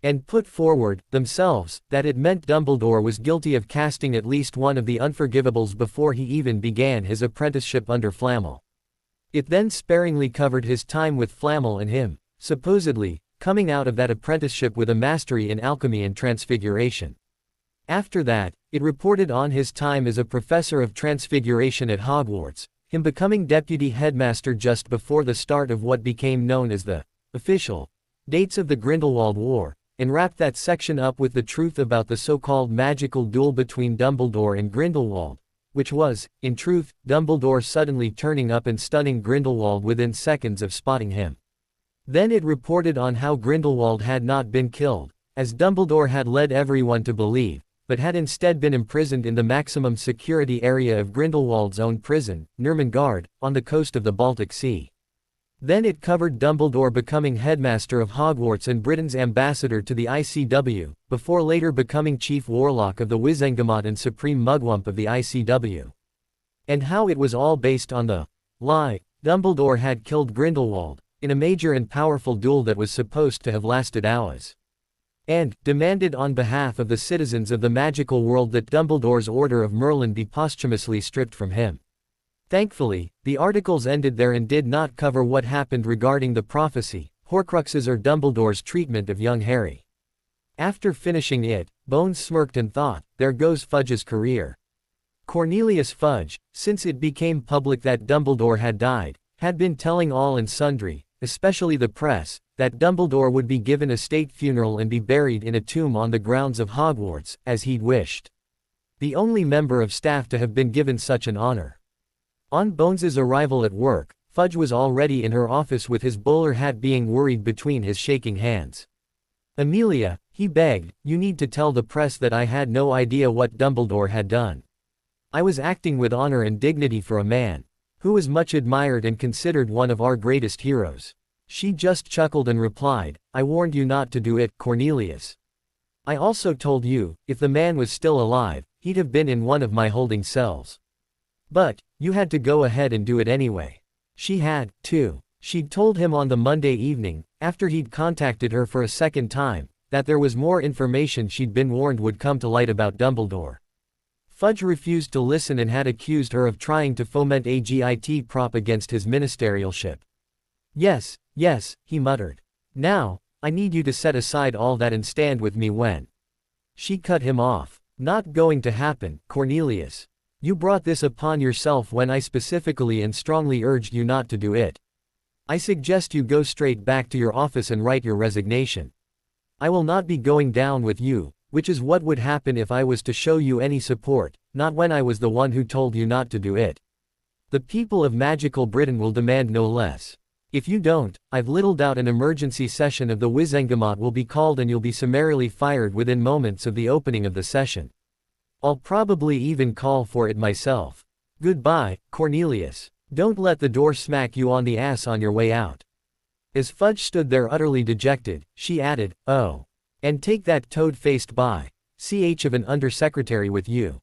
And put forward, themselves, that it meant Dumbledore was guilty of casting at least one of the unforgivables before he even began his apprenticeship under Flamel. It then sparingly covered his time with Flamel and him, supposedly, coming out of that apprenticeship with a mastery in alchemy and transfiguration. After that, it reported on his time as a professor of transfiguration at Hogwarts, him becoming deputy headmaster just before the start of what became known as the official dates of the Grindelwald War, and wrapped that section up with the truth about the so-called magical duel between Dumbledore and Grindelwald, which was, in truth, Dumbledore suddenly turning up and stunning Grindelwald within seconds of spotting him. Then it reported on how Grindelwald had not been killed, as Dumbledore had led everyone to believe, but had instead been imprisoned in the maximum security area of Grindelwald's own prison, Nurmengard, on the coast of the Baltic Sea. Then it covered Dumbledore becoming headmaster of Hogwarts and Britain's ambassador to the ICW, before later becoming chief warlock of the Wizengamot and supreme mugwump of the ICW. And how it was all based on the lie Dumbledore had killed Grindelwald, in a major and powerful duel that was supposed to have lasted hours. And demanded on behalf of the citizens of the magical world that Dumbledore's Order of Merlin be posthumously stripped from him. Thankfully, the articles ended there and did not cover what happened regarding the prophecy, Horcruxes or Dumbledore's treatment of young Harry. After finishing it, Bones smirked and thought, there goes Fudge's career. Cornelius Fudge, since it became public that Dumbledore had died, had been telling all and sundry, especially the press, that Dumbledore would be given a state funeral and be buried in a tomb on the grounds of Hogwarts, as he'd wished. The only member of staff to have been given such an honor. On Bones's arrival at work, Fudge was already in her office with his bowler hat being worried between his shaking hands. "Amelia," he begged, "you need to tell the press that I had no idea what Dumbledore had done. I was acting with honor and dignity for a man who was much admired and considered one of our greatest heroes." She just chuckled and replied, "I warned you not to do it, Cornelius. I also told you, if the man was still alive, he'd have been in one of my holding cells. But you had to go ahead and do it anyway." She had, too. She'd told him on the Monday evening, after he'd contacted her for a second time, that there was more information she'd been warned would come to light about Dumbledore. Fudge refused to listen and had accused her of trying to foment a GIT prop against his ministerialship. Yes, he muttered. "Now, I need you to set aside all that and stand with me when." She cut him off. "Not going to happen, Cornelius. You brought this upon yourself when I specifically and strongly urged you not to do it. I suggest you go straight back to your office and write your resignation. I will not be going down with you, which is what would happen if I was to show you any support, not when I was the one who told you not to do it. The people of magical Britain will demand no less. If you don't, I've little doubt an emergency session of the Wizengamot will be called and you'll be summarily fired within moments of the opening of the session. I'll probably even call for it myself. Goodbye, Cornelius. Don't let the door smack you on the ass on your way out." As Fudge stood there utterly dejected, she added, "Oh. And take that toad-faced ch of an undersecretary with you.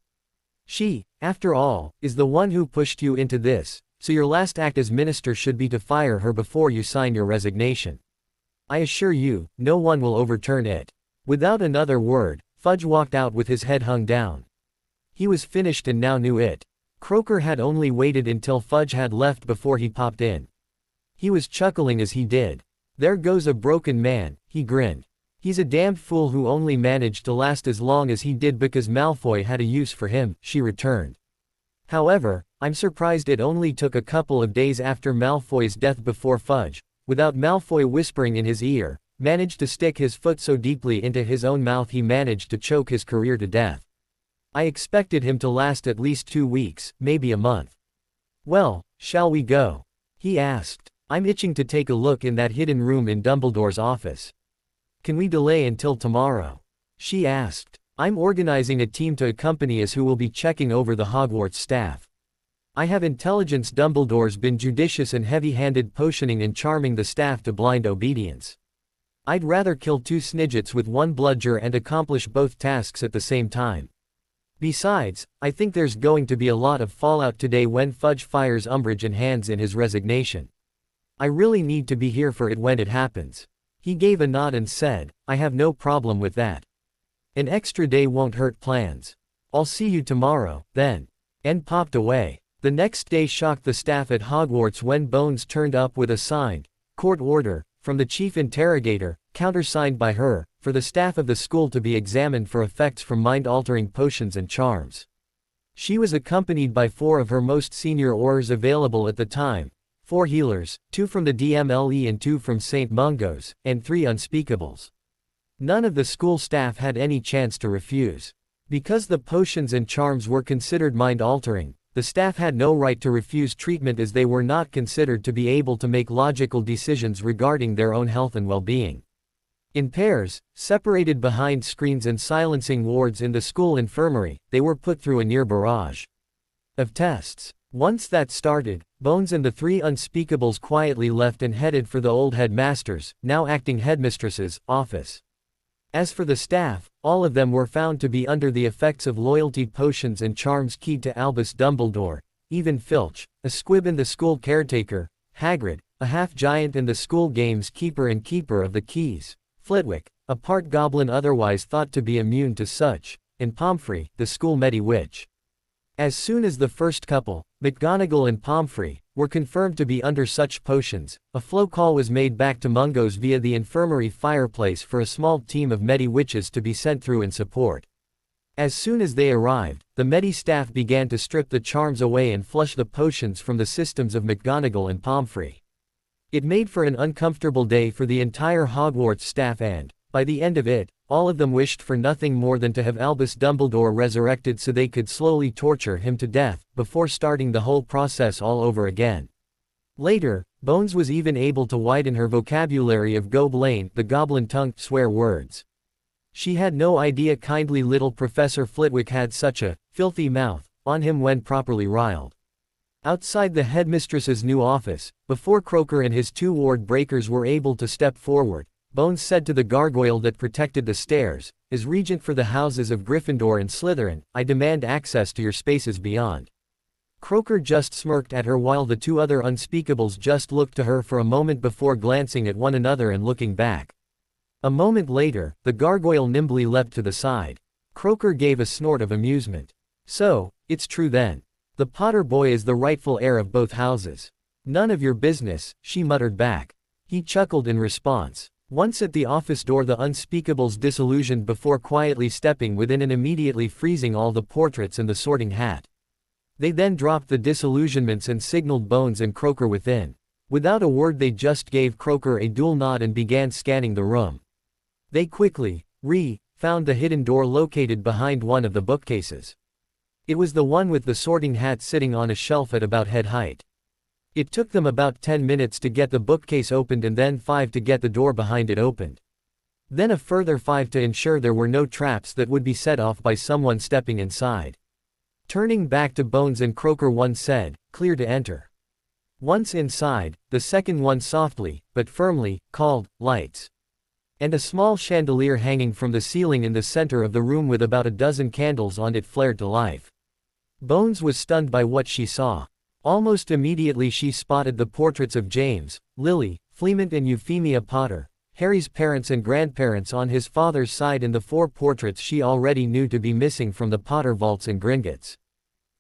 She, after all, is the one who pushed you into this, so your last act as minister should be to fire her before you sign your resignation. I assure you, no one will overturn it." Without another word, Fudge walked out with his head hung down. He was finished and now knew it. Croaker had only waited until Fudge had left before he popped in. He was chuckling as he did. "There goes a broken man," he grinned. "He's a damned fool who only managed to last as long as he did because Malfoy had a use for him," she returned. "However, I'm surprised it only took a couple of days after Malfoy's death before Fudge, without Malfoy whispering in his ear, managed to stick his foot so deeply into his own mouth he managed to choke his career to death. I expected him to last at least 2 weeks, maybe a month." "Well, shall we go?" he asked. "I'm itching to take a look in that hidden room in Dumbledore's office." "Can we delay until tomorrow?" she asked. "I'm organizing a team to accompany us who will be checking over the Hogwarts staff. I have intelligence Dumbledore's been judicious and heavy-handed potioning and charming the staff to blind obedience. I'd rather kill 2 snidgets with 1 bludger and accomplish both tasks at the same time. Besides, I think there's going to be a lot of fallout today when Fudge fires Umbridge and hands in his resignation. I really need to be here for it when it happens." He gave a nod and said, "I have no problem with that. An extra day won't hurt plans. I'll see you tomorrow, then." And popped away. The next day shocked the staff at Hogwarts when Bones turned up with a signed court order from the chief interrogator, countersigned by her, for the staff of the school to be examined for effects from mind-altering potions and charms. She was accompanied by 4 of her most senior Aurors available at the time, 4 healers, 2 from the DMLE and 2 from St. Mungo's, and 3 unspeakables. None of the school staff had any chance to refuse. Because the potions and charms were considered mind-altering, the staff had no right to refuse treatment as they were not considered to be able to make logical decisions regarding their own health and well-being. In pairs, separated behind screens and silencing wards in the school infirmary, they were put through a near barrage of tests. Once that started, Bones and the three unspeakables quietly left and headed for the old headmaster's, now acting headmistress's, office. As for the staff, all of them were found to be under the effects of loyalty potions and charms keyed to Albus Dumbledore, even Filch, a squib and the school caretaker, Hagrid, a half-giant and the school games keeper and keeper of the keys, Flitwick, a part goblin otherwise thought to be immune to such, and Pomfrey, the school medi-witch. As soon as the first couple, McGonagall and Pomfrey, were confirmed to be under such potions, a flow call was made back to Mungo's via the infirmary fireplace for a small team of medi-witches to be sent through in support. As soon as they arrived, the medi staff began to strip the charms away and flush the potions from the systems of McGonagall and Pomfrey. It made for an uncomfortable day for the entire Hogwarts staff and, by the end of it, all of them wished for nothing more than to have Albus Dumbledore resurrected so they could slowly torture him to death, before starting the whole process all over again. Later, Bones was even able to widen her vocabulary of Gobelin, the goblin tongue, swear words. She had no idea kindly little Professor Flitwick had such a filthy mouth on him when properly riled. Outside the headmistress's new office, before Croaker and his two ward breakers were able to step forward, Bones said to the gargoyle that protected the stairs, "As regent for the houses of Gryffindor and Slytherin, I demand access to your spaces beyond." Croaker just smirked at her while the two other unspeakables just looked to her for a moment before glancing at one another and looking back. A moment later, the gargoyle nimbly leapt to the side. Croaker gave a snort of amusement. "So, it's true then. The Potter boy is the rightful heir of both houses." "None of your business," she muttered back. He chuckled in response. Once at the office door the unspeakables disillusioned before quietly stepping within and immediately freezing all the portraits and the sorting hat. They then dropped the disillusionments and signaled Bones and Croaker within. Without a word they just gave Croaker a dual nod and began scanning the room. They quickly found the hidden door located behind one of the bookcases. It was the one with the sorting hat sitting on a shelf at about head height. It took them about 10 minutes to get the bookcase opened and then 5 to get the door behind it opened. Then a further 5 to ensure there were no traps that would be set off by someone stepping inside. Turning back to Bones and Croaker, one said, "Clear to enter." Once inside, the second one softly, but firmly, called, "Lights." And a small chandelier hanging from the ceiling in the center of the room with about a dozen candles on it flared to life. Bones was stunned by what she saw. Almost immediately she spotted the portraits of James, Lily, Fleemont and Euphemia Potter, Harry's parents and grandparents on his father's side, and the 4 portraits she already knew to be missing from the Potter vaults in Gringotts.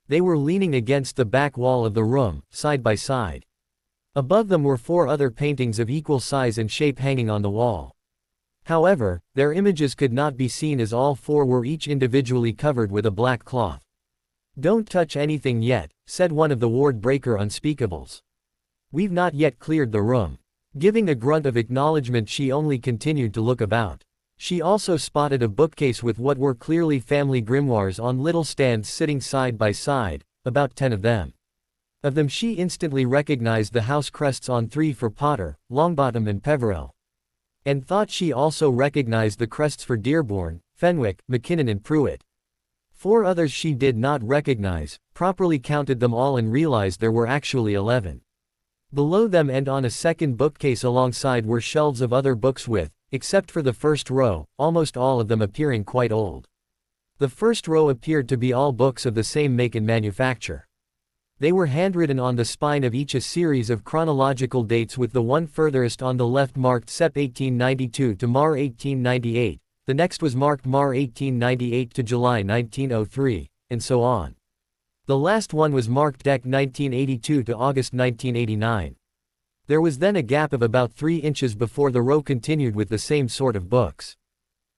They were leaning against the back wall of the room, side by side. Above them were 4 other paintings of equal size and shape hanging on the wall. However, their images could not be seen as all 4 were each individually covered with a black cloth. "Don't touch anything yet," said one of the ward breaker unspeakables. "We've not yet cleared the room." Giving a grunt of acknowledgement she only continued to look about. She also spotted a bookcase with what were clearly family grimoires on little stands sitting side by side, about 10 of them. Of them she instantly recognized the house crests on 3 for Potter, Longbottom and Peverell. And thought she also recognized the crests for Dearborn, Fenwick, McKinnon and Pruitt. 4 others she did not recognize, properly counted them all and realized there were actually 11. Below them and on a second bookcase alongside were shelves of other books with, except for the first row, almost all of them appearing quite old. The first row appeared to be all books of the same make and manufacture. They were handwritten on the spine of each a series of chronological dates, with the one furthest on the left marked Sep 1892 to Mar 1898. The next was marked Mar 1898 to July 1903, and so on. The last one was marked Dec 1982 to August 1989. There was then a gap of about 3 inches before the row continued with the same sort of books.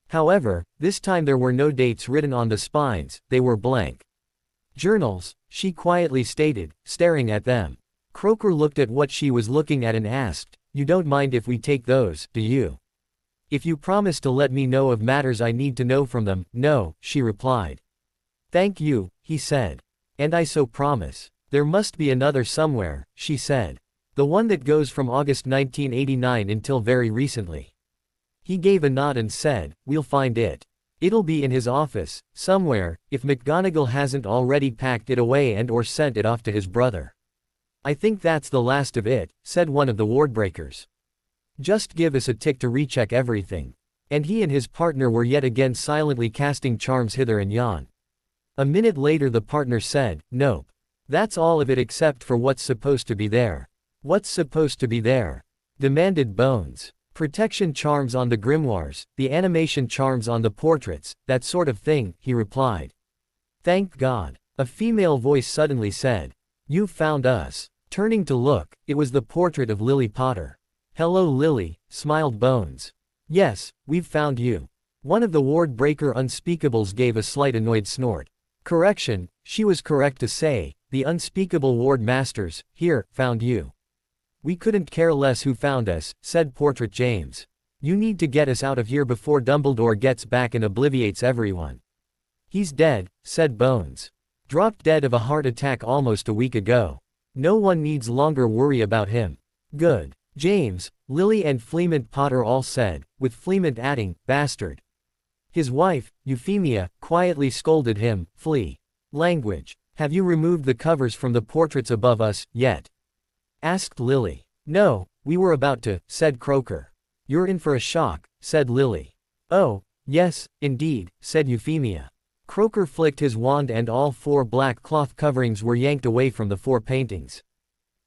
However, this time there were no dates written on the spines, they were blank. "Journals," she quietly stated, staring at them. Croaker looked at what she was looking at and asked, "You don't mind if we take those, do you? If you promise to let me know of matters I need to know from them." "No," she replied. "Thank you," he said. "And I so promise." "There must be another somewhere," she said. "The one that goes from August 1989 until very recently." He gave a nod and said, "We'll find it. It'll be in his office, somewhere, if McGonagall hasn't already packed it away and or sent it off to his brother." I think that's the last of it, said one of the wardbreakers. Just give us a tick to recheck everything. And he and his partner were yet again silently casting charms hither and yon. A minute later the partner said, nope. That's all of it except for what's supposed to be there. What's supposed to be there? Demanded Bones. Protection charms on the grimoires, the animation charms on the portraits, that sort of thing, he replied. Thank God. A female voice suddenly said. You've found us. Turning to look, it was the portrait of Lily Potter. Hello Lily, smiled Bones. Yes, we've found you. One of the ward-breaker unspeakables gave a slight annoyed snort. Correction, she was correct to say, the unspeakable ward masters, here, found you. We couldn't care less who found us, said Portrait James. You need to get us out of here before Dumbledore gets back and obliviates everyone. He's dead, said Bones. Dropped dead of a heart attack almost a week ago. No one needs longer worry about him. Good. James, Lily and Fleemont Potter all said, with Fleemont adding, bastard. His wife, Euphemia, quietly scolded him, flee. Language. Have you removed the covers from the portraits above us, yet? Asked Lily. No, we were about to, said Croaker. You're in for a shock, said Lily. Oh, yes, indeed, said Euphemia. Croaker flicked his wand and all 4 black cloth coverings were yanked away from the 4 paintings.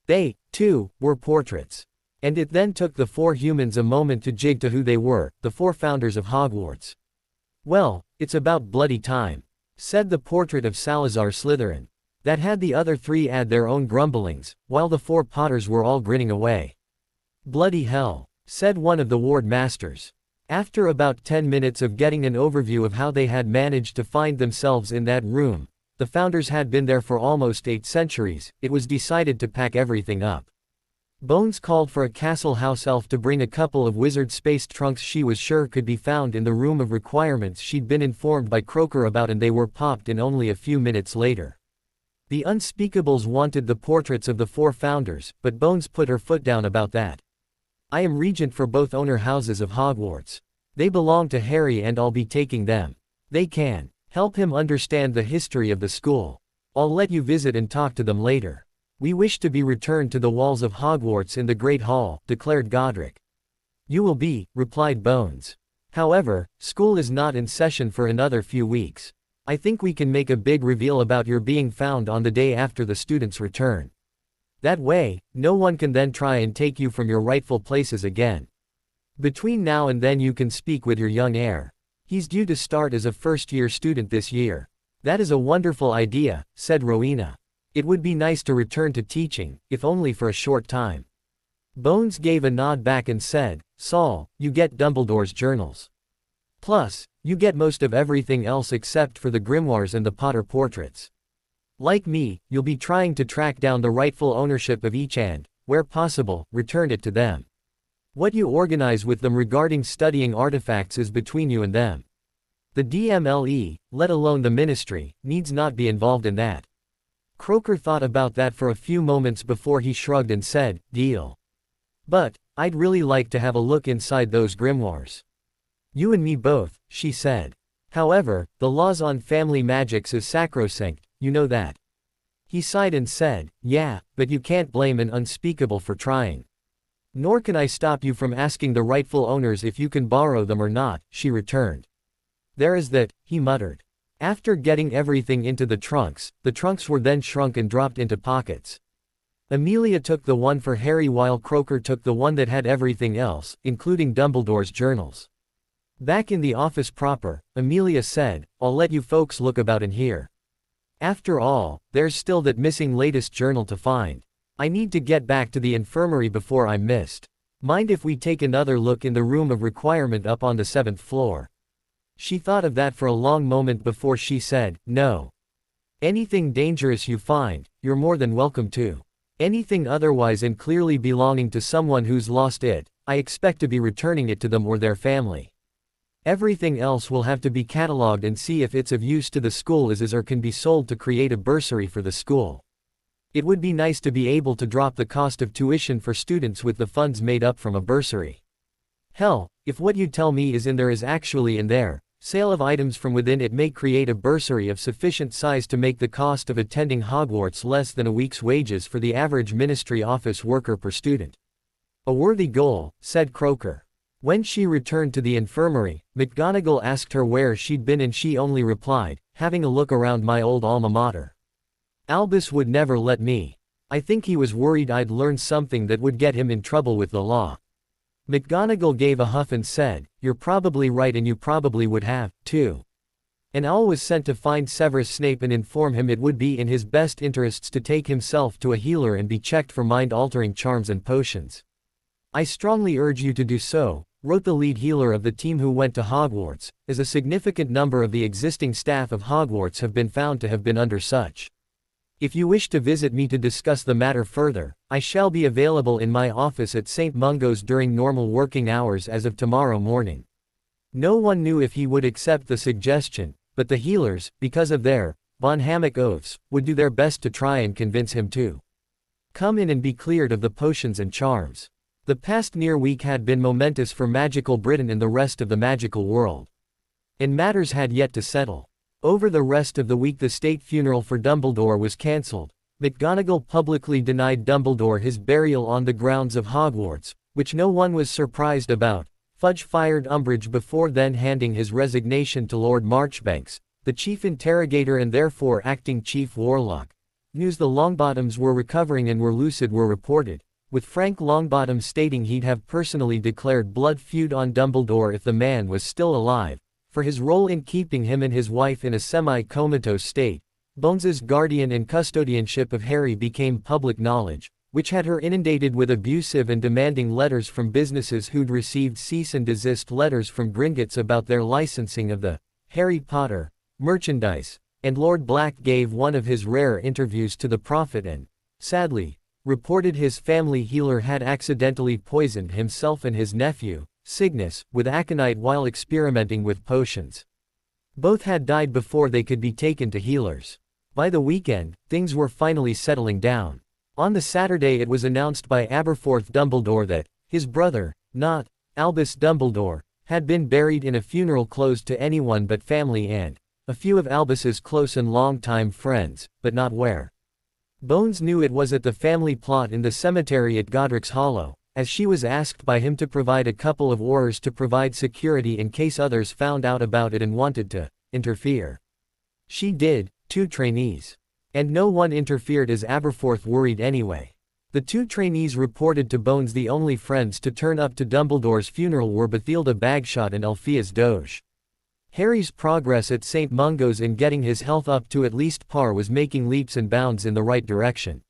They, too, were portraits. And it then took the 4 humans a moment to jig to who they were, the 4 founders of Hogwarts. Well, it's about bloody time, said the portrait of Salazar Slytherin. That had the other 3 add their own grumblings, while the 4 Potters were all grinning away. Bloody hell, said one of the ward masters. After about 10 minutes of getting an overview of how they had managed to find themselves in that room, the founders had been there for almost 8 centuries, it was decided to pack everything up. Bones called for a castle house elf to bring a couple of wizard-spaced trunks she was sure could be found in the room of requirements she'd been informed by Croaker about, and they were popped in only a few minutes later. The unspeakables wanted the portraits of the 4 founders, but Bones put her foot down about that. I am regent for both owner houses of Hogwarts. They belong to Harry and I'll be taking them. They can help him understand the history of the school. I'll let you visit and talk to them later. We wish to be returned to the walls of Hogwarts in the Great Hall, declared Godric. You will be, replied Bones. However, school is not in session for another few weeks. I think we can make a big reveal about your being found on the day after the students return. That way, no one can then try and take you from your rightful places again. Between now and then you can speak with your young heir. He's due to start as a first-year student this year. That is a wonderful idea, said Rowena. It would be nice to return to teaching, if only for a short time. Bones gave a nod back and said, Saul, you get Dumbledore's journals. Plus, you get most of everything else except for the grimoires and the Potter portraits. Like me, you'll be trying to track down the rightful ownership of each and, where possible, return it to them. What you organize with them regarding studying artifacts is between you and them. The DMLE, let alone the ministry, needs not be involved in that. Croaker thought about that for a few moments before he shrugged and said, deal. But, I'd really like to have a look inside those grimoires. You and me both, she said. However, the laws on family magics is sacrosanct, you know that. He sighed and said, yeah, but you can't blame an unspeakable for trying. Nor can I stop you from asking the rightful owners if you can borrow them or not, she returned. There is that, he muttered. After getting everything into the trunks were then shrunk and dropped into pockets. Amelia took the one for Harry while Croaker took the one that had everything else, including Dumbledore's journals. Back in the office proper, Amelia said, I'll let you folks look about in here. After all, there's still that missing latest journal to find. I need to get back to the infirmary before I'm missed. Mind if we take another look in the room of requirement up on the 7th floor? She thought of that for a long moment before she said, no. Anything dangerous you find, you're more than welcome to. Anything otherwise and clearly belonging to someone who's lost it, I expect to be returning it to them or their family. Everything else will have to be catalogued and see if it's of use to the school as is or can be sold to create a bursary for the school. It would be nice to be able to drop the cost of tuition for students with the funds made up from a bursary. Hell, if what you tell me is in there is actually in there, Sale of items from within it may create a bursary of sufficient size to make the cost of attending Hogwarts less than a week's wages for the average ministry office worker per student. A worthy goal, said Croker. When she returned to the infirmary, McGonagall asked her where she'd been and she only replied, having a look around my old alma mater. Albus would never let me. I think he was worried I'd learn something that would get him in trouble with the law. McGonagall gave a huff and said, "You're probably right and you probably would have, too." An owl was sent to find Severus Snape and inform him it would be in his best interests to take himself to a healer and be checked for mind-altering charms and potions. "I strongly urge you to do so," wrote the lead healer of the team who went to Hogwarts, as a significant number of the existing staff of Hogwarts have been found to have been under such. "If you wish to visit me to discuss the matter further, I shall be available in my office at St. Mungo's during normal working hours as of tomorrow morning." No one knew if he would accept the suggestion, but the healers, because of their Von Hammock oaths, would do their best to try and convince him to come in and be cleared of the potions and charms. The past near week had been momentous for magical Britain and the rest of the magical world. And matters had yet to settle. Over the rest of the week the state funeral for Dumbledore was cancelled. McGonagall publicly denied Dumbledore his burial on the grounds of Hogwarts, which no one was surprised about. Fudge fired Umbridge before then handing his resignation to Lord Marchbanks, the chief interrogator and therefore acting chief warlock. News the Longbottoms were recovering and were lucid were reported, with Frank Longbottom stating he'd have personally declared blood feud on Dumbledore if the man was still alive, for his role in keeping him and his wife in a semi-comatose state. Bones's guardian and custodianship of Harry became public knowledge, which had her inundated with abusive and demanding letters from businesses who'd received cease and desist letters from Gringotts about their licensing of the Harry Potter merchandise, and Lord Black gave one of his rare interviews to the Prophet and, sadly, reported his family healer had accidentally poisoned himself and his nephew, Cygnus, with aconite while experimenting with potions. Both had died before they could be taken to healers. By the weekend, things were finally settling down. On the Saturday it was announced by Aberforth Dumbledore that his brother, not Albus Dumbledore, had been buried in a funeral closed to anyone but family and a few of Albus's close and long-time friends, but not where. Bones knew it was at the family plot in the cemetery at Godric's Hollow, as she was asked by him to provide a couple of oars to provide security in case others found out about it and wanted to interfere. She did, 2 trainees. And no one interfered as Aberforth worried anyway. The 2 trainees reported to Bones the only friends to turn up to Dumbledore's funeral were Bathilda Bagshot and Alpheus Doge. Harry's progress at St. Mungo's in getting his health up to at least par was making leaps and bounds in the right direction.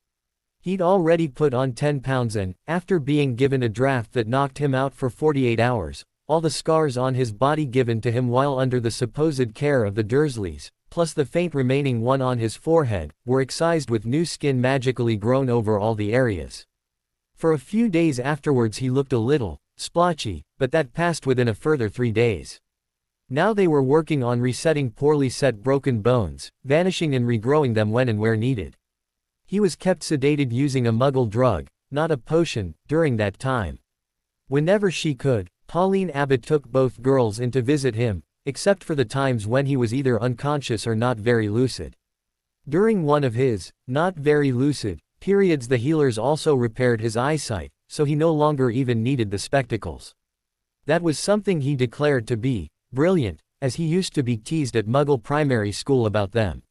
He'd already put on 10 pounds and, after being given a draft that knocked him out for 48 hours, all the scars on his body given to him while under the supposed care of the Dursleys, plus the faint remaining one on his forehead, were excised with new skin magically grown over all the areas. For a few days afterwards he looked a little splotchy, but that passed within a further 3 days. Now they were working on resetting poorly set broken bones, vanishing and regrowing them when and where needed. He was kept sedated using a Muggle drug, not a potion, during that time. Whenever she could, Pauline Abbott took both girls in to visit him, except for the times when he was either unconscious or not very lucid. During one of his, not very lucid, periods the healers also repaired his eyesight, so he no longer even needed the spectacles. That was something he declared to be brilliant, as he used to be teased at Muggle primary school about them.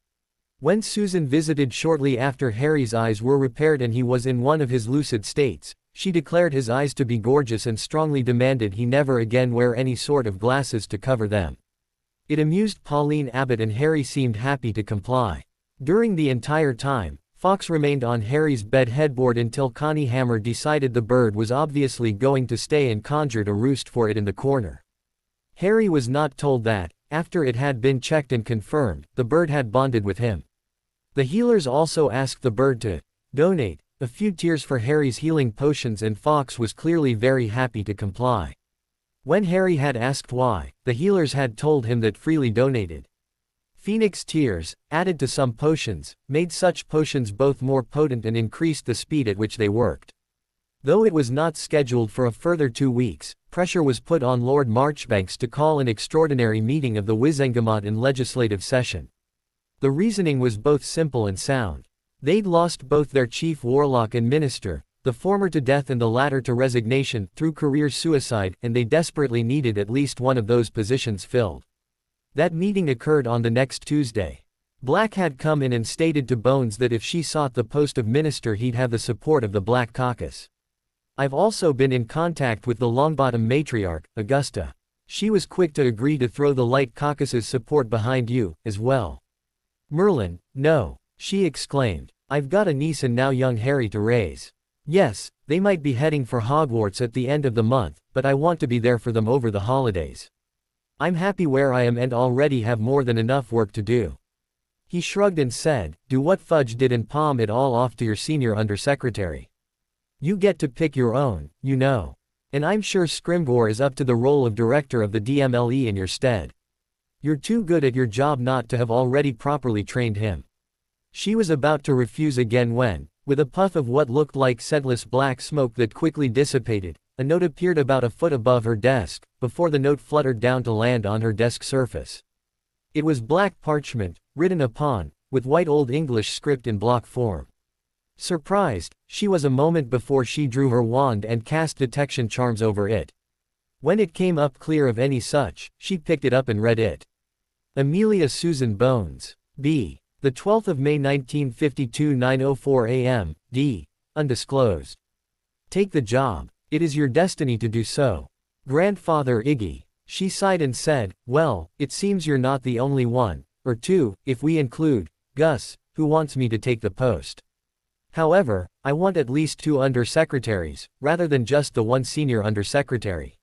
When Susan visited shortly after Harry's eyes were repaired and he was in one of his lucid states, she declared his eyes to be gorgeous and strongly demanded he never again wear any sort of glasses to cover them. It amused Pauline Abbott and Harry seemed happy to comply. During the entire time, Fawkes remained on Harry's bed headboard until Connie Hammer decided the bird was obviously going to stay and conjured a roost for it in the corner. Harry was not told that, after it had been checked and confirmed, the bird had bonded with him. The healers also asked the bird to donate a few tears for Harry's healing potions and Fawkes was clearly very happy to comply. When Harry had asked why, the healers had told him that freely donated Phoenix tears, added to some potions, made such potions both more potent and increased the speed at which they worked. Though it was not scheduled for a further 2 weeks, pressure was put on Lord Marchbanks to call an extraordinary meeting of the Wizengamot in legislative session. The reasoning was both simple and sound. They'd lost both their chief warlock and minister, the former to death and the latter to resignation through career suicide, and they desperately needed at least one of those positions filled. That meeting occurred on the next Tuesday. Black had come in and stated to Bones that if she sought the post of minister he'd have the support of the Black Caucus. I've also been in contact with the Longbottom matriarch, Augusta. She was quick to agree to throw the Light Caucus's support behind you, as well. Merlin, no, she exclaimed. I've got a niece and now young Harry to raise. Yes, they might be heading for Hogwarts at the end of the month, but I want to be there for them over the holidays. I'm happy where I am and already have more than enough work to do. He shrugged and said, do what Fudge did and palm it all off to your senior undersecretary. You get to pick your own, you know. And I'm sure Scrimgeour is up to the role of director of the DMLE in your stead. You're too good at your job not to have already properly trained him. She was about to refuse again when, with a puff of what looked like scentless black smoke that quickly dissipated, a note appeared about a foot above her desk, before the note fluttered down to land on her desk surface. It was black parchment, written upon, with white Old English script in block form. Surprised, she was a moment before she drew her wand and cast detection charms over it. When it came up clear of any such, she picked it up and read it. Amelia Susan Bones. B. The 12th of May 1952 9:04 a.m., D. Undisclosed. Take the job. It is your destiny to do so. Grandfather Iggy. She sighed and said, well, it seems you're not the only one, or two, if we include Gus, who wants me to take the post. However, I want at least 2 undersecretaries, rather than just the one senior undersecretary.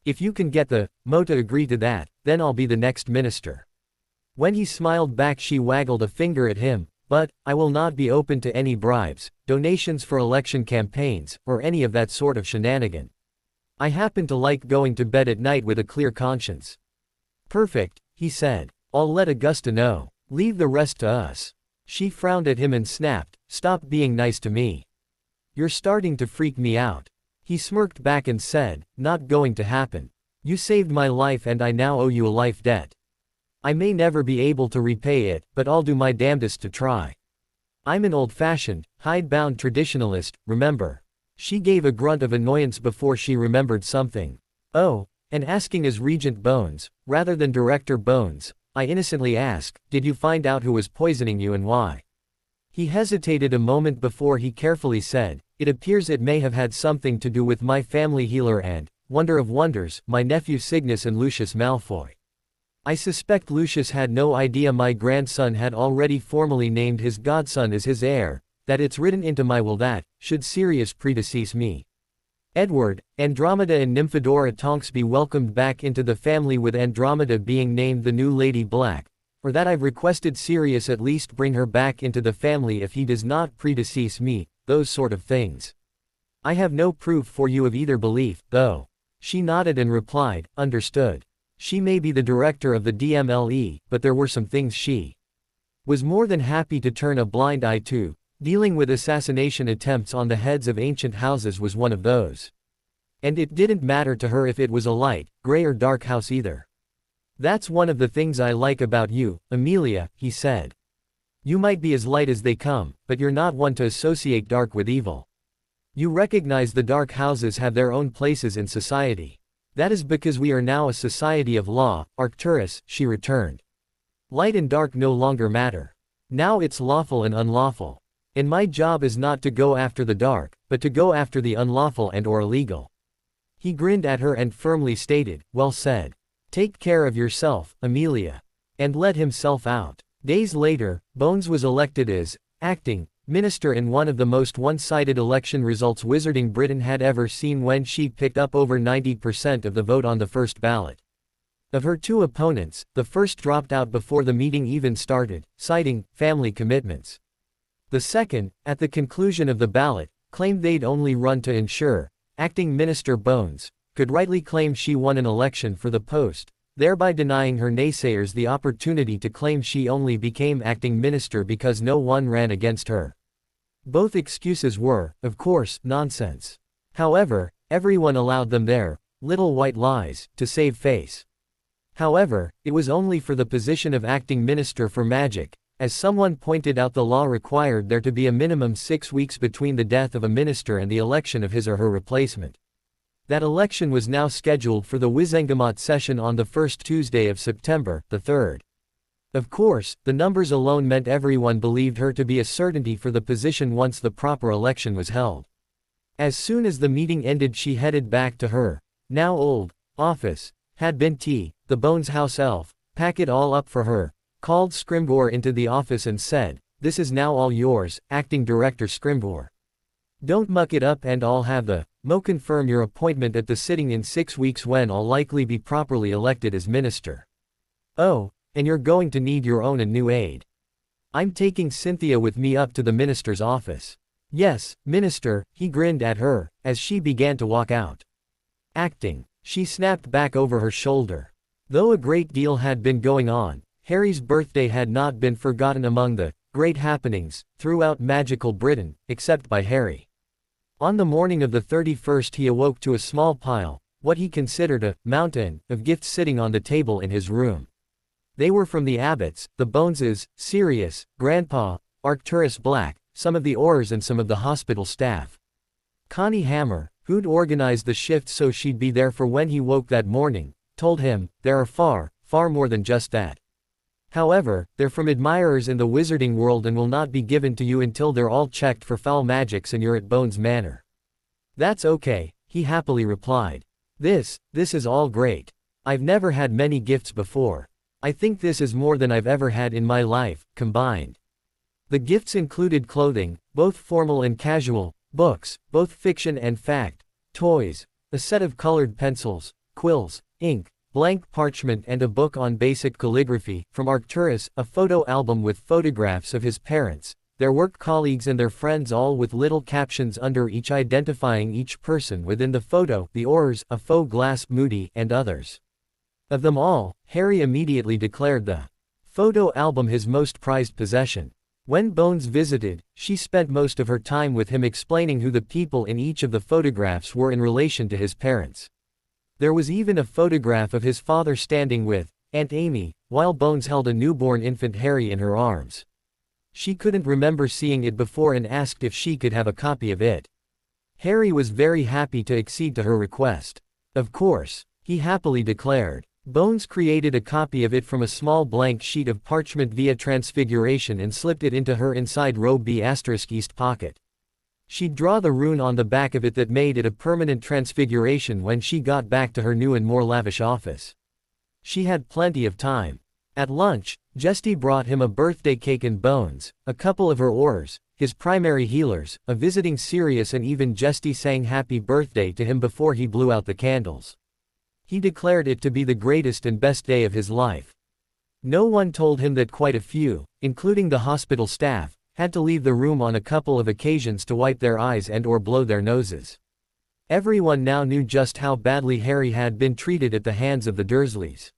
If you can get the Mo to agree to that, then I'll be the next minister. When he smiled back she waggled a finger at him, but, I will not be open to any bribes, donations for election campaigns, or any of that sort of shenanigan. I happen to like going to bed at night with a clear conscience. Perfect, he said. I'll let Augusta know. Leave the rest to us. She frowned at him and snapped, stop being nice to me. You're starting to freak me out. He smirked back and said, not going to happen. You saved my life and I now owe you a life debt. I may never be able to repay it, but I'll do my damnedest to try. I'm an old-fashioned, hidebound traditionalist, remember. She gave a grunt of annoyance before she remembered something. Oh, and asking as Regent Bones, rather than Director Bones, I innocently ask, did you find out who was poisoning you and why? He hesitated a moment before he carefully said, it appears it may have had something to do with my family healer and, wonder of wonders, my nephew Cygnus and Lucius Malfoy. I suspect Lucius had no idea my grandson had already formally named his godson as his heir, that it's written into my will that, should Sirius predecease me, Edward, Andromeda and Nymphadora Tonks be welcomed back into the family with Andromeda being named the new Lady Black, or that I've requested Sirius at least bring her back into the family if he does not predecease me, those sort of things. I have no proof for you of either belief, though. She nodded and replied, understood. She may be the director of the DMLE, but there were some things she was more than happy to turn a blind eye to. Dealing with assassination attempts on the heads of ancient houses was one of those. And it didn't matter to her if it was a light, gray or dark house either. That's one of the things I like about you, Amelia, he said. You might be as light as they come, but you're not one to associate dark with evil. You recognize the dark houses have their own places in society. That is because we are now a society of law, Arcturus, she returned. Light and dark no longer matter. Now it's lawful and unlawful. And my job is not to go after the dark, but to go after the unlawful and or illegal. He grinned at her and firmly stated, well said. Take care of yourself, Amelia. And let himself out. Days later, Bones was elected as acting minister in one of the most one-sided election results Wizarding Britain had ever seen when she picked up over 90% of the vote on the first ballot. Of her 2 opponents, the first dropped out before the meeting even started, citing family commitments. The second, at the conclusion of the ballot, claimed they'd only run to ensure acting minister Bones could rightly claim she won an election for the post, thereby denying her naysayers the opportunity to claim she only became acting minister because no one ran against her. Both excuses were, of course, nonsense. However, everyone allowed them there, little white lies, to save face. However, it was only for the position of acting minister for magic. As someone pointed out, the law required there to be a minimum 6 weeks between the death of a minister and the election of his or her replacement. That election was now scheduled for the Wizengamot session on the first Tuesday of September, the 3rd. Of course, the numbers alone meant everyone believed her to be a certainty for the position once the proper election was held. As soon as the meeting ended, she headed back to her, now old, office, had Binti, the Bones house elf, pack it all up for her, called Scrimgeour into the office and said, "This is now all yours, Acting Director Scrimgeour. Don't muck it up and I'll have the Mo confirm your appointment at the sitting in 6 weeks when I'll likely be properly elected as minister. Oh, and you're going to need your own and new aide. I'm taking Cynthia with me up to the minister's office." "Yes, minister," he grinned at her, as she began to walk out. "Acting," she snapped back over her shoulder. Though a great deal had been going on, Harry's birthday had not been forgotten among the great happenings throughout magical Britain, except by Harry. On the morning of the 31st he awoke to a small pile, what he considered a mountain, of gifts sitting on the table in his room. They were from the Abbotts, the Boneses, Sirius, Grandpa, Arcturus Black, some of the Aurors and some of the hospital staff. Connie Hammer, who'd organized the shift so she'd be there for when he woke that morning, told him, "There are far, far more than just that. However, they're from admirers in the wizarding world and will not be given to you until they're all checked for foul magics and you're at Bones Manor." "That's okay," he happily replied. This is all great. I've never had many gifts before. I think this is more than I've ever had in my life, combined." The gifts included clothing, both formal and casual, books, both fiction and fact, toys, a set of colored pencils, quills, ink, blank parchment and a book on basic calligraphy, from Arcturus, a photo album with photographs of his parents, their work colleagues and their friends, all with little captions under each identifying each person within the photo, the Aurors, a faux glass, Moody, and others. Of them all, Harry immediately declared the photo album his most prized possession. When Bones visited, she spent most of her time with him explaining who the people in each of the photographs were in relation to his parents. There was even a photograph of his father standing with Aunt Amy, while Bones held a newborn infant Harry in her arms. She couldn't remember seeing it before and asked if she could have a copy of it. Harry was very happy to accede to her request. Of course, he happily declared. Bones created a copy of it from a small blank sheet of parchment via transfiguration and slipped it into her inside robe B***East pocket. She'd draw the rune on the back of it that made it a permanent transfiguration when she got back to her new and more lavish office. She had plenty of time. At lunch, Jesty brought him a birthday cake and Bones, a couple of her Aurors, his primary healers, a visiting Sirius, and even Jesty sang happy birthday to him before he blew out the candles. He declared it to be the greatest and best day of his life. No one told him that quite a few, including the hospital staff, had to leave the room on a couple of occasions to wipe their eyes and/or blow their noses. Everyone now knew just how badly Harry had been treated at the hands of the Dursleys.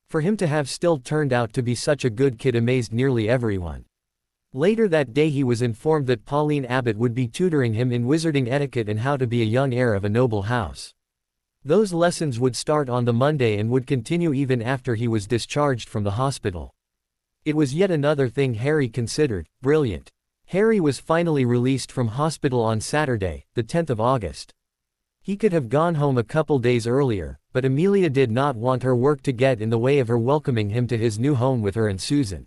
For him to have still turned out to be such a good kid amazed nearly everyone. Later that day he was informed that Pauline Abbott would be tutoring him in wizarding etiquette and how to be a young heir of a noble house. Those lessons would start on the Monday and would continue even after he was discharged from the hospital. It was yet another thing Harry considered brilliant. Harry was finally released from hospital on Saturday, the 10th of August. He could have gone home a couple days earlier, but Amelia did not want her work to get in the way of her welcoming him to his new home with her and Susan.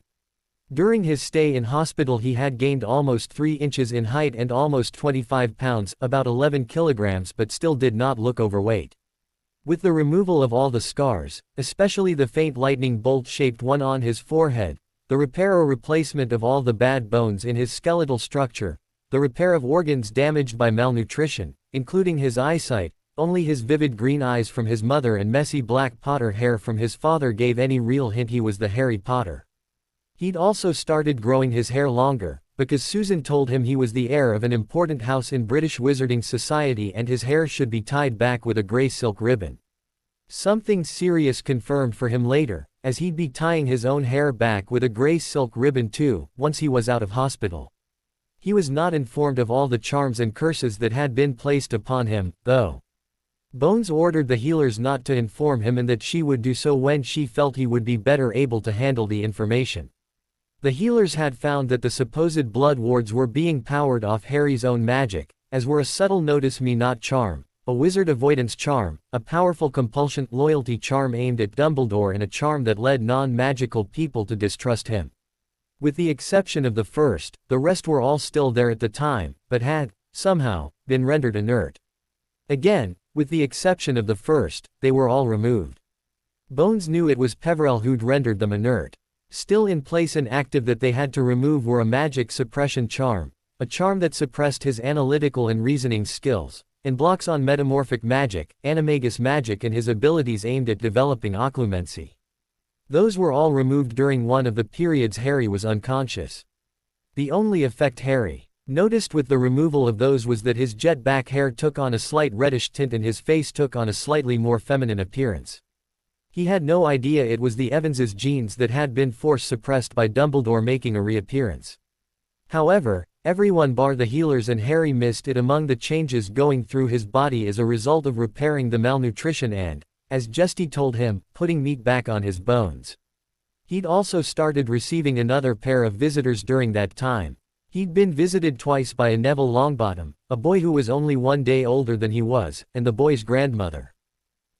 During his stay in hospital he had gained almost 3 inches in height and almost 25 pounds, about 11 kilograms, but still did not look overweight. With the removal of all the scars, especially the faint lightning bolt-shaped one on his forehead, the repair or replacement of all the bad bones in his skeletal structure, the repair of organs damaged by malnutrition, including his eyesight, only his vivid green eyes from his mother and messy black Potter hair from his father gave any real hint he was the Harry Potter. He'd also started growing his hair longer, because Susan told him he was the heir of an important house in British Wizarding Society and his hair should be tied back with a grey silk ribbon. Something Sirius confirmed for him later, as he'd be tying his own hair back with a grey silk ribbon too, once he was out of hospital. He was not informed of all the charms and curses that had been placed upon him, though. Bones ordered the healers not to inform him and that she would do so when she felt he would be better able to handle the information. The healers had found that the supposed blood wards were being powered off Harry's own magic, as were a subtle notice me not charm, a wizard avoidance charm, a powerful compulsion loyalty charm aimed at Dumbledore, and a charm that led non-magical people to distrust him. With the exception of the first, the rest were all still there at the time, but had, somehow, been rendered inert. Again, with the exception of the first, they were all removed. Bones knew it was Peverell who'd rendered them inert. Still in place and active that they had to remove were a magic suppression charm, a charm that suppressed his analytical and reasoning skills, and blocks on metamorphic magic, animagus magic, and his abilities aimed at developing occlumency. Those were all removed during one of the periods Harry was unconscious. The only effect Harry noticed with the removal of those was that his jet black hair took on a slight reddish tint and his face took on a slightly more feminine appearance. He had no idea it was the Evanses' genes that had been force suppressed by Dumbledore making a reappearance. However, everyone bar the healers and Harry missed it among the changes going through his body as a result of repairing the malnutrition and, as Jesty told him, putting meat back on his bones. He'd also started receiving another pair of visitors during that time. He'd been visited twice by a Neville Longbottom, a boy who was only 1 day older than he was, and the boy's grandmother.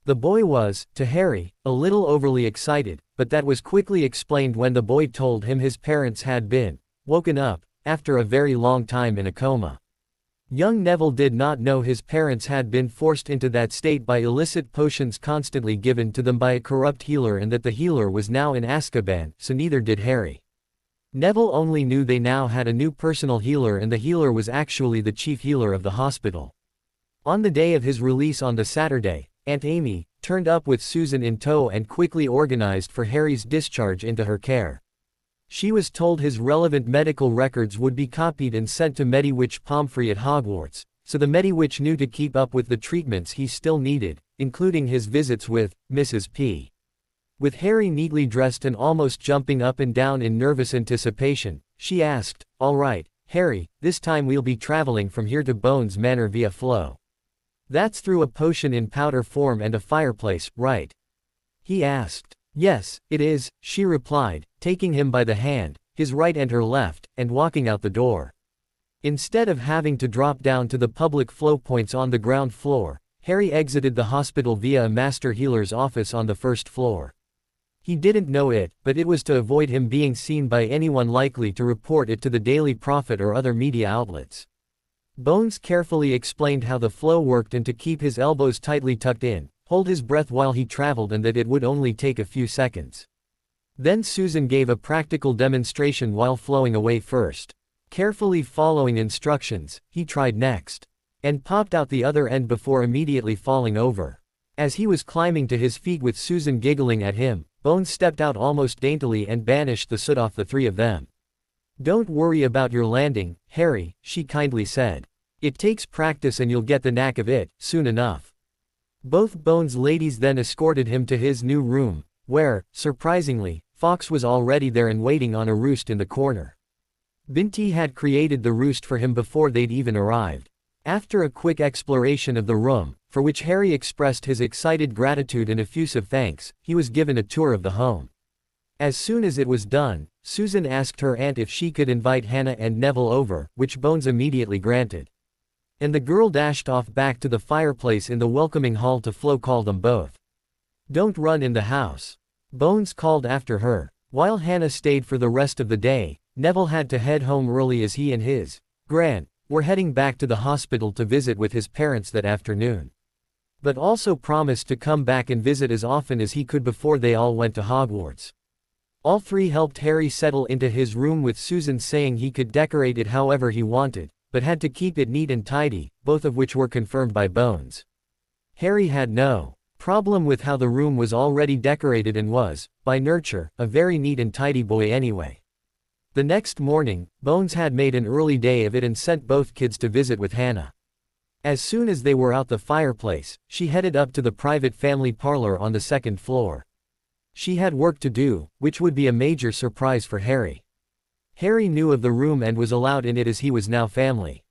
The boy was, to Harry, a little overly excited, but that was quickly explained when the boy told him his parents had been woken up after a very long time in a coma. Young Neville did not know his parents had been forced into that state by illicit potions constantly given to them by a corrupt healer and that the healer was now in Azkaban, so neither did Harry. Neville only knew they now had a new personal healer, and the healer was actually the chief healer of the hospital. On the day of his release on the Saturday, Aunt Amy turned up with Susan in tow and quickly organized for Harry's discharge into her care. She was told his relevant medical records would be copied and sent to Mediwitch Pomfrey at Hogwarts, so the Mediwitch knew to keep up with the treatments he still needed, including his visits with Mrs. P. With Harry neatly dressed and almost jumping up and down in nervous anticipation, she asked, "All right, Harry, this time we'll be traveling from here to Bones Manor via flow. That's through a potion in powder form and a fireplace, right?" He asked. "Yes, it is," she replied, taking him by the hand, his right and her left, and walking out the door. Instead of having to drop down to the public flow points on the ground floor, Harry exited the hospital via a master healer's office on the first floor. He didn't know it, but it was to avoid him being seen by anyone likely to report it to the Daily Prophet or other media outlets. Bones carefully explained how the flow worked and to keep his elbows tightly tucked in, hold his breath while he traveled, and that it would only take a few seconds. Then Susan gave a practical demonstration while flowing away first. Carefully following instructions, he tried next. And popped out the other end before immediately falling over. As he was climbing to his feet with Susan giggling at him, Bones stepped out almost daintily and banished the soot off the three of them. "Don't worry about your landing, Harry," she kindly said. "It takes practice and you'll get the knack of it, soon enough." Both Bones ladies then escorted him to his new room, where, surprisingly, Fawkes was already there and waiting on a roost in the corner. Binti had created the roost for him before they'd even arrived. After a quick exploration of the room, for which Harry expressed his excited gratitude and effusive thanks, he was given a tour of the home. As soon as it was done, Susan asked her aunt if she could invite Hannah and Neville over, which Bones immediately granted. And the girl dashed off back to the fireplace in the welcoming hall to Flo call them both. "Don't run in the house," Bones called after her. While Hannah stayed for the rest of the day, Neville had to head home early as he and his Gran were heading back to the hospital to visit with his parents that afternoon. But also promised to come back and visit as often as he could before they all went to Hogwarts. All three helped Harry settle into his room, with Susan saying he could decorate it however he wanted, but had to keep it neat and tidy, both of which were confirmed by Bones. Harry had no problem with how the room was already decorated and was, by nurture, a very neat and tidy boy anyway. The next morning, Bones had made an early day of it and sent both kids to visit with Hannah. As soon as they were out the fireplace, she headed up to the private family parlor on the second floor. She had work to do, which would be a major surprise for Harry. Harry knew of the room and was allowed in it as he was now family.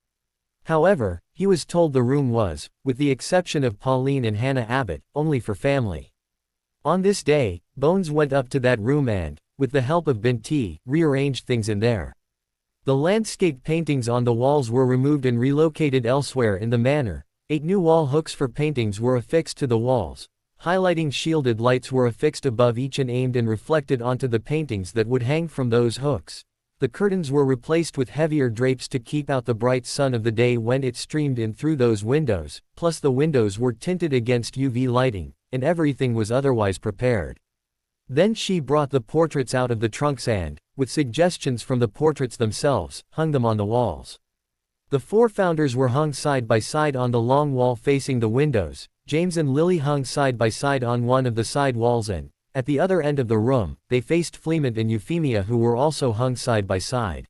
However, He was told the room was, with the exception of Pauline and Hannah Abbott, only for family. On this day, Bones went up to that room and, with the help of Binti, rearranged things in there. The landscape paintings on the walls were removed and relocated elsewhere in the manor. 8 new wall hooks for paintings were affixed to the walls. Highlighting shielded lights were affixed above each and aimed and reflected onto the paintings that would hang from those hooks. The curtains were replaced with heavier drapes to keep out the bright sun of the day when it streamed in through those windows, plus the windows were tinted against UV lighting, and everything was otherwise prepared. Then she brought the portraits out of the trunks and, with suggestions from the portraits themselves, hung them on the walls. The 4 founders were hung side by side on the long wall facing the windows. James and Lily hung side by side on one of the side walls and, at the other end of the room, they faced Fleement and Euphemia, who were also hung side by side.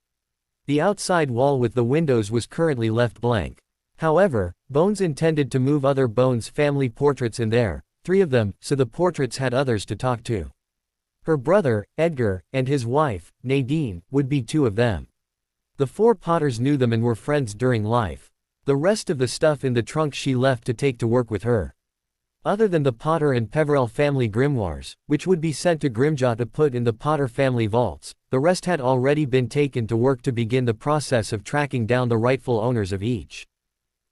The outside wall with the windows was currently left blank. However, Bones intended to move other Bones family portraits in there, 3 of them, so the portraits had others to talk to. Her brother, Edgar, and his wife, Nadine, would be 2 of them. The 4 Potters knew them and were friends during life. The rest of the stuff in the trunk she left to take to work with her. Other than the Potter and Peverell family grimoires, which would be sent to Grimjaw to put in the Potter family vaults, the rest had already been taken to work to begin the process of tracking down the rightful owners of each.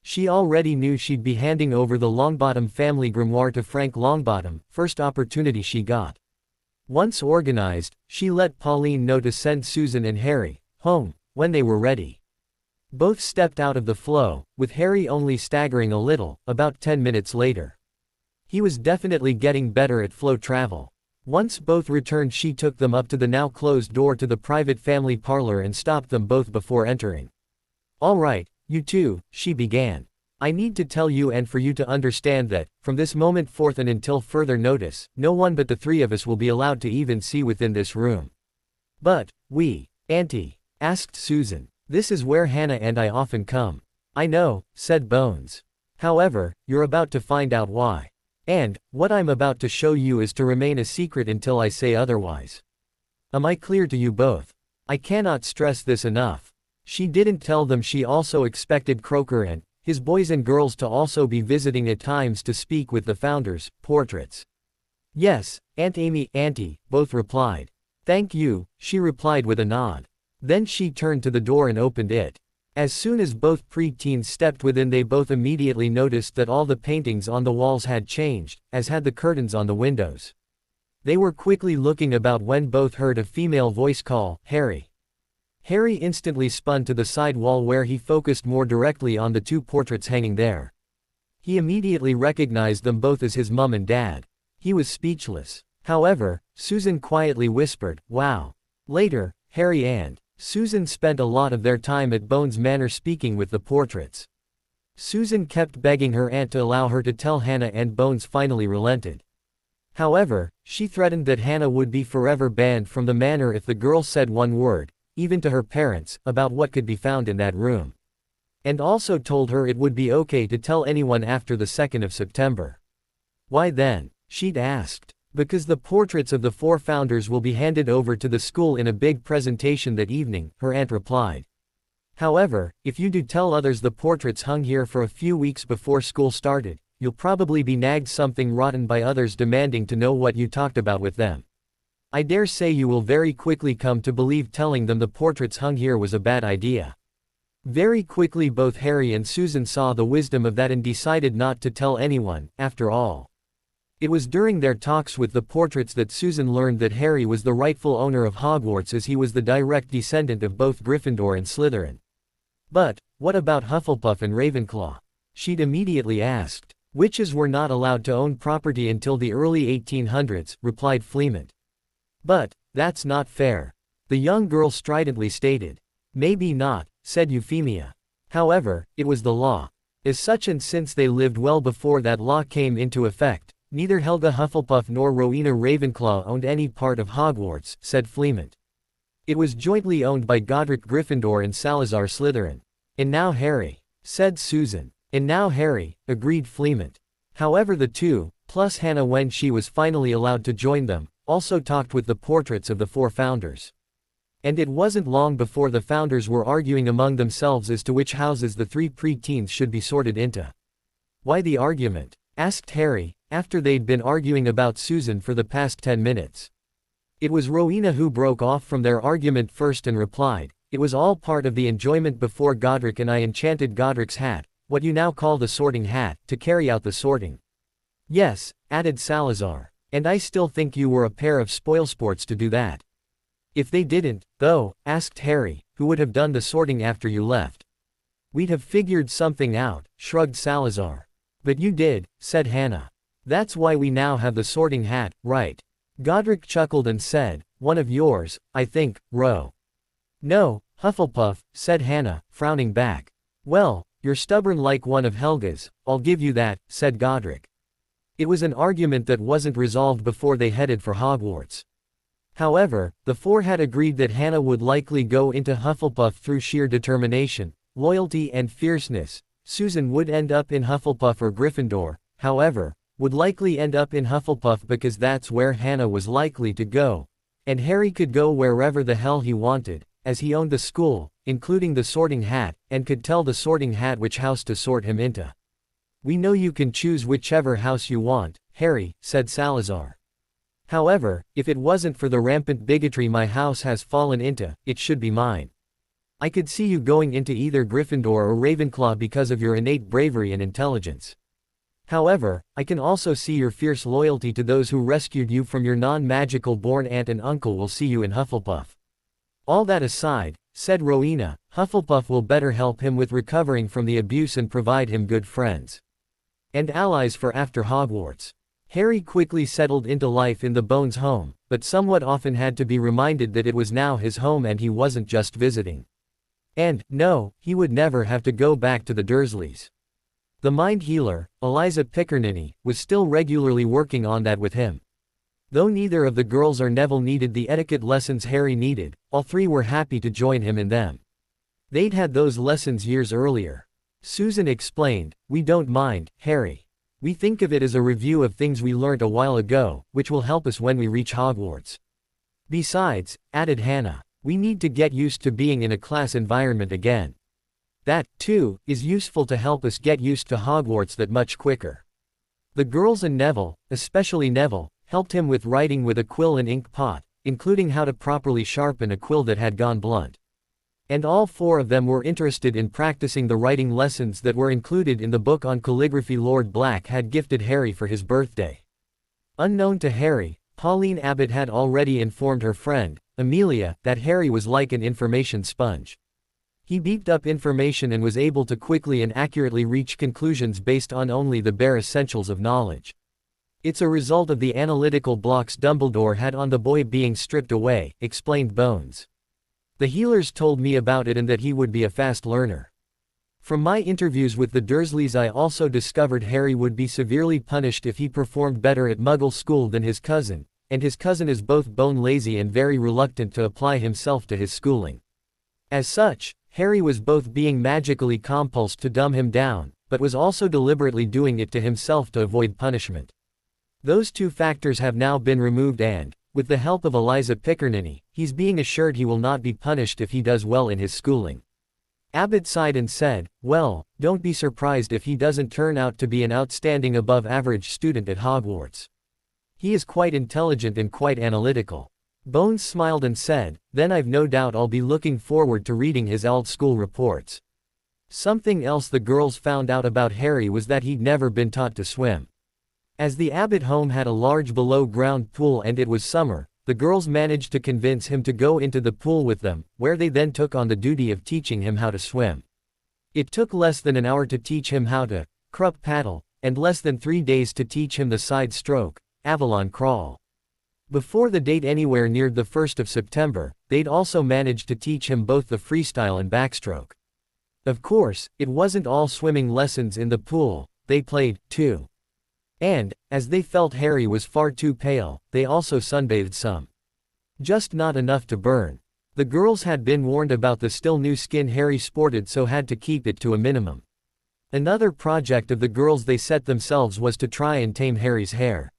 She already knew she'd be handing over the Longbottom family grimoire to Frank Longbottom, first opportunity she got. Once organized, she let Pauline know to send Susan and Harry home when they were ready. Both stepped out of the flow, with Harry only staggering a little, about 10 minutes later. He was definitely getting better at flow travel. Once both returned, she took them up to the now closed door to the private family parlor and stopped them both before entering. "All right, you two," she began. "I need to tell you and for you to understand that, from this moment forth and until further notice, no one but the 3 of us will be allowed to even see within this room." "But, Auntie?" asked Susan. "This is where Hannah and I often come." "I know," said Bones. "However, you're about to find out why. And, what I'm about to show you is to remain a secret until I say otherwise. Am I clear to you both? I cannot stress this enough." She didn't tell them she also expected Croker and his boys and girls to also be visiting at times to speak with the founders' portraits. "Yes, Aunt Amy, Auntie," both replied. "Thank you," she replied with a nod. Then she turned to the door and opened it. As soon as both pre-teens stepped within, they both immediately noticed that all the paintings on the walls had changed, as had the curtains on the windows. They were quickly looking about when both heard a female voice call, "Harry." Harry instantly spun to the side wall where he focused more directly on the 2 portraits hanging there. He immediately recognized them both as his mum and dad. He was speechless. However, Susan quietly whispered, "Wow." Later, Harry and Susan spent a lot of their time at Bones Manor speaking with the portraits. Susan kept begging her aunt to allow her to tell Hannah, and Bones finally relented. However, she threatened that Hannah would be forever banned from the manor if the girl said one word, even to her parents, about what could be found in that room. And also told her it would be okay to tell anyone after the 2nd of September. "Why then?" she'd asked. "Because the portraits of the 4 founders will be handed over to the school in a big presentation that evening," her aunt replied. "However, if you do tell others the portraits hung here for a few weeks before school started, you'll probably be nagged something rotten by others demanding to know what you talked about with them. I dare say you will very quickly come to believe telling them the portraits hung here was a bad idea." Very quickly both Harry and Susan saw the wisdom of that and decided not to tell anyone, after all. It was during their talks with the portraits that Susan learned that Harry was the rightful owner of Hogwarts, as he was the direct descendant of both Gryffindor and Slytherin. "But, what about Hufflepuff and Ravenclaw?" she'd immediately asked. "Witches were not allowed to own property until the early 1800s, replied Fleement. "But, that's not fair," the young girl stridently stated. "Maybe not," said Euphemia. "However, it was the law. As such, and since they lived well before that law came into effect, neither Helga Hufflepuff nor Rowena Ravenclaw owned any part of Hogwarts," said Fleement. "It was jointly owned by Godric Gryffindor and Salazar Slytherin." "And now Harry," said Susan. "And now Harry," agreed Fleement. However, the 2, plus Hannah when she was finally allowed to join them, also talked with the portraits of the 4 founders. And it wasn't long before the founders were arguing among themselves as to which houses the three pre-teens should be sorted into. "Why the argument?" asked Harry, after they'd been arguing about Susan for the past 10 minutes. It was Rowena who broke off from their argument first and replied, "It was all part of the enjoyment before Godric and I enchanted Godric's hat, what you now call the sorting hat, to carry out the sorting." "Yes," added Salazar. "And I still think you were a pair of spoilsports to do that." "If they didn't, though," asked Harry, "who would have done the sorting after you left?" "We'd have figured something out," shrugged Salazar. "But you did," said Hannah. "That's why we now have the sorting hat, right?" Godric chuckled and said, "One of yours, I think, Ro." "No, Hufflepuff," said Hannah, frowning back. "Well, you're stubborn like one of Helga's, I'll give you that," said Godric. It was an argument that wasn't resolved before they headed for Hogwarts. However, the four had agreed that Hannah would likely go into Hufflepuff through sheer determination, loyalty and fierceness. Susan would end up in Hufflepuff or Gryffindor, however, would likely end up in Hufflepuff because that's where Hannah was likely to go. And Harry could go wherever the hell he wanted, as he owned the school, including the sorting hat, and could tell the sorting hat which house to sort him into. "We know you can choose whichever house you want, Harry," said Salazar. "However, if it wasn't for the rampant bigotry my house has fallen into, it should be mine. I could see you going into either Gryffindor or Ravenclaw because of your innate bravery and intelligence. However, I can also see your fierce loyalty to those who rescued you from your non-magical born aunt and uncle will see you in Hufflepuff." "All that aside," said Rowena, "Hufflepuff will better help him with recovering from the abuse and provide him good friends and allies for after Hogwarts." Harry quickly settled into life in the Bones home, but somewhat often had to be reminded that it was now his home and he wasn't just visiting. And, no, he would never have to go back to the Dursleys. The mind healer, Eliza Pickerniny, was still regularly working on that with him. Though neither of the girls or Neville needed the etiquette lessons Harry needed, all three were happy to join him in them. They'd had those lessons years earlier. Susan explained, "We don't mind, Harry. We think of it as a review of things we learnt a while ago, which will help us when we reach Hogwarts. Besides," added Hannah, "we need to get used to being in a class environment again. That, too, is useful to help us get used to Hogwarts that much quicker." The girls and Neville, especially Neville, helped him with writing with a quill and ink pot, including how to properly sharpen a quill that had gone blunt. And all four of them were interested in practicing the writing lessons that were included in the book on calligraphy Lord Black had gifted Harry for his birthday. Unknown to Harry, Pauline Abbott had already informed her friend, Amelia, that Harry was like an information sponge. He beeped up information and was able to quickly and accurately reach conclusions based on only the bare essentials of knowledge. "It's a result of the analytical blocks Dumbledore had on the boy being stripped away," explained Bones. "The healers told me about it and that he would be a fast learner. From my interviews with the Dursleys I also discovered Harry would be severely punished if he performed better at Muggle school than his cousin, and his cousin is both bone lazy and very reluctant to apply himself to his schooling. As such, Harry was both being magically compulsed to dumb him down, but was also deliberately doing it to himself to avoid punishment. Those two factors have now been removed and, with the help of Eliza Pickerniny, he's being assured he will not be punished if he does well in his schooling." Abbott sighed and said, "Well, don't be surprised if he doesn't turn out to be an outstanding above-average student at Hogwarts. He is quite intelligent and quite analytical." Bones smiled and said, "Then I've no doubt I'll be looking forward to reading his old school reports." Something else the girls found out about Harry was that he'd never been taught to swim. As the Abbott home had a large below-ground pool and it was summer, the girls managed to convince him to go into the pool with them, where they then took on the duty of teaching him how to swim. It took less than an hour to teach him how to crup paddle, and less than 3 days to teach him the side stroke, Avalon crawl. Before the date anywhere near the 1st of September, they'd also managed to teach him both the freestyle and backstroke. Of course, it wasn't all swimming lessons in the pool, they played, too. And, as they felt Harry was far too pale, they also sunbathed some. Just not enough to burn. The girls had been warned about the still new skin Harry sported so had to keep it to a minimum. Another project of the girls they set themselves was to try and tame Harry's hair.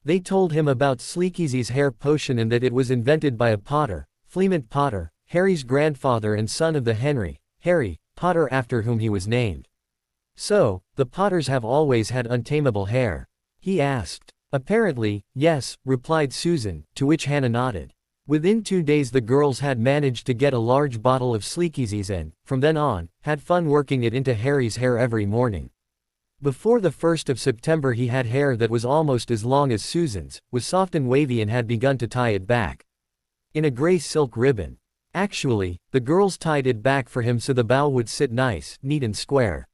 They told him about Sleekeasy's hair potion and that it was invented by a potter, Fleemont Potter, Harry's grandfather and son of the Harry Potter after whom he was named. So, the Potters have always had untamable hair? He asked. Apparently, yes, replied Susan, to which Hannah nodded. Within 2 days the girls had managed to get a large bottle of Sleekeasies and, from then on, had fun working it into Harry's hair every morning. Before the 1st of September he had hair that was almost as long as Susan's, was soft and wavy and had begun to tie it back in a gray silk ribbon. Actually, the girls tied it back for him so the bow would sit nice, neat and square.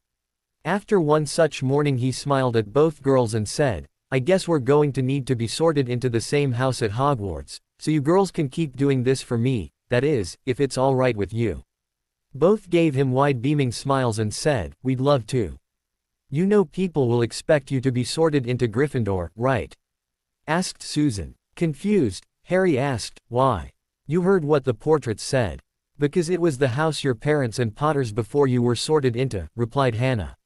After one such morning he smiled at both girls and said, I guess we're going to need to be sorted into the same house at Hogwarts, so you girls can keep doing this for me, that is, if it's all right with you. Both gave him wide beaming smiles and said, we'd love to. You know people will expect you to be sorted into Gryffindor, right? Asked Susan. Confused, Harry asked, why? You heard what the portrait said. Because it was the house your parents and Potters before you were sorted into, replied Hannah.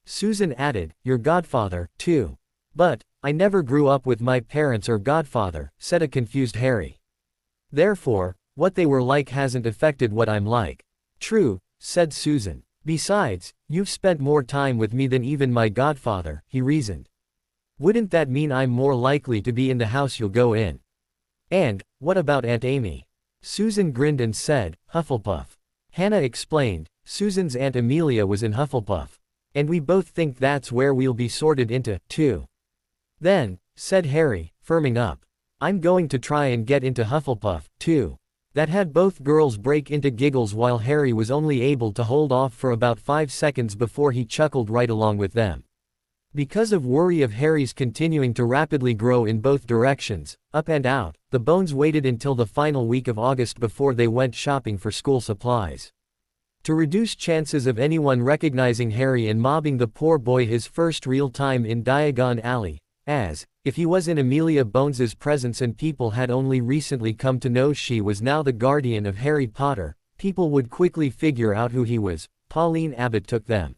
Susan added, your godfather, too. But, I never grew up with my parents or godfather, said a confused Harry. Therefore, what they were like hasn't affected what I'm like. True, said Susan. Besides, you've spent more time with me than even my godfather, he reasoned. Wouldn't that mean I'm more likely to be in the house you'll go in? And, what about Aunt Amy? Susan grinned and said, Hufflepuff. Hannah explained, Susan's Aunt Amelia was in Hufflepuff. And we both think that's where we'll be sorted into, too. Then, said Harry, firming up. I'm going to try and get into Hufflepuff, too. That had both girls break into giggles while Harry was only able to hold off for about 5 seconds before he chuckled right along with them. Because of worry of Harry's continuing to rapidly grow in both directions, up and out, the Bones waited until the final week of August before they went shopping for school supplies. To reduce chances of anyone recognizing Harry and mobbing the poor boy his first real time in Diagon Alley, as, if he was in Amelia Bones's presence and people had only recently come to know she was now the guardian of Harry Potter, people would quickly figure out who he was. Pauline Abbott took them.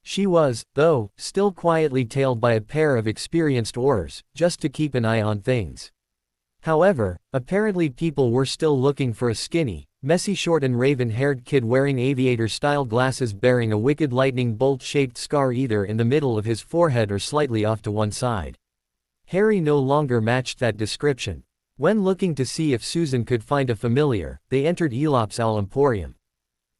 She was, though, still quietly tailed by a pair of experienced Aurors, just to keep an eye on things. However, apparently people were still looking for a skinny, messy short and raven-haired kid wearing aviator-style glasses bearing a wicked lightning bolt-shaped scar either in the middle of his forehead or slightly off to one side. Harry no longer matched that description. When looking to see if Susan could find a familiar, they entered Elop's Owl Emporium.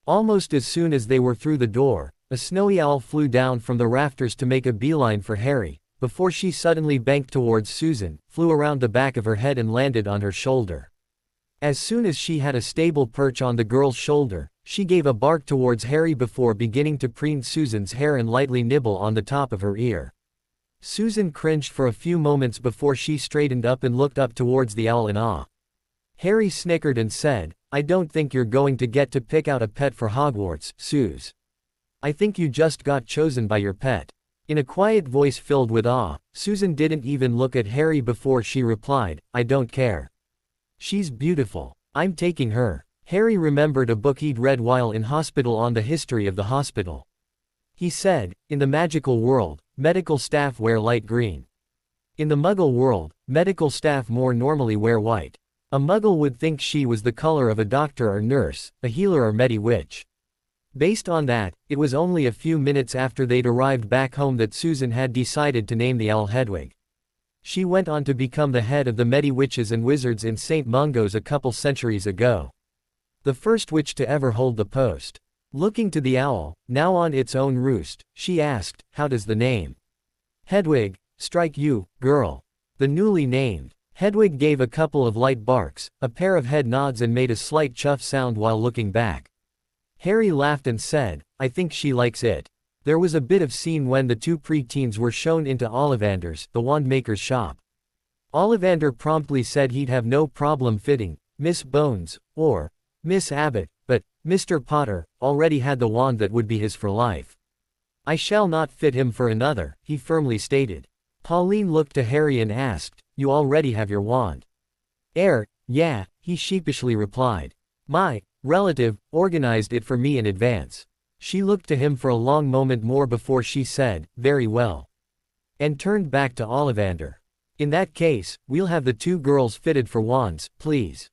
Almost as soon as they were through the door, a snowy owl flew down from the rafters to make a beeline for Harry, before she suddenly banked towards Susan, flew around the back of her head and landed on her shoulder. As soon as she had a stable perch on the girl's shoulder, she gave a bark towards Harry before beginning to preen Susan's hair and lightly nibble on the top of her ear. Susan cringed for a few moments before she straightened up and looked up towards the owl in awe. Harry snickered and said, I don't think you're going to get to pick out a pet for Hogwarts, Suze. I think you just got chosen by your pet. In a quiet voice filled with awe, Susan didn't even look at Harry before she replied, I don't care. She's beautiful. I'm taking her. Harry remembered a book he'd read while in hospital on the history of the hospital. He said, in the magical world, medical staff wear light green. In the Muggle world, medical staff more normally wear white. A Muggle would think she was the color of a doctor or nurse, a healer or medi-witch. Based on that, it was only a few minutes after they'd arrived back home that Susan had decided to name the owl Hedwig. She went on to become the head of the Medi-Witches and Wizards in St. Mungo's a couple centuries ago. The first witch to ever hold the post. Looking to the owl, now on its own roost, she asked, how does the name Hedwig strike you, girl? The newly named Hedwig gave a couple of light barks, a pair of head nods and made a slight chuff sound while looking back. Harry laughed and said, I think she likes it. There was a bit of scene when the two pre-teens were shown into Ollivander's, the wand-maker's shop. Ollivander promptly said he'd have no problem fitting Miss Bones, or Miss Abbott, but Mr. Potter already had the wand that would be his for life. I shall not fit him for another, he firmly stated. Pauline looked to Harry and asked, you already have your wand? Yeah, he sheepishly replied. My relative organized it for me in advance. She looked to him for a long moment more before she said, very well. And turned back to Ollivander. In that case, we'll have the two girls fitted for wands, please.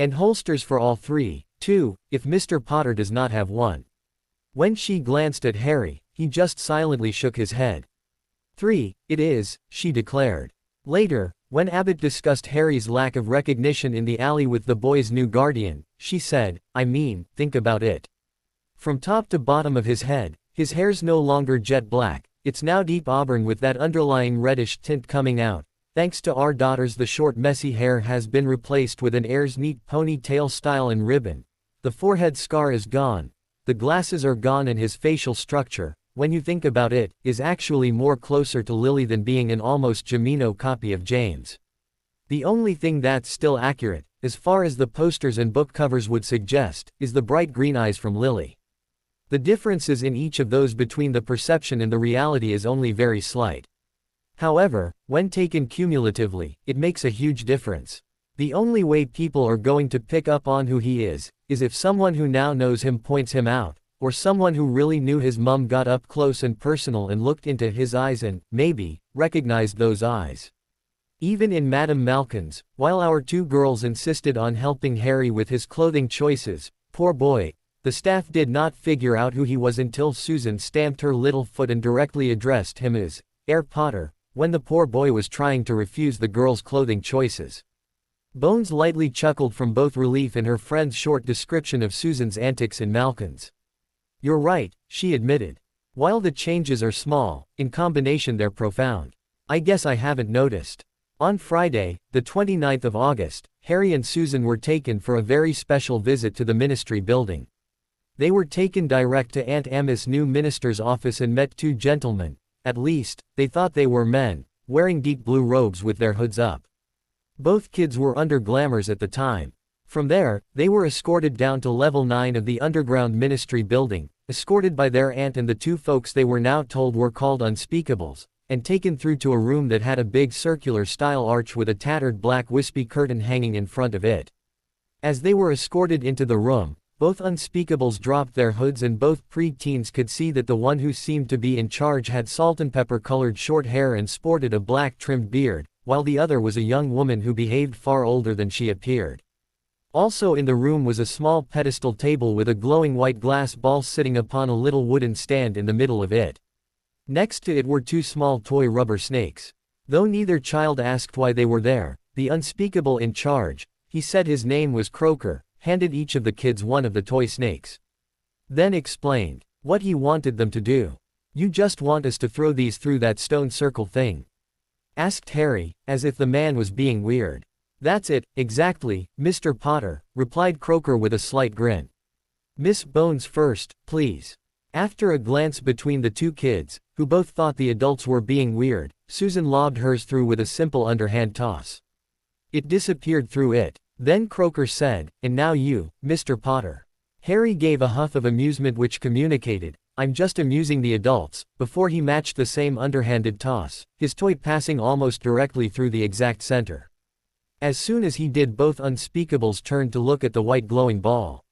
And holsters for all three, too, if Mr. Potter does not have one. When she glanced at Harry, he just silently shook his head. 3, it is, she declared. Later, when Abbott discussed Harry's lack of recognition in the alley with the boy's new guardian, she said, I mean, think about it. From top to bottom of his head, his hair's no longer jet black, it's now deep auburn with that underlying reddish tint coming out. Thanks to our daughters, the short messy hair has been replaced with an heir's neat ponytail style and ribbon. The forehead scar is gone. The glasses are gone, and his facial structure, when you think about it, is actually more closer to Lily than being an almost Gemino copy of James. The only thing that's still accurate, as far as the posters and book covers would suggest, is the bright green eyes from Lily. The differences in each of those between the perception and the reality is only very slight. However, when taken cumulatively, it makes a huge difference. The only way people are going to pick up on who he is if someone who now knows him points him out, or someone who really knew his mum got up close and personal and looked into his eyes and, maybe, recognized those eyes. Even in Madame Malkin's, while our two girls insisted on helping Harry with his clothing choices, poor boy, the staff did not figure out who he was until Susan stamped her little foot and directly addressed him as Herr Potter, when the poor boy was trying to refuse the girls' clothing choices. Bones lightly chuckled from both relief and her friend's short description of Susan's antics in Malkin's. You're right, she admitted. While the changes are small, in combination they're profound. I guess I haven't noticed. On Friday, the 29th of August, Harry and Susan were taken for a very special visit to the ministry building. They were taken direct to Aunt Emma's new minister's office and met two gentlemen, at least, they thought they were men, wearing deep blue robes with their hoods up. Both kids were under glamours at the time. From there, they were escorted down to level 9 of the underground ministry building, escorted by their aunt and the two folks they were now told were called Unspeakables, and taken through to a room that had a big circular-style arch with a tattered black wispy curtain hanging in front of it. As they were escorted into the room, both Unspeakables dropped their hoods and both pre-teens could see that the one who seemed to be in charge had salt-and-pepper-colored short hair and sported a black-trimmed beard, while the other was a young woman who behaved far older than she appeared. Also in the room was a small pedestal table with a glowing white glass ball sitting upon a little wooden stand in the middle of it. Next to it were two small toy rubber snakes. Though neither child asked why they were there, the Unspeakable in charge, he said his name was Croaker, handed each of the kids one of the toy snakes. Then explained what he wanted them to do. You just want us to throw these through that stone circle thing? Asked Harry, as if the man was being weird. That's it, exactly, Mr. Potter, replied Croaker with a slight grin. Miss Bones first, please. After a glance between the two kids, who both thought the adults were being weird, Susan lobbed hers through with a simple underhand toss. It disappeared through it. Then Croaker said, and now you, Mr. Potter. Harry gave a huff of amusement which communicated, I'm just amusing the adults, before he matched the same underhanded toss, his toy passing almost directly through the exact center. As soon as he did, both Unspeakables turned to look at the white glowing ball.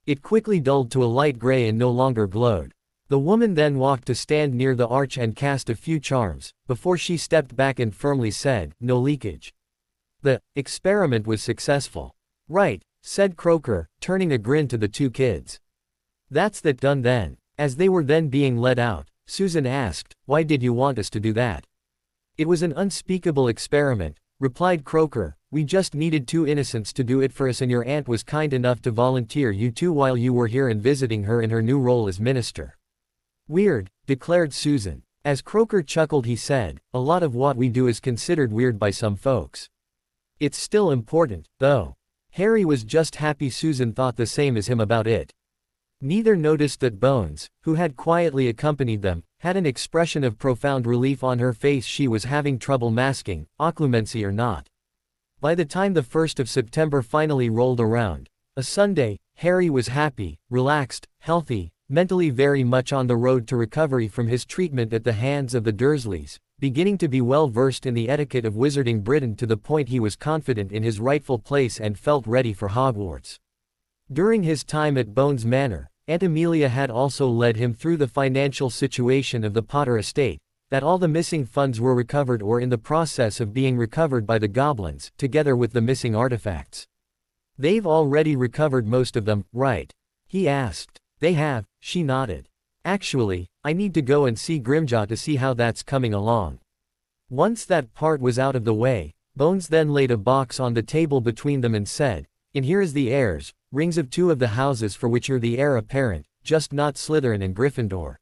It quickly dulled to a light gray and no longer glowed. The woman then walked to stand near the arch and cast a few charms, before she stepped back and firmly said, no leakage. The experiment was successful. Right, said Croaker, turning a grin to the two kids. That's that done then. As they were then being led out, Susan asked, why did you want us to do that? It was an unspeakable experiment, replied Croaker, we just needed two innocents to do it for us and your aunt was kind enough to volunteer you two while you were here and visiting her in her new role as minister. Weird, declared Susan. As Croaker chuckled he said, a lot of what we do is considered weird by some folks. It's still important, though. Harry was just happy Susan thought the same as him about it. Neither noticed that Bones, who had quietly accompanied them, had an expression of profound relief on her face she was having trouble masking, occlumency or not. By the time the 1st of September finally rolled around, a Sunday, Harry was happy, relaxed, healthy, mentally very much on the road to recovery from his treatment at the hands of the Dursleys, beginning to be well versed in the etiquette of Wizarding Britain to the point he was confident in his rightful place and felt ready for Hogwarts. During his time at Bones Manor, Aunt Amelia had also led him through the financial situation of the Potter estate, that all the missing funds were recovered or in the process of being recovered by the goblins, together with the missing artifacts. They've already recovered most of them, right? He asked. They have, she nodded. Actually, I need to go and see Grimjaw to see how that's coming along. Once that part was out of the way, Bones then laid a box on the table between them and said, "And here is the heirs, rings of 2 of the houses for which you're the heir apparent, just not Slytherin and Gryffindor.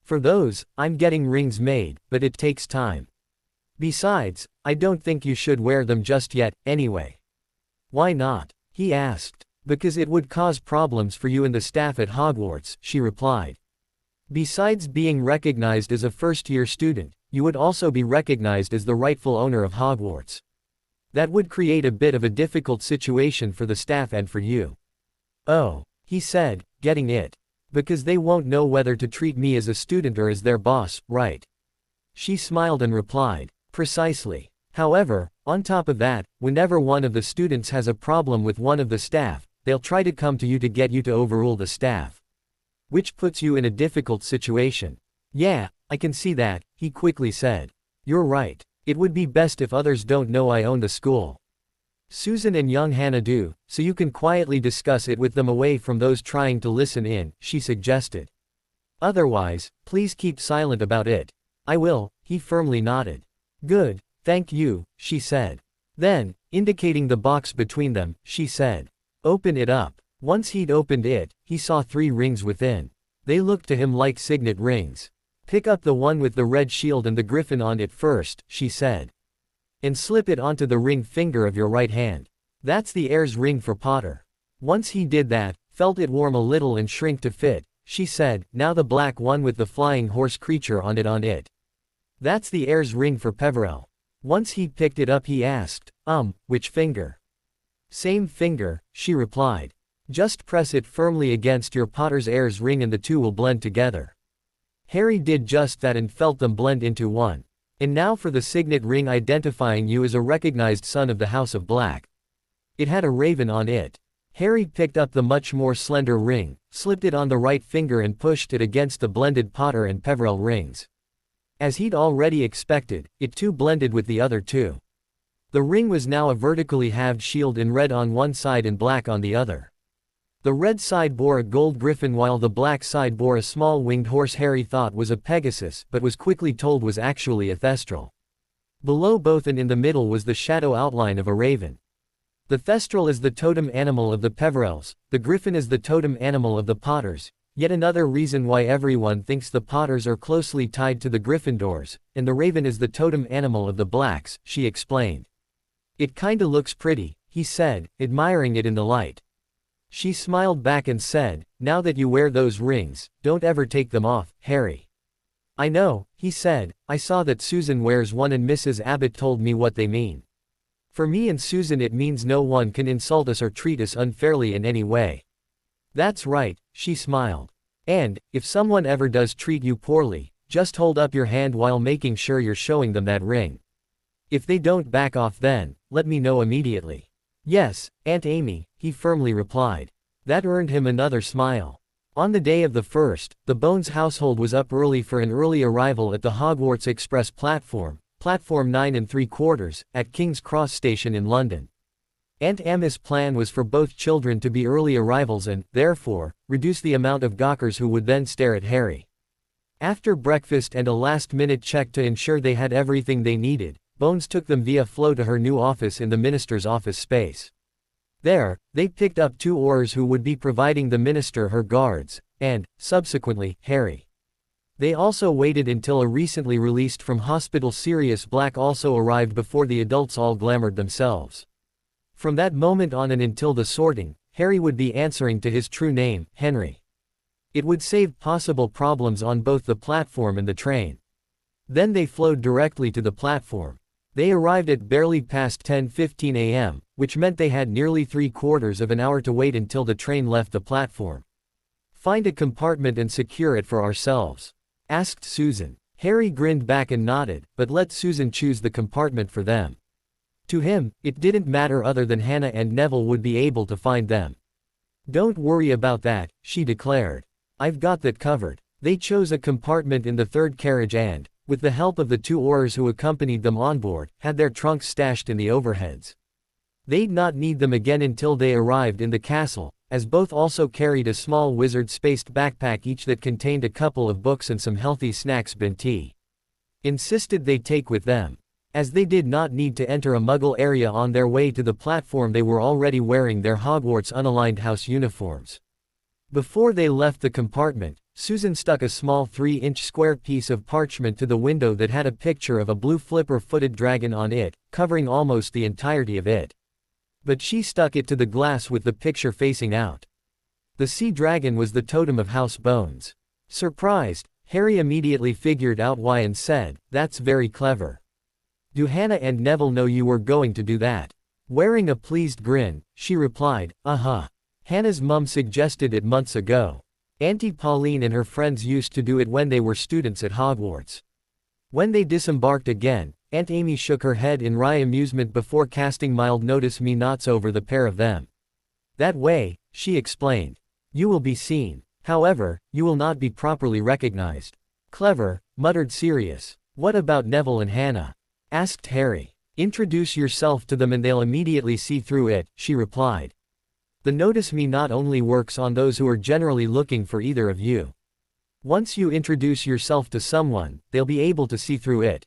For those, I'm getting rings made, but it takes time. Besides, I don't think you should wear them just yet, anyway." "Why not?" he asked. "Because it would cause problems for you and the staff at Hogwarts," she replied. "Besides being recognized as a first-year student, you would also be recognized as the rightful owner of Hogwarts. That would create a bit of a difficult situation for the staff and for you." "Oh," he said, getting it. "Because they won't know whether to treat me as a student or as their boss, right?" She smiled and replied, "Precisely. However, on top of that, whenever one of the students has a problem with one of the staff, they'll try to come to you to get you to overrule the staff. Which puts you in a difficult situation." "Yeah, I can see that," he quickly said. "You're right. It would be best if others don't know I own the school. Susan and young Hannah do, so you can quietly discuss it with them away from those trying to listen in," she suggested. "Otherwise, please keep silent about it." "I will," he firmly nodded. "Good, thank you," she said. Then, indicating the box between them, she said, "Open it up." Once he'd opened it, he saw 3 rings within. They looked to him like signet rings. "Pick up the one with the red shield and the griffin on it first," she said. "And slip it onto the ring finger of your right hand. That's the heir's ring for Potter." Once he did that, felt it warm a little and shrink to fit, she said, "Now the black one with the flying horse creature on it. That's the heir's ring for Peverell." Once he picked it up he asked, "Which finger?" "Same finger," she replied. "Just press it firmly against your Potter's heir's ring and the 2 will blend together." Harry did just that and felt them blend into one. "And now for the signet ring identifying you as a recognized son of the House of Black." It had a raven on it. Harry picked up the much more slender ring, slipped it on the right finger and pushed it against the blended Potter and Peverell rings. As he'd already expected, it too blended with the other 2. The ring was now a vertically halved shield in red on one side and black on the other. The red side bore a gold griffin while the black side bore a small winged horse Harry thought was a Pegasus but was quickly told was actually a Thestral. Below both and in the middle was the shadow outline of a raven. The Thestral is the totem animal of the Peverells, the griffin is the totem animal of the Potters, yet another reason why everyone thinks the Potters are closely tied to the Gryffindors, and the raven is the totem animal of the Blacks, she explained. "It kinda looks pretty," he said, admiring it in the light. She smiled back and said, "Now that you wear those rings, don't ever take them off, Harry." "I know," he said, "I saw that Susan wears one and Mrs. Abbott told me what they mean. For me and Susan it means no one can insult us or treat us unfairly in any way." "That's right," she smiled. "And, if someone ever does treat you poorly, just hold up your hand while making sure you're showing them that ring. If they don't back off then, let me know immediately." "Yes, Aunt Amy," he firmly replied. That earned him another smile. On the day of the first, the Bones household was up early for an early arrival at the Hogwarts Express platform, platform 9 3/4, at King's Cross Station in London. Aunt Ami's plan was for both children to be early arrivals and, therefore, reduce the amount of gawkers who would then stare at Harry. After breakfast and a last-minute check to ensure they had everything they needed, Bones took them via flow to her new office in the minister's office space. There, they picked up 2 Aurors who would be providing the minister her guards, and, subsequently, Harry. They also waited until a recently released from hospital Sirius Black also arrived before the adults all glamored themselves. From that moment on and until the sorting, Harry would be answering to his true name, Henry. It would save possible problems on both the platform and the train. Then they flowed directly to the platform. They arrived at barely past 10:15 a.m., which meant they had nearly 3/4 of an hour to wait until the train left the platform. "Find a compartment and secure it for ourselves," asked Susan. Harry grinned back and nodded, but let Susan choose the compartment for them. To him, it didn't matter other than Hannah and Neville would be able to find them. "Don't worry about that," she declared. "I've got that covered." They chose a compartment in the 3rd carriage and, with the help of the 2 Aurors who accompanied them on board, had their trunks stashed in the overheads. They'd not need them again until they arrived in the castle, as both also carried a small wizard-spaced backpack each that contained a couple of books and some healthy snacks Binti insisted they take with them. As they did not need to enter a Muggle area on their way to the platform, they were already wearing their Hogwarts unaligned house uniforms. Before they left the compartment, Susan stuck a small 3-inch square piece of parchment to the window that had a picture of a blue flipper-footed dragon on it, covering almost the entirety of it. But she stuck it to the glass with the picture facing out. The sea dragon was the totem of House Bones. Surprised, Harry immediately figured out why and said, "That's very clever. Do Hannah and Neville know you were going to do that?" Wearing a pleased grin, she replied, "Uh-huh. Hannah's mum suggested it months ago. Auntie Pauline and her friends used to do it when they were students at Hogwarts." When they disembarked again, Aunt Amy shook her head in wry amusement before casting mild notice-me-nots over the pair of them. "That way," she explained, "you will be seen. However, you will not be properly recognized." "Clever," muttered Sirius. "What about Neville and Hannah?" asked Harry. "Introduce yourself to them and they'll immediately see through it," she replied. "The notice-me-not only works on those who are generally looking for either of you. Once you introduce yourself to someone, they'll be able to see through it."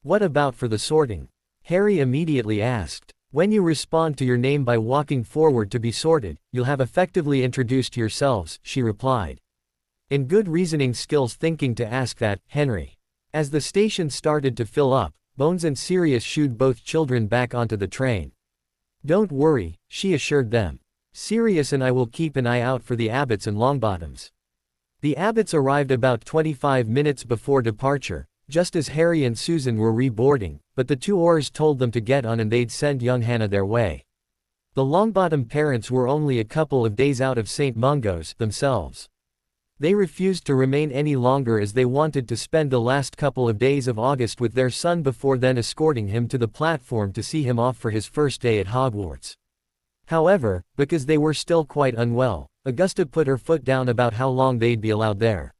"What about for the sorting?" Harry immediately asked. "When you respond to your name by walking forward to be sorted, you'll have effectively introduced yourselves," she replied. "And good reasoning skills thinking to ask that, Henry." As the station started to fill up, Bones and Sirius shooed both children back onto the train. "Don't worry," she assured them. "Sirius and I will keep an eye out for the Abbotts and Longbottoms." The Abbotts arrived about 25 minutes before departure, just as Harry and Susan were reboarding, but the two Orrs told them to get on and they'd send young Hannah their way. The Longbottom parents were only a couple of days out of St. Mungo's themselves. They refused to remain any longer as they wanted to spend the last couple of days of August with their son before then escorting him to the platform to see him off for his first day at Hogwarts. However, because they were still quite unwell, Augusta put her foot down about how long they'd be allowed there.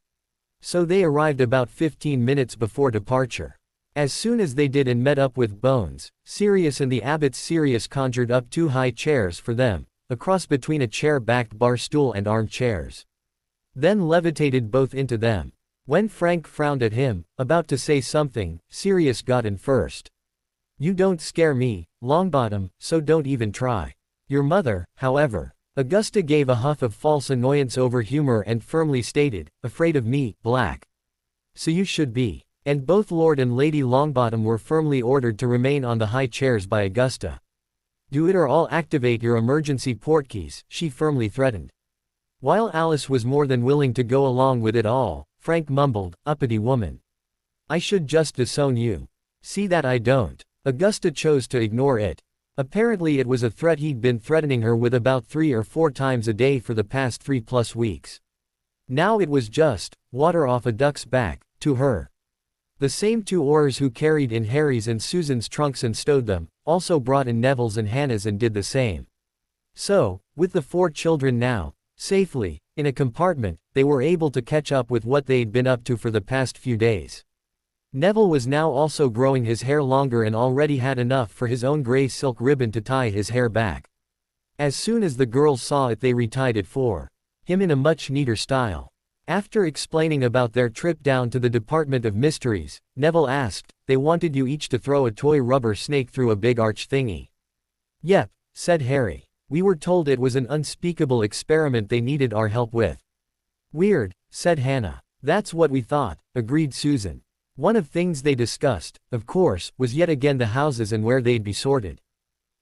So they arrived about 15 minutes before departure. As soon as they did and met up with Bones, Sirius and the Abbotts, Sirius conjured up 2 high chairs for them, a cross between a chair-backed bar stool and armchairs. Then levitated both into them. When Frank frowned at him, about to say something, Sirius got in first. "You don't scare me, Longbottom, so don't even try. Your mother, however." Augusta gave a huff of false annoyance over humor and firmly stated, "Afraid of me, Black. So you should be." And both Lord and Lady Longbottom were firmly ordered to remain on the high chairs by Augusta. "Do it or I'll activate your emergency portkeys," she firmly threatened. While Alice was more than willing to go along with it all, Frank mumbled, "Uppity woman. I should just disown you. See that I don't." Augusta chose to ignore it. Apparently it was a threat he'd been threatening her with about 3 or 4 times a day for the past 3+ weeks. Now it was just, water off a duck's back, to her. The same 2 Orrs who carried in Harry's and Susan's trunks and stowed them, also brought in Neville's and Hannah's and did the same. So, with the 4 children now, safely, in a compartment, they were able to catch up with what they'd been up to for the past few days. Neville was now also growing his hair longer and already had enough for his own gray silk ribbon to tie his hair back. As soon as the girls saw it, they retied it for him in a much neater style. After explaining about their trip down to the Department of Mysteries, Neville asked, "They wanted you each to throw a toy rubber snake through a big arch thingy?" "Yep," said Harry. "We were told it was an unspeakable experiment they needed our help with." "Weird," said Hannah. "That's what we thought," agreed Susan. One of things they discussed, of course, was yet again the houses and where they'd be sorted.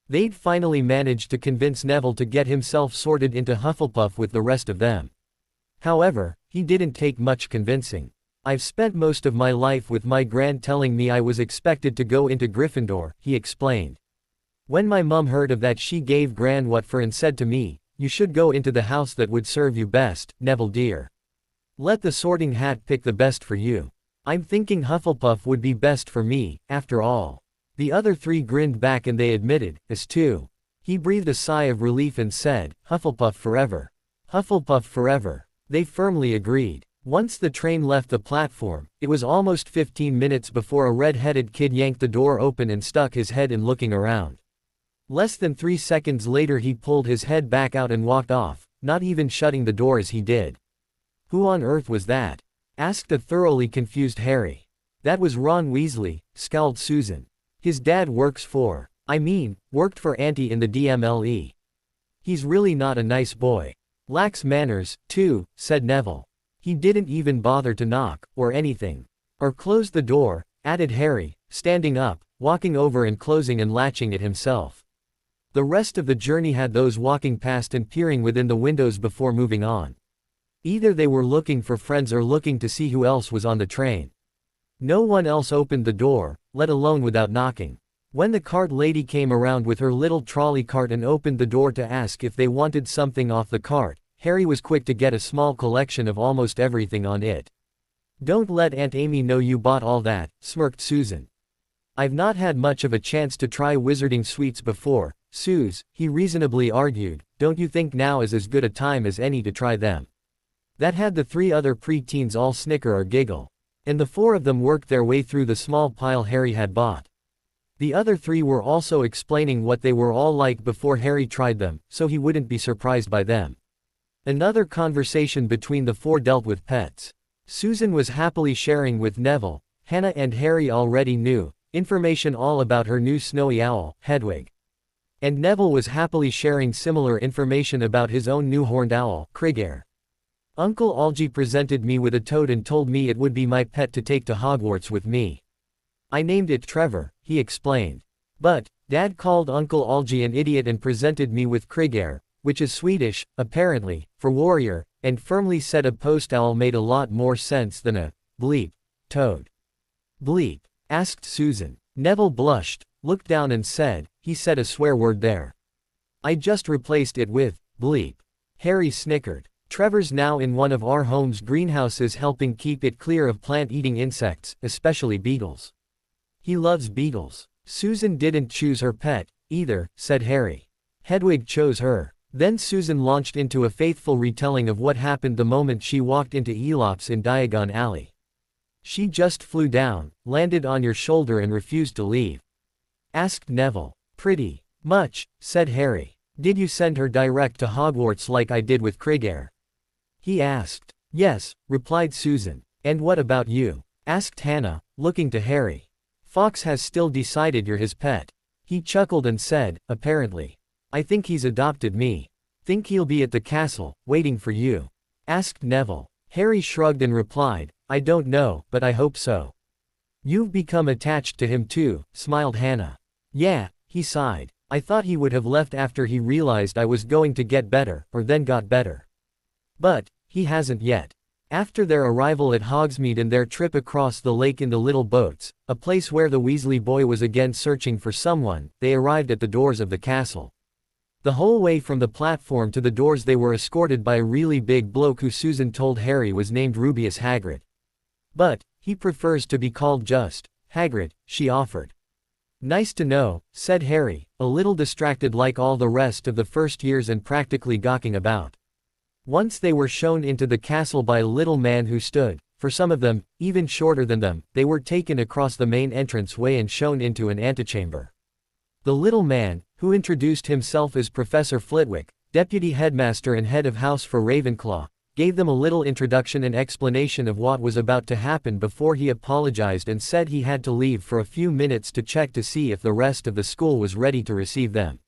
They'd finally managed to convince Neville to get himself sorted into Hufflepuff with the rest of them. However, he didn't take much convincing. "I've spent most of my life with my Gran telling me I was expected to go into Gryffindor," he explained. "When my mum heard of that, she gave Gran what for and said to me, 'You should go into the house that would serve you best, Neville dear. Let the sorting hat pick the best for you.' I'm thinking Hufflepuff would be best for me, after all." The other 3 grinned back and they admitted, as too. He breathed a sigh of relief and said, "Hufflepuff forever. Hufflepuff forever." They firmly agreed. Once the train left the platform, it was almost 15 minutes before a red-headed kid yanked the door open and stuck his head in looking around. Less than 3 seconds later he pulled his head back out and walked off, not even shutting the door as he did. Who on earth was that? Asked a thoroughly confused Harry. That was Ron Weasley, scowled Susan. His dad worked for Auntie in the DMLE. He's really not a nice boy. Lacks manners, too, said Neville. He didn't even bother to knock, or anything. Or close the door, added Harry, standing up, walking over and closing and latching it himself. The rest of the journey had those walking past and peering within the windows before moving on. Either they were looking for friends or looking to see who else was on the train. No one else opened the door, let alone without knocking. When the cart lady came around with her little trolley cart and opened the door to ask if they wanted something off the cart, Harry was quick to get a small collection of almost everything on it. Don't let Aunt Amy know you bought all that, smirked Susan. I've not had much of a chance to try wizarding sweets before, Suze, he reasonably argued, don't you think now is as good a time as any to try them? That had the 3 other pre-teens all snicker or giggle. And the 4 of them worked their way through the small pile Harry had bought. The other 3 were also explaining what they were all like before Harry tried them, so he wouldn't be surprised by them. Another conversation between the 4 dealt with pets. Susan was happily sharing with Neville. Hannah and Harry already knew information all about her new snowy owl, Hedwig. And Neville was happily sharing similar information about his own new horned owl, Krigare. Uncle Algy presented me with a toad and told me it would be my pet to take to Hogwarts with me. I named it Trevor, he explained. But, Dad called Uncle Algy an idiot and presented me with Krigare, which is Swedish, apparently, for warrior, and firmly said a post owl made a lot more sense than a bleep toad. Bleep? Asked Susan. Neville blushed, looked down and said, he said a swear word there. I just replaced it with bleep. Harry snickered. Trevor's now in one of our home's greenhouses helping keep it clear of plant-eating insects, especially beetles. He loves beetles. Susan didn't choose her pet, either, said Harry. Hedwig chose her. Then Susan launched into a faithful retelling of what happened the moment she walked into Elop's in Diagon Alley. She just flew down, landed on your shoulder and refused to leave. Asked Neville. Pretty much, said Harry. Did you send her direct to Hogwarts like I did with Krigare? He asked. Yes, replied Susan. And what about you? Asked Hannah, looking to Harry. Fox has still decided you're his pet. He chuckled and said, apparently. I think he's adopted me. Think he'll be at the castle, waiting for you? Asked Neville. Harry shrugged and replied, I don't know, but I hope so. You've become attached to him too, smiled Hannah. Yeah, he sighed. I thought he would have left after he realized I was going to get better, or then got better. But, he hasn't yet. After their arrival at Hogsmeade and their trip across the lake in the little boats, a place where the Weasley boy was again searching for someone, they arrived at the doors of the castle. The whole way from the platform to the doors they were escorted by a really big bloke who Susan told Harry was named Rubeus Hagrid. But, he prefers to be called just Hagrid, she offered. Nice to know, said Harry, a little distracted like all the rest of the first years and practically gawking about. Once they were shown into the castle by a little man who stood, for some of them, even shorter than them, they were taken across the main entrance-way and shown into an antechamber. The little man, who introduced himself as Professor Flitwick, deputy headmaster and head of house for Ravenclaw, gave them a little introduction and explanation of what was about to happen before he apologized and said he had to leave for a few minutes to check to see if the rest of the school was ready to receive them.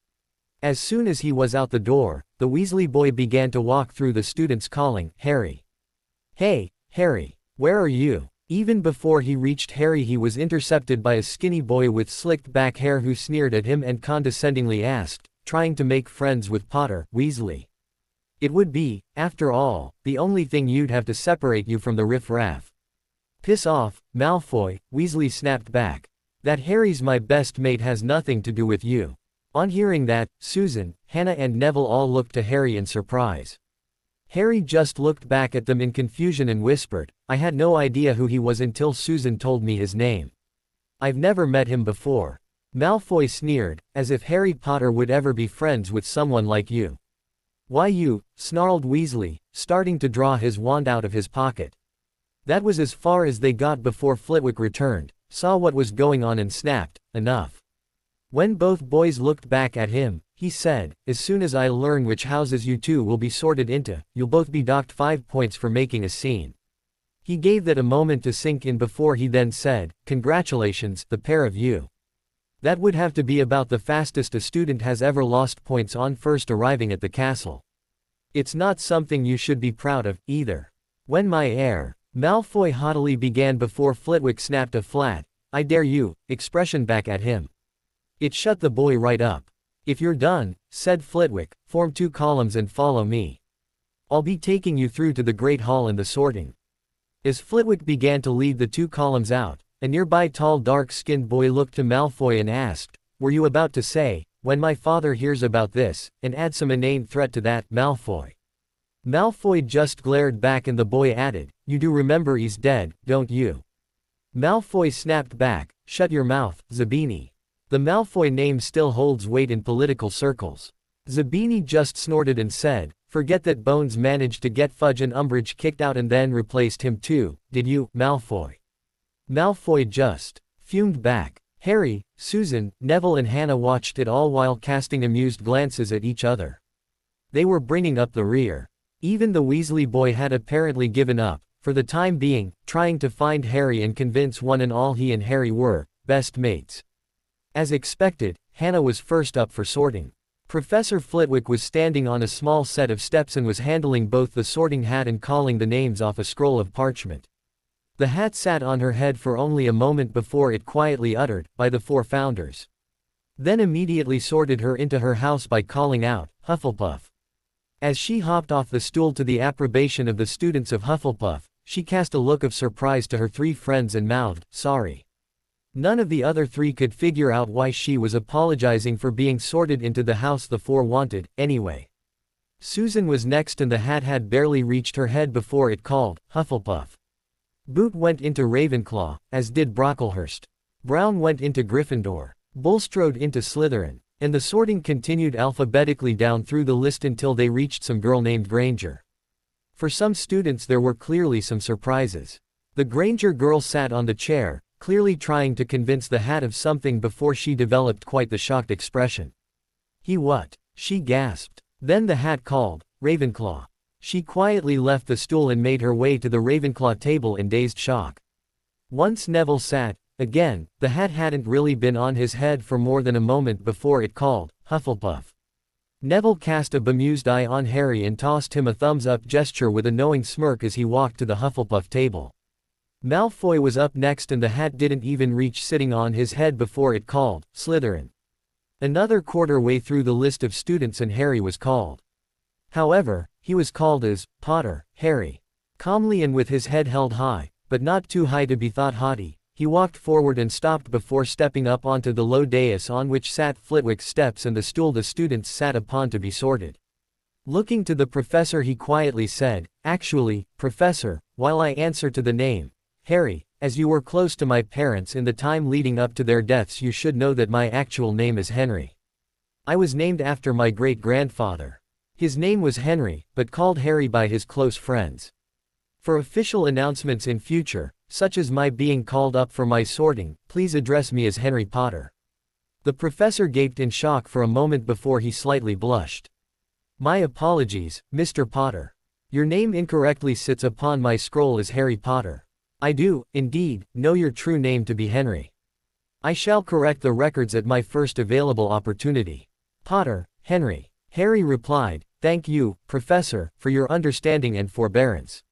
As soon as he was out the door, the Weasley boy began to walk through the students calling, Harry. Hey, Harry, where are you? Even before he reached Harry he was intercepted by a skinny boy with slicked back hair who sneered at him and condescendingly asked, trying to make friends with Potter, Weasley. It would be, after all, the only thing you'd have to separate you from the riff-raff. Piss off, Malfoy, Weasley snapped back. That Harry's my best mate has nothing to do with you. On hearing that, Susan, Hannah and Neville all looked to Harry in surprise. Harry just looked back at them in confusion and whispered, I had no idea who he was until Susan told me his name. I've never met him before. Malfoy sneered, as if Harry Potter would ever be friends with someone like you. Why you, snarled Weasley, starting to draw his wand out of his pocket. That was as far as they got before Flitwick returned, saw what was going on and snapped, enough. When both boys looked back at him, he said, "As soon as I learn which houses you two will be sorted into, you'll both be docked 5 points for making a scene." He gave that a moment to sink in before he then said, "Congratulations, the pair of you. That would have to be about the fastest a student has ever lost points on first arriving at the castle. It's not something you should be proud of, either." "When my heir," Malfoy haughtily began before Flitwick snapped a flat, "I dare you," expression back at him. It shut the boy right up. "If you're done," said Flitwick, "form 2 columns and follow me. I'll be taking you through to the Great Hall and the sorting." As Flitwick began to lead the 2 columns out, a nearby tall dark-skinned boy looked to Malfoy and asked, "Were you about to say, when my father hears about this, and add some inane threat to that, Malfoy?" Malfoy just glared back and the boy added, "You do remember he's dead, don't you?" Malfoy snapped back, "Shut your mouth, Zabini. The Malfoy name still holds weight in political circles." Zabini just snorted and said, "Forget that Bones managed to get Fudge and Umbridge kicked out and then replaced him too, did you, Malfoy?" Malfoy just fumed back. Harry, Susan, Neville and Hannah watched it all while casting amused glances at each other. They were bringing up the rear. Even the Weasley boy had apparently given up, for the time being, trying to find Harry and convince one and all he and Harry were best mates. As expected, Hannah was first up for sorting. Professor Flitwick was standing on a small set of steps and was handling both the sorting hat and calling the names off a scroll of parchment. The hat sat on her head for only a moment before it quietly uttered, "By the 4 founders." Then immediately sorted her into her house by calling out, "Hufflepuff." As she hopped off the stool to the approbation of the students of Hufflepuff, she cast a look of surprise to her 3 friends and mouthed, "Sorry." None of the other 3 could figure out why she was apologizing for being sorted into the house the 4 wanted, anyway. Susan was next and the hat had barely reached her head before it called, "Hufflepuff." Boot went into Ravenclaw, as did Brocklehurst. Brown went into Gryffindor. Bulstrode into Slytherin. And the sorting continued alphabetically down through the list until they reached some girl named Granger. For some students there were clearly some surprises. The Granger girl sat on the chair, clearly trying to convince the hat of something before she developed quite the shocked expression. "He what?" she gasped. Then the hat called, "Ravenclaw." She quietly left the stool and made her way to the Ravenclaw table in dazed shock. Once Neville sat, again, the hat hadn't really been on his head for more than a moment before it called, "Hufflepuff." Neville cast a bemused eye on Harry and tossed him a thumbs-up gesture with a knowing smirk as he walked to the Hufflepuff table. Malfoy was up next and the hat didn't even reach sitting on his head before it called, "Slytherin." Another quarter way through the list of students and Harry was called. However, he was called as, "Potter, Harry." Calmly and with his head held high, but not too high to be thought haughty, he walked forward and stopped before stepping up onto the low dais on which sat Flitwick's steps and the stool the students sat upon to be sorted. Looking to the professor he quietly said, "Actually, Professor, while I answer to the name, Harry, as you were close to my parents in the time leading up to their deaths, you should know that my actual name is Henry. I was named after my great-grandfather. His name was Henry, but called Harry by his close friends. For official announcements in future, such as my being called up for my sorting, please address me as Henry Potter." The professor gaped in shock for a moment before he slightly blushed. "My apologies, Mr. Potter. Your name incorrectly sits upon my scroll as Harry Potter. I do, indeed, know your true name to be Henry. I shall correct the records at my first available opportunity. Potter, Henry." Harry replied, "Thank you, Professor, for your understanding and forbearance."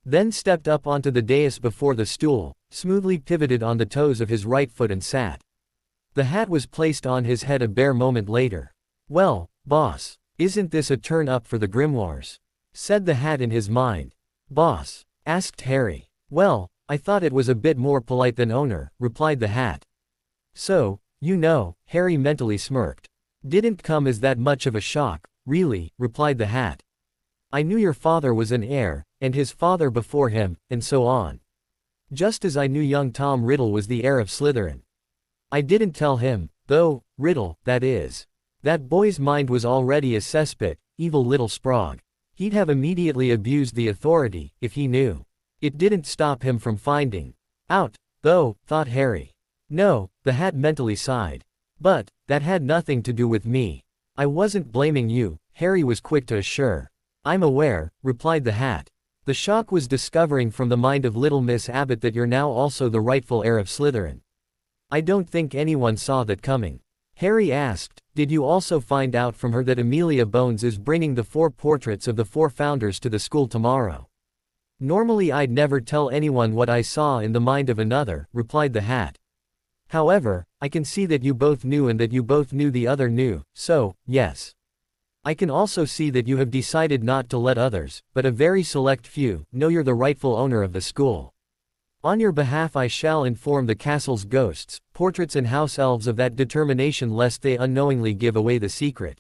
Then stepped up onto the dais before the stool, smoothly pivoted on the toes of his right foot and sat. The hat was placed on his head a bare moment later. "Well, boss, isn't this a turn up for the grimoires?" said the hat in his mind. "Boss?" asked Harry. "Well, I thought it was a bit more polite than owner," replied the hat. "So, you know," Harry mentally smirked. "Didn't come as that much of a shock, really," replied the hat. "I knew your father was an heir, and his father before him, and so on. Just as I knew young Tom Riddle was the heir of Slytherin. I didn't tell him, though, Riddle, that is. That boy's mind was already a cesspit, evil little sprog. He'd have immediately abused the authority, if he knew. It didn't stop him from finding out, though," thought Harry. "No," the hat mentally sighed. But, that had nothing to do with me. I wasn't blaming you, Harry was quick to assure. I'm aware, replied the Hat. The shock was discovering from the mind of little Miss Abbott that you're now also the rightful heir of Slytherin. I don't think anyone saw that coming. Harry asked, did you also find out from her that Amelia Bones is bringing the 4 portraits of the 4 founders to the school tomorrow? Normally I'd never tell anyone what I saw in the mind of another, replied the Hat. However, I can see that you both knew and that you both knew the other knew, so, yes. I can also see that you have decided not to let others, but a very select few, know you're the rightful owner of the school. On your behalf I shall inform the castle's ghosts, portraits and house elves of that determination lest they unknowingly give away the secret.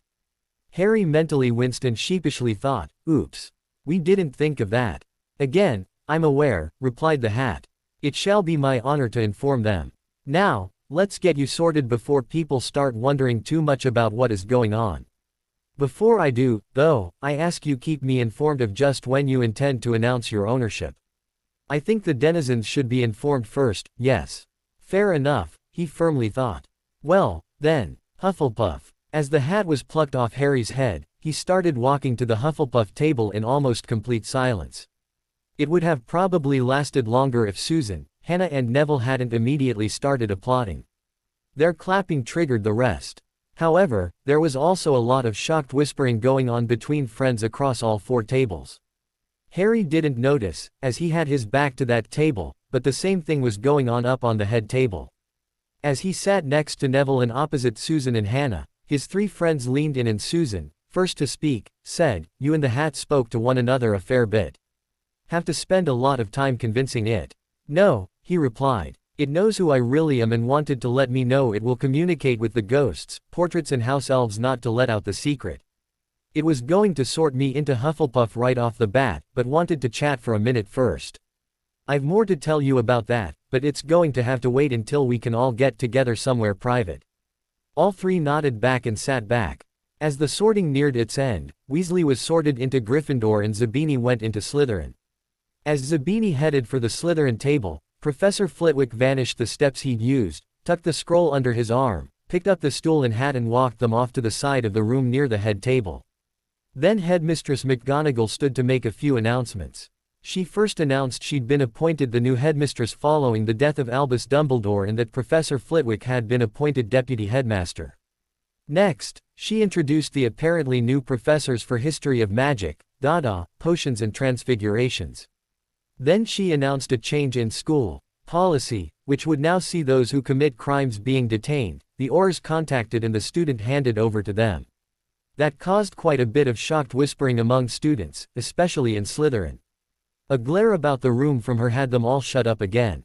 Harry mentally winced and sheepishly thought, oops. We didn't think of that. Again, I'm aware, replied the Hat. It shall be my honor to inform them. Now, let's get you sorted before people start wondering too much about what is going on. Before I do, though, I ask you keep me informed of just when you intend to announce your ownership. I think the denizens should be informed first, yes. Fair enough, he firmly thought. Well, then, Hufflepuff. As the hat was plucked off Harry's head, he started walking to the Hufflepuff table in almost complete silence. It would have probably lasted longer if Susan, Hannah and Neville hadn't immediately started applauding. Their clapping triggered the rest. However, there was also a lot of shocked whispering going on between friends across all 4 tables. Harry didn't notice, as he had his back to that table, but the same thing was going on up on the head table. As he sat next to Neville and opposite Susan and Hannah, his 3 friends leaned in and Susan, first to speak, said, you and the Hat spoke to one another a fair bit. Have to spend a lot of time convincing it. No, he replied. It knows who I really am and wanted to let me know it will communicate with the ghosts, portraits and house elves not to let out the secret. It was going to sort me into Hufflepuff right off the bat, but wanted to chat for a minute first. I've more to tell you about that, but it's going to have to wait until we can all get together somewhere private. All 3 nodded back and sat back. As the sorting neared its end, Weasley was sorted into Gryffindor and Zabini went into Slytherin. As Zabini headed for the Slytherin table, Professor Flitwick vanished the steps he'd used, tucked the scroll under his arm, picked up the stool and hat and walked them off to the side of the room near the head table. Then Headmistress McGonagall stood to make a few announcements. She first announced she'd been appointed the new headmistress following the death of Albus Dumbledore and that Professor Flitwick had been appointed deputy headmaster. Next, she introduced the apparently new professors for history of magic, Dada, potions and transfigurations. Then she announced a change in school policy, which would now see those who commit crimes being detained, the Aurors contacted and the student handed over to them. That caused quite a bit of shocked whispering among students, especially in Slytherin. A glare about the room from her had them all shut up again.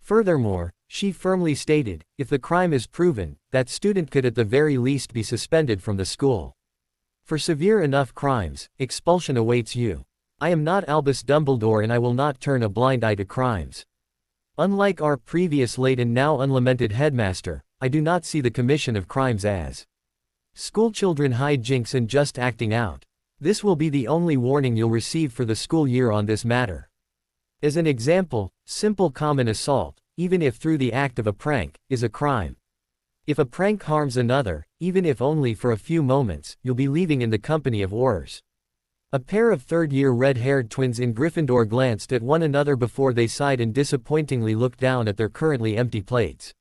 Furthermore, she firmly stated, if the crime is proven, that student could at the very least be suspended from the school. For severe enough crimes, expulsion awaits you. I am not Albus Dumbledore and I will not turn a blind eye to crimes. Unlike our previous late and now unlamented headmaster, I do not see the commission of crimes as schoolchildren hijinks and just acting out. This will be the only warning you'll receive for the school year on this matter. As an example, simple common assault, even if through the act of a prank, is a crime. If a prank harms another, even if only for a few moments, you'll be leaving in the company of Aurors. A pair of third-year red-haired twins in Gryffindor glanced at one another before they sighed and disappointingly looked down at their currently empty plates.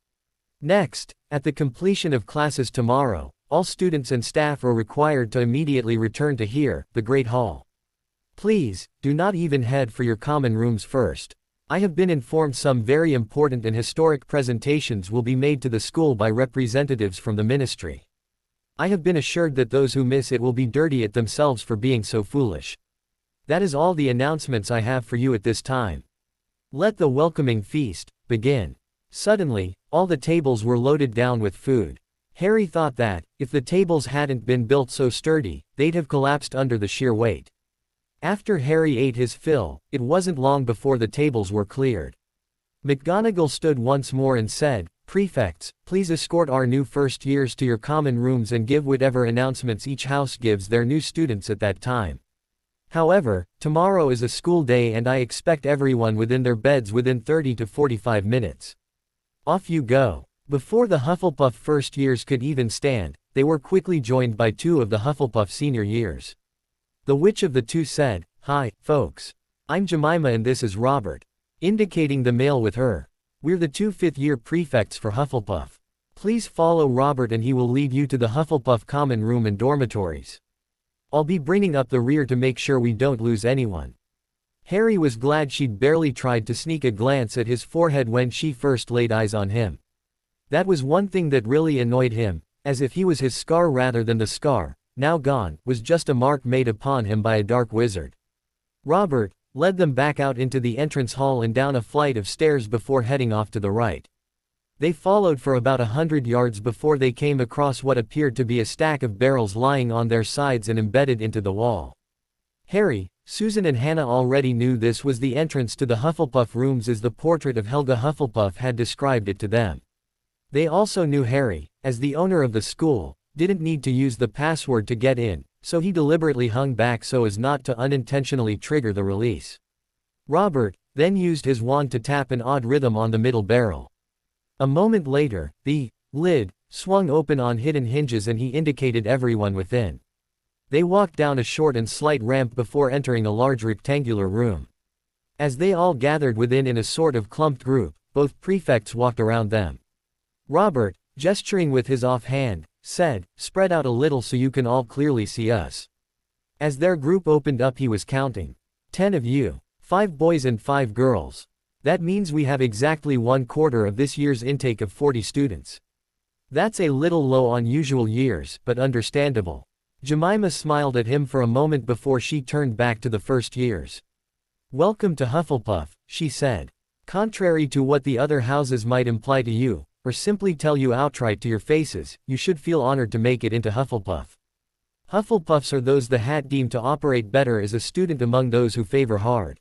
Next, at the completion of classes tomorrow, all students and staff are required to immediately return to here, the Great Hall. Please, do not even head for your common rooms first. I have been informed some very important and historic presentations will be made to the school by representatives from the ministry. I have been assured that those who miss it will be dirty at themselves for being so foolish. That is all the announcements I have for you at this time. Let the welcoming feast begin. Suddenly, all the tables were loaded down with food. Harry thought that, if the tables hadn't been built so sturdy, they'd have collapsed under the sheer weight. After Harry ate his fill, it wasn't long before the tables were cleared. McGonagall stood once more and said, Prefects, please escort our new first years to your common rooms and give whatever announcements each house gives their new students at that time. However, tomorrow is a school day and I expect everyone within their beds within 30 to 45 minutes. Off you go. Before the Hufflepuff first years could even stand, they were quickly joined by 2 of the Hufflepuff senior years. The which of the 2 said, "Hi, folks. I'm Jemima and this is Robert," indicating the male with her. "We're the 2 fifth-year prefects for Hufflepuff. Please follow Robert and he will lead you to the Hufflepuff common room and dormitories. I'll be bringing up the rear to make sure we don't lose anyone." Harry was glad she'd barely tried to sneak a glance at his forehead when she first laid eyes on him. That was one thing that really annoyed him, as if he was his scar rather than the scar, now gone, was just a mark made upon him by a dark wizard. Robert led them back out into the entrance hall and down a flight of stairs before heading off to the right. They followed for about 100 yards before they came across what appeared to be a stack of barrels lying on their sides and embedded into the wall. Harry, Susan and Hannah already knew this was the entrance to the Hufflepuff rooms as the portrait of Helga Hufflepuff had described it to them. They also knew Harry, as the owner of the school, didn't need to use the password to get in, so he deliberately hung back so as not to unintentionally trigger the release. Robert then used his wand to tap an odd rhythm on the middle barrel. A moment later, the lid swung open on hidden hinges and he indicated everyone within. They walked down a short and slight ramp before entering a large rectangular room. As they all gathered within in a sort of clumped group, both prefects walked around them. Robert, gesturing with his offhand, said, "Spread out a little so you can all clearly see us." As their group opened up he was counting. 10 of you. 5 boys and 5 girls. That means we have exactly 1/4 of this year's intake of 40 students. That's a little low on usual years, but understandable. Jemima smiled at him for a moment before she turned back to the first years. "Welcome to Hufflepuff," she said. "Contrary to what the other houses might imply to you, or simply tell you outright to your faces, you should feel honored to make it into Hufflepuff. Hufflepuffs are those the Hat deemed to operate better as a student among those who favor hard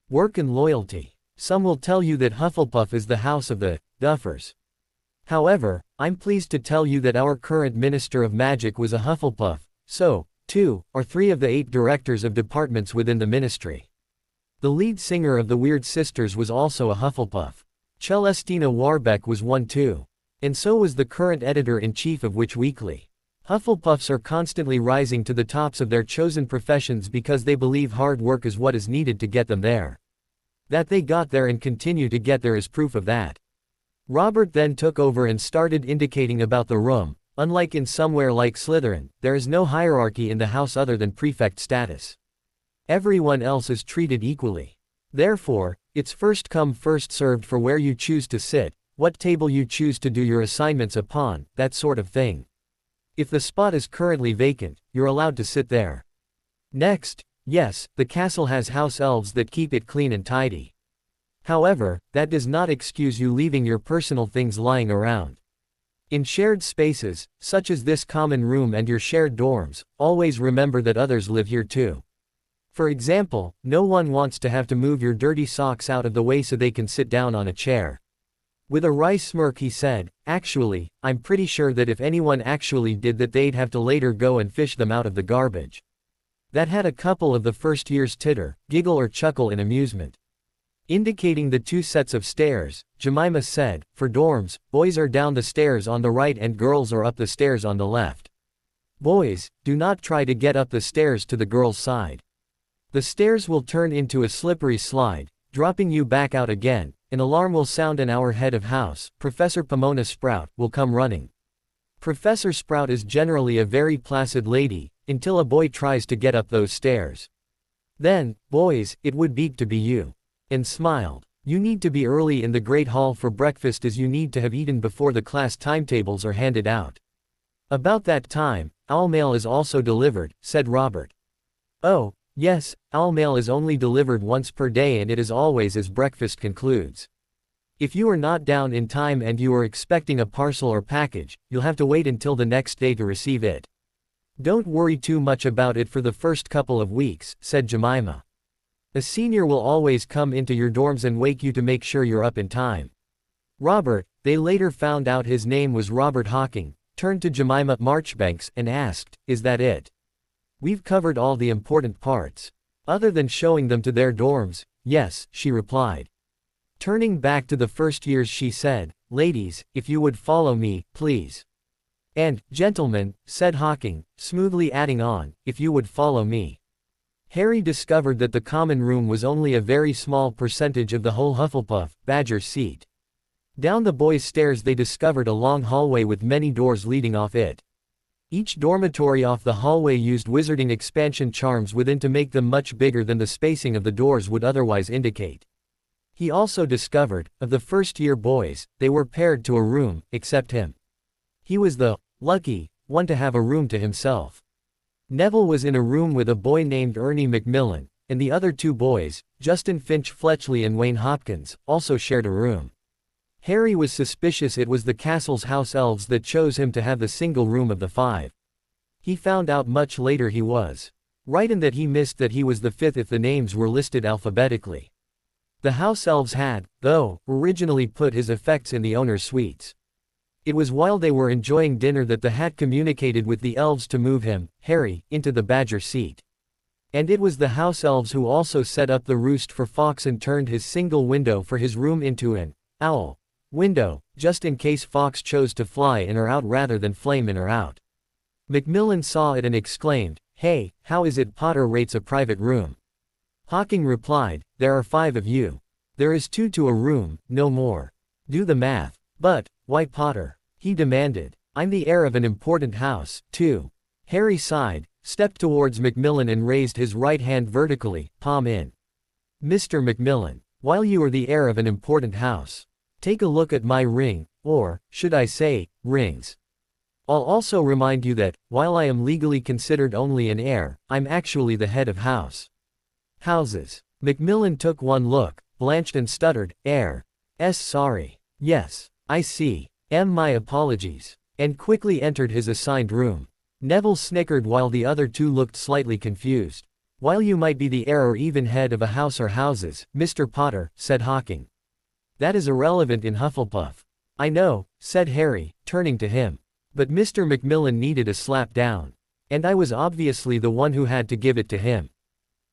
work and loyalty. Some will tell you that Hufflepuff is the house of the Duffers. However, I'm pleased to tell you that our current Minister of Magic was a Hufflepuff, so, 2 or 3 of the 8 directors of departments within the ministry. The lead singer of the Weird Sisters was also a Hufflepuff. Celestina Warbeck was one too. And so was the current editor-in-chief of Witch Weekly. Hufflepuffs are constantly rising to the tops of their chosen professions because they believe hard work is what is needed to get them there. That they got there and continue to get there is proof of that." Robert then took over and started indicating about the room. Unlike in somewhere like Slytherin, there is no hierarchy in the house other than prefect status. Everyone else is treated equally. Therefore, it's first come first served for where you choose to sit, what table you choose to do your assignments upon, that sort of thing. If the spot is currently vacant, you're allowed to sit there. Next, yes, the castle has house elves that keep it clean and tidy. However, that does not excuse you leaving your personal things lying around. In shared spaces, such as this common room and your shared dorms, always remember that others live here too. For example, no one wants to have to move your dirty socks out of the way so they can sit down on a chair. With a wry smirk he said, "Actually, I'm pretty sure that if anyone actually did that they'd have to later go and fish them out of the garbage." That had a couple of the first years titter, giggle or chuckle in amusement. Indicating the 2 sets of stairs, Jemima said, "For dorms, boys are down the stairs on the right and girls are up the stairs on the left. Boys, do not try to get up the stairs to the girls' side. The stairs will turn into a slippery slide, dropping you back out again. An alarm will sound and our head of house, Professor Pomona Sprout, will come running. Professor Sprout is generally a very placid lady, until a boy tries to get up those stairs. Then, boys, it would be to be you." And smiled. "You need to be early in the Great Hall for breakfast as you need to have eaten before the class timetables are handed out. About that time, owl mail is also delivered," said Robert. "Oh, yes, owl mail is only delivered once per day and it is always as breakfast concludes. If you are not down in time and you are expecting a parcel or package, you'll have to wait until the next day to receive it. Don't worry too much about it for the first couple of weeks," said Jemima. "A senior will always come into your dorms and wake you to make sure you're up in time." Robert, they later found out his name was Robert Hawking, turned to Jemima Marchbanks and asked, "Is that it? We've covered all the important parts. Other than showing them to their dorms, yes," she replied. Turning back to the first years she said, ladies, if you would follow me, please. And, gentlemen, said Hawking, smoothly adding on, if you would follow me. Harry discovered that the common room was only a very small percentage of the whole Hufflepuff Badger seat. Down the boys' stairs they discovered a long hallway with many doors leading off it. Each dormitory off the hallway used wizarding expansion charms within to make them much bigger than the spacing of the doors would otherwise indicate. He also discovered, of the first-year boys, they were paired to a room, except him. He was the lucky one to have a room to himself. Neville was in a room with a boy named Ernie Macmillan, and the other two boys, Justin Finch Fletchley and Wayne Hopkins, also shared a room. Harry was suspicious it was the castle's house elves that chose him to have the single room of the five. He found out much later he was right in that he missed that he was the fifth if the names were listed alphabetically. The house elves had, though, originally put his effects in the owner's suites. It was while they were enjoying dinner that the hat communicated with the elves to move him, Harry, into the Badger seat. And it was the house elves who also set up the roost for Fawkes and turned his single window for his room into an owl window, just in case Fawkes chose to fly in or out rather than flame in or out. Macmillan saw it and exclaimed, "Hey, how is it Potter rates a private room?" Hawking replied, "There are 5 of you. There is 2 to a room, no more. Do the math." "But, why Potter?" he demanded. "I'm the heir of an important house, too." Harry sighed, stepped towards Macmillan and raised his right hand vertically, palm in. "Mr. Macmillan, while you are the heir of an important house, take a look at my ring, or, should I say, rings. I'll also remind you that, while I am legally considered only an heir, I'm actually the head of houses." Macmillan took one look, blanched and stuttered, sorry. Yes, I see. My apologies. And quickly entered his assigned room. Neville snickered while the other two looked slightly confused. "While you might be the heir or even head of a house or houses, Mr. Potter," said Hawking. "That is irrelevant in Hufflepuff." "I know," said Harry, turning to him. But Mr. Macmillan needed a slap down. And I was obviously the one who had to give it to him.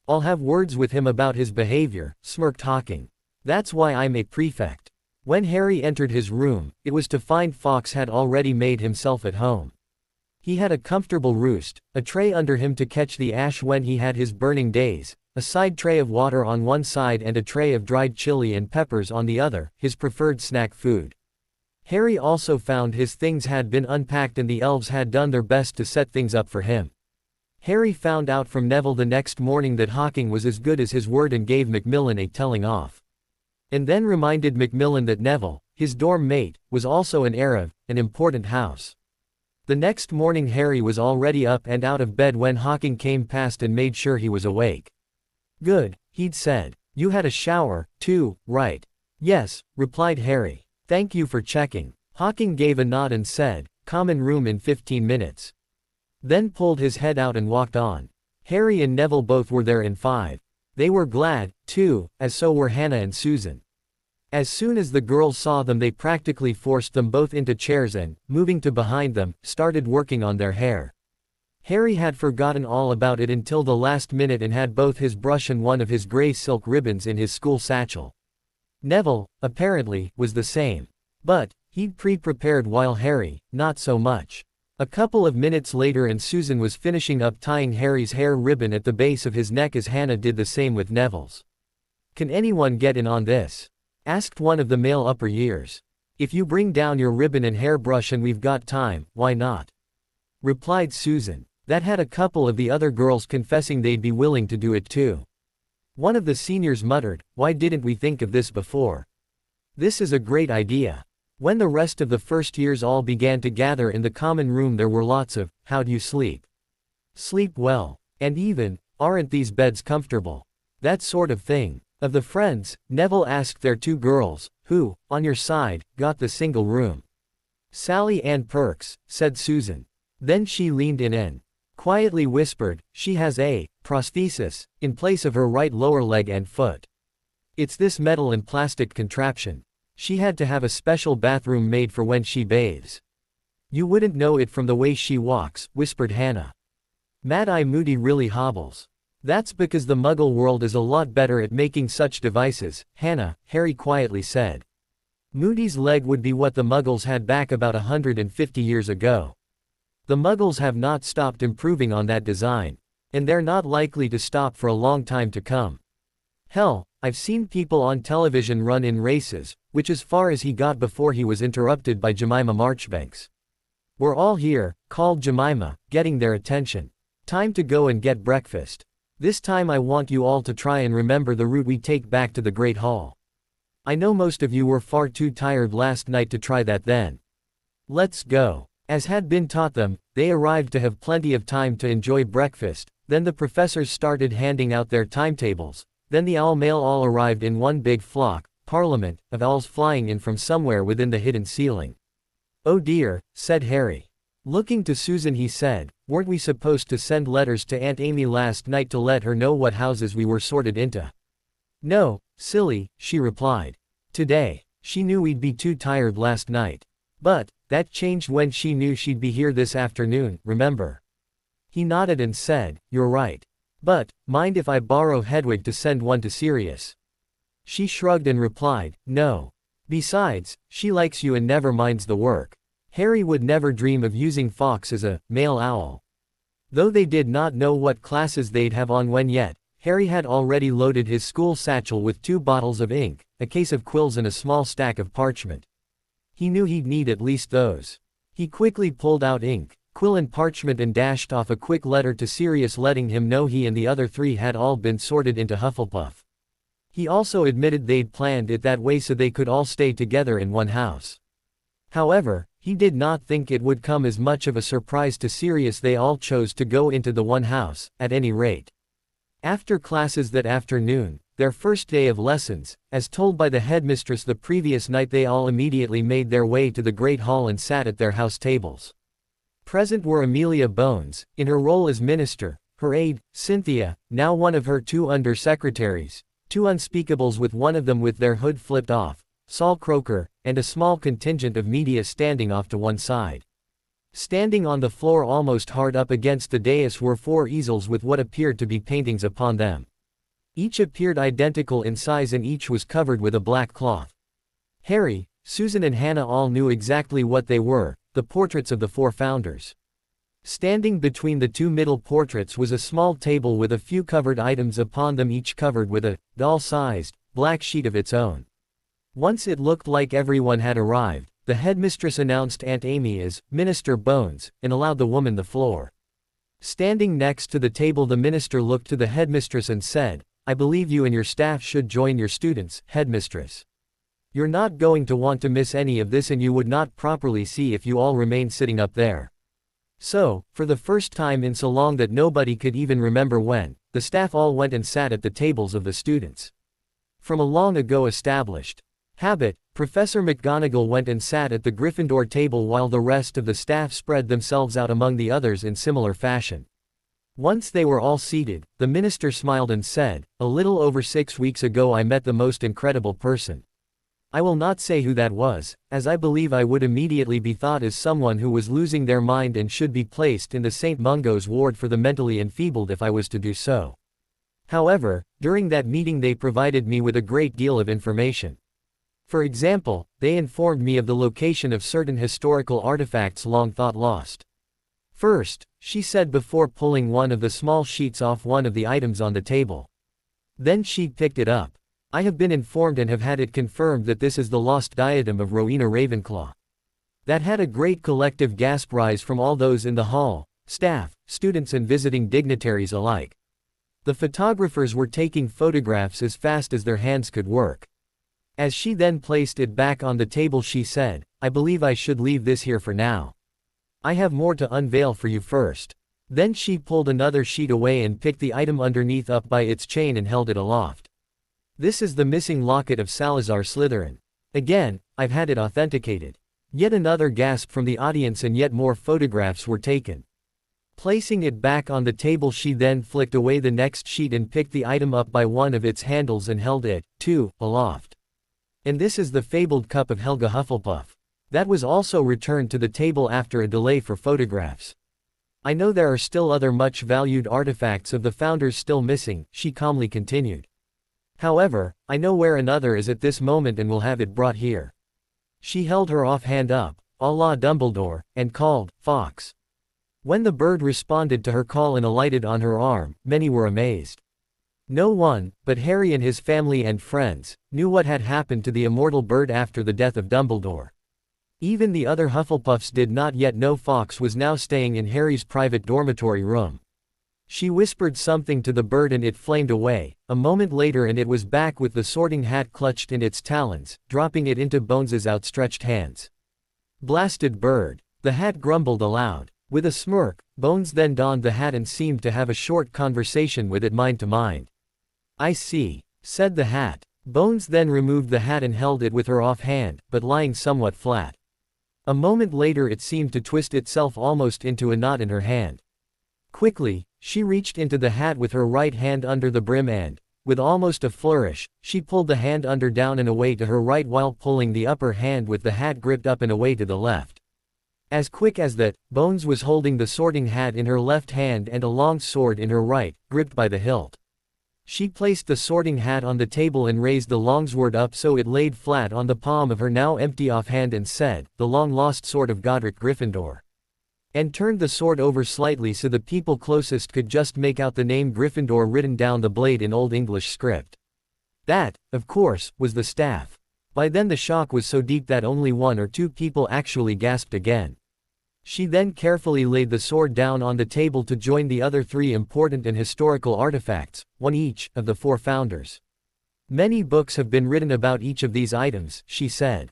"I'll have words with him about his behavior," smirked Hawking. "That's why I'm a prefect." When Harry entered his room, it was to find Fawkes had already made himself at home. He had a comfortable roost, a tray under him to catch the ash when he had his burning days, a side tray of water on one side and a tray of dried chili and peppers on the other, his preferred snack food. Harry also found his things had been unpacked and the elves had done their best to set things up for him. Harry found out from Neville the next morning that Hawking was as good as his word and gave Macmillan a telling off. And then reminded Macmillan that Neville, his dorm mate, was also an heir of an important house. The next morning Harry was already up and out of bed when Hawking came past and made sure he was awake. "Good," he'd said. "You had a shower, too, right?" "Yes," replied Harry. "Thank you for checking." Hawking gave a nod and said, "Common room in 15 minutes. Then pulled his head out and walked on. Harry and Neville both were there in 5. They were glad, too, as so were Hannah and Susan. As soon as the girls saw them they practically forced them both into chairs and, moving to behind them, started working on their hair. Harry had forgotten all about it until the last minute and had both his brush and one of his gray silk ribbons in his school satchel. Neville, apparently, was the same. But, he'd pre-prepared while Harry, not so much. A couple of minutes later and Susan was finishing up tying Harry's hair ribbon at the base of his neck as Hannah did the same with Neville's. "Can anyone get in on this?" asked one of the male upper years. "If you bring down your ribbon and hairbrush and we've got time, why not?" replied Susan. That had a couple of the other girls confessing they'd be willing to do it too. One of the seniors muttered, "Why didn't we think of this before? This is a great idea." When the rest of the first years all began to gather in the common room there were lots of, "How'd you sleep?" "Sleep well," and even, "Aren't these beds comfortable?" that sort of thing. Of the friends, Neville asked their 2 girls, "Who, on your side, got the single room?" "Sally Ann Perks," said Susan. Then she leaned in and quietly whispered, "She has a prosthesis in place of her right lower leg and foot. It's this metal and plastic contraption. She had to have a special bathroom made for when she bathes. You wouldn't know it from the way she walks," whispered Hannah. "Mad-Eye Moody really hobbles." "That's because the Muggle world is a lot better at making such devices, Hannah," Harry quietly said. Moody's leg would be what the Muggles had back about 150 years ago. The Muggles have not stopped improving on that design. And they're not likely to stop for a long time to come. Hell, I've seen people on television run in races, which as far as he got before he was interrupted by Jemima Marchbanks. We're all here, called Jemima, getting their attention. Time to go and get breakfast. This time I want you all to try and remember the route we take back to the Great Hall. I know most of you were far too tired last night to try that then. Let's go. As had been taught them, they arrived to have plenty of time to enjoy breakfast, then the professors started handing out their timetables, then the owl mail all arrived in one big flock, parliament, of owls flying in from somewhere within the hidden ceiling. Oh dear, said Harry. Looking to Susan he said, weren't we supposed to send letters to Aunt Amy last night to let her know what houses we were sorted into? No, silly, she replied. Today. She knew we'd be too tired last night. But, that changed when she knew she'd be here this afternoon, remember? He nodded and said, you're right. But, mind if I borrow Hedwig to send one to Sirius? She shrugged and replied, no. Besides, she likes you and never minds the work. Harry would never dream of using Fawkes as a male owl. Though they did not know what classes they'd have on when yet, Harry had already loaded his school satchel with 2 bottles of ink, a case of quills and a small stack of parchment. He knew he'd need at least those. He quickly pulled out ink, quill and parchment and dashed off a quick letter to Sirius letting him know he and the other 3 had all been sorted into Hufflepuff. He also admitted they'd planned it that way so they could all stay together in one house. However, he did not think it would come as much of a surprise to Sirius they all chose to go into the one house, at any rate. After classes that afternoon, their first day of lessons, as told by the headmistress the previous night, they all immediately made their way to the Great Hall and sat at their house tables. Present were Amelia Bones, in her role as minister, her aide, Cynthia, now one of her 2 under-secretaries, 2 unspeakables with one of them with their hood flipped off, Saul Croker, and a small contingent of media standing off to one side. Standing on the floor almost hard up against the dais were 4 easels with what appeared to be paintings upon them. Each appeared identical in size and each was covered with a black cloth. Harry, Susan and Hannah all knew exactly what they were, the portraits of the 4 founders. Standing between the 2 middle portraits was a small table with a few covered items upon them, each covered with a doll-sized, black sheet of its own. Once it looked like everyone had arrived, the headmistress announced Aunt Amy as Minister Bones, and allowed the woman the floor. Standing next to the table, the minister looked to the headmistress and said, I believe you and your staff should join your students, headmistress. You're not going to want to miss any of this, and you would not properly see if you all remain sitting up there. So, for the first time in so long that nobody could even remember when, the staff all went and sat at the tables of the students. From a long ago established habit, Professor McGonagall went and sat at the Gryffindor table while the rest of the staff spread themselves out among the others in similar fashion. Once they were all seated, the minister smiled and said, a little over 6 weeks ago I met the most incredible person. I will not say who that was, as I believe I would immediately be thought as someone who was losing their mind and should be placed in the St. Mungo's ward for the mentally enfeebled if I was to do so. However, during that meeting they provided me with a great deal of information. For example, they informed me of the location of certain historical artifacts long thought lost. First, she said before pulling one of the small sheets off one of the items on the table. Then she picked it up. I have been informed and have had it confirmed that this is the lost diadem of Rowena Ravenclaw. That had a great collective gasp rise from all those in the hall, staff, students and visiting dignitaries alike. The photographers were taking photographs as fast as their hands could work. As she then placed it back on the table she said, I believe I should leave this here for now. I have more to unveil for you first. Then she pulled another sheet away and picked the item underneath up by its chain and held it aloft. This is the missing locket of Salazar Slytherin. Again, I've had it authenticated. Yet another gasp from the audience and yet more photographs were taken. Placing it back on the table she then flicked away the next sheet and picked the item up by one of its handles and held it, too, aloft. And this is the fabled cup of Helga Hufflepuff. That was also returned to the table after a delay for photographs. I know there are still other much valued artifacts of the founders still missing, she calmly continued. However, I know where another is at this moment and will have it brought here. She held her offhand up, a la Dumbledore, and called, "Fox." When the bird responded to her call and alighted on her arm, many were amazed. No one, but Harry and his family and friends, knew what had happened to the immortal bird after the death of Dumbledore. Even the other Hufflepuffs did not yet know Fox was now staying in Harry's private dormitory room. She whispered something to the bird and it flamed away. A moment later and it was back with the Sorting Hat clutched in its talons, dropping it into Bones's outstretched hands. "Blasted bird," the hat grumbled aloud. With a smirk, Bones then donned the hat and seemed to have a short conversation with it mind to mind. "I see," said the hat. Bones then removed the hat and held it with her offhand, but lying somewhat flat. A moment later it seemed to twist itself almost into a knot in her hand. Quickly, she reached into the hat with her right hand under the brim and, with almost a flourish, she pulled the hand under down and away to her right while pulling the upper hand with the hat gripped up and away to the left. As quick as that, Bones was holding the sorting hat in her left hand and a long sword in her right, gripped by the hilt. She placed the sorting hat on the table and raised the longsword up so it laid flat on the palm of her now empty offhand and said, "The long-lost sword of Godric Gryffindor." And turned the sword over slightly so the people closest could just make out the name Gryffindor written down the blade in Old English script. That, of course, was the staff. By then the shock was so deep that only one or two people actually gasped again. She then carefully laid the sword down on the table to join the other three important and historical artifacts, one each, of the four founders. "Many books have been written about each of these items," she said.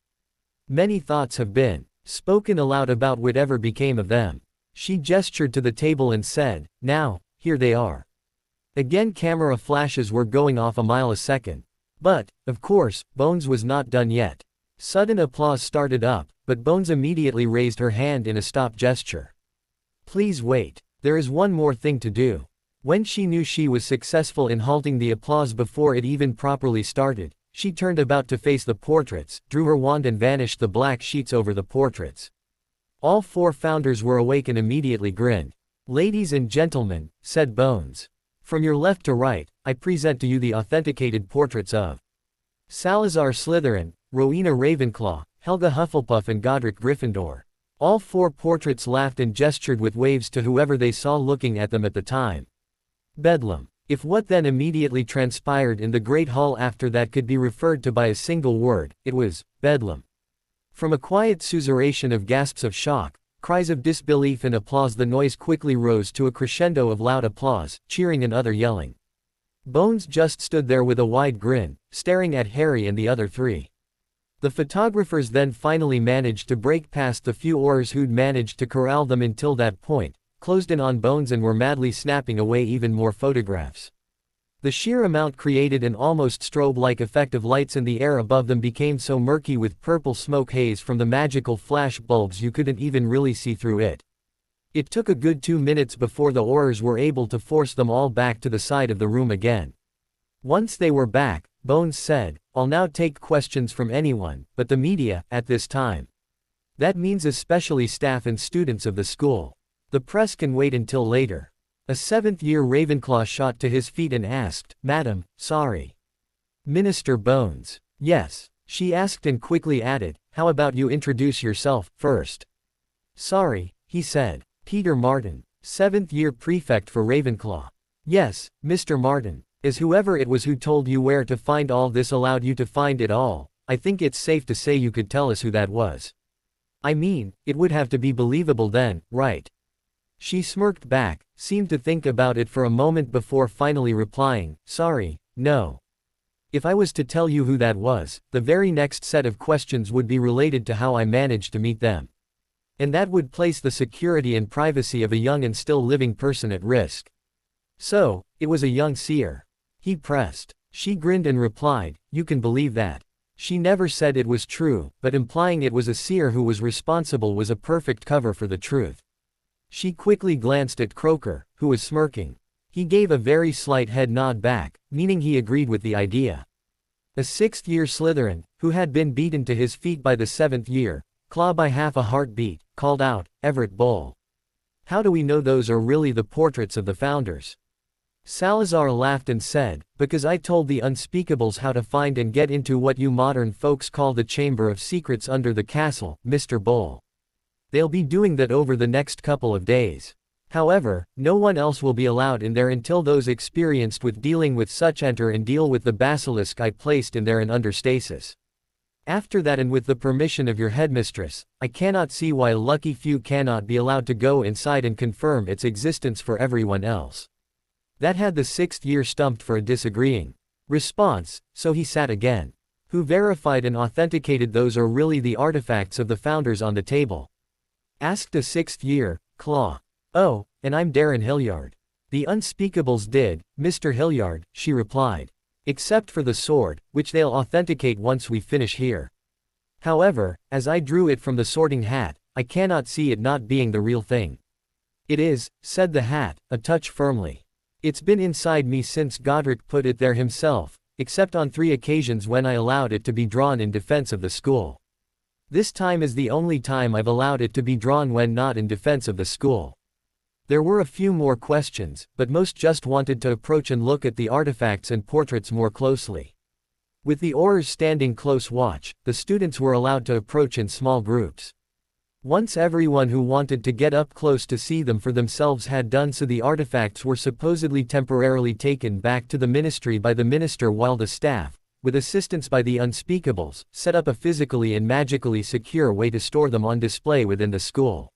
"Many thoughts have been spoken aloud about whatever became of them." She gestured to the table and said, "Now, here they are." Again camera flashes were going off a mile a second. But, of course, Bones was not done yet. Sudden applause started up, but Bones immediately raised her hand in a stop gesture. "Please wait. There is one more thing to do." When she knew she was successful in halting the applause before it even properly started, she turned about to face the portraits, drew her wand and vanished the black sheets over the portraits. All four founders were awake and immediately grinned. "Ladies and gentlemen," said Bones. "From your left to right, I present to you the authenticated portraits of Salazar Slytherin, Rowena Ravenclaw, Helga Hufflepuff and Godric Gryffindor." All four portraits laughed and gestured with waves to whoever they saw looking at them at the time. Bedlam. If what then immediately transpired in the Great Hall after that could be referred to by a single word, it was bedlam. From a quiet susurration of gasps of shock, cries of disbelief and applause, the noise quickly rose to a crescendo of loud applause, cheering and other yelling. Bones just stood there with a wide grin, staring at Harry and the other three. The photographers then finally managed to break past the few Aurors who'd managed to corral them until that point, closed in on Bones and were madly snapping away even more photographs. The sheer amount created an almost strobe-like effect of lights and the air above them became so murky with purple smoke haze from the magical flash bulbs you couldn't even really see through it. It took a good 2 minutes before the Aurors were able to force them all back to the side of the room again. Once they were back, Bones said, "I'll now take questions from anyone, but the media, at this time. That means especially staff and students of the school. The press can wait until later." A seventh-year Ravenclaw shot to his feet and asked, "Madam, sorry. Minister Bones." "Yes," she asked and quickly added, "How about you introduce yourself, first?" "Sorry," he said. "Peter Martin, seventh-year prefect for Ravenclaw." "Yes, Mr. Martin. As whoever it was who told you where to find all this allowed you to find it all, I think it's safe to say you could tell us who that was. I mean, it would have to be believable then, right?" She smirked back, seemed to think about it for a moment before finally replying, "Sorry, no. If I was to tell you who that was, the very next set of questions would be related to how I managed to meet them. And that would place the security and privacy of a young and still living person at risk. So, it was a young seer." He pressed. She grinned and replied, "You can believe that." She never said it was true, but implying it was a seer who was responsible was a perfect cover for the truth. She quickly glanced at Croaker, who was smirking. He gave a very slight head nod back, meaning he agreed with the idea. A sixth-year Slytherin, who had been beaten to his feet by the seventh year, claw by half a heartbeat, called out, "Everett Bowl. How do we know those are really the portraits of the founders?" Salazar laughed and said, because I told the unspeakables how to find and get into what you modern folks call the Chamber of Secrets under the castle, Mr. Bull. They'll be doing that over the next couple of days. However, no one else will be allowed in there until those experienced with dealing with such enter and deal with the basilisk I placed in there and under stasis. After that, and with the permission of your headmistress, I cannot see why a lucky few cannot be allowed to go inside and confirm its existence for everyone else. That had the 6th year stumped for a disagreeing response, so he sat again. Who verified and authenticated those are really the artifacts of the founders on the table? Asked a 6th year, Claw. Oh, and I'm Darren Hilliard. The unspeakables did, Mr. Hilliard, she replied. Except for the sword, which they'll authenticate once we finish here. However, as I drew it from the sorting hat, I cannot see it not being the real thing. It is, said the hat, a touch firmly. It's been inside me since Godric put it there himself, except on 3 occasions when I allowed it to be drawn in defense of the school. This time is the only time I've allowed it to be drawn when not in defense of the school. There were a few more questions, but most just wanted to approach and look at the artifacts and portraits more closely. With the Aurors standing close watch, the students were allowed to approach in small groups. Once everyone who wanted to get up close to see them for themselves had done so, the artifacts were supposedly temporarily taken back to the ministry by the minister, while the staff, with assistance by the unspeakables, set up a physically and magically secure way to store them on display within the school.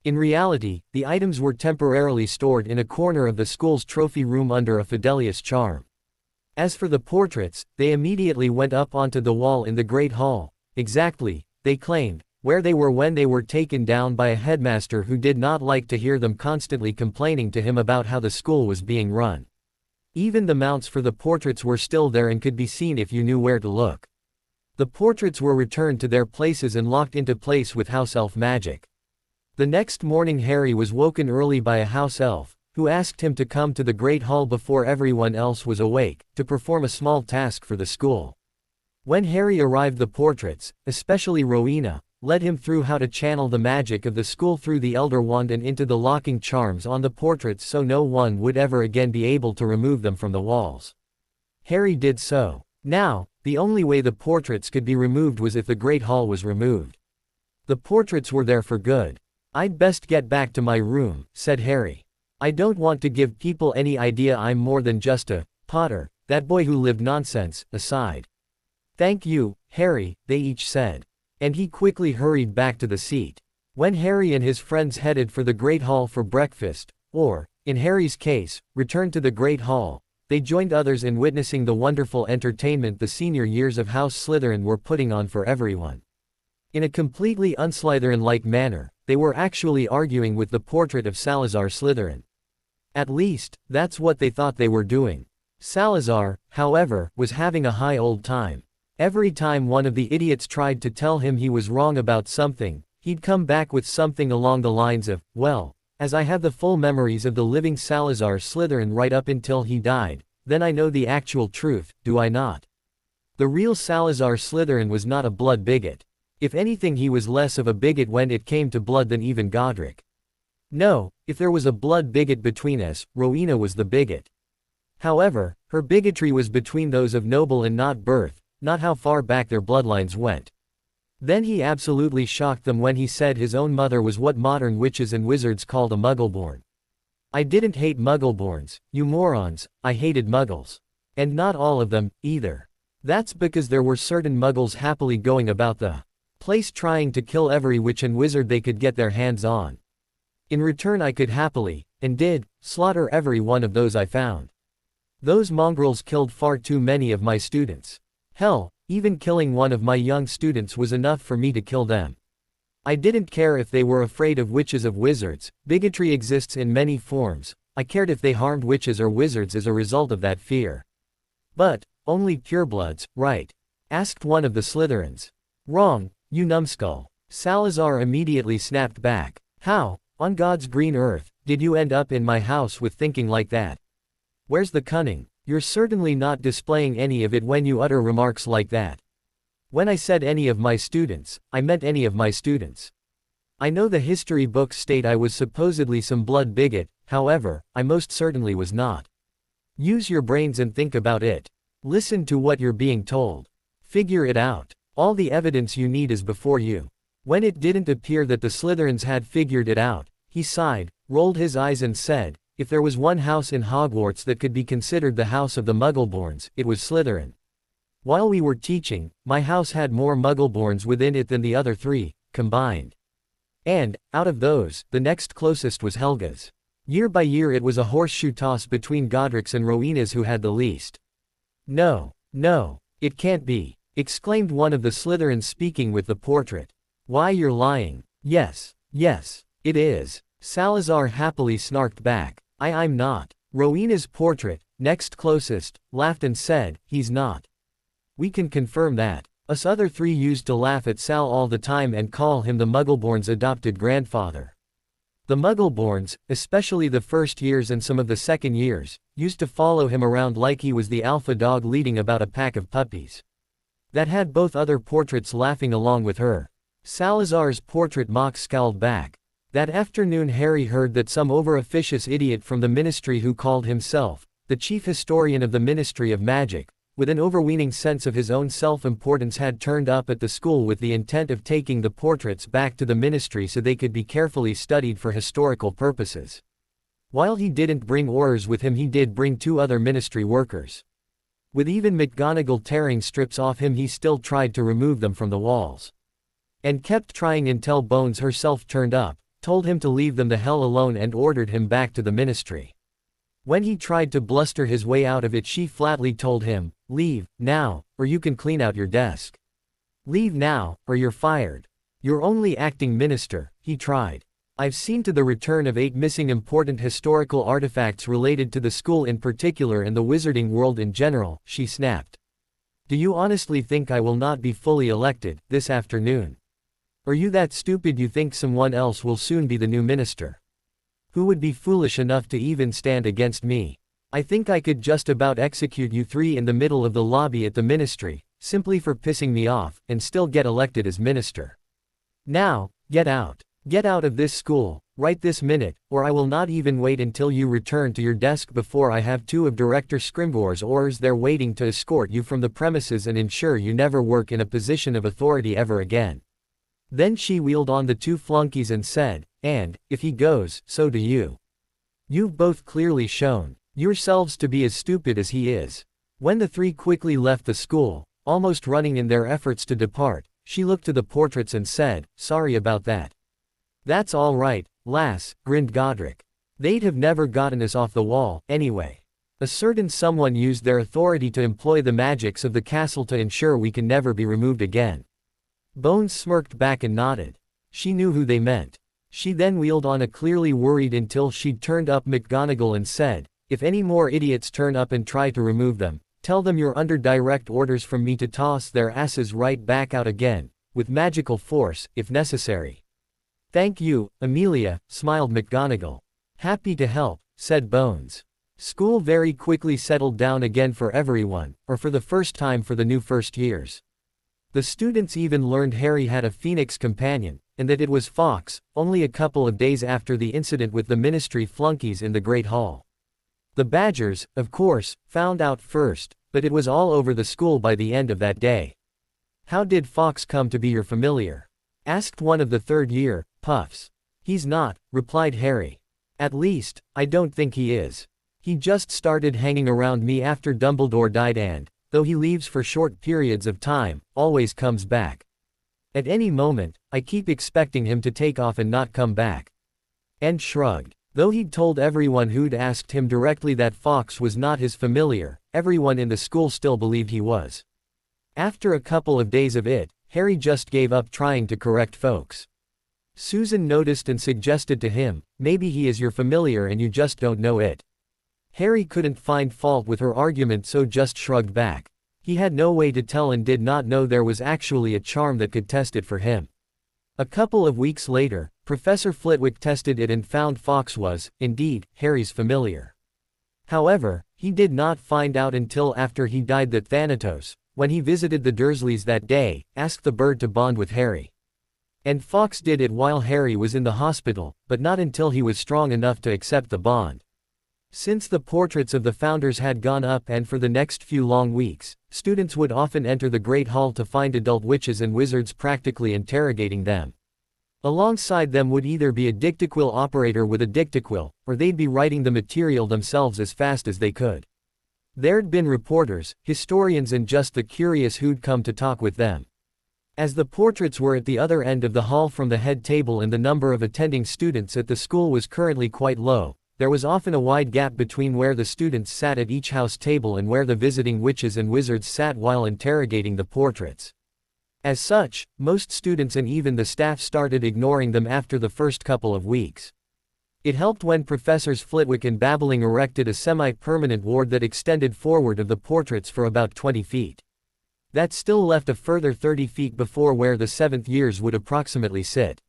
In reality, the items were temporarily stored in a corner of the school's trophy room under a Fidelius charm. As for the portraits, they immediately went up onto the wall in the Great Hall, exactly, they claimed, where they were when they were taken down by a headmaster who did not like to hear them constantly complaining to him about how the school was being run. Even the mounts for the portraits were still there and could be seen if you knew where to look. The portraits were returned to their places and locked into place with house elf magic. The next morning Harry was woken early by a house elf, who asked him to come to the Great Hall before everyone else was awake, to perform a small task for the school. When Harry arrived, the portraits, especially Rowena, led him through how to channel the magic of the school through the Elder Wand and into the locking charms on the portraits so no one would ever again be able to remove them from the walls. Harry did so. Now, the only way the portraits could be removed was if the Great Hall was removed. The portraits were there for good. I'd best get back to my room, said Harry. I don't want to give people any idea I'm more than just a Potter, that boy who lived nonsense, aside. Thank you, Harry, they each said. And he quickly hurried back to the seat. When Harry and his friends headed for the Great Hall for breakfast, or, in Harry's case, returned to the Great Hall, they joined others in witnessing the wonderful entertainment the senior years of House Slytherin were putting on for everyone. In a completely un-Slytherin-like manner, they were actually arguing with the portrait of Salazar Slytherin. At least, that's what they thought they were doing. Salazar, however, was having a high old time. Every time one of the idiots tried to tell him he was wrong about something, he'd come back with something along the lines of, well, as I have the full memories of the living Salazar Slytherin right up until he died, then I know the actual truth, do I not? The real Salazar Slytherin was not a blood bigot. If anything, he was less of a bigot when it came to blood than even Godric. No, if there was a blood bigot between us, Rowena was the bigot. However, her bigotry was between those of noble and not birth, not how far back their bloodlines went. Then he absolutely shocked them when he said his own mother was what modern witches and wizards called a muggleborn. I didn't hate muggleborns, you morons, I hated muggles. And not all of them, either. That's because there were certain muggles happily going about the place trying to kill every witch and wizard they could get their hands on. In return I could happily, and did, slaughter every one of those I found. Those mongrels killed far too many of my students. Hell, even killing one of my young students was enough for me to kill them. I didn't care if they were afraid of witches or wizards, bigotry exists in many forms. I cared if they harmed witches or wizards as a result of that fear. But, only purebloods, right? Asked one of the Slytherins. Wrong, you numbskull. Salazar immediately snapped back. How, on God's green earth, did you end up in my house with thinking like that? Where's the cunning? You're certainly not displaying any of it when you utter remarks like that. When I said any of my students, I meant any of my students. I know the history books state I was supposedly some blood bigot, however, I most certainly was not. Use your brains and think about it. Listen to what you're being told. Figure it out. All the evidence you need is before you. When it didn't appear that the Slytherins had figured it out, he sighed, rolled his eyes and said, if there was one house in Hogwarts that could be considered the house of the Muggleborns, it was Slytherin. While we were teaching, my house had more Muggleborns within it than the other three, combined. And, out of those, the next closest was Helga's. Year by year it was a horseshoe toss between Godric's and Rowena's who had the least. No, no, it can't be, exclaimed one of the Slytherins speaking with the portrait. Why, you're lying. Yes, yes, it is. Salazar happily snarked back. I'm not. Rowena's portrait, next closest, laughed and said, he's not. We can confirm that. Us other three used to laugh at Sal all the time and call him the Muggleborn's adopted grandfather. The Muggleborns, especially the first years and some of the second years, used to follow him around like he was the alpha dog leading about a pack of puppies. That had both other portraits laughing along with her. Salazar's portrait mock scowled back. That afternoon Harry heard that some over-officious idiot from the Ministry who called himself the chief historian of the Ministry of Magic, with an overweening sense of his own self-importance had turned up at the school with the intent of taking the portraits back to the Ministry so they could be carefully studied for historical purposes. While he didn't bring Aurors with him, he did bring two other Ministry workers. With even McGonagall tearing strips off him, he still tried to remove them from the walls. And kept trying until Bones herself turned up, told him to leave them the hell alone and ordered him back to the Ministry. When he tried to bluster his way out of it, she flatly told him, leave, now, or you can clean out your desk. Leave now, or you're fired. You're only acting minister, he tried. I've seen to the return of 8 missing important historical artifacts related to the school in particular and the wizarding world in general, she snapped. Do you honestly think I will not be fully elected, this afternoon? Are you that stupid you think someone else will soon be the new minister? Who would be foolish enough to even stand against me? I think I could just about execute you three in the middle of the lobby at the ministry, simply for pissing me off, and still get elected as minister. Now, get out. Get out of this school, right this minute, or I will not even wait until you return to your desk before I have 2 of Director Scrimgeour's Aurors there waiting to escort you from the premises and ensure you never work in a position of authority ever again. Then she wheeled on the 2 flunkies and said, and, if he goes, so do you. You've both clearly shown yourselves to be as stupid as he is. When the 3 quickly left the school, almost running in their efforts to depart, she looked to the portraits and said, sorry about that. That's all right, lass, grinned Godric. They'd have never gotten us off the wall, anyway. A certain someone used their authority to employ the magics of the castle to ensure we can never be removed again. Bones smirked back and nodded. She knew who they meant. She then wheeled on, a clearly worried until she'd turned up McGonagall and said, if any more idiots turn up and try to remove them, tell them you're under direct orders from me to toss their asses right back out again, with magical force, if necessary. Thank you, Amelia, smiled McGonagall. Happy to help, said Bones. School very quickly settled down again for everyone, or for the first time for the new first years. The students even learned Harry had a Phoenix companion, and that it was Fawkes, only a couple of days after the incident with the Ministry flunkies in the Great Hall. The Badgers, of course, found out first, but it was all over the school by the end of that day. How did Fawkes come to be your familiar? Asked one of the 3rd year, Puffs. He's not, replied Harry. At least, I don't think he is. He just started hanging around me after Dumbledore died and, though he leaves for short periods of time, always comes back. At any moment, I keep expecting him to take off and not come back. And shrugged. Though he'd told everyone who'd asked him directly that Fawkes was not his familiar, everyone in the school still believed he was. After a couple of days of it, Harry just gave up trying to correct folks. Susan noticed and suggested to him, maybe he is your familiar and you just don't know it. Harry couldn't find fault with her argument, so just shrugged back. He had no way to tell and did not know there was actually a charm that could test it for him. A couple of weeks later, Professor Flitwick tested it and found Fawkes was, indeed, Harry's familiar. However, he did not find out until after he died that Thanatos, when he visited the Dursleys that day, asked the bird to bond with Harry. And Fawkes did it while Harry was in the hospital, but not until he was strong enough to accept the bond. Since the portraits of the founders had gone up, and for the next few long weeks, students would often enter the Great Hall to find adult witches and wizards practically interrogating them. Alongside them would either be a dictaquill operator with a dictaquill, or they'd be writing the material themselves as fast as they could. There'd been reporters, historians, and just the curious who'd come to talk with them. As the portraits were at the other end of the hall from the head table and the number of attending students at the school was currently quite low, there was often a wide gap between where the students sat at each house table and where the visiting witches and wizards sat while interrogating the portraits. As such, most students and even the staff started ignoring them after the first couple of weeks. It helped when Professors Flitwick and Babbling erected a semi-permanent ward that extended forward of the portraits for about 20 feet. That still left a further 30 feet before where the 7th years would approximately sit.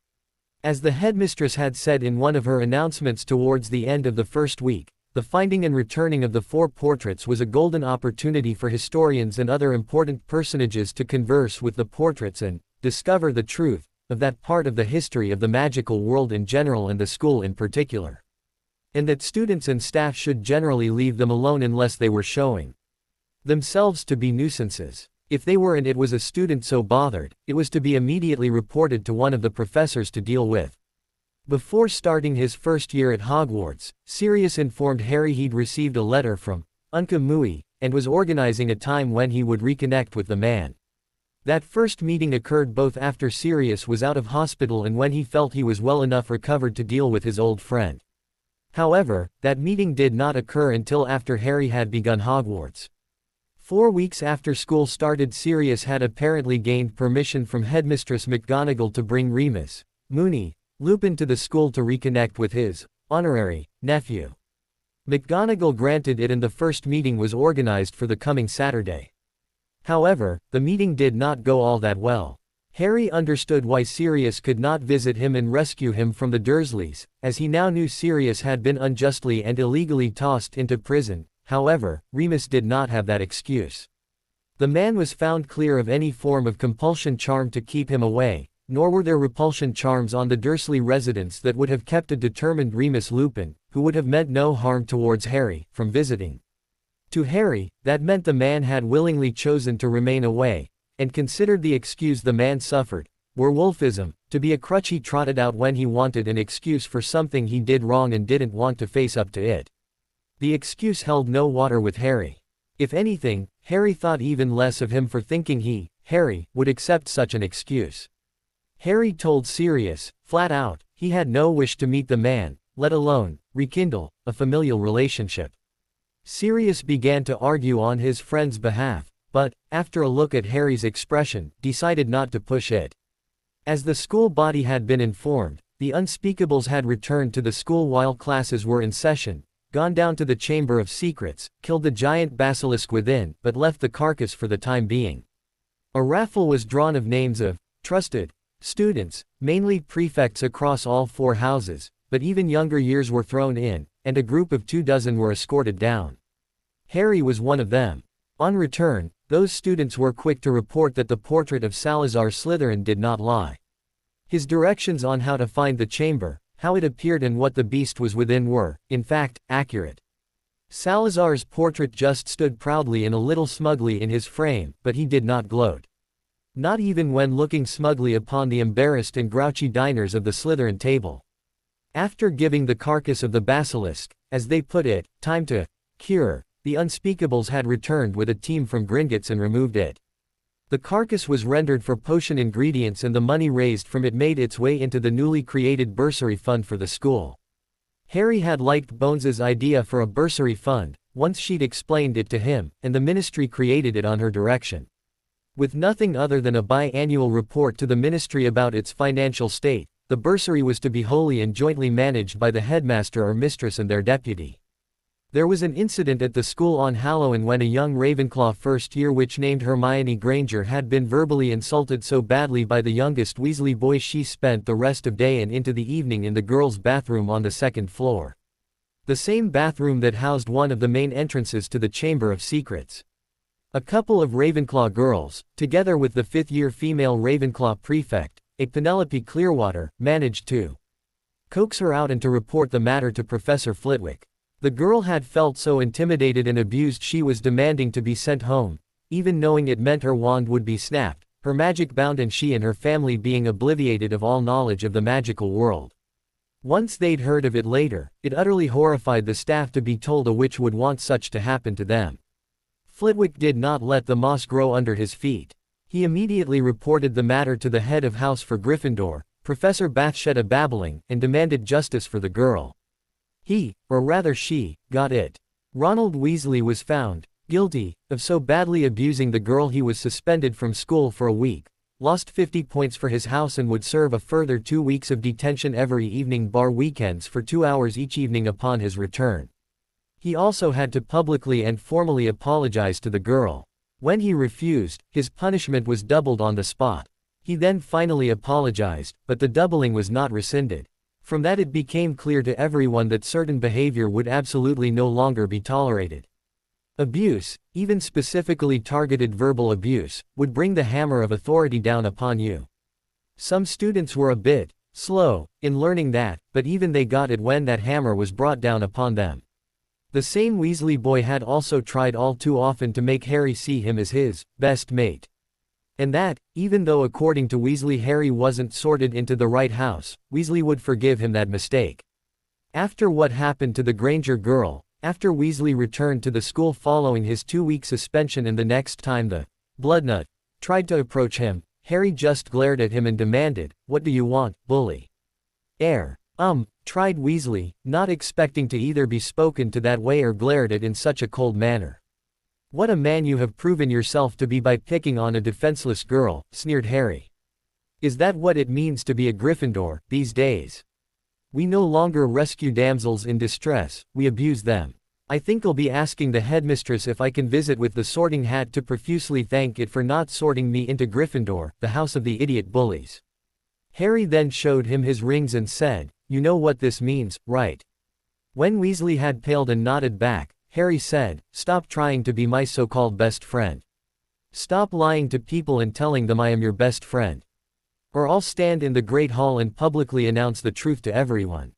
As the headmistress had said in one of her announcements towards the end of the first week, the finding and returning of the 4 portraits was a golden opportunity for historians and other important personages to converse with the portraits and discover the truth of that part of the history of the magical world in general and the school in particular. And that students and staff should generally leave them alone unless they were showing themselves to be nuisances. If they were and it was a student so bothered, it was to be immediately reported to one of the professors to deal with. Before starting his first year at Hogwarts, Sirius informed Harry he'd received a letter from Uncle Mui, and was organizing a time when he would reconnect with the man. That first meeting occurred both after Sirius was out of hospital and when he felt he was well enough recovered to deal with his old friend. However, that meeting did not occur until after Harry had begun Hogwarts. 4 weeks after school started, Sirius had apparently gained permission from Headmistress McGonagall to bring Remus, Moony, Lupin to the school to reconnect with his honorary nephew. McGonagall granted it and the first meeting was organized for the coming Saturday. However, the meeting did not go all that well. Harry understood why Sirius could not visit him and rescue him from the Dursleys, as he now knew Sirius had been unjustly and illegally tossed into prison. However, Remus did not have that excuse. The man was found clear of any form of compulsion charm to keep him away, nor were there repulsion charms on the Dursley residence that would have kept a determined Remus Lupin, who would have meant no harm towards Harry, from visiting. To Harry, that meant the man had willingly chosen to remain away, and considered the excuse the man suffered, werewolfism, to be a crutch he trotted out when he wanted an excuse for something he did wrong and didn't want to face up to it. The excuse held no water with Harry. If anything, Harry thought even less of him for thinking he, Harry, would accept such an excuse. Harry told Sirius, flat out, he had no wish to meet the man, let alone rekindle a familial relationship. Sirius began to argue on his friend's behalf, but, after a look at Harry's expression, decided not to push it. As the school body had been informed, the Unspeakables had returned to the school while classes were in session, gone down to the Chamber of Secrets, killed the giant basilisk within, but left the carcass for the time being. A raffle was drawn of names of trusted students, mainly prefects across all 4 houses, but even younger years were thrown in, and a group of 24 were escorted down. Harry was one of them. On return, those students were quick to report that the portrait of Salazar Slytherin did not lie. His directions on how to find the chamber, how it appeared and what the beast was within were, in fact, accurate. Salazar's portrait just stood proudly and a little smugly in his frame, but he did not gloat. Not even when looking smugly upon the embarrassed and grouchy diners of the Slytherin table. After giving the carcass of the basilisk, as they put it, time to cure, the Unspeakables had returned with a team from Gringotts and removed it. The carcass was rendered for potion ingredients and the money raised from it made its way into the newly created bursary fund for the school. Harry had liked Bones's idea for a bursary fund, once she'd explained it to him, and the ministry created it on her direction. With nothing other than a biannual report to the ministry about its financial state, the bursary was to be wholly and jointly managed by the headmaster or mistress and their deputy. There was an incident at the school on Halloween when a young Ravenclaw first-year witch named Hermione Granger had been verbally insulted so badly by the youngest Weasley boy she spent the rest of day and into the evening in the girls' bathroom on the 2nd floor. The same bathroom that housed one of the main entrances to the Chamber of Secrets. A couple of Ravenclaw girls, together with the 5th-year female Ravenclaw prefect, a Penelope Clearwater, managed to coax her out and to report the matter to Professor Flitwick. The girl had felt so intimidated and abused she was demanding to be sent home, even knowing it meant her wand would be snapped, her magic bound and she and her family being obliterated of all knowledge of the magical world. Once they'd heard of it later, it utterly horrified the staff to be told a witch would want such to happen to them. Flitwick did not let the moss grow under his feet. He immediately reported the matter to the head of house for Gryffindor, Professor Bathsheba Babbling, and demanded justice for the girl. He, or rather she, got it. Ronald Weasley was found guilty of so badly abusing the girl he was suspended from school for a week, lost 50 points for his house and would serve a further 2 weeks of detention every evening bar weekends for 2 hours each evening upon his return. He also had to publicly and formally apologize to the girl. When he refused, his punishment was doubled on the spot. He then finally apologized, but the doubling was not rescinded. From that it became clear to everyone that certain behavior would absolutely no longer be tolerated. Abuse, even specifically targeted verbal abuse, would bring the hammer of authority down upon you. Some students were a bit slow in learning that, but even they got it when that hammer was brought down upon them. The same Weasley boy had also tried all too often to make Harry see him as his best mate. And that, even though according to Weasley Harry wasn't sorted into the right house, Weasley would forgive him that mistake. After what happened to the Granger girl, after Weasley returned to the school following his 2-week suspension and the next time the Bloodnut tried to approach him, Harry just glared at him and demanded, "What do you want, bully?" Tried Weasley, not expecting to either be spoken to that way or glared at in such a cold manner. "What a man you have proven yourself to be by picking on a defenseless girl," sneered Harry. "Is that what it means to be a Gryffindor, these days? We no longer rescue damsels in distress, we abuse them. I think I'll be asking the headmistress if I can visit with the Sorting Hat to profusely thank it for not sorting me into Gryffindor, the house of the idiot bullies." Harry then showed him his rings and said, "You know what this means, right?" When Weasley had paled and nodded back, Harry said, "Stop trying to be my so-called best friend. Stop lying to people and telling them I am your best friend. Or I'll stand in the Great Hall and publicly announce the truth to everyone.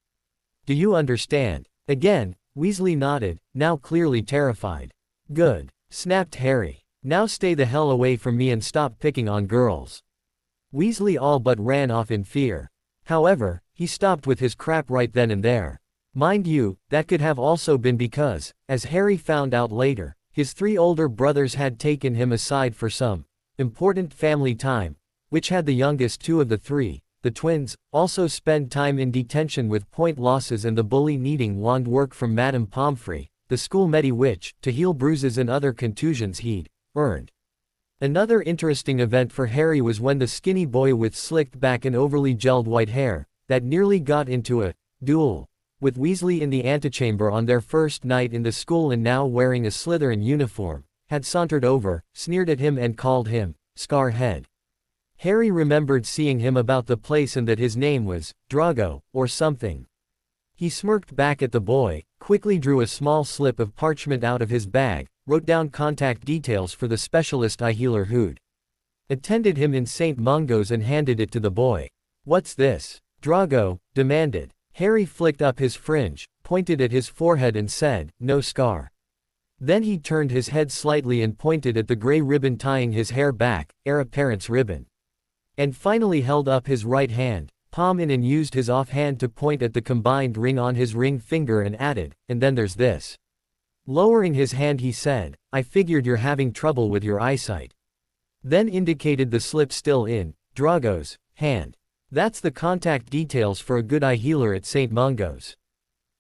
Do you understand?" Again, Weasley nodded, now clearly terrified. "Good," snapped Harry. "Now stay the hell away from me and stop picking on girls." Weasley all but ran off in fear. However, he stopped with his crap right then and there. Mind you, that could have also been because, as Harry found out later, his 3 older brothers had taken him aside for some important family time, which had the youngest 2 of the 3, the twins, also spend time in detention with point losses and the bully needing wand work from Madame Pomfrey, the school medi-witch, to heal bruises and other contusions he'd earned. Another interesting event for Harry was when the skinny boy with slicked back and overly gelled white hair, that nearly got into a duel with Weasley in the antechamber on their first night in the school and now wearing a Slytherin uniform, had sauntered over, sneered at him and called him Scarhead. Harry remembered seeing him about the place and that his name was Drago, or something. He smirked back at the boy, quickly drew a small slip of parchment out of his bag, wrote down contact details for the specialist eye healer who'd attended him in St. Mungo's and handed it to the boy. "What's this?" Drago demanded. Harry flicked up his fringe, pointed at his forehead and said, "No scar." Then he turned his head slightly and pointed at the gray ribbon tying his hair back, heir apparent's ribbon. And finally held up his right hand, palm in, and used his offhand to point at the combined ring on his ring finger and added, "And then there's this." Lowering his hand he said, "I figured you're having trouble with your eyesight." Then indicated the slip still in Drago's hand. "That's the contact details for a good eye healer at St. Mungo's.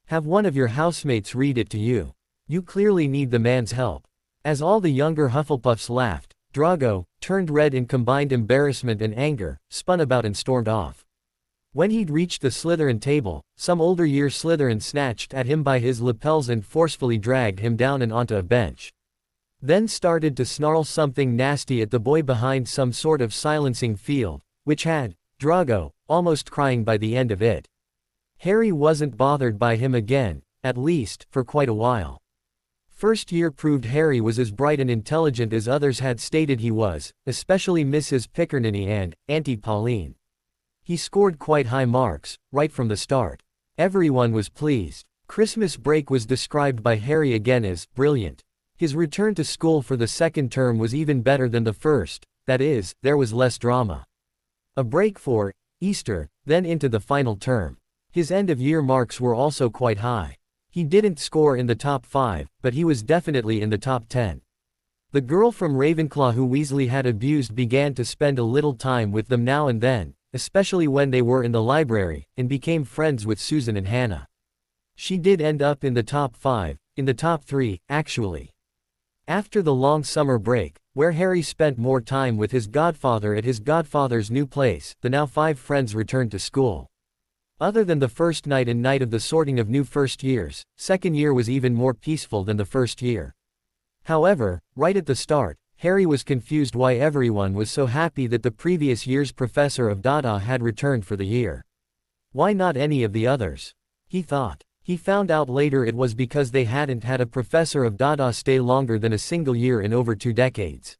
Have one of your housemates read it to you. You clearly need the man's help." As all the younger Hufflepuffs laughed, Drago turned red in combined embarrassment and anger, spun about and stormed off. When he'd reached the Slytherin table, some older year Slytherin snatched at him by his lapels and forcefully dragged him down and onto a bench. Then started to snarl something nasty at the boy behind some sort of silencing field, which had Drago almost crying by the end of it. Harry wasn't bothered by him again, at least, for quite a while. First year proved Harry was as bright and intelligent as others had stated he was, especially Mrs. Pickerniny and Auntie Pauline. He scored quite high marks, right from the start. Everyone was pleased. Christmas break was described by Harry again as brilliant. His return to school for the second term was even better than the first, that is, there was less drama. A break for Easter, then into the final term. His end-of-year marks were also quite high. He didn't score in the top 5, but he was definitely in the top 10. The girl from Ravenclaw who Weasley had abused began to spend a little time with them now and then, especially when they were in the library, and became friends with Susan and Hannah. She did end up in the top 5, in the top 3, actually. After the long summer break, where Harry spent more time with his godfather at his godfather's new place, the now 5 friends returned to school. Other than the first night and night of the sorting of new first years, second year was even more peaceful than the first year. However, right at the start, Harry was confused why everyone was so happy that the previous year's professor of Dada had returned for the year. Why not any of the others? He thought. He found out later it was because they hadn't had a professor of Dada stay longer than a single year in over 2 decades.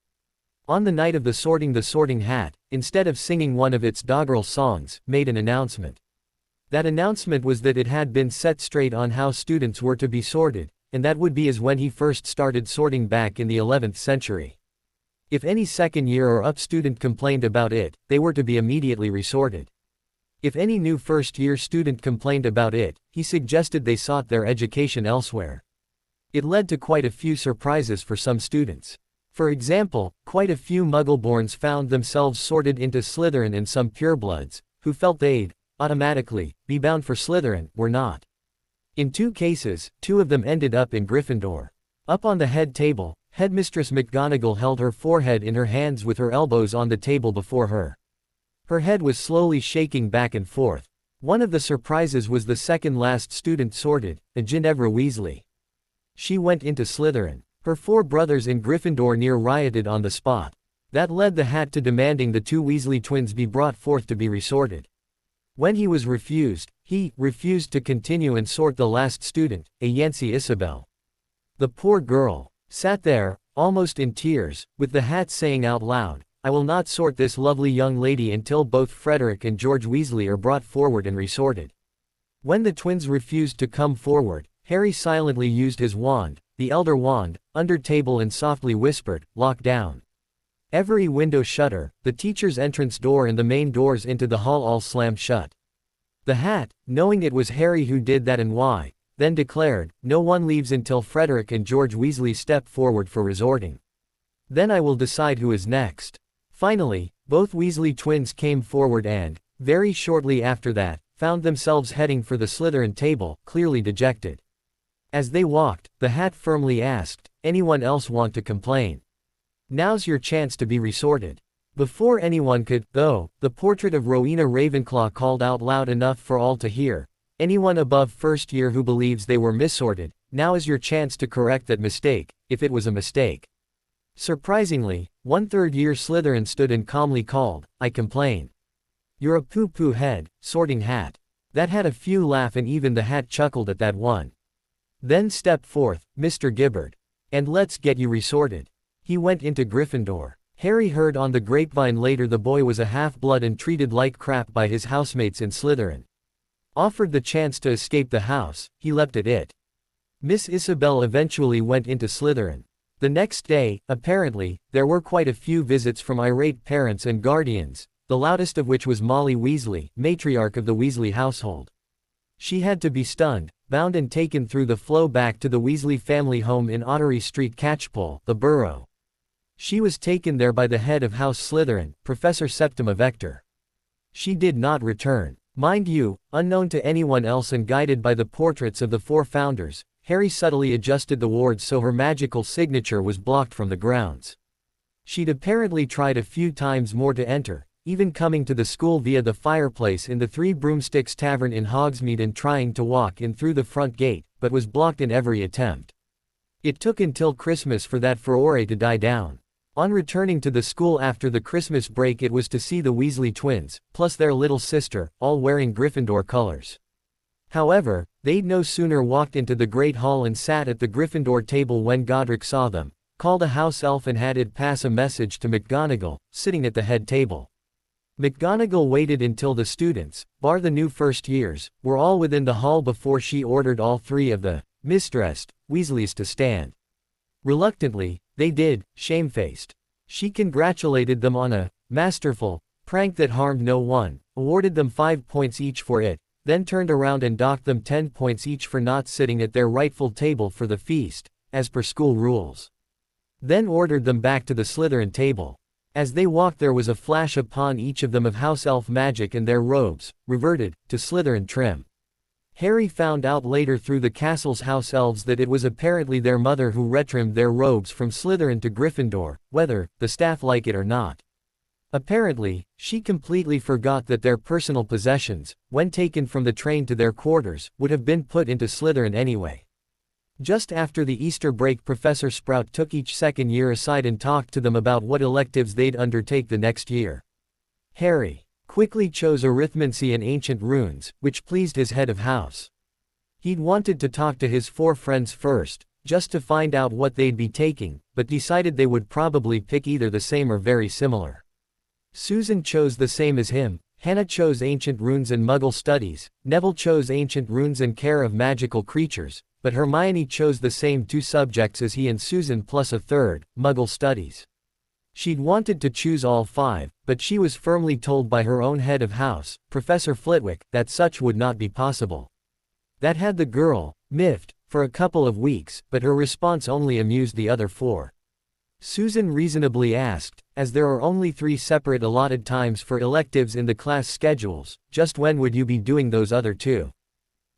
On the night of the Sorting Hat, instead of singing one of its doggerel songs, made an announcement. That announcement was that it had been set straight on how students were to be sorted, and that would be as when he first started sorting back in the 11th century. If any second year or up student complained about it, they were to be immediately resorted. If any new first year student complained about it, he suggested they sought their education elsewhere. It led to quite a few surprises for some students. For example, quite a few Muggleborns found themselves sorted into Slytherin, and some purebloods, who felt they'd automatically be bound for Slytherin, were not. In 2 cases, 2 of them ended up in Gryffindor. Up on the head table, Headmistress McGonagall held her forehead in her hands with her elbows on the table before her. Her head was slowly shaking back and forth. One of the surprises was the second last student sorted, Ginevra Weasley. She went into Slytherin. Her 4 brothers in Gryffindor near rioted on the spot. That led the Hat to demanding the 2 Weasley twins be brought forth to be resorted. When he was refused, he refused to continue and sort the last student, a Yancy Isabel. The poor girl sat there, almost in tears, with the Hat saying out loud, "I will not sort this lovely young lady until both Frederick and George Weasley are brought forward and resorted." When the twins refused to come forward, Harry silently used his wand, the Elder Wand, under table, and softly whispered, "Lock down." Every window shutter, the teacher's entrance door and the main doors into the hall all slammed shut. The Hat, knowing it was Harry who did that and why, then declared, "No one leaves until Frederick and George Weasley step forward for resorting. Then I will decide who is next." Finally, both Weasley twins came forward and, very shortly after that, found themselves heading for the Slytherin table, clearly dejected. As they walked, the Hat firmly asked, "Anyone else want to complain? Now's your chance to be resorted." Before anyone could, though, the portrait of Rowena Ravenclaw called out loud enough for all to hear, "Anyone above first year who believes they were missorted, now is your chance to correct that mistake, if it was a mistake." Surprisingly, 1 third-year Slytherin stood and calmly called, "I complain." "You're a poo-poo head, Sorting Hat." That had a few laugh, and even the Hat chuckled at that one. "Then step forth, Mr. Gibbard. And let's get you resorted." He went into Gryffindor. Harry heard on the grapevine later the boy was a half-blood and treated like crap by his housemates in Slytherin. Offered the chance to escape the house, he leapt at it. Miss Isabel eventually went into Slytherin. The next day, apparently, there were quite a few visits from irate parents and guardians, the loudest of which was Molly Weasley, matriarch of the Weasley household. She had to be stunned, bound and taken through the flow back to the Weasley family home in Ottery Street, Catchpole, the borough. She was taken there by the head of House Slytherin, Professor Septima Vector. She did not return. Mind you, unknown to anyone else and guided by the portraits of the 4 founders, Harry subtly adjusted the wards so her magical signature was blocked from the grounds. She'd apparently tried a few times more to enter, even coming to the school via the fireplace in the 3 Broomsticks Tavern in Hogsmeade and trying to walk in through the front gate, but was blocked in every attempt. It took until Christmas for that furore to die down. On returning to the school after the Christmas break, it was to see the Weasley twins, plus their little sister, all wearing Gryffindor colors. However, they'd no sooner walked into the Great Hall and sat at the Gryffindor table when Godric saw them, called a house elf and had it pass a message to McGonagall, sitting at the head table. McGonagall waited until the students, bar the new first years, were all within the hall before she ordered all three of the misdressed Weasleys to stand. Reluctantly, they did, shamefaced. She congratulated them on a masterful prank that harmed no one, awarded them 5 points each for it, then turned around and docked them 10 points each for not sitting at their rightful table for the feast, as per school rules. Then ordered them back to the Slytherin table. As they walked there was a flash upon each of them of house elf magic and their robes, reverted, to Slytherin trim. Harry found out later through the castle's house elves that it was apparently their mother who retrimmed their robes from Slytherin to Gryffindor, whether the staff like it or not. Apparently, she completely forgot that their personal possessions, when taken from the train to their quarters, would have been put into Slytherin anyway. Just after the Easter break, Professor Sprout took each second year aside and talked to them about what electives they'd undertake the next year. Harry quickly chose arithmancy and ancient runes, which pleased his head of house. He'd wanted to talk to his 4 friends first, just to find out what they'd be taking, but decided they would probably pick either the same or very similar. Susan chose the same as him, Hannah chose ancient runes and Muggle studies, Neville chose ancient runes and care of magical creatures, but Hermione chose the same 2 subjects as he and Susan plus a third, Muggle studies. She'd wanted to choose all 5, but she was firmly told by her own head of house, Professor Flitwick, that such would not be possible. That had the girl miffed for a couple of weeks, but her response only amused the other 4. Susan reasonably asked, as there are only 3 separate allotted times for electives in the class schedules, just when would you be doing those other 2?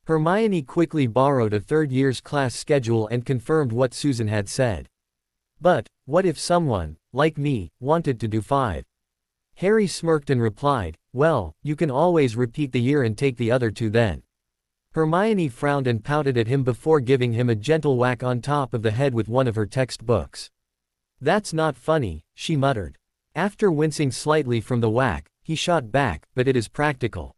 Hermione quickly borrowed a third year's class schedule and confirmed what Susan had said. But, what if someone, like me, wanted to do 5? Harry smirked and replied, well, you can always repeat the year and take the other 2 then. Hermione frowned and pouted at him before giving him a gentle whack on top of the head with one of her textbooks. That's not funny, she muttered. After wincing slightly from the whack, he shot back, but it is practical.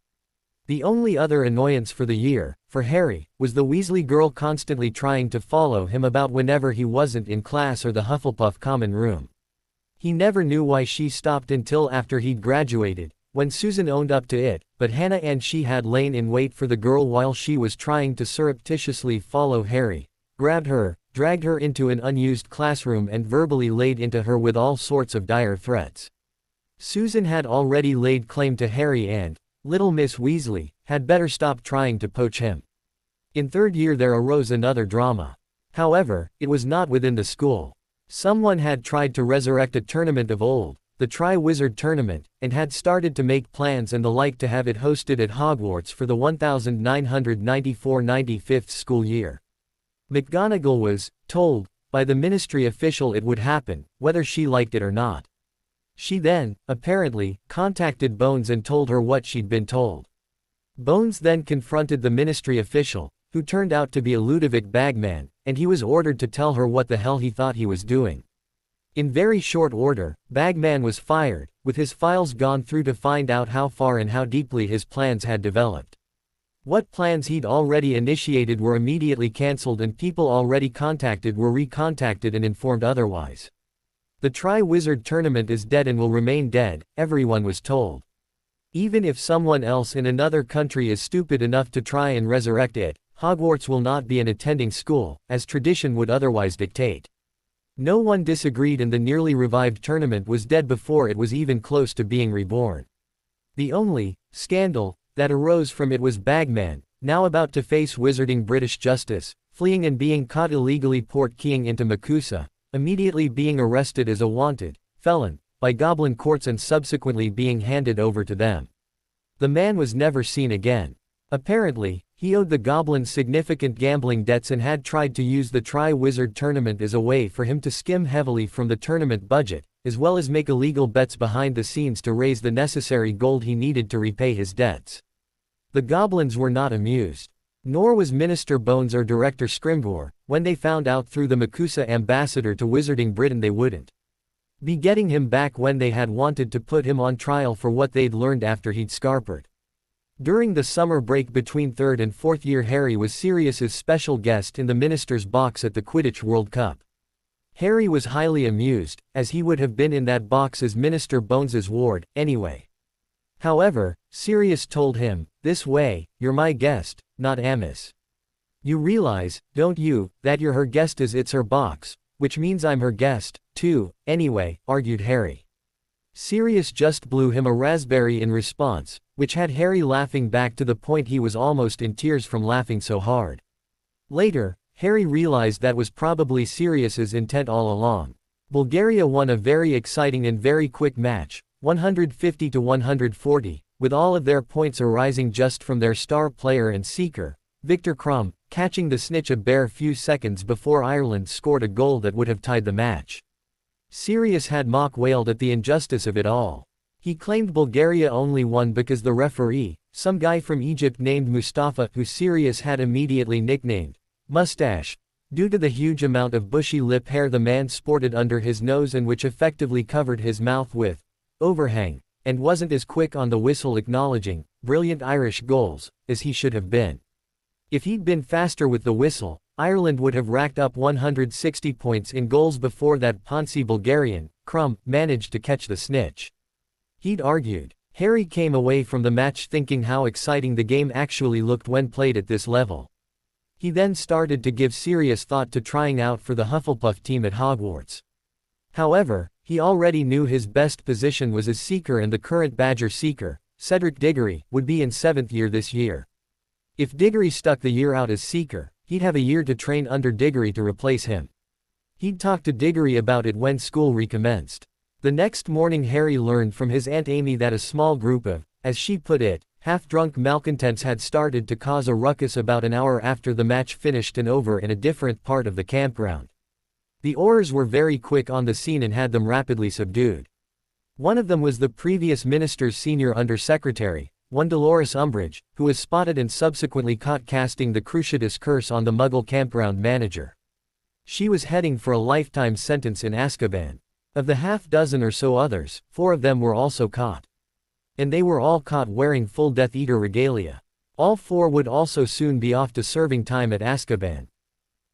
The only other annoyance for the year, for Harry, was the Weasley girl constantly trying to follow him about whenever he wasn't in class or the Hufflepuff common room. He never knew why she stopped until after he'd graduated, when Susan owned up to it, but Hannah and she had lain in wait for the girl while she was trying to surreptitiously follow Harry, grabbed her, dragged her into an unused classroom and verbally laid into her with all sorts of dire threats. Susan had already laid claim to Harry and, little Miss Weasley, had better stop trying to poach him. In third year there arose another drama. However, it was not within the school. Someone had tried to resurrect a tournament of old, the Tri-Wizard Tournament, and had started to make plans and the like to have it hosted at Hogwarts for the 1994-95 school year. McGonagall was told by the ministry official it would happen, whether she liked it or not. She then, apparently, contacted Bones and told her what she'd been told. Bones then confronted the ministry official, who turned out to be a Ludovic Bagman, and he was ordered to tell her what the hell he thought he was doing. In very short order, Bagman was fired, with his files gone through to find out how far and how deeply his plans had developed. What plans he'd already initiated were immediately cancelled and people already contacted were recontacted and informed otherwise. The Tri-Wizard Tournament is dead and will remain dead, everyone was told. Even if someone else in another country is stupid enough to try and resurrect it, Hogwarts will not be an attending school, as tradition would otherwise dictate. No one disagreed and the nearly revived tournament was dead before it was even close to being reborn. The only scandal that arose from it was Bagman, now about to face wizarding British justice, fleeing and being caught illegally port-keying into Makusa, immediately being arrested as a wanted felon by Goblin courts and subsequently being handed over to them. The man was never seen again. Apparently, he owed the Goblins significant gambling debts and had tried to use the Tri-Wizard Tournament as a way for him to skim heavily from the tournament budget, as well as make illegal bets behind the scenes to raise the necessary gold he needed to repay his debts. The Goblins were not amused. Nor was Minister Bones or Director Scrimgeour, when they found out through the Makusa ambassador to Wizarding Britain they wouldn't be getting him back when they had wanted to put him on trial for what they'd learned after he'd scarpered. During the summer break between third and fourth year, Harry was Sirius's special guest in the minister's box at the Quidditch World Cup. Harry was highly amused, as he would have been in that box as Minister Bones's ward, anyway. However, Sirius told him, "This way, you're my guest, not Amos. You realize, don't you, that you're her guest as it's her box, which means I'm her guest, too, anyway," argued Harry. Sirius just blew him a raspberry in response, which had Harry laughing back to the point he was almost in tears from laughing so hard. Later, Harry realized that was probably Sirius's intent all along. Bulgaria won a very exciting and very quick match, 150 to 140, with all of their points arising just from their star player and seeker, Victor Krum, catching the snitch a bare few seconds before Ireland scored a goal that would have tied the match. Sirius had mock wailed at the injustice of it all. He claimed Bulgaria only won because the referee, some guy from Egypt named Mustafa, who Sirius had immediately nicknamed Mustache, due to the huge amount of bushy lip hair the man sported under his nose and which effectively covered his mouth with overhang, and wasn't as quick on the whistle acknowledging brilliant Irish goals as he should have been. If he'd been faster with the whistle, Ireland would have racked up 160 points in goals before that poncy Bulgarian, Krum, managed to catch the snitch. He'd argued. Harry came away from the match thinking how exciting the game actually looked when played at this level. He then started to give serious thought to trying out for the Hufflepuff team at Hogwarts. However, he already knew his best position was as seeker, and the current Badger seeker, Cedric Diggory, would be in 7th year this year. If Diggory stuck the year out as seeker, he'd have a year to train under Diggory to replace him. He'd talk to Diggory about it when school recommenced. The next morning Harry learned from his Aunt Amy that a small group of, as she put it, half-drunk malcontents had started to cause a ruckus about an hour after the match finished and over in a different part of the campground. The Aurors were very quick on the scene and had them rapidly subdued. One of them was the previous minister's senior under-secretary, one Dolores Umbridge, who was spotted and subsequently caught casting the Cruciatus curse on the Muggle campground manager. She was heading for a lifetime sentence in Azkaban. Of the half-dozen or so others, 4 of them were also caught. And they were all caught wearing full Death Eater regalia. All 4 would also soon be off to serving time at Azkaban.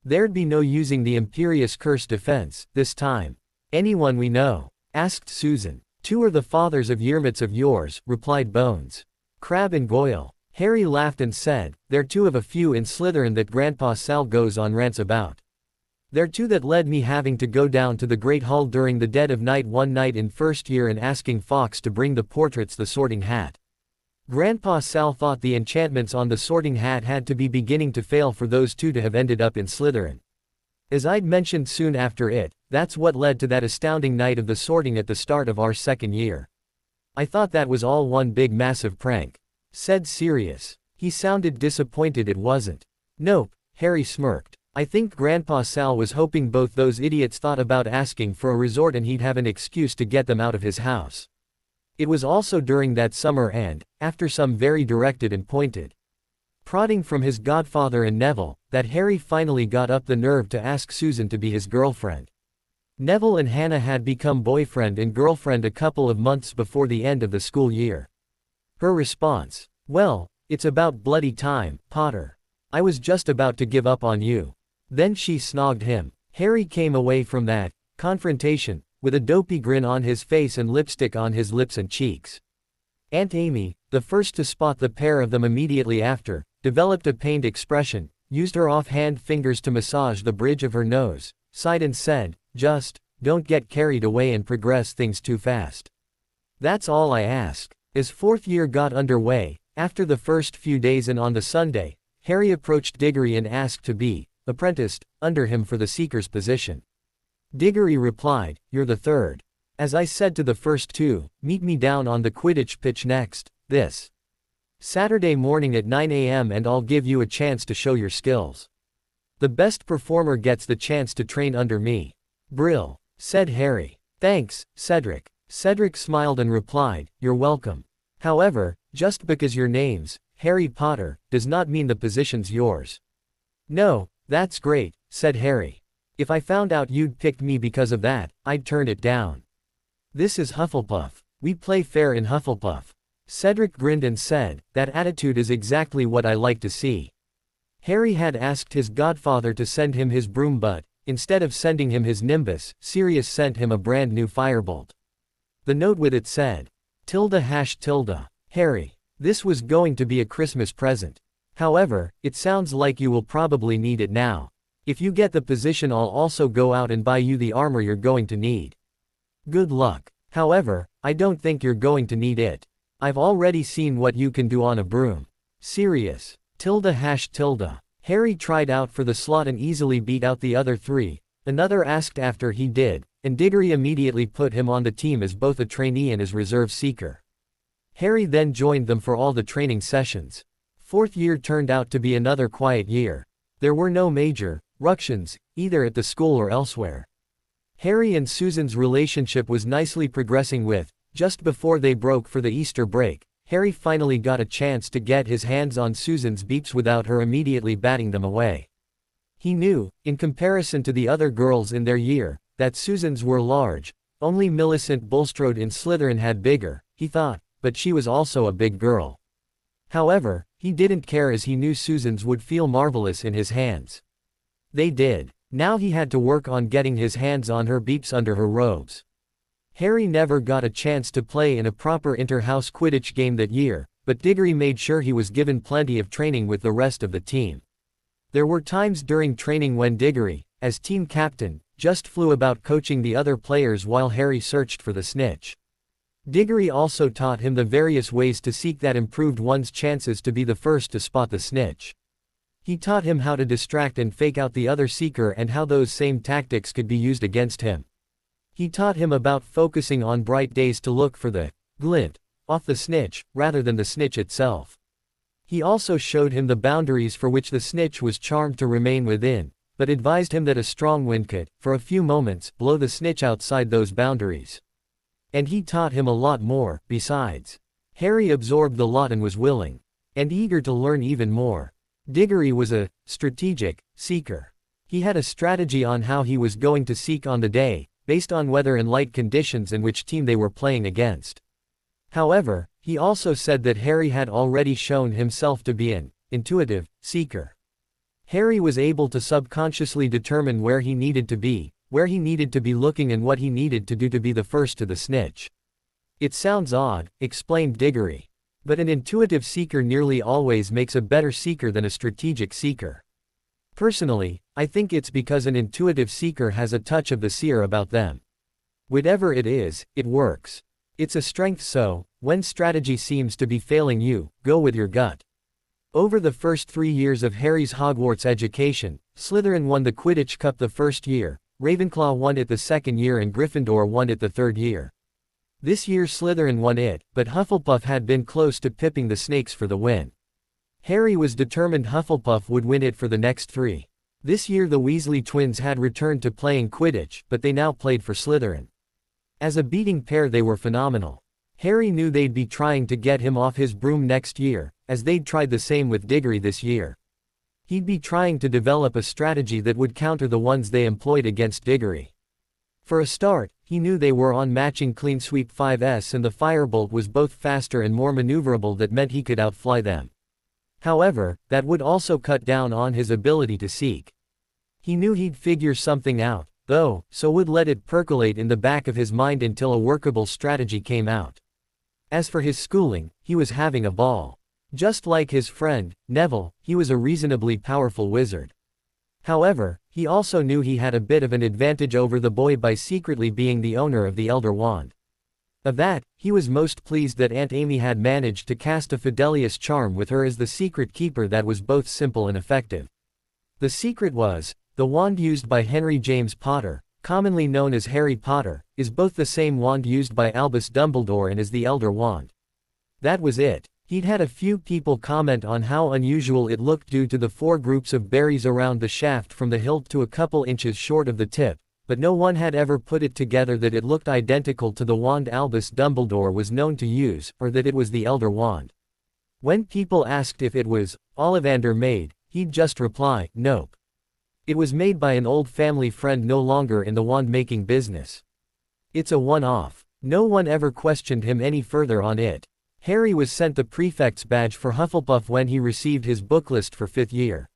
There'd be no using the Imperious Curse defense, this time. "Anyone we know?" asked Susan. "2 are the fathers of yearmits of yours," replied Bones. "Crabbe and Goyle." Harry laughed and said, "They're 2 of a few in Slytherin that Grandpa Sal goes on rants about. They're 2 that led me having to go down to the Great Hall during the dead of night one night in 1st year and asking Fawkes to bring the portraits the Sorting Hat. Grandpa Sal thought the enchantments on the Sorting Hat had to be beginning to fail for those 2 to have ended up in Slytherin. As I'd mentioned soon after it, that's what led to that astounding night of the sorting at the start of our 2nd year. I thought that was all one big massive prank," said Sirius. He sounded disappointed it wasn't. "Nope," Harry smirked. "I think Grandpa Sal was hoping both those idiots thought about asking for a resort and he'd have an excuse to get them out of his house." It was also during that summer and, after some very directed and pointed prodding from his godfather and Neville, that Harry finally got up the nerve to ask Susan to be his girlfriend. Neville and Hannah had become boyfriend and girlfriend a couple of months before the end of the school year. Her response: "Well, it's about bloody time, Potter. I was just about to give up on you." Then she snogged him. Harry came away from that confrontation with a dopey grin on his face and lipstick on his lips and cheeks. Aunt Amy, the first to spot the pair of them immediately after, developed a pained expression, used her offhand fingers to massage the bridge of her nose, sighed and said, "Just don't get carried away and progress things too fast. That's all I ask." As 4th year got underway, after the first few days and on the Sunday, Harry approached Diggory and asked to be apprenticed under him for the seeker's position. Diggory replied, "You're the 3rd. As I said to the first 2, meet me down on the Quidditch pitch next, this Saturday morning at 9 a.m. and I'll give you a chance to show your skills. The best performer gets the chance to train under me." "Brill," said Harry. "Thanks, Cedric." Cedric smiled and replied, "You're welcome. However, just because your name's Harry Potter does not mean the position's yours." "No, that's great," said Harry. "If I found out you'd picked me because of that, I'd turn it down. This is Hufflepuff. We play fair in Hufflepuff." Cedric grinned and said, "That attitude is exactly what I like to see." Harry had asked his godfather to send him his broom, but, instead of sending him his Nimbus, Sirius sent him a brand new firebolt. The note with it said, "Tilda #tilda. Harry. This was going to be a Christmas present. However, it sounds like you will probably need it now. If you get the position, I'll also go out and buy you the armor you're going to need. Good luck. However, I don't think you're going to need it. I've already seen what you can do on a broom. Sirius. #. Harry tried out for the slot and easily beat out the other three. Another asked after he did, and Diggory immediately put him on the team as both a trainee and as reserve seeker. Harry then joined them for all the training sessions. Fourth year turned out to be another quiet year. There were no major ructions, either at the school or elsewhere. Harry and Susan's relationship was nicely progressing with, just before they broke for the Easter break, Harry finally got a chance to get his hands on Susan's beeps without her immediately batting them away. He knew, in comparison to the other girls in their year, that Susan's were large. Only Millicent Bulstrode in Slytherin had bigger, he thought, but she was also a big girl. However, he didn't care as he knew Susan's would feel marvelous in his hands. They did. Now he had to work on getting his hands on her beeps under her robes. Harry never got a chance to play in a proper inter-house Quidditch game that year, but Diggory made sure he was given plenty of training with the rest of the team. There were times during training when Diggory, as team captain, just flew about coaching the other players while Harry searched for the snitch. Diggory also taught him the various ways to seek that improved one's chances to be the first to spot the snitch. He taught him how to distract and fake out the other seeker and how those same tactics could be used against him. He taught him about focusing on bright days to look for the glint off the snitch, rather than the snitch itself. He also showed him the boundaries for which the snitch was charmed to remain within, but advised him that a strong wind could, for a few moments, blow the snitch outside those boundaries. And he taught him a lot more, besides. Harry absorbed the lot and was willing and eager to learn even more. Diggory was a strategic seeker. He had a strategy on how he was going to seek on the day, based on weather and light conditions and which team they were playing against. However, he also said that Harry had already shown himself to be an intuitive seeker. Harry was able to subconsciously determine where he needed to be looking and what he needed to do to be the first to the snitch. It sounds odd, explained Diggory. But an intuitive seeker nearly always makes a better seeker than a strategic seeker. Personally, I think it's because an intuitive seeker has a touch of the seer about them. Whatever it is, it works. It's a strength, so, when strategy seems to be failing you, go with your gut. Over the first 3 years of Harry's Hogwarts education, Slytherin won the Quidditch Cup the first year, Ravenclaw won it the second year and Gryffindor won it the third year. This year Slytherin won it, but Hufflepuff had been close to pipping the Snakes for the win. Harry was determined Hufflepuff would win it for the next 3. This year the Weasley twins had returned to playing Quidditch, but they now played for Slytherin. As a beating pair they were phenomenal. Harry knew they'd be trying to get him off his broom next year, as they'd tried the same with Diggory this year. He'd be trying to develop a strategy that would counter the ones they employed against Diggory. For a start, he knew they were on matching Clean Sweep 5s and the Firebolt was both faster and more maneuverable, that meant he could outfly them. However, that would also cut down on his ability to seek. He knew he'd figure something out, though, so would let it percolate in the back of his mind until a workable strategy came out. As for his schooling, he was having a ball. Just like his friend, Neville, he was a reasonably powerful wizard. However, he also knew he had a bit of an advantage over the boy by secretly being the owner of the Elder Wand. Of that, he was most pleased that Aunt Amy had managed to cast a Fidelius charm with her as the secret keeper that was both simple and effective. The secret was, the wand used by Henry James Potter, commonly known as Harry Potter, is both the same wand used by Albus Dumbledore and is the Elder Wand. That was it. He'd had a few people comment on how unusual it looked due to the 4 groups of berries around the shaft from the hilt to a couple inches short of the tip, but no one had ever put it together that it looked identical to the wand Albus Dumbledore was known to use, or that it was the Elder Wand. When people asked if it was Ollivander made, he'd just reply, nope. It was made by an old family friend no longer in the wand-making business. It's a one-off. No one ever questioned him any further on it. Harry was sent the prefect's badge for Hufflepuff when he received his book list for 5th year.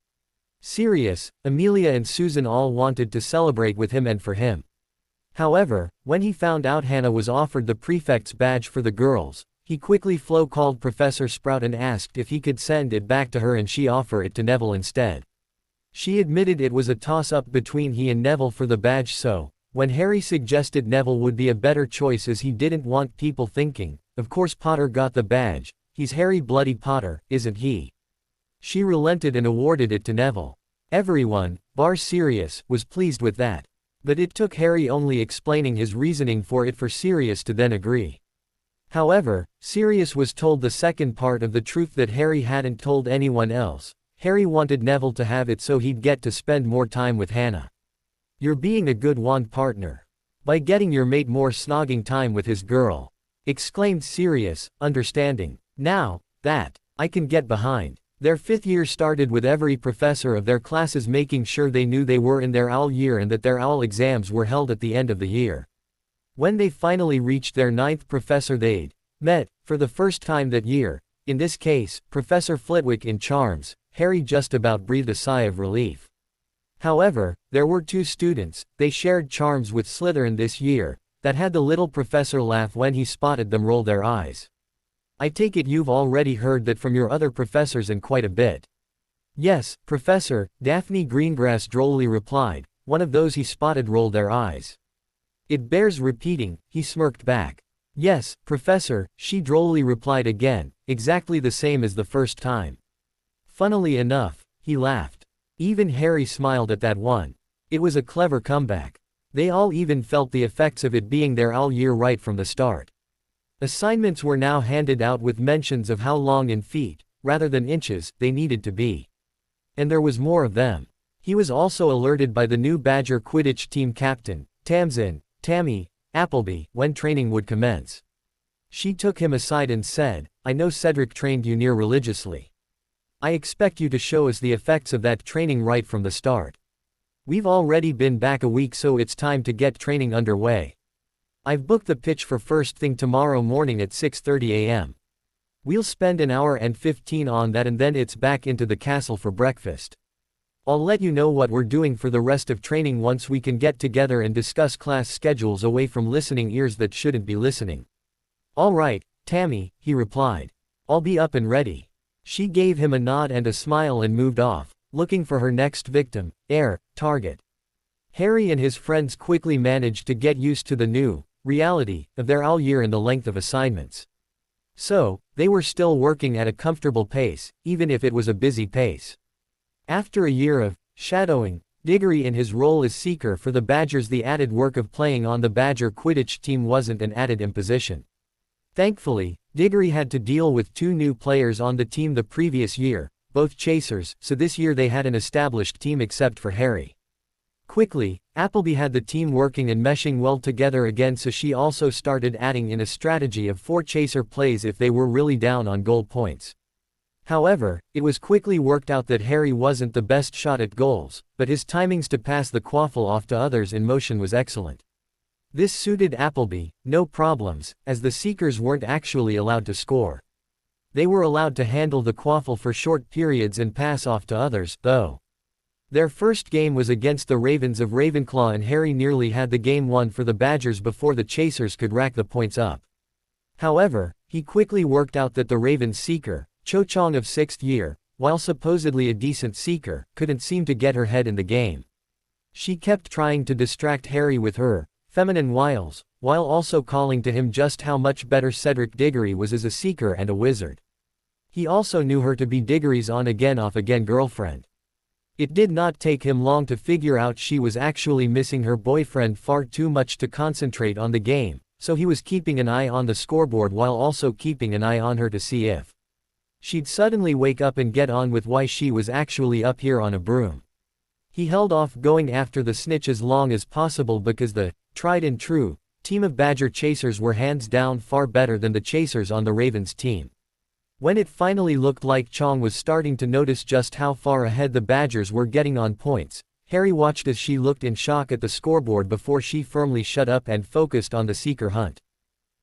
Sirius, Amelia and Susan all wanted to celebrate with him and for him. However, when he found out Hannah was offered the prefect's badge for the girls, He quickly called Professor Sprout and asked if he could send it back to her and she offer it to Neville instead. She admitted it was a toss-up between he and Neville for the badge, so, when Harry suggested Neville would be a better choice as he didn't want people thinking, of course Potter got the badge, he's Harry Bloody Potter, isn't he? She relented and awarded it to Neville. Everyone, bar Sirius, was pleased with that. But it took Harry only explaining his reasoning for it for Sirius to then agree. However, Sirius was told the second part of the truth that Harry hadn't told anyone else. Harry wanted Neville to have it so he'd get to spend more time with Hannah. You're being a good wand partner. By getting your mate more snogging time with his girl, exclaimed Sirius, understanding. Now, that, I can get behind. Their 5th year started with every professor of their classes making sure they knew they were in their OWL year and that their OWL exams were held at the end of the year. When they finally reached their 9th professor they'd met, for the first time that year, in this case, Professor Flitwick in charms, Harry just about breathed a sigh of relief. However, there were 2 students, they shared charms with Slytherin this year, that had the little professor laugh when he spotted them roll their eyes. I take it you've already heard that from your other professors and quite a bit. Yes, Professor, Daphne Greengrass drolly replied, one of those he spotted rolled their eyes. It bears repeating, he smirked back. Yes, Professor, she drolly replied again, exactly the same as the first time. Funnily enough, he laughed. Even Harry smiled at that one. It was a clever comeback. They all even felt the effects of it being their OWL year right from the start. Assignments were now handed out with mentions of how long in feet, rather than inches, they needed to be. And there was more of them. He was also alerted by the new Badger Quidditch team captain, Tammy Appleby, when training would commence. She took him aside and said, I know Cedric trained you near religiously. I expect you to show us the effects of that training right from the start. We've already been back a week, so it's time to get training underway. I've booked the pitch for first thing tomorrow morning at 6:30 a.m. We'll spend an hour and 15 on that and then it's back into the castle for breakfast. I'll let you know what we're doing for the rest of training once we can get together and discuss class schedules away from listening ears that shouldn't be listening. All right, Tammy, he replied. I'll be up and ready. She gave him a nod and a smile and moved off, looking for her next victim, target. Harry and his friends quickly managed to get used to the new reality of their OWL year and the length of assignments. So, they were still working at a comfortable pace, even if it was a busy pace. After a year of shadowing Diggory in his role as seeker for the Badgers, the added work of playing on the Badger Quidditch team wasn't an added imposition. Thankfully, Diggory had to deal with 2 new players on the team the previous year, both chasers, so this year they had an established team except for Harry. Quickly, Appleby had the team working and meshing well together again, so she also started adding in a strategy of 4 chaser plays if they were really down on goal points. However, it was quickly worked out that Harry wasn't the best shot at goals, but his timings to pass the quaffle off to others in motion was excellent. This suited Appleby, no problems, as the Seekers weren't actually allowed to score. They were allowed to handle the quaffle for short periods and pass off to others, though. Their first game was against the Ravens of Ravenclaw and Harry nearly had the game won for the Badgers before the Chasers could rack the points up. However, he quickly worked out that the Ravens seeker, Cho Chang of 6th year, while supposedly a decent seeker, couldn't seem to get her head in the game. She kept trying to distract Harry with her feminine wiles, while also calling to him just how much better Cedric Diggory was as a seeker and a wizard. He also knew her to be Diggory's on-again off-again girlfriend. It did not take him long to figure out she was actually missing her boyfriend far too much to concentrate on the game, so he was keeping an eye on the scoreboard while also keeping an eye on her to see if she'd suddenly wake up and get on with why she was actually up here on a broom. He held off going after the snitch as long as possible because the tried and true team of Badger Chasers were hands down far better than the Chasers on the Ravens team. When it finally looked like Chong was starting to notice just how far ahead the Badgers were getting on points, Harry watched as she looked in shock at the scoreboard before she firmly shut up and focused on the seeker hunt.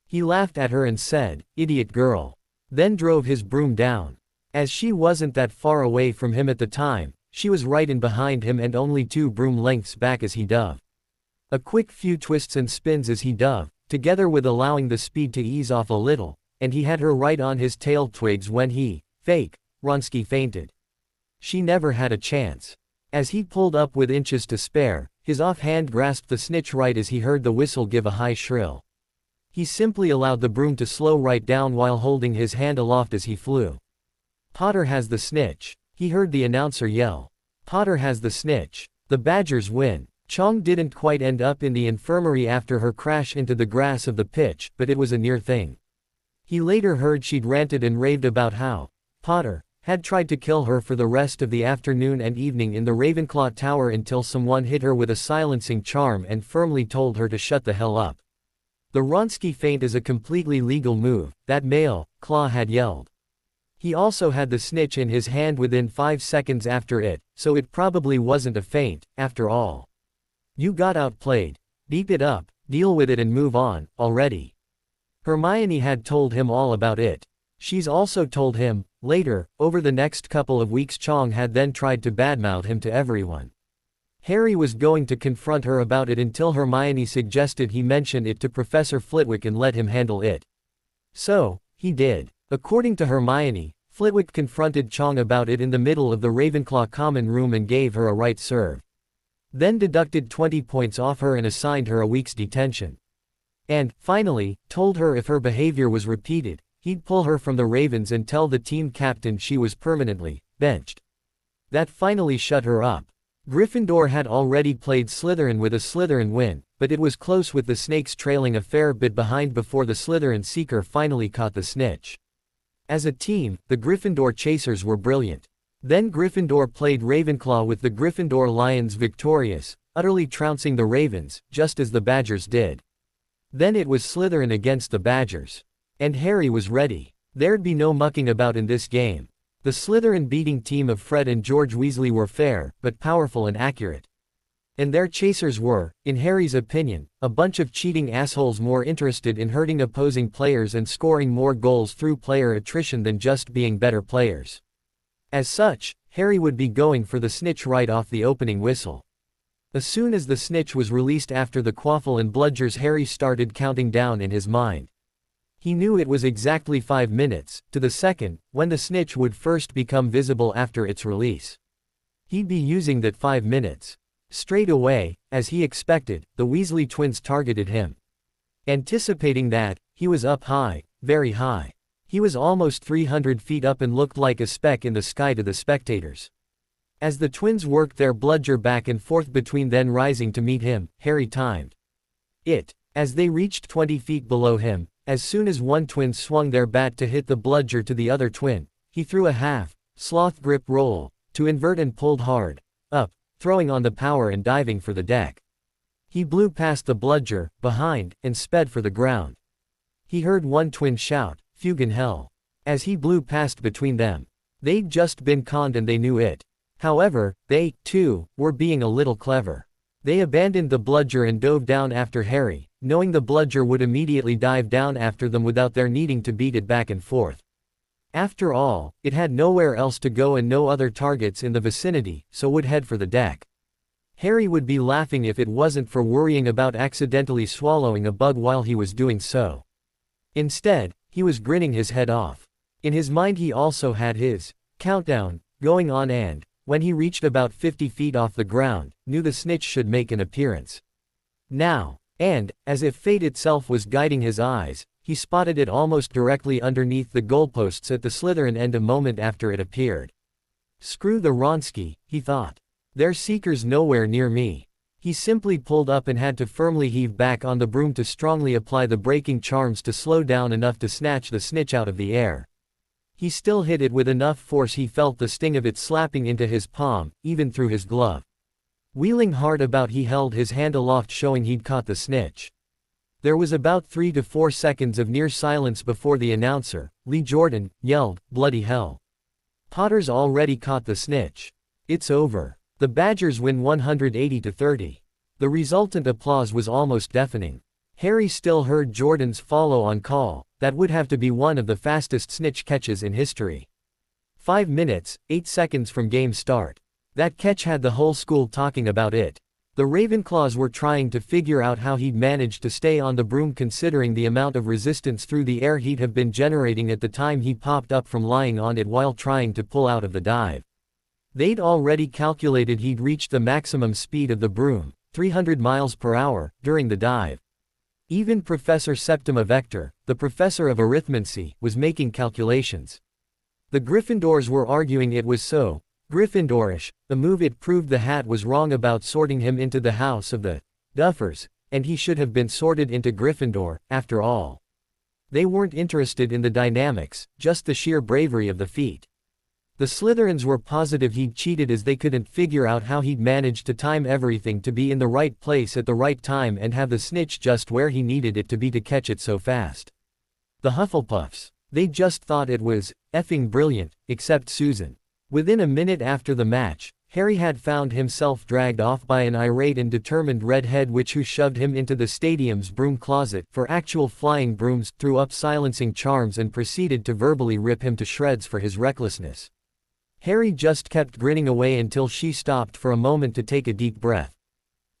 He laughed at her and said, "Idiot girl," then drove his broom down. As she wasn't that far away from him at the time, she was right in behind him and only 2 broom lengths back as he dove. A quick few twists and spins as he dove, together with allowing the speed to ease off a little, and he had her right on his tail twigs when he, fake, Wronski fainted. She never had a chance. As he pulled up with inches to spare, his offhand grasped the snitch right as he heard the whistle give a high shrill. He simply allowed the broom to slow right down while holding his hand aloft as he flew. Potter has the snitch. He heard the announcer yell. Potter has the snitch. The Badgers win. Chong didn't quite end up in the infirmary after her crash into the grass of the pitch, but it was a near thing. He later heard she'd ranted and raved about how Potter had tried to kill her for the rest of the afternoon and evening in the Ravenclaw Tower until someone hit her with a silencing charm and firmly told her to shut the hell up. The Wronski feint is a completely legal move, that male, Claw had yelled. He also had the snitch in his hand within 5 seconds after it, so it probably wasn't a feint, after all. You got outplayed. Beep it up, deal with it and move on, already. Hermione had told him all about it. She's also told him, later, over the next couple of weeks Chong had then tried to badmouth him to everyone. Harry was going to confront her about it until Hermione suggested he mention it to Professor Flitwick and let him handle it. So, he did. According to Hermione, Flitwick confronted Chong about it in the middle of the Ravenclaw common room and gave her a right serve. Then deducted 20 points off her and assigned her a week's detention. And, finally, told her if her behavior was repeated, he'd pull her from the Ravens and tell the team captain she was permanently benched. That finally shut her up. Gryffindor had already played Slytherin with a Slytherin win, but it was close with the Snakes trailing a fair bit behind before the Slytherin seeker finally caught the snitch. As a team, the Gryffindor chasers were brilliant. Then Gryffindor played Ravenclaw with the Gryffindor Lions victorious, utterly trouncing the Ravens, just as the Badgers did. Then it was Slytherin against the Badgers. And Harry was ready. There'd be no mucking about in this game. The Slytherin beating team of Fred and George Weasley were fair, but powerful and accurate. And their chasers were, in Harry's opinion, a bunch of cheating assholes more interested in hurting opposing players and scoring more goals through player attrition than just being better players. As such, Harry would be going for the snitch right off the opening whistle. As soon as the snitch was released after the quaffle and bludgers, Harry started counting down in his mind. He knew it was exactly 5 minutes, to the second, when the snitch would first become visible after its release. He'd be using that 5 minutes. Straight away, as he expected, the Weasley twins targeted him. Anticipating that, he was up high, very high. He was almost 300 feet up and looked like a speck in the sky to the spectators. As the twins worked their bludger back and forth between then rising to meet him, Harry timed it. As they reached 20 feet below him, as soon as one twin swung their bat to hit the bludger to the other twin, he threw a sloth grip roll, to invert and pulled hard, up, throwing on the power and diving for the deck. He blew past the bludger, behind, and sped for the ground. He heard one twin shout, "Fucking hell." As he blew past between them. They'd just been conned and they knew it. However, they, too, were being a little clever. They abandoned the bludger and dove down after Harry, knowing the bludger would immediately dive down after them without their needing to beat it back and forth. After all, it had nowhere else to go and no other targets in the vicinity, so would head for the deck. Harry would be laughing if it wasn't for worrying about accidentally swallowing a bug while he was doing so. Instead, he was grinning his head off. In his mind he also had his countdown going on and, when he reached about 50 feet off the ground, knew the snitch should make an appearance. Now, and, as if fate itself was guiding his eyes, he spotted it almost directly underneath the goalposts at the Slytherin end a moment after it appeared. Screw the Wronski, he thought. There's seekers nowhere near me. He simply pulled up and had to firmly heave back on the broom to strongly apply the braking charms to slow down enough to snatch the snitch out of the air. He still hit it with enough force he felt the sting of it slapping into his palm, even through his glove. Wheeling hard about he held his hand aloft showing he'd caught the snitch. There was about 3 to 4 seconds of near silence before the announcer, Lee Jordan, yelled, "Bloody hell. Potter's already caught the snitch. It's over." The Badgers win 180-30. The resultant applause was almost deafening. Harry still heard Jordan's follow-on call, that would have to be one of the fastest snitch catches in history. 5 minutes, 8 seconds from game start. That catch had the whole school talking about it. The Ravenclaws were trying to figure out how he'd managed to stay on the broom considering the amount of resistance through the air he'd have been generating at the time he popped up from lying on it while trying to pull out of the dive. They'd already calculated he'd reached the maximum speed of the broom, 300 miles per hour, during the dive. Even Professor Septima Vector, the professor of arithmancy, was making calculations. The Gryffindors were arguing it was so Gryffindorish, the move it proved the hat was wrong about sorting him into the house of the Duffers, and he should have been sorted into Gryffindor, after all. They weren't interested in the dynamics, just the sheer bravery of the feat. The Slytherins were positive he'd cheated as they couldn't figure out how he'd managed to time everything to be in the right place at the right time and have the snitch just where he needed it to be to catch it so fast. The Hufflepuffs. They just thought it was effing brilliant, except Susan. Within a minute after the match, Harry had found himself dragged off by an irate and determined redhead witch who shoved him into the stadium's broom closet for actual flying brooms, threw up silencing charms and proceeded to verbally rip him to shreds for his recklessness. Harry just kept grinning away until she stopped for a moment to take a deep breath.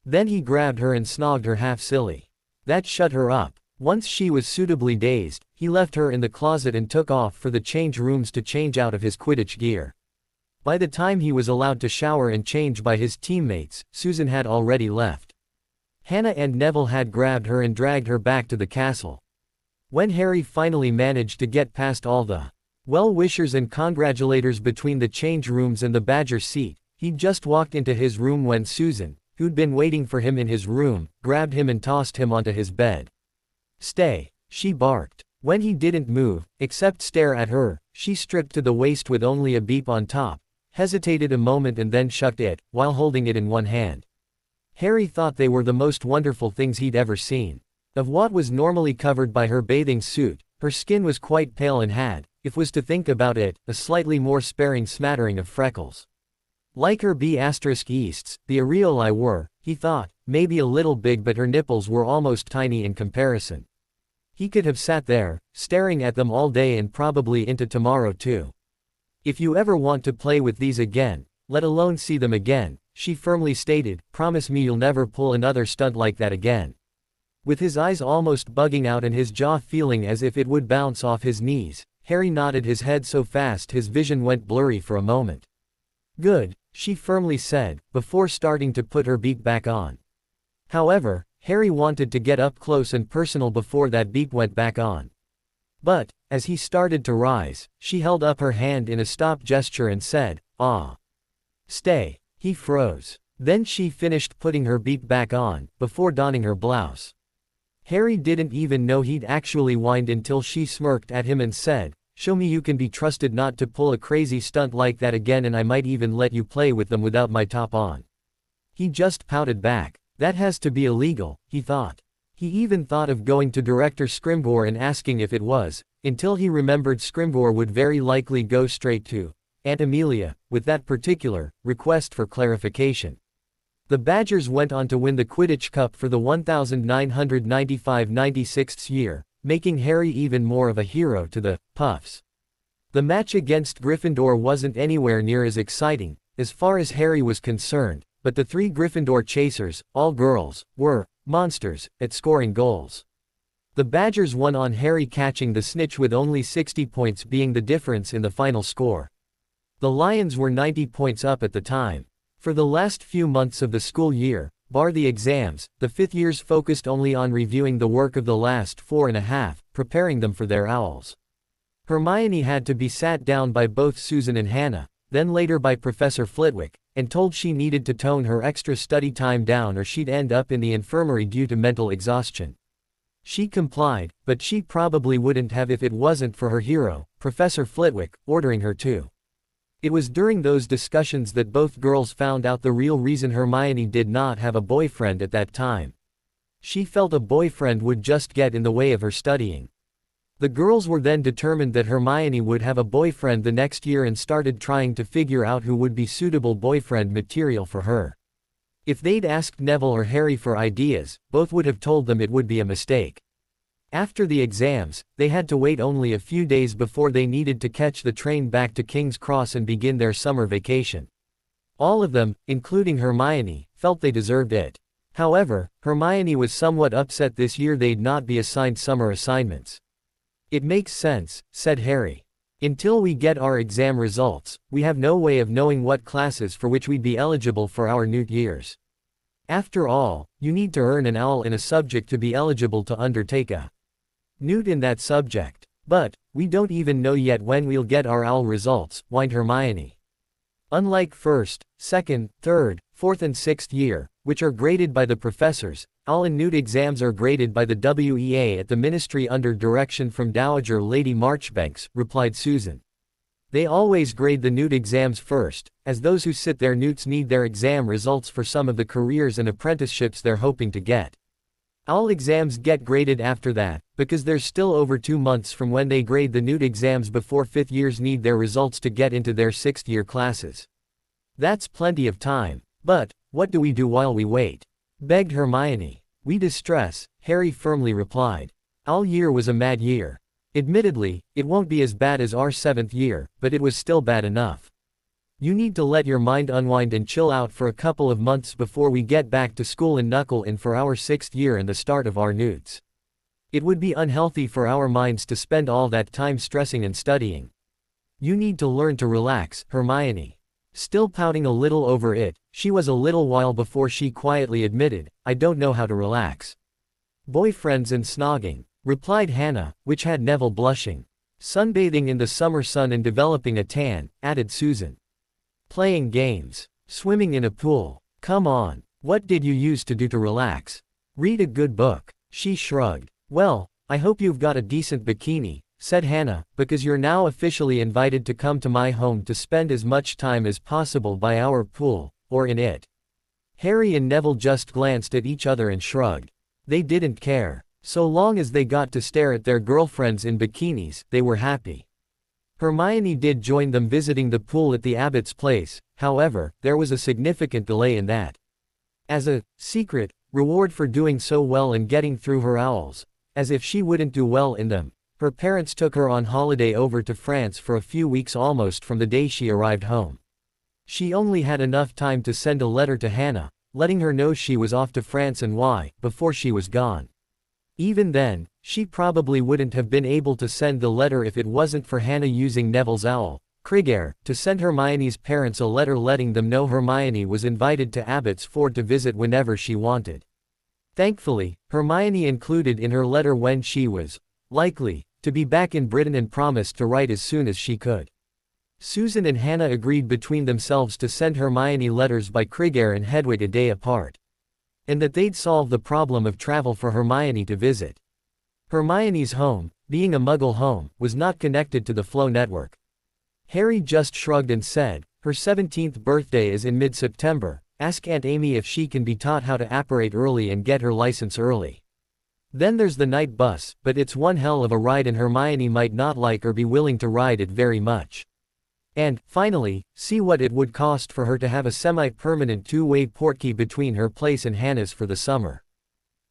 Then he grabbed her and snogged her half silly. That shut her up. Once she was suitably dazed, he left her in the closet and took off for the change rooms to change out of his Quidditch gear. By the time he was allowed to shower and change by his teammates, Susan had already left. Hannah and Neville had grabbed her and dragged her back to the castle. When Harry finally managed to get past all the well-wishers and congratulators between the change rooms and the Badger seat, he'd just walked into his room when Susan, who'd been waiting for him in his room, grabbed him and tossed him onto his bed. "Stay," she barked. When he didn't move, except stare at her, she stripped to the waist with only a beep on top, hesitated a moment and then shucked it, while holding it in one hand. Harry thought they were the most wonderful things he'd ever seen. Of what was normally covered by her bathing suit, her skin was quite pale and had, if was to think about it, a slightly more sparing smattering of freckles. Like her B***Easts, the areolae were, he thought, maybe a little big but her nipples were almost tiny in comparison. He could have sat there, staring at them all day and probably into tomorrow too. "If you ever want to play with these again, let alone see them again," she firmly stated, "promise me you'll never pull another stunt like that again." With his eyes almost bugging out and his jaw feeling as if it would bounce off his knees, Harry nodded his head so fast his vision went blurry for a moment. "Good," she firmly said, before starting to put her beak back on. However, Harry wanted to get up close and personal before that beak went back on. But, as he started to rise, she held up her hand in a stop gesture and said, "Ah. Stay." He froze. Then she finished putting her beak back on, before donning her blouse. Harry didn't even know he'd actually whined until she smirked at him and said, "Show me you can be trusted not to pull a crazy stunt like that again and I might even let you play with them without my top on." He just pouted back. That has to be illegal, he thought. He even thought of going to Director Scrimgeour and asking if it was, until he remembered Scrimgeour would very likely go straight to Aunt Amelia, with that particular request for clarification. The Badgers went on to win the Quidditch Cup for the 1995-96 year, making Harry even more of a hero to the Puffs. The match against Gryffindor wasn't anywhere near as exciting, as far as Harry was concerned, but the three Gryffindor chasers, all girls, were monsters at scoring goals. The Badgers won on Harry catching the snitch with only 60 points being the difference in the final score. The Lions were 90 points up at the time. For the last few months of the school year, bar the exams, the fifth years focused only on reviewing the work of the last 4.5, preparing them for their owls. Hermione had to be sat down by both Susan and Hannah, then later by Professor Flitwick, and told she needed to tone her extra study time down or she'd end up in the infirmary due to mental exhaustion. She complied, but she probably wouldn't have if it wasn't for her hero, Professor Flitwick, ordering her to. It was during those discussions that both girls found out the real reason Hermione did not have a boyfriend at that time. She felt a boyfriend would just get in the way of her studying. The girls were then determined that Hermione would have a boyfriend the next year and started trying to figure out who would be suitable boyfriend material for her. If they'd asked Neville or Harry for ideas, both would have told them it would be a mistake. After the exams, they had to wait only a few days before they needed to catch the train back to King's Cross and begin their summer vacation. All of them, including Hermione, felt they deserved it. However, Hermione was somewhat upset this year they'd not be assigned summer assignments. It makes sense, said Harry. Until we get our exam results, we have no way of knowing what classes for which we'd be eligible for our Newt years. After all, you need to earn an OWL in a subject to be eligible to undertake a Newt in that subject. But, we don't even know yet when we'll get our OWL results, whined Hermione. Unlike first, second, third, fourth and sixth year, which are graded by the professors, OWL and Newt exams are graded by the WEA at the ministry under direction from Dowager Lady Marchbanks, replied Susan. They always grade the Newt exams first, as those who sit their Newts need their exam results for some of the careers and apprenticeships they're hoping to get. OWL exams get graded after that, because there's still over 2 months from when they grade the Newt exams before 5th years need their results to get into their 6th year classes. That's plenty of time. But, what do we do while we wait? Begged Hermione. We distress, Harry firmly replied. OWL year was a mad year. Admittedly, it won't be as bad as our 7th year, but it was still bad enough. You need to let your mind unwind and chill out for a couple of months before we get back to school and knuckle in for our 6th year and the start of our Newts. It would be unhealthy for our minds to spend all that time stressing and studying. You need to learn to relax, Hermione. Still pouting a little over it, she was a little while before she quietly admitted, I don't know how to relax. Boyfriends and snogging, replied Hannah, which had Neville blushing. Sunbathing in the summer sun and developing a tan, added Susan. Playing games. Swimming in a pool. Come on. What did you used to do to relax? Read a good book. She shrugged. Well, I hope you've got a decent bikini, said Hannah, because you're now officially invited to come to my home to spend as much time as possible by our pool, or in it. Harry and Neville just glanced at each other and shrugged. They didn't care. So long as they got to stare at their girlfriends in bikinis, they were happy. Hermione did join them visiting the pool at the abbot's place, however, there was a significant delay in that. As a secret reward for doing so well and getting through her OWLs, as if she wouldn't do well in them, her parents took her on holiday over to France for a few weeks almost from the day she arrived home. She only had enough time to send a letter to Hannah, letting her know she was off to France and why, before she was gone. Even then, she probably wouldn't have been able to send the letter if it wasn't for Hannah using Neville's OWL, Krigare, to send Hermione's parents a letter letting them know Hermione was invited to Abbotsford to visit whenever she wanted. Thankfully, Hermione included in her letter when she was likely to be back in Britain and promised to write as soon as she could. Susan and Hannah agreed between themselves to send Hermione letters by Krigare and Hedwig a day apart. And that they'd solve the problem of travel for Hermione to visit. Hermione's home, being a Muggle home, was not connected to the Flow network. Harry just shrugged and said, her 17th birthday is in mid-September, ask Aunt Amy if she can be taught how to apparate early and get her license early. Then there's the night bus, but it's one hell of a ride and Hermione might not like or be willing to ride it very much. And, finally, see what it would cost for her to have a semi-permanent two-way portkey between her place and Hannah's for the summer.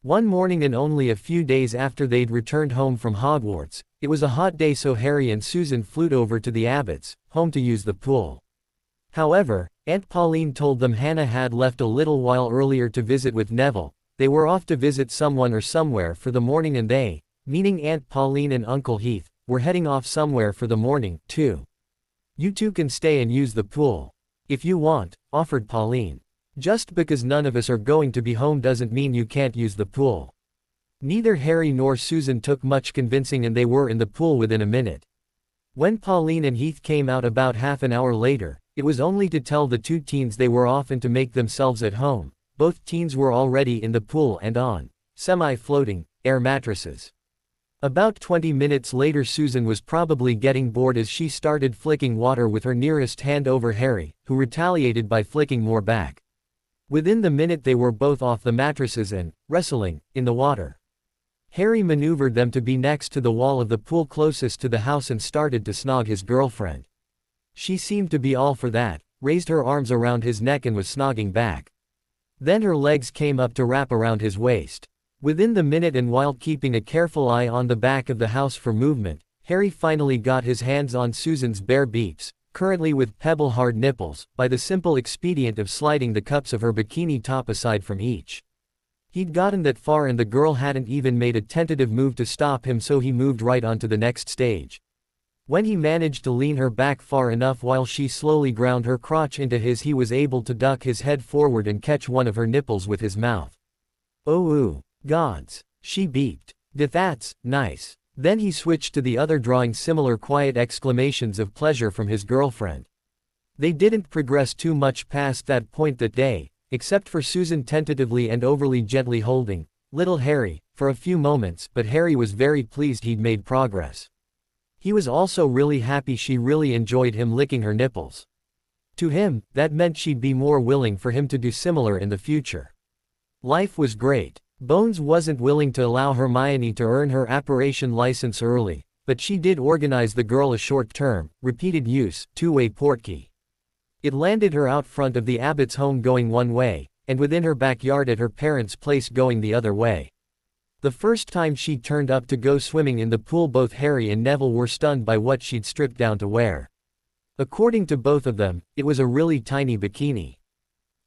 One morning and only a few days after they'd returned home from Hogwarts, it was a hot day so Harry and Susan flew over to the Abbotts' home to use the pool. However, Aunt Pauline told them Hannah had left a little while earlier to visit with Neville. They were off to visit someone or somewhere for the morning and they, meaning Aunt Pauline and Uncle Heath, were heading off somewhere for the morning, too. You two can stay and use the pool. If you want, offered Pauline. Just because none of us are going to be home doesn't mean you can't use the pool. Neither Harry nor Susan took much convincing and they were in the pool within a minute. When Pauline and Heath came out about half an hour later, it was only to tell the two teens they were off and to make themselves at home. Both teens were already in the pool and on semi-floating air mattresses. About 20 minutes later Susan was probably getting bored as she started flicking water with her nearest hand over Harry, who retaliated by flicking more back. Within the minute they were both off the mattresses and, wrestling, in the water. Harry maneuvered them to be next to the wall of the pool closest to the house and started to snog his girlfriend. She seemed to be all for that, raised her arms around his neck and was snogging back. Then her legs came up to wrap around his waist. Within the minute and while keeping a careful eye on the back of the house for movement, Harry finally got his hands on Susan's bare beeps, currently with pebble-hard nipples, by the simple expedient of sliding the cups of her bikini top aside from each. He'd gotten that far and the girl hadn't even made a tentative move to stop him, so he moved right on to the next stage. When he managed to lean her back far enough while she slowly ground her crotch into his, he was able to duck his head forward and catch one of her nipples with his mouth. "Oh ooh, gods," she beeped. "That's nice." Then he switched to the other, drawing similar quiet exclamations of pleasure from his girlfriend. They didn't progress too much past that point that day, except for Susan tentatively and overly gently holding little Harry for a few moments, but Harry was very pleased he'd made progress. He was also really happy she really enjoyed him licking her nipples. To him, that meant she'd be more willing for him to do similar in the future. Life was great. Bones wasn't willing to allow Hermione to earn her apparition license early, but she did organize the girl a short-term, repeated-use, two-way portkey. It landed her out front of the Abbot's home going one way, and within her backyard at her parents' place going the other way. The first time she turned up to go swimming in the pool, both Harry and Neville were stunned by what she'd stripped down to wear. According to both of them, it was a really tiny bikini.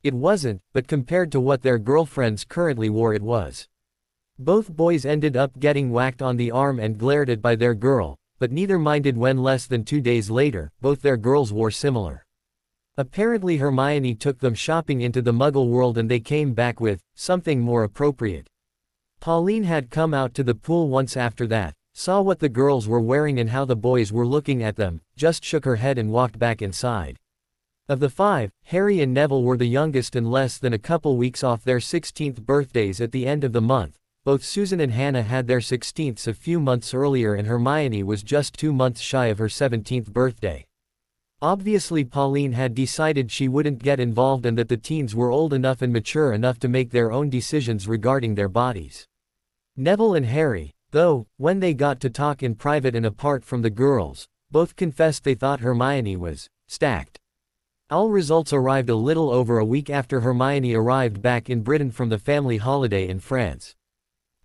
It wasn't, but compared to what their girlfriends currently wore, it was. Both boys ended up getting whacked on the arm and glared at by their girl, but neither minded when less than 2 days later, both their girls wore similar. Apparently Hermione took them shopping into the Muggle world and they came back with something more appropriate. Pauline had come out to the pool once after that, saw what the girls were wearing and how the boys were looking at them, just shook her head and walked back inside. Of the 5, Harry and Neville were the youngest and less than a couple weeks off their 16th birthdays at the end of the month. Both Susan and Hannah had their 16ths a few months earlier and Hermione was just 2 months shy of her 17th birthday. Obviously Pauline had decided she wouldn't get involved and that the teens were old enough and mature enough to make their own decisions regarding their bodies. Neville and Harry, though, when they got to talk in private and apart from the girls, both confessed they thought Hermione was stacked. All results arrived a little over a week after Hermione arrived back in Britain from the family holiday in France.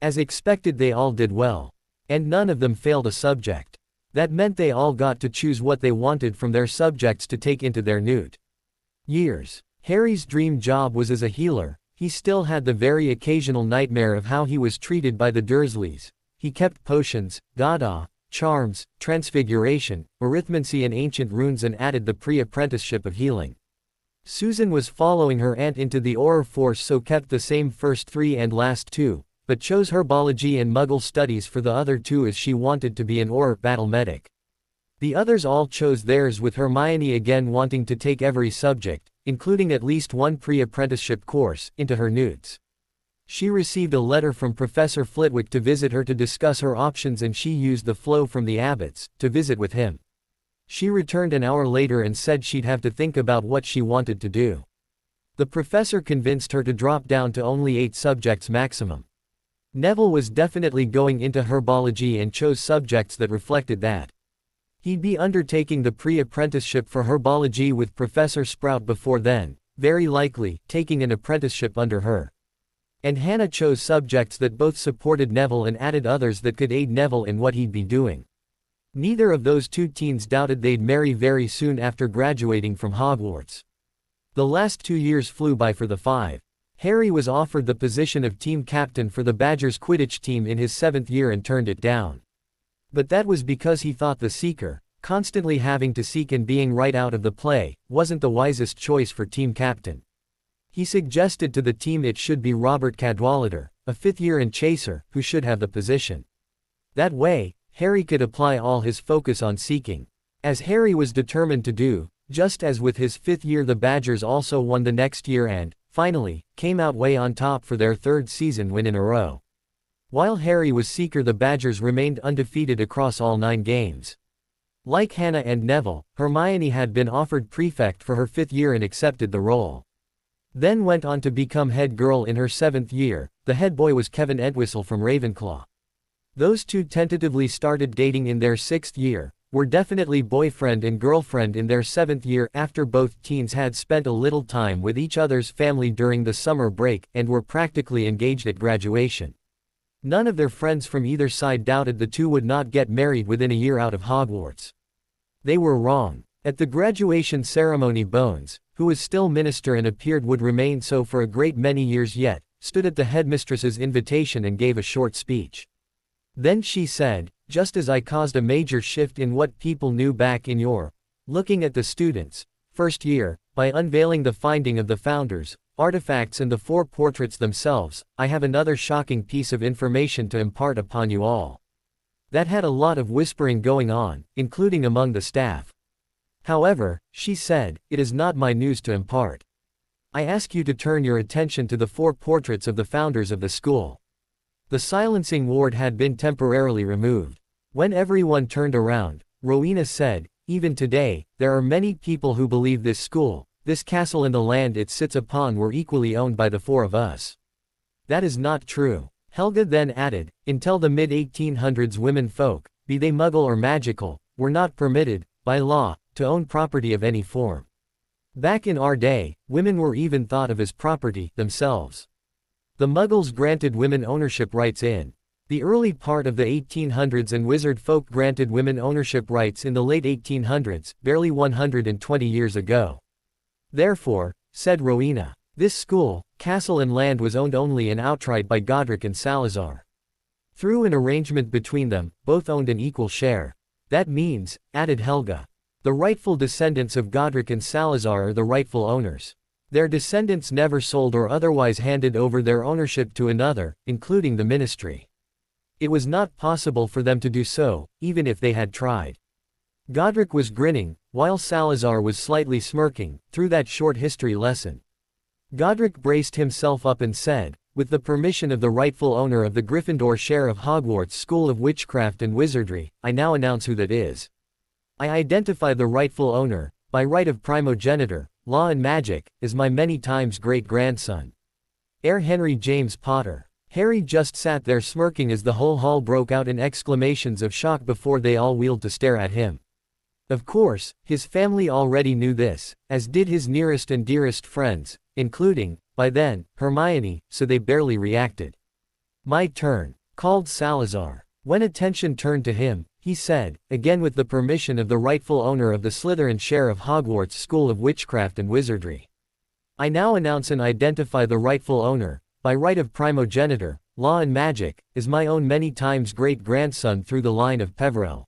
As expected, they all did well. And none of them failed a subject. That meant they all got to choose what they wanted from their subjects to take into their newt years. Harry's dream job was as a healer. He still had the very occasional nightmare of how he was treated by the Dursleys. He kept potions, Gada, charms, transfiguration, arithmancy and ancient runes and added the pre-apprenticeship of healing. Susan was following her aunt into the Auror Force, so kept the same first 3 and last 2, but chose herbology and Muggle studies for the other 2 as she wanted to be an Auror battle medic. The others all chose theirs, with Hermione again wanting to take every subject, including at least one pre-apprenticeship course, into her newts. She received a letter from Professor Flitwick to visit her to discuss her options, and she used the flow from the Abbots to visit with him. She returned an hour later and said she'd have to think about what she wanted to do. The professor convinced her to drop down to only 8 subjects maximum. Neville was definitely going into herbology and chose subjects that reflected that. He'd be undertaking the pre-apprenticeship for herbology with Professor Sprout before then, very likely taking an apprenticeship under her. And Hannah chose subjects that both supported Neville and added others that could aid Neville in what he'd be doing. Neither of those 2 teens doubted they'd marry very soon after graduating from Hogwarts. The last 2 years flew by for the 5. Harry was offered the position of team captain for the Badgers Quidditch team in his 7th year and turned it down. But that was because he thought the Seeker, constantly having to seek and being right out of the play, wasn't the wisest choice for team captain. He suggested to the team it should be Robert Cadwallader, a 5th year and chaser, who should have the position. That way, Harry could apply all his focus on seeking. As Harry was determined to do, just as with his 5th year the Badgers also won the next year and, finally, came out way on top for their 3rd season win in a row. While Harry was Seeker, the Badgers remained undefeated across all 9 games. Like Hannah and Neville, Hermione had been offered prefect for her 5th year and accepted the role. Then went on to become head girl in her 7th year. The head boy was Kevin Entwistle from Ravenclaw. Those 2 tentatively started dating in their 6th year, were definitely boyfriend and girlfriend in their 7th year after both teens had spent a little time with each other's family during the summer break, and were practically engaged at graduation. None of their friends from either side doubted the 2 would not get married within a year out of Hogwarts. They were wrong. At the graduation ceremony Bones, who was still minister and appeared would remain so for a great many years yet, stood at the headmistress's invitation and gave a short speech. Then she said, just as I caused a major shift in what people knew back in your looking at the students' first year, by unveiling the finding of the founders, artifacts and the 4 portraits themselves, I have another shocking piece of information to impart upon you all. That had a lot of whispering going on, including among the staff. However, she said, it is not my news to impart. I ask you to turn your attention to the 4 portraits of the founders of the school. The silencing ward had been temporarily removed. When everyone turned around, Rowena said, even today, there are many people who believe this school, this castle and the land it sits upon were equally owned by the 4 of us. That is not true. Helga then added, until the mid-1800s women folk, be they muggle or magical, were not permitted, by law, to own property of any form. Back in our day, women were even thought of as property themselves. The Muggles granted women ownership rights in the early part of the 1800s and wizard folk granted women ownership rights in the late 1800s, barely 120 years ago. Therefore, said Rowena, this school, castle and land was owned only and outright by Godric and Salazar. Through an arrangement between them, both owned an equal share. That means, added Helga, the rightful descendants of Godric and Salazar are the rightful owners. Their descendants never sold or otherwise handed over their ownership to another, including the ministry. It was not possible for them to do so, even if they had tried. Godric was grinning, while Salazar was slightly smirking, through that short history lesson. Godric braced himself up and said, with the permission of the rightful owner of the Gryffindor share of Hogwarts School of Witchcraft and Wizardry, I now announce who that is. I identify the rightful owner, by right of primogeniture, law and magic, as my many times great-grandson. Heir Henry James Potter. Harry just sat there smirking as the whole hall broke out in exclamations of shock before they all wheeled to stare at him. Of course, his family already knew this, as did his nearest and dearest friends, including, by then, Hermione, so they barely reacted. My turn, called Salazar. When attention turned to him, he said, again with the permission of the rightful owner of the Slytherin share of Hogwarts School of Witchcraft and Wizardry. I now announce and identify the rightful owner, by right of primogeniture, law and magic, as my own many times great-grandson through the line of Peverell.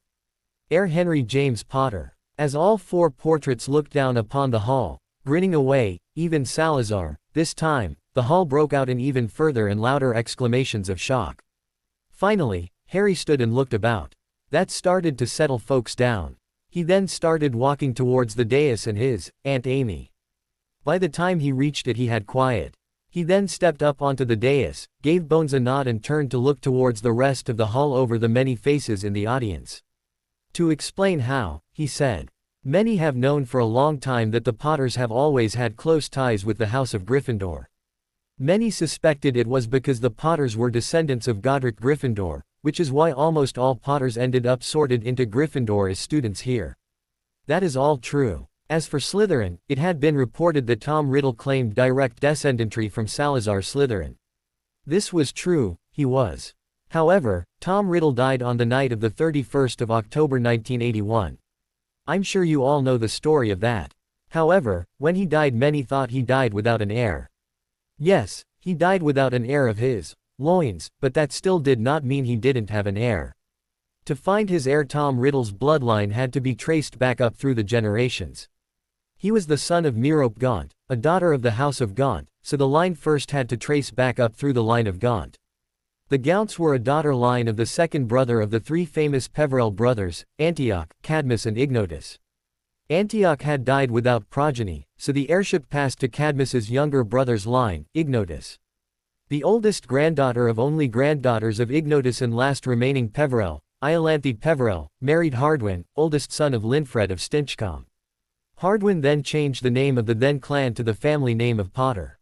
Heir Henry James Potter. As all 4 portraits looked down upon the hall, grinning away, even Salazar, this time, the hall broke out in even further and louder exclamations of shock. Finally, Harry stood and looked about. That started to settle folks down. He then started walking towards the dais and his Aunt Amy. By the time he reached it he had quiet. He then stepped up onto the dais, gave Bones a nod and turned to look towards the rest of the hall over the many faces in the audience. To explain how, he said, many have known for a long time that the Potters have always had close ties with the House of Gryffindor. Many suspected it was because the Potters were descendants of Godric Gryffindor, which is why almost all Potters ended up sorted into Gryffindor as students here. That is all true. As for Slytherin, it had been reported that Tom Riddle claimed direct descendantry from Salazar Slytherin. This was true, he was. However, Tom Riddle died on the night of the 31st of October 1981. I'm sure you all know the story of that. However, when he died many thought he died without an heir. Yes, he died without an heir of his loins, but that still did not mean he didn't have an heir. To find his heir Tom Riddle's bloodline had to be traced back up through the generations. He was the son of Merope Gaunt, a daughter of the House of Gaunt, so the line first had to trace back up through the line of Gaunt. The Gaunts were a daughter line of the second brother of the 3 famous Peverell brothers, Antioch, Cadmus and Ignotus. Antioch had died without progeny, so the heirship passed to Cadmus's younger brother's line, Ignotus. The oldest granddaughter of only granddaughters of Ignotus and last remaining Peverell, Iolanthe Peverell, married Hardwin, oldest son of Linfred of Stinchcombe. Hardwin then changed the name of the then clan to the family name of Potter.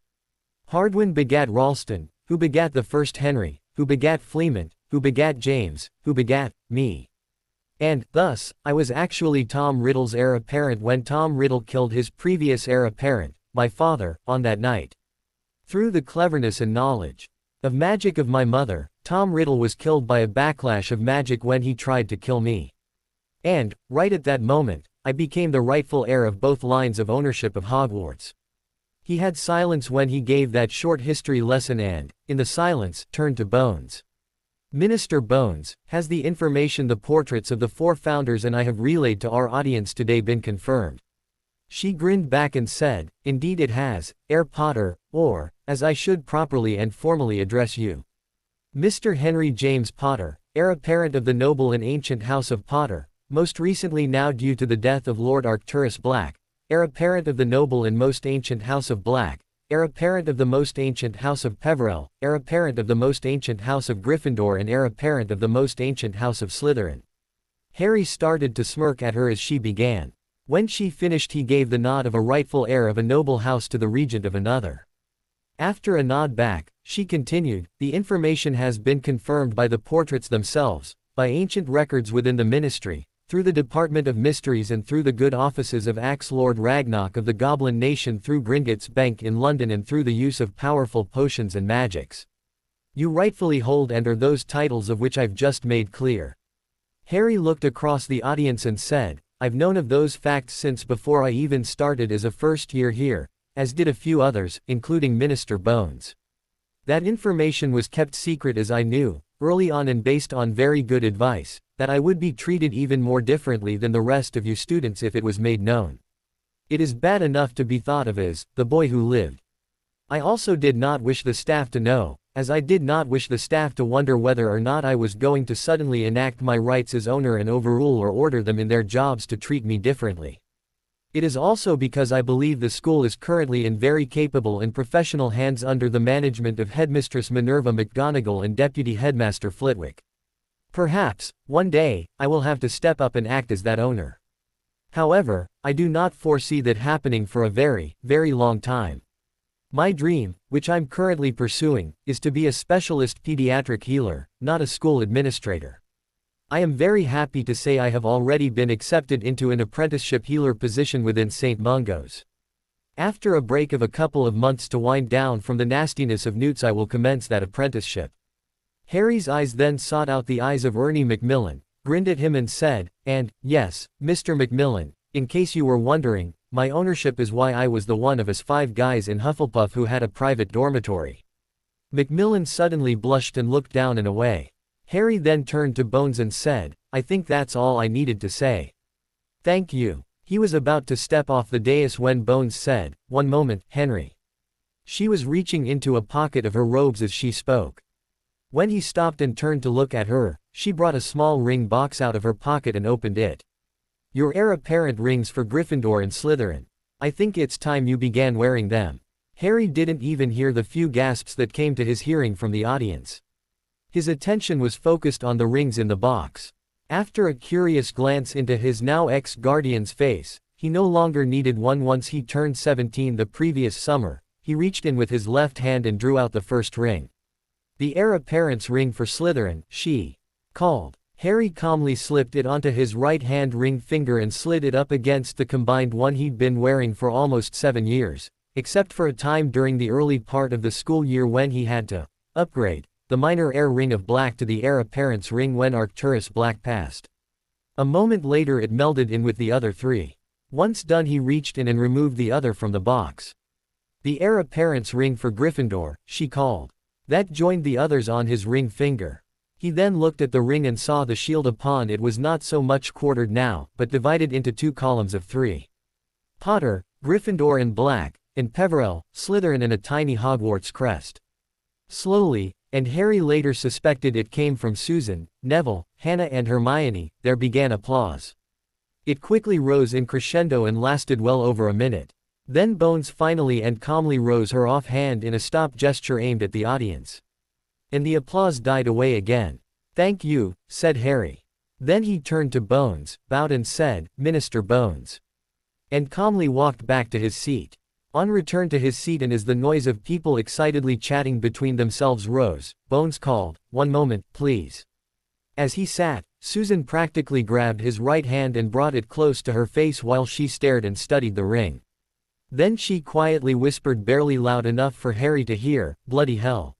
Hardwin begat Ralston, who begat the first Henry, who begat Fleamont, who begat James, who begat me. And, thus, I was actually Tom Riddle's heir apparent when Tom Riddle killed his previous heir apparent, my father, on that night. Through the cleverness and knowledge of magic of my mother, Tom Riddle was killed by a backlash of magic when he tried to kill me. And, right at that moment, I became the rightful heir of both lines of ownership of Hogwarts. He had silence when he gave that short history lesson and, in the silence, turned to Bones. Minister Bones, has the information the portraits of the 4 founders and I have relayed to our audience today been confirmed? She grinned back and said, indeed it has, Heir Potter, or, as I should properly and formally address you, Mr. Henry James Potter, heir apparent of the noble and ancient house of Potter, most recently now due to the death of Lord Arcturus Black, heir apparent of the noble and most ancient house of Black, heir apparent of the most ancient house of Peverell, heir apparent of the most ancient house of Gryffindor and heir apparent of the most ancient house of Slytherin. Harry started to smirk at her as she began. When she finished he gave the nod of a rightful heir of a noble house to the regent of another. After a nod back, she continued, the information has been confirmed by the portraits themselves, by ancient records within the ministry, through the Department of Mysteries and through the good offices of Axe Lord Ragnarok of the Goblin Nation, through Gringotts Bank in London, and through the use of powerful potions and magics. You rightfully hold and are those titles of which I've just made clear. Harry looked across the audience and said, I've known of those facts since before I even started as a first year here, as did a few others, including Minister Bones. That information was kept secret as I knew, early on and based on very good advice, that I would be treated even more differently than the rest of you students if it was made known. It is bad enough to be thought of as, the boy who lived. I also did not wish the staff to know, as I did not wish the staff to wonder whether or not I was going to suddenly enact my rights as owner and overrule or order them in their jobs to treat me differently. It is also because I believe the school is currently in very capable and professional hands under the management of Headmistress Minerva McGonagall and Deputy Headmaster Flitwick. Perhaps, one day, I will have to step up and act as that owner. However, I do not foresee that happening for a very, very long time. My dream, which I'm currently pursuing, is to be a specialist pediatric healer, not a school administrator. I am very happy to say I have already been accepted into an apprenticeship healer position within St. Mungo's. After a break of a couple of months to wind down from the nastiness of newts, I will commence that apprenticeship. Harry's eyes then sought out the eyes of Ernie Macmillan, grinned at him and said, and, yes, Mr. Macmillan, in case you were wondering, my ownership is why I was the one of us 5 guys in Hufflepuff who had a private dormitory. Macmillan suddenly blushed and looked down and away. Harry then turned to Bones and said, I think that's all I needed to say. Thank you. He was about to step off the dais when Bones said, one moment, Henry. She was reaching into a pocket of her robes as she spoke. When he stopped and turned to look at her, she brought a small ring box out of her pocket and opened it. Your heir apparent rings for Gryffindor and Slytherin. I think it's time you began wearing them. Harry didn't even hear the few gasps that came to his hearing from the audience. His attention was focused on the rings in the box. After a curious glance into his now ex-guardian's face, he no longer needed one. Once he turned 17 the previous summer, he reached in with his left hand and drew out the first ring. The heir apparent's ring for Slytherin, she called. Harry calmly slipped it onto his right-hand ring finger and slid it up against the combined one he'd been wearing for almost 7 years, except for a time during the early part of the school year when he had to upgrade the minor heir ring of black to the heir apparent's ring when Arcturus Black passed. A moment later it melded in with the other 3. Once done he reached in and removed the other from the box. The heir apparent's ring for Gryffindor, she called. That joined the others on his ring finger. He then looked at the ring and saw the shield upon it was not so much quartered now, but divided into 2 columns of 3. Potter, Gryffindor and Black, and Peverell, Slytherin, and a tiny Hogwarts crest. Slowly, and Harry later suspected it came from Susan, Neville, Hannah and Hermione, there began applause. It quickly rose in crescendo and lasted well over a minute. Then Bones finally and calmly rose her off hand in a stop gesture aimed at the audience. And the applause died away again. Thank you, said Harry. Then he turned to Bones, bowed and said, Minister Bones. And calmly walked back to his seat. On return to his seat and as the noise of people excitedly chatting between themselves rose, Bones called, one moment, please. As he sat, Susan practically grabbed his right hand and brought it close to her face while she stared and studied the ring. Then she quietly whispered, barely loud enough for Harry to hear, bloody hell.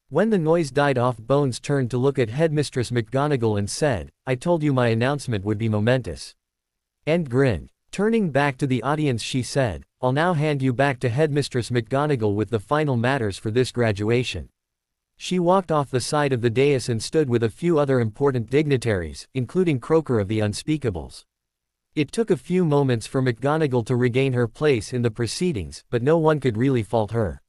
When the noise died off, Bones turned to look at Headmistress McGonagall and said, I told you my announcement would be momentous. and grinned. Turning back to the audience she said, "I'll now hand you back to Headmistress McGonagall with the final matters for this graduation." She walked off the side of the dais and stood with a few other important dignitaries, including Croaker of the Unspeakables. It took a few moments for McGonagall to regain her place in the proceedings, but no one could really fault her.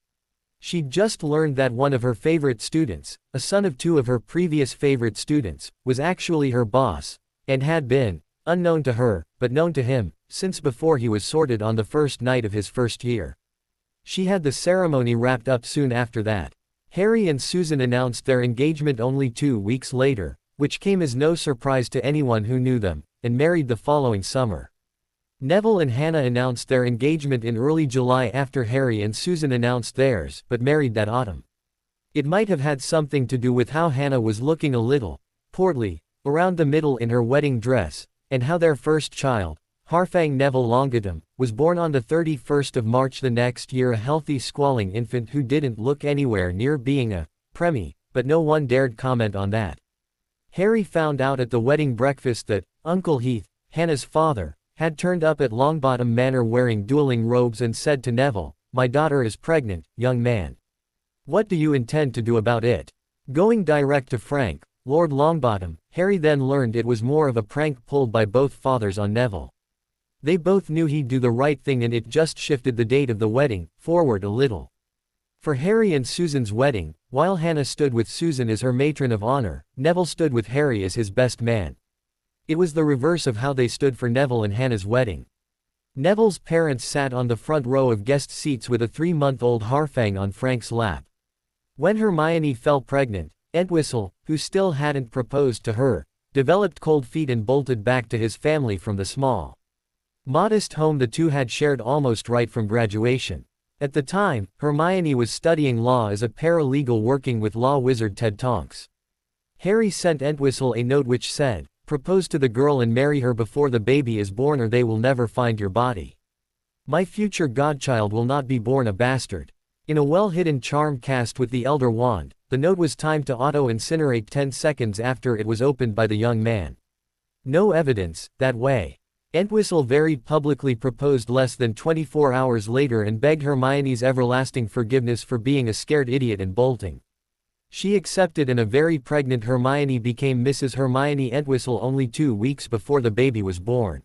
She'd just learned that one of her favorite students, a son of two of her previous favorite students, was actually her boss, and had been, unknown to her, but known to him, since before he was sorted on the first night of his first year. She had the ceremony wrapped up soon after that. Harry and Susan announced their engagement only 2 weeks later, which came as no surprise to anyone who knew them, and married the following summer. Neville and Hannah announced their engagement in early July after Harry and Susan announced theirs, but married that autumn. It might have had something to do with how Hannah was looking a little portly, around the middle in her wedding dress, and how their first child, Harfang Neville Longbottom, was born on the 31st of March the next year, a healthy squalling infant who didn't look anywhere near being a preemie, but no one dared comment on that. Harry found out at the wedding breakfast that Uncle Heath, Hannah's father, had turned up at Longbottom Manor wearing dueling robes and said to Neville, "My daughter is pregnant, young man. What do you intend to do about it?" Going direct to Frank, Lord Longbottom, Harry then learned it was more of a prank pulled by both fathers on Neville. They both knew he'd do the right thing and it just shifted the date of the wedding forward a little. For Harry and Susan's wedding, while Hannah stood with Susan as her matron of honor, Neville stood with Harry as his best man. It was the reverse of how they stood for Neville and Hannah's wedding. Neville's parents sat on the front row of guest seats with a 3-month-old Harfang on Frank's lap. When Hermione fell pregnant, Entwistle, who still hadn't proposed to her, developed cold feet and bolted back to his family from the small, modest home the two had shared almost right from graduation. At the time, Hermione was studying law as a paralegal working with law wizard Ted Tonks. Harry sent Entwistle a note which said, "Propose to the girl and marry her before the baby is born or they will never find your body. My future godchild will not be born a bastard." In a well-hidden charm cast with the Elder Wand, the note was timed to auto-incinerate 10 seconds after it was opened by the young man. No evidence, that way. Entwistle very publicly proposed less than 24 hours later and begged Hermione's everlasting forgiveness for being a scared idiot and bolting. She accepted and a very pregnant Hermione became Mrs. Hermione Entwistle only 2 weeks before the baby was born.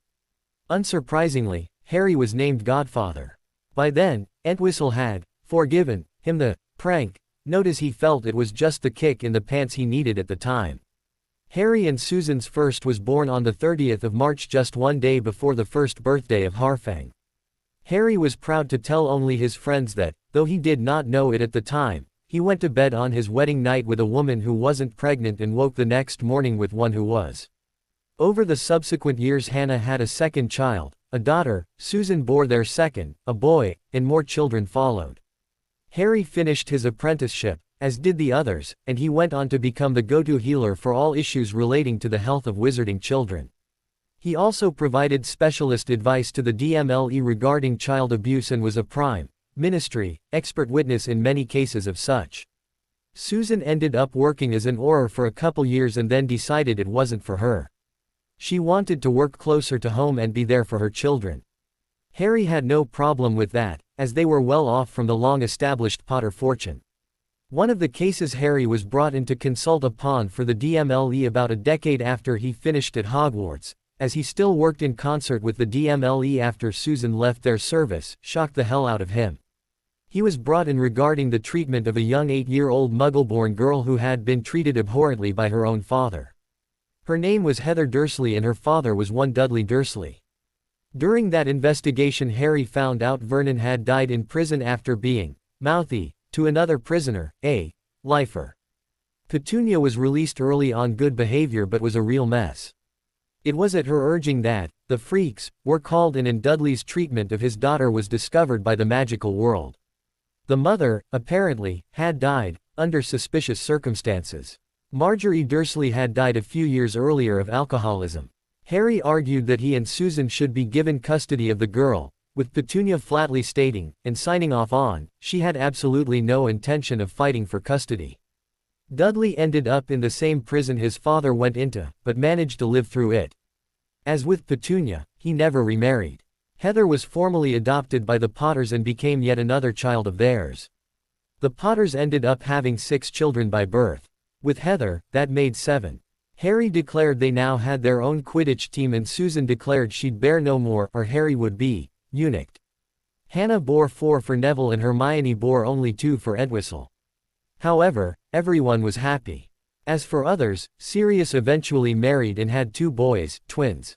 Unsurprisingly, Harry was named godfather. By then, Entwistle had forgiven him the prank note as he felt it was just the kick in the pants he needed at the time. Harry and Susan's first was born on the 30th of March, just 1 day before the first birthday of Harfang. Harry was proud to tell only his friends that, though he did not know it at the time, he went to bed on his wedding night with a woman who wasn't pregnant and woke the next morning with one who was. Over the subsequent years Hannah had a second child, a daughter, Susan bore their second, a boy, and more children followed. Harry finished his apprenticeship, as did the others, and he went on to become the go-to healer for all issues relating to the health of wizarding children. He also provided specialist advice to the DMLE regarding child abuse and was a prime ministry expert witness in many cases of such. Susan ended up working as an Auror for a couple years and then decided it wasn't for her. She wanted to work closer to home and be there for her children. Harry had no problem with that, as they were well off from the long-established Potter fortune. One of the cases Harry was brought in to consult upon for the DMLE about a decade after he finished at Hogwarts, as he still worked in concert with the DMLE after Susan left their service, shocked the hell out of him. He was brought in regarding the treatment of a young 8-year-old Muggle-born girl who had been treated abhorrently by her own father. Her name was Heather Dursley and her father was one Dudley Dursley. During that investigation Harry found out Vernon had died in prison after being mouthy to another prisoner, a lifer. Petunia was released early on good behavior but was a real mess. It was at her urging that the freaks were called in and Dudley's treatment of his daughter was discovered by the magical world. The mother, apparently, had died under suspicious circumstances. Marjorie Dursley had died a few years earlier of alcoholism. Harry argued that he and Susan should be given custody of the girl, with Petunia flatly stating, and signing off on, she had absolutely no intention of fighting for custody. Dudley ended up in the same prison his father went into, but managed to live through it. As with Petunia, he he never remarried. Heather was formally adopted by the Potters and became yet another child of theirs. The Potters ended up having 6 children by birth. With Heather, that made 7. Harry declared they now had their own Quidditch team and Susan declared she'd bear no more, or Harry would be eunuched. Hannah bore 4 for Neville and Hermione bore only 2 for Edwissel. However, everyone was happy. As for others, Sirius eventually married and had 2 boys, twins.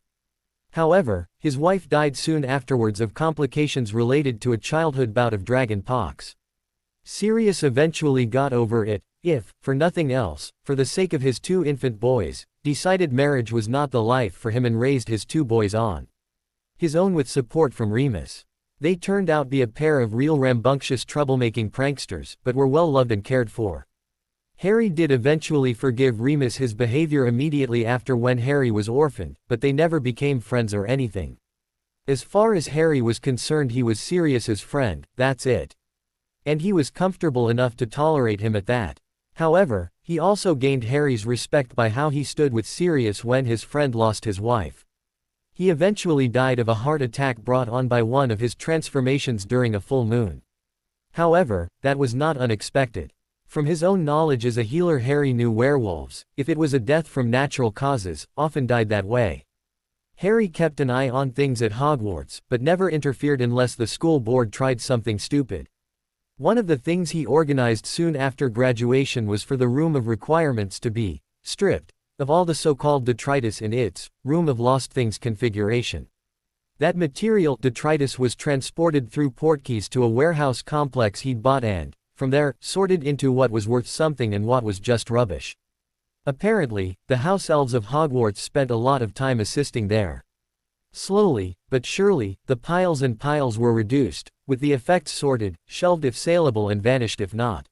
However, his wife died soon afterwards of complications related to a childhood bout of dragon pox. Sirius eventually got over it, if, for nothing else, for the sake of his 2 infant boys, decided marriage was not the life for him and raised his 2 boys on his own with support from Remus. They turned out be a pair of real rambunctious troublemaking pranksters, but were well loved and cared for. Harry did eventually forgive Remus his behavior immediately after when Harry was orphaned, but they never became friends or anything. As far as Harry was concerned, he was Sirius's friend, that's it. And he was comfortable enough to tolerate him at that. However, he also gained Harry's respect by how he stood with Sirius when his friend lost his wife. He eventually died of a heart attack brought on by one of his transformations during a full moon. However, that was not unexpected. From his own knowledge as a healer, Harry knew werewolves, if it was a death from natural causes, often died that way. Harry kept an eye on things at Hogwarts, but never interfered unless the school board tried something stupid. One of the things he organized soon after graduation was for the Room of Requirements to be stripped of all the so-called detritus in its Room of Lost Things configuration. That material, detritus, was transported through portkeys to a warehouse complex he'd bought and, from there, sorted into what was worth something and what was just rubbish. Apparently, the house elves of Hogwarts spent a lot of time assisting there. Slowly, but surely, the piles and piles were reduced, with the effects sorted, shelved if saleable and vanished if not.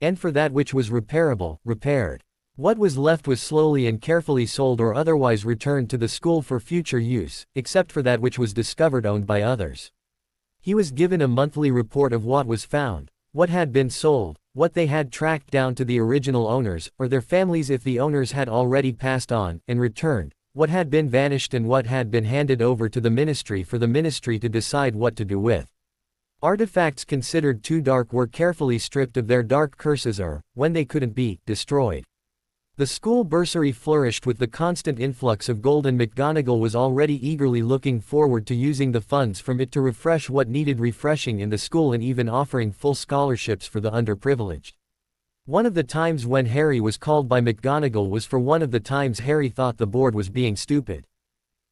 And for that which was repairable, repaired. What was left was slowly and carefully sold or otherwise returned to the school for future use, except for that which was discovered owned by others. He was given a monthly report of what was found, what had been sold, what they had tracked down to the original owners, or their families if the owners had already passed on, and returned, what had been vanished and what had been handed over to the ministry for the ministry to decide what to do with. Artifacts considered too dark were carefully stripped of their dark curses or, when they couldn't be, destroyed. The school bursary flourished with the constant influx of gold and McGonagall was already eagerly looking forward to using the funds from it to refresh what needed refreshing in the school and even offering full scholarships for the underprivileged. One of the times when Harry was called by McGonagall was for one of the times Harry thought the board was being stupid.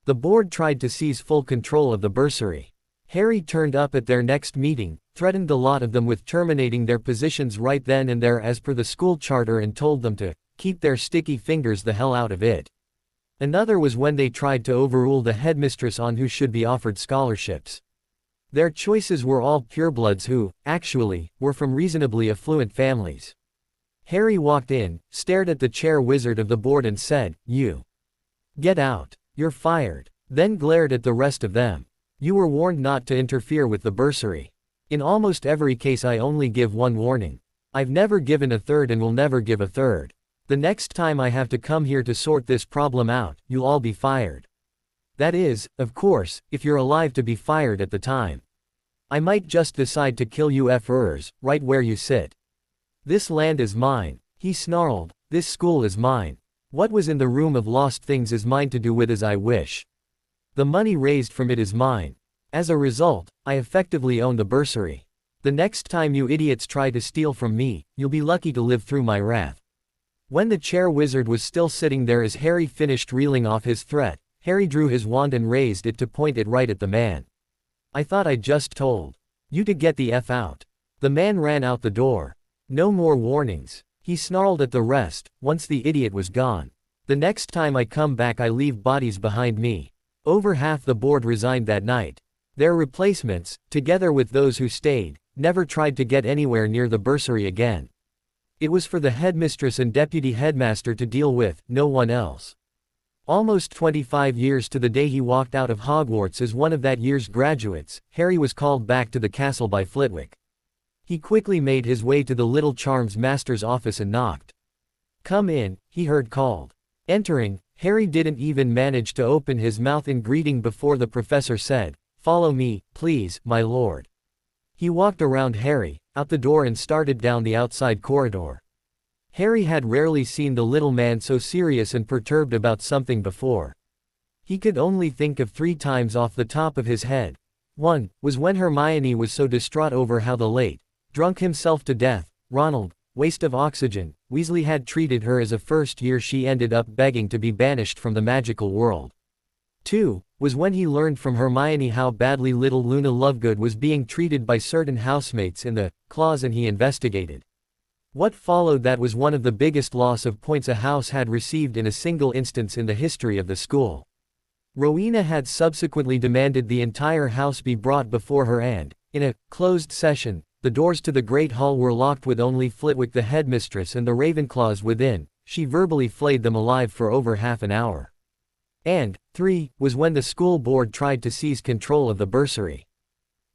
The board tried to seize full control of the bursary. Harry turned up at their next meeting, threatened the lot of them with terminating their positions right then and there as per the school charter and told them to keep their sticky fingers the hell out of it. Another was when they tried to overrule the headmistress on who should be offered scholarships. Their choices were all purebloods who, actually, were from reasonably affluent families. Harry walked in, stared at the chair wizard of the board and said, "You get out. You're fired." Then glared at the rest of them. "You were warned not to interfere with the bursary. In almost every case I only give one warning. I've never given a third and will never give a third. The next time I have to come here to sort this problem out, you'll all be fired. That is, of course, if you're alive to be fired at the time. I might just decide to kill you F-ers, right where you sit. This land is mine," he snarled. "This school is mine. What was in the Room of Lost Things is mine to do with as I wish. The money raised from it is mine. As a result, I effectively own the bursary. The next time you idiots try to steal from me, you'll be lucky to live through my wrath." When the chair wizard was still sitting there as Harry finished reeling off his threat, Harry drew his wand and raised it to point it right at the man. "I thought I just told you to get the F out." The man ran out the door. No more warnings. He snarled at the rest, once the idiot was gone. "The next time I come back I leave bodies behind me." Over half the board resigned that night. Their replacements, together with those who stayed, never tried to get anywhere near the bursary again. It was for the headmistress and deputy headmaster to deal with, no one else. Almost 25 years to the day he walked out of Hogwarts as one of that year's graduates, Harry was called back to the castle by Flitwick. He quickly made his way to the little charms master's office and knocked. "Come in," he heard called. Entering, Harry didn't even manage to open his mouth in greeting before the professor said, "Follow me, please, my lord." He walked around Harry, out the door and started down the outside corridor. Harry had rarely seen the little man so serious and perturbed about something before. He could only think of 3 times off the top of his head. One was when Hermione was so distraught over how the late, drunk himself to death, Ronald, waste of oxygen, Weasley had treated her as a first year. She ended up begging to be banished from the magical world. 2 was when he learned from Hermione how badly little Luna Lovegood was being treated by certain housemates in the claws, and he investigated. What followed that was one of the biggest loss of points a house had received in a single instance in the history of the school. Rowena had subsequently demanded the entire house be brought before her and, in a closed session, the doors to the Great Hall were locked with only Flitwick the headmistress and the Ravenclaws within. She verbally flayed them alive for over half an hour. And 3 was when the school board tried to seize control of the bursary.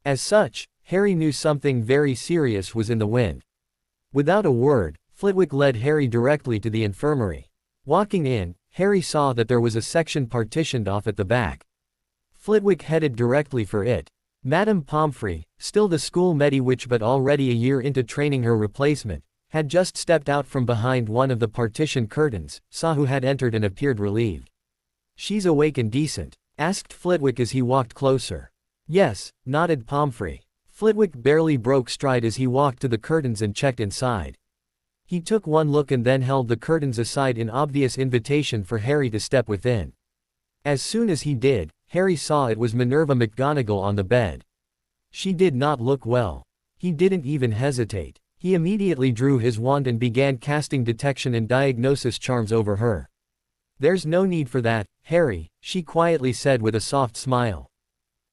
As such, Harry knew something very serious was in the wind. Without a word, Flitwick led Harry directly to the infirmary. Walking in, Harry saw that there was a section partitioned off at the back. Flitwick headed directly for it. Madame Pomfrey, still the school mediwitch but already a year into training her replacement, had just stepped out from behind one of the partition curtains, saw who had entered and appeared relieved. "She's awake and decent?" asked Flitwick as he walked closer. "Yes," nodded Pomfrey. Flitwick barely broke stride as he walked to the curtains and checked inside. He took one look and then held the curtains aside in obvious invitation for Harry to step within. As soon as he did, Harry saw it was Minerva McGonagall on the bed. She did not look well. He didn't even hesitate. He immediately drew his wand and began casting detection and diagnosis charms over her. "There's no need for that, Harry," she quietly said with a soft smile.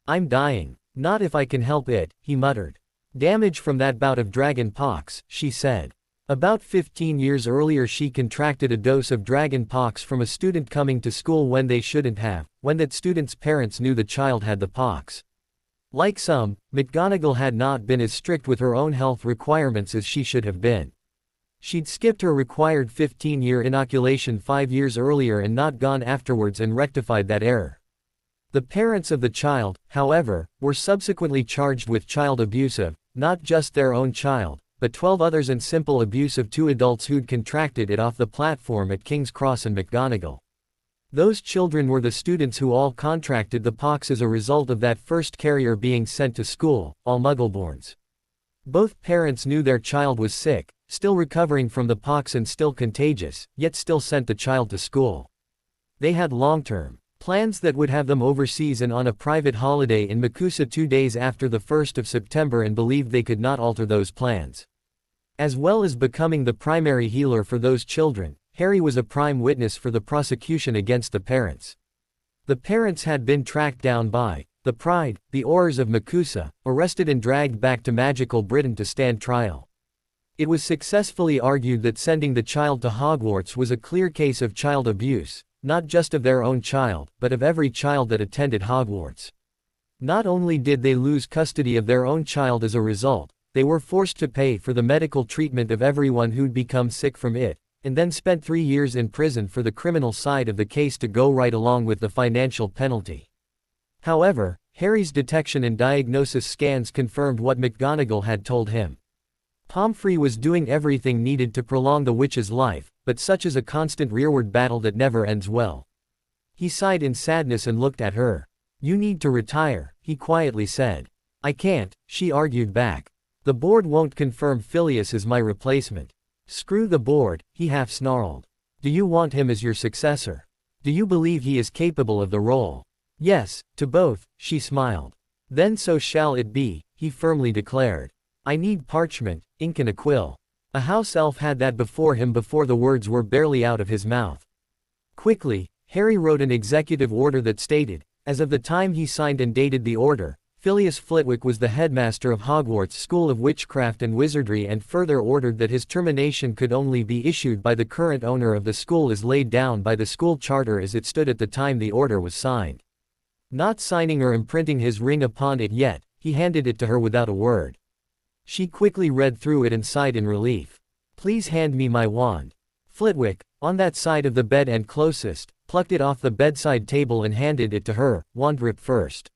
"I'm dying. Not if I can help it," he muttered. "Damage from that bout of dragon pox," she said. About 15 years earlier she contracted a dose of dragon pox from a student coming to school when they shouldn't have, when that student's parents knew the child had the pox. Like some, McGonagall had not been as strict with her own health requirements as she should have been. She'd skipped her required 15-year inoculation 5 years earlier and not gone afterwards and rectified that error. The parents of the child, however, were subsequently charged with child abuse of, not just their own child, but 12 others and simple abuse of 2 adults who'd contracted it off the platform at King's Cross and McGonagall. Those children were the students who all contracted the pox as a result of that first carrier being sent to school, all Muggleborns. Both parents knew their child was sick, still recovering from the pox and still contagious, yet still sent the child to school. They had long-term plans that would have them overseas and on a private holiday in Makusa 2 days after the 1st of September and believed they could not alter those plans. As well as becoming the primary healer for those children, Harry was a prime witness for the prosecution against the parents. The parents had been tracked down by the Pride, the Aurors of Makusa, arrested and dragged back to magical Britain to stand trial. It was successfully argued that sending the child to Hogwarts was a clear case of child abuse, not just of their own child, but of every child that attended Hogwarts. Not only did they lose custody of their own child as a result, they were forced to pay for the medical treatment of everyone who'd become sick from it, and then spent 3 years in prison for the criminal side of the case to go right along with the financial penalty. However, Harry's detection and diagnosis scans confirmed what McGonagall had told him. Pomfrey was doing everything needed to prolong the witch's life, but such is a constant rearward battle that never ends well. He sighed in sadness and looked at her. "You need to retire," he quietly said. "I can't," she argued back. "The board won't confirm Phileas as my replacement." "Screw the board," he half snarled. "Do you want him as your successor? Do you believe he is capable of the role?" "Yes, to both," she smiled. "Then so shall it be," he firmly declared. "I need parchment, ink and a quill." A house elf had that before him before the words were barely out of his mouth. Quickly, Harry wrote an executive order that stated, as of the time he signed and dated the order, Phileas Flitwick was the headmaster of Hogwarts School of Witchcraft and Wizardry, and further ordered that his termination could only be issued by the current owner of the school as laid down by the school charter as it stood at the time the order was signed. Not signing or imprinting his ring upon it yet, he handed it to her without a word. She quickly read through it and sighed in relief. "Please hand me my wand." Flitwick, on that side of the bed and closest, plucked it off the bedside table and handed it to her, wand grip first.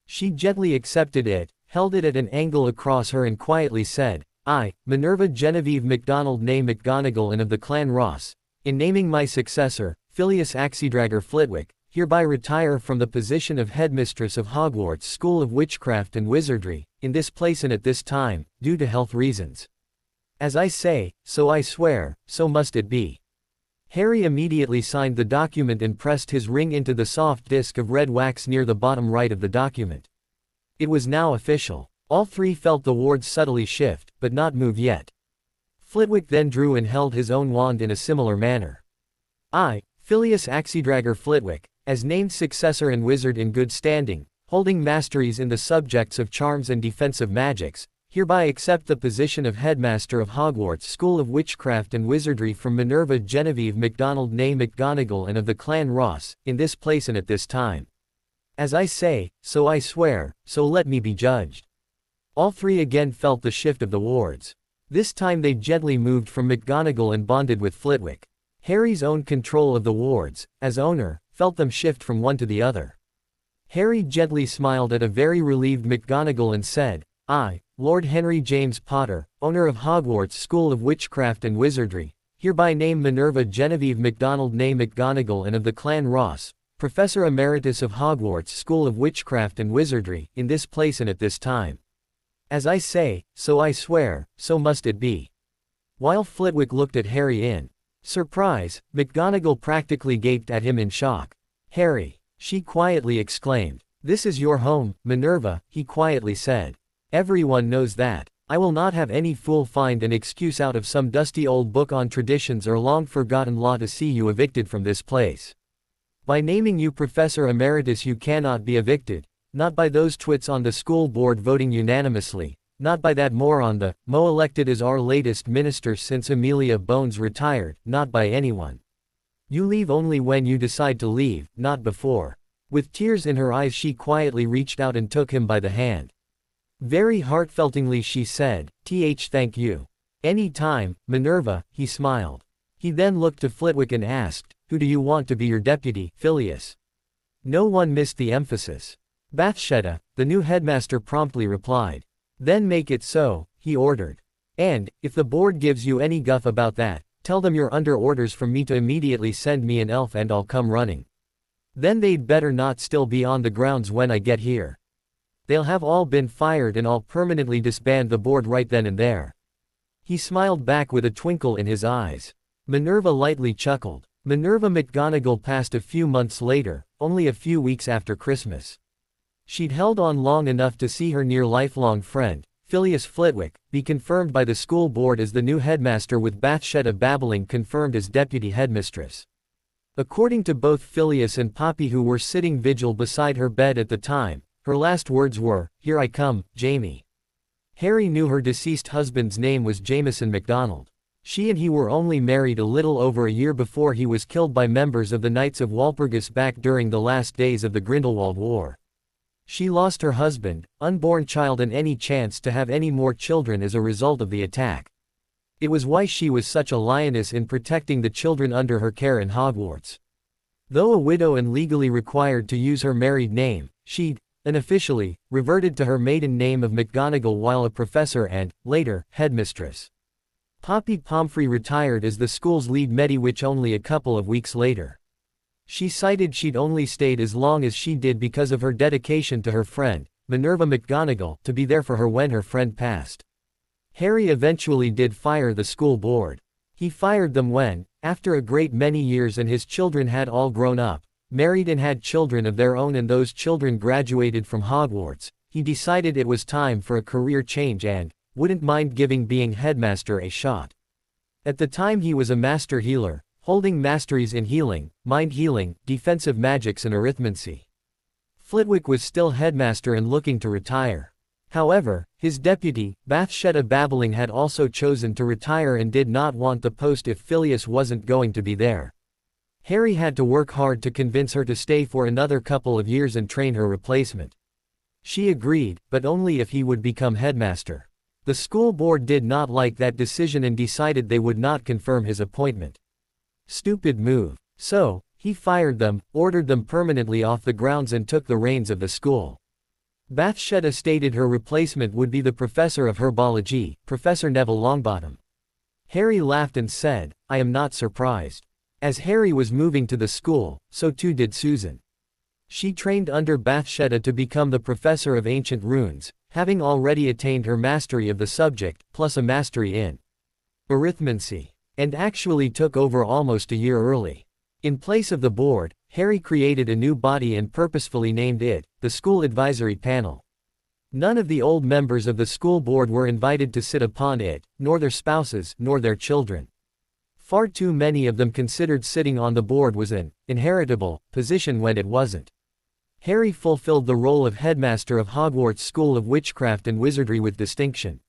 She gently accepted it, held it at an angle across her and quietly said, "I, Minerva Genevieve MacDonald née McGonagall and of the Clan Ross, in naming my successor, Phileas Axedragger Flitwick, hereby retire from the position of headmistress of Hogwarts School of Witchcraft and Wizardry, in this place and at this time, due to health reasons. As I say, so I swear, so must it be." Harry immediately signed the document and pressed his ring into the soft disc of red wax near the bottom right of the document. It was now official. All three felt the wards subtly shift, but not move yet. Flitwick then drew and held his own wand in a similar manner. "I, Phileas Axedragger Flitwick, as named successor and wizard in good standing, holding masteries in the subjects of charms and defensive magics, hereby accept the position of headmaster of Hogwarts School of Witchcraft and Wizardry from Minerva Genevieve MacDonald née McGonagall and of the Clan Ross, in this place and at this time. As I say, so I swear, so let me be judged." All three again felt the shift of the wards. This time they gently moved from McGonagall and bonded with Flitwick. Harry's own control of the wards, as owner, felt them shift from one to the other. Harry gently smiled at a very relieved McGonagall and said, "I, Lord Henry James Potter, owner of Hogwarts School of Witchcraft and Wizardry, hereby name Minerva Genevieve MacDonald née McGonagall and of the Clan Ross, Professor Emeritus of Hogwarts School of Witchcraft and Wizardry, in this place and at this time. As I say, so I swear, so must it be." While Flitwick looked at Harry in surprise, McGonagall practically gaped at him in shock. "Harry," she quietly exclaimed. "This is your home, Minerva," he quietly said. "Everyone knows that. I will not have any fool find an excuse out of some dusty old book on traditions or long-forgotten law to see you evicted from this place. By naming you Professor Emeritus you cannot be evicted, not by those twits on the school board voting unanimously, not by that moron the Mo elected as our latest minister since Amelia Bones retired, not by anyone. You leave only when you decide to leave, not before." With tears in her eyes she quietly reached out and took him by the hand. Very heartfeltingly she said, Thank you. "Any time, Minerva," he smiled. He then looked to Flitwick and asked, "Who do you want to be your deputy, Phileas?" No one missed the emphasis. "Bathsheba," the new headmaster promptly replied. "Then make it so," he ordered. "And, if the board gives you any guff about that, tell them you're under orders from me to immediately send me an elf and I'll come running. Then they'd better not still be on the grounds when I get here. They'll have all been fired and I'll permanently disband the board right then and there." He smiled back with a twinkle in his eyes. Minerva lightly chuckled. Minerva McGonagall passed a few months later, only a few weeks after Christmas. She'd held on long enough to see her near lifelong friend, Phileas Flitwick, be confirmed by the school board as the new headmaster with Bathsheba Babbling confirmed as deputy headmistress. According to both Phileas and Poppy who were sitting vigil beside her bed at the time, her last words were, "Here I come, Jamie." Harry knew her deceased husband's name was Jameson MacDonald. She and he were only married a little over a year before he was killed by members of the Knights of Walpurgis back during the last days of the Grindelwald War. She lost her husband, unborn child and any chance to have any more children as a result of the attack. It was why she was such a lioness in protecting the children under her care in Hogwarts. Though a widow and legally required to use her married name, she'd, unofficially, reverted to her maiden name of McGonagall while a professor and, later, headmistress. Poppy Pomfrey retired as the school's lead Mediwitch only a couple of weeks later. She cited she'd only stayed as long as she did because of her dedication to her friend, Minerva McGonagall, to be there for her when her friend passed. Harry eventually did fire the school board. He fired them when, after a great many years and his children had all grown up, married and had children of their own and those children graduated from Hogwarts, he decided it was time for a career change and wouldn't mind giving being headmaster a shot. At the time he was a master healer, holding masteries in healing, mind healing, defensive magics and arithmancy. Flitwick was still headmaster and looking to retire. However, his deputy, Bathsheba Babbling had also chosen to retire and did not want the post if Phileas wasn't going to be there. Harry had to work hard to convince her to stay for another couple of years and train her replacement. She agreed, but only if he would become headmaster. The school board did not like that decision and decided they would not confirm his appointment. Stupid move. So, He fired them, ordered them permanently off the grounds and took the reins of the school. Bathsheba stated her replacement would be the professor of herbology, Professor Neville Longbottom. Harry laughed and said, "I am not surprised." As Harry was moving to the school, so too did Susan. She trained under Bathsheba to become the professor of ancient runes, having already attained her mastery of the subject, plus a mastery in arithmancy, and actually took over almost a year early. In place of the board, Harry created a new body and purposefully named it the School Advisory Panel. None of the old members of the school board were invited to sit upon it, nor their spouses, nor their children. Far too many of them considered sitting on the board was an inheritable position when it wasn't. Harry fulfilled the role of headmaster of Hogwarts School of Witchcraft and Wizardry with distinction.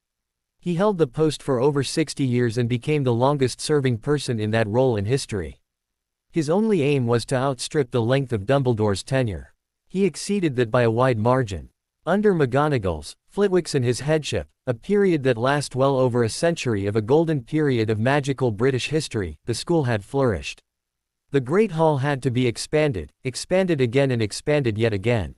He held the post for over 60 years and became the longest-serving person in that role in history. His only aim was to outstrip the length of Dumbledore's tenure. He exceeded that by a wide margin. Under McGonagall's, Flitwick's and his headship, a period that lasted well over a century of a golden period of magical British history, the school had flourished. The Great Hall had to be expanded again and expanded yet again.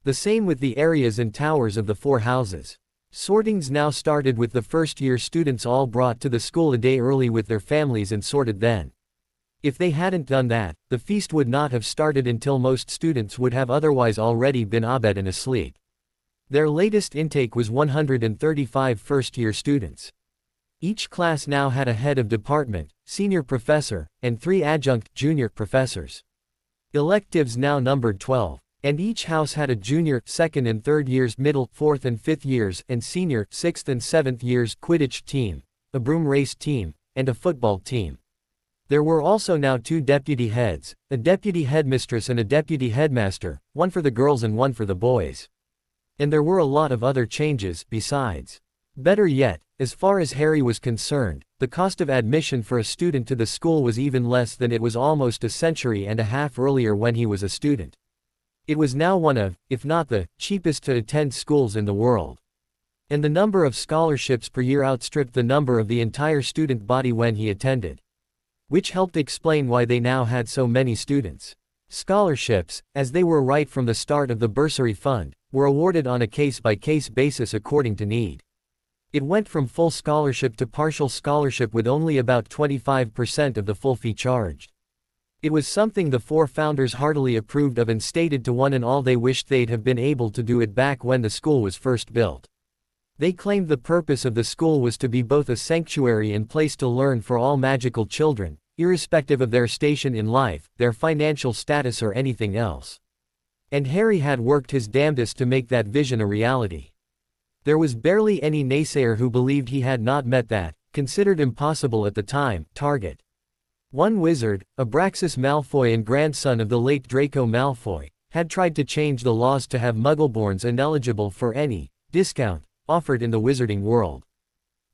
The same with the areas and towers of the four houses. Sortings now started with the first-year students all brought to the school a day early with their families and sorted then. If they hadn't done that, the feast would not have started until most students would have otherwise already been abed and asleep. Their latest intake was 135 first-year students. Each class now had a head of department, senior professor, and 3 adjunct, junior professors. Electives now numbered 12, and each house had a junior, 2nd and 3rd years, middle, 4th and 5th years, and senior, 6th and 7th years Quidditch team, a broom race team, and a football team. There were also now 2 deputy heads, a deputy headmistress and a deputy headmaster, one for the girls and one for the boys. And there were a lot of other changes, besides. Better yet, as far as Harry was concerned, the cost of admission for a student to the school was even less than it was almost a century and a half earlier when he was a student. It was now one of, if not the, cheapest to attend schools in the world. And the number of scholarships per year outstripped the number of the entire student body when he attended. Which helped explain why they now had so many students. Scholarships, as they were right from the start of the bursary fund, were awarded on a case-by-case basis according to need. It went from full scholarship to partial scholarship with only about 25% of the full fee charged. It was something the 4 founders heartily approved of and stated to one and all they wished they'd have been able to do it back when the school was first built. They claimed the purpose of the school was to be both a sanctuary and place to learn for all magical children, irrespective of their station in life, their financial status or anything else. And Harry had worked his damnedest to make that vision a reality. There was barely any naysayer who believed he had not met that, considered impossible at the time, target. One wizard, Abraxas Malfoy and grandson of the late Draco Malfoy, had tried to change the laws to have Muggleborns ineligible for any discount offered in the wizarding world.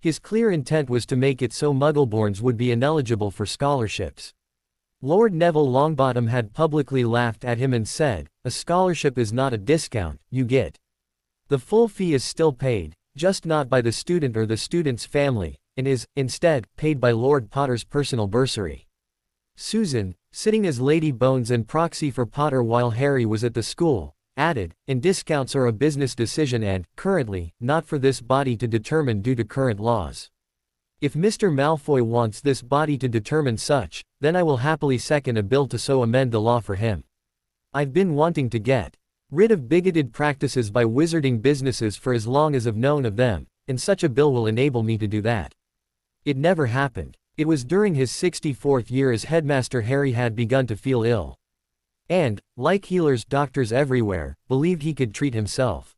His clear intent was to make it so Muggleborns would be ineligible for scholarships. Lord Neville Longbottom had publicly laughed at him and said, "A scholarship is not a discount, you get. The full fee is still paid, just not by the student or the student's family, and is, instead, paid by Lord Potter's personal bursary." Susan, sitting as Lady Bones and proxy for Potter while Harry was at the school, added, "And discounts are a business decision and, currently, not for this body to determine due to current laws. If Mr. Malfoy wants this body to determine such, then I will happily second a bill to so amend the law for him. I've been wanting to get rid of bigoted practices by wizarding businesses for as long as I've known of them, and such a bill will enable me to do that." It never happened. It was during his 64th year as headmaster Harry had begun to feel ill. And, like healers, doctors everywhere, believed he could treat himself.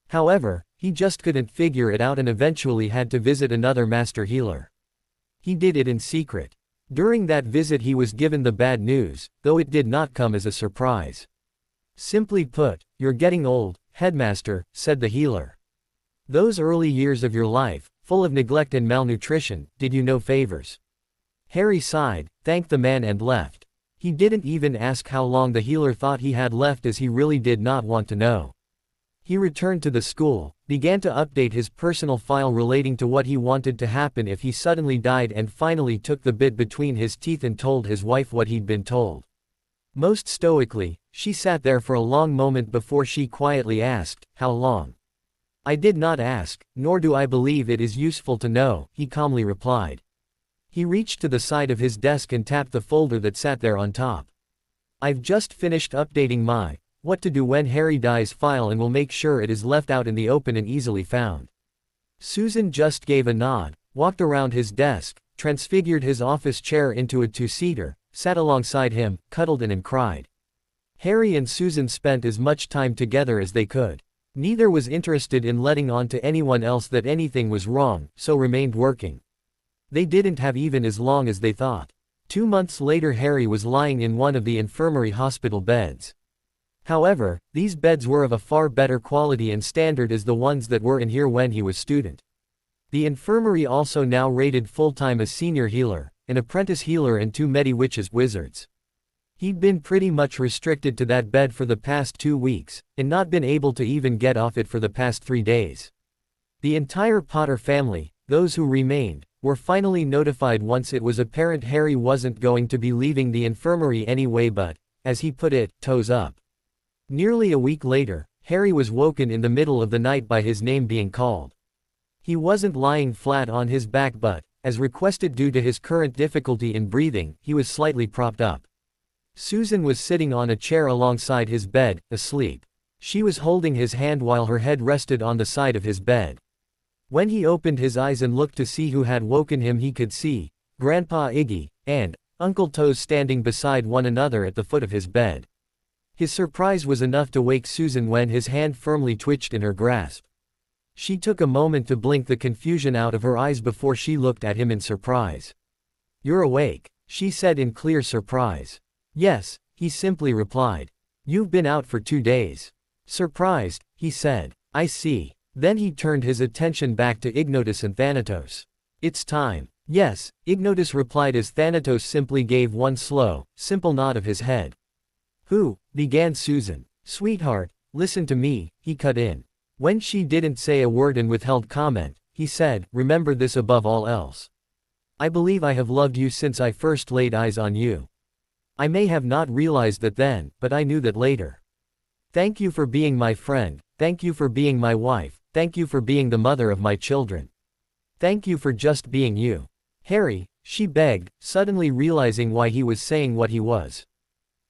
However, he just couldn't figure it out and eventually had to visit another master healer. He did it in secret. During that visit he was given the bad news, though it did not come as a surprise. "Simply put, you're getting old, headmaster," said the healer. "Those early years of your life, full of neglect and malnutrition, did you no favors." Harry sighed, thanked the man and left. He didn't even ask how long the healer thought he had left as he really did not want to know. He returned to the school, began to update his personal file relating to what he wanted to happen if he suddenly died and finally took the bit between his teeth and told his wife what he'd been told. Most stoically, she sat there for a long moment before she quietly asked, "How long?" "I did not ask, nor do I believe it is useful to know," he calmly replied. He reached to the side of his desk and tapped the folder that sat there on top. "I've just finished updating my What to Do When Harry Dies file and will make sure it is left out in the open and easily found." Susan just gave a nod, walked around his desk, transfigured his office chair into a two-seater, sat alongside him, cuddled in and cried. Harry and Susan spent as much time together as they could. Neither was interested in letting on to anyone else that anything was wrong, so remained working. They didn't have even as long as they thought. 2 months later Harry was lying in one of the infirmary hospital beds. However, these beds were of a far better quality and standard as the ones that were in here when he was student. The infirmary also now rated full-time a senior healer, an apprentice healer and 2 medi-witches wizards. He'd been pretty much restricted to that bed for the past 2 weeks, and not been able to even get off it for the past 3 days. The entire Potter family, those who remained, were finally notified once it was apparent Harry wasn't going to be leaving the infirmary anyway but, as he put it, toes up. Nearly a week later, Harry was woken in the middle of the night by his name being called. He wasn't lying flat on his back but, as requested due to his current difficulty in breathing, he was slightly propped up. Susan was sitting on a chair alongside his bed, asleep. She was holding his hand while her head rested on the side of his bed. When he opened his eyes and looked to see who had woken him he could see Grandpa Iggy and Uncle Toes standing beside one another at the foot of his bed. His surprise was enough to wake Susan when his hand firmly twitched in her grasp. She took a moment to blink the confusion out of her eyes before she looked at him in surprise. "You're awake," she said in clear surprise. "Yes," he simply replied. "You've been out for 2 days." Surprised, he said, "I see." Then he turned his attention back to Ignotus and Thanatos. "It's time." "Yes," Ignotus replied as Thanatos simply gave one slow, simple nod of his head. "Who?" began Susan. "Sweetheart, listen to me," he cut in. When she didn't say a word and withheld comment, he said, "Remember this above all else. I believe I have loved you since I first laid eyes on you. I may have not realized that then, but I knew that later. Thank you for being my friend, thank you for being my wife, thank you for being the mother of my children. Thank you for just being you." "Harry," she begged, suddenly realizing why he was saying what he was.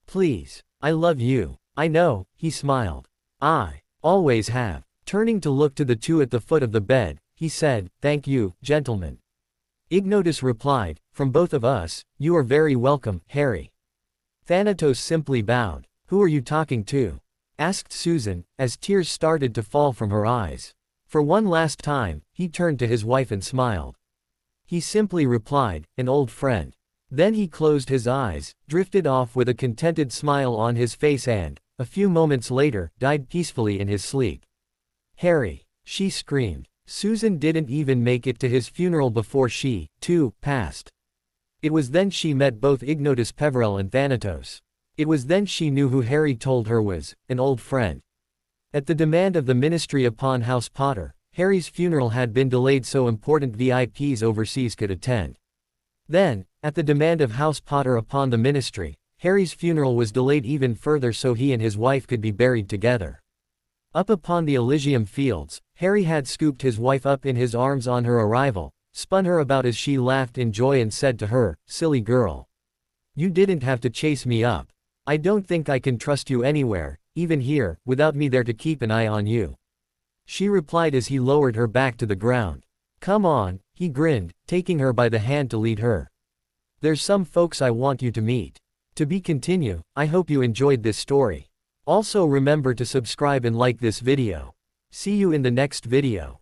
"Please. I love you." "I know," he smiled. "I always have." Turning to look to the two at the foot of the bed, he said, "Thank you, gentlemen." Ignotus replied, "From both of us, you are very welcome, Harry." Thanatos simply bowed. "Who are you talking to?" asked Susan, as tears started to fall from her eyes. For one last time, he turned to his wife and smiled. He simply replied, "An old friend." Then he closed his eyes, drifted off with a contented smile on his face and, a few moments later, died peacefully in his sleep. "Harry!" she screamed. Susan didn't even make it to his funeral before she, too, passed. It was then she met both Ignotus Peverell and Thanatos. It was then she knew who Harry told her was an old friend. At the demand of the ministry upon House Potter, Harry's funeral had been delayed so important VIPs overseas could attend. Then, at the demand of House Potter upon the ministry, Harry's funeral was delayed even further so he and his wife could be buried together. Up upon the Elysium fields, Harry had scooped his wife up in his arms on her arrival, spun her about as she laughed in joy and said to her, "Silly girl. You didn't have to chase me up. I don't think I can trust you anywhere, even here, without me there to keep an eye on you." She replied as he lowered her back to the ground. "Come on," he grinned, taking her by the hand to lead her. "There's some folks I want you to meet." To be continued. I hope you enjoyed this story. Also remember to subscribe and like this video. See you in the next video.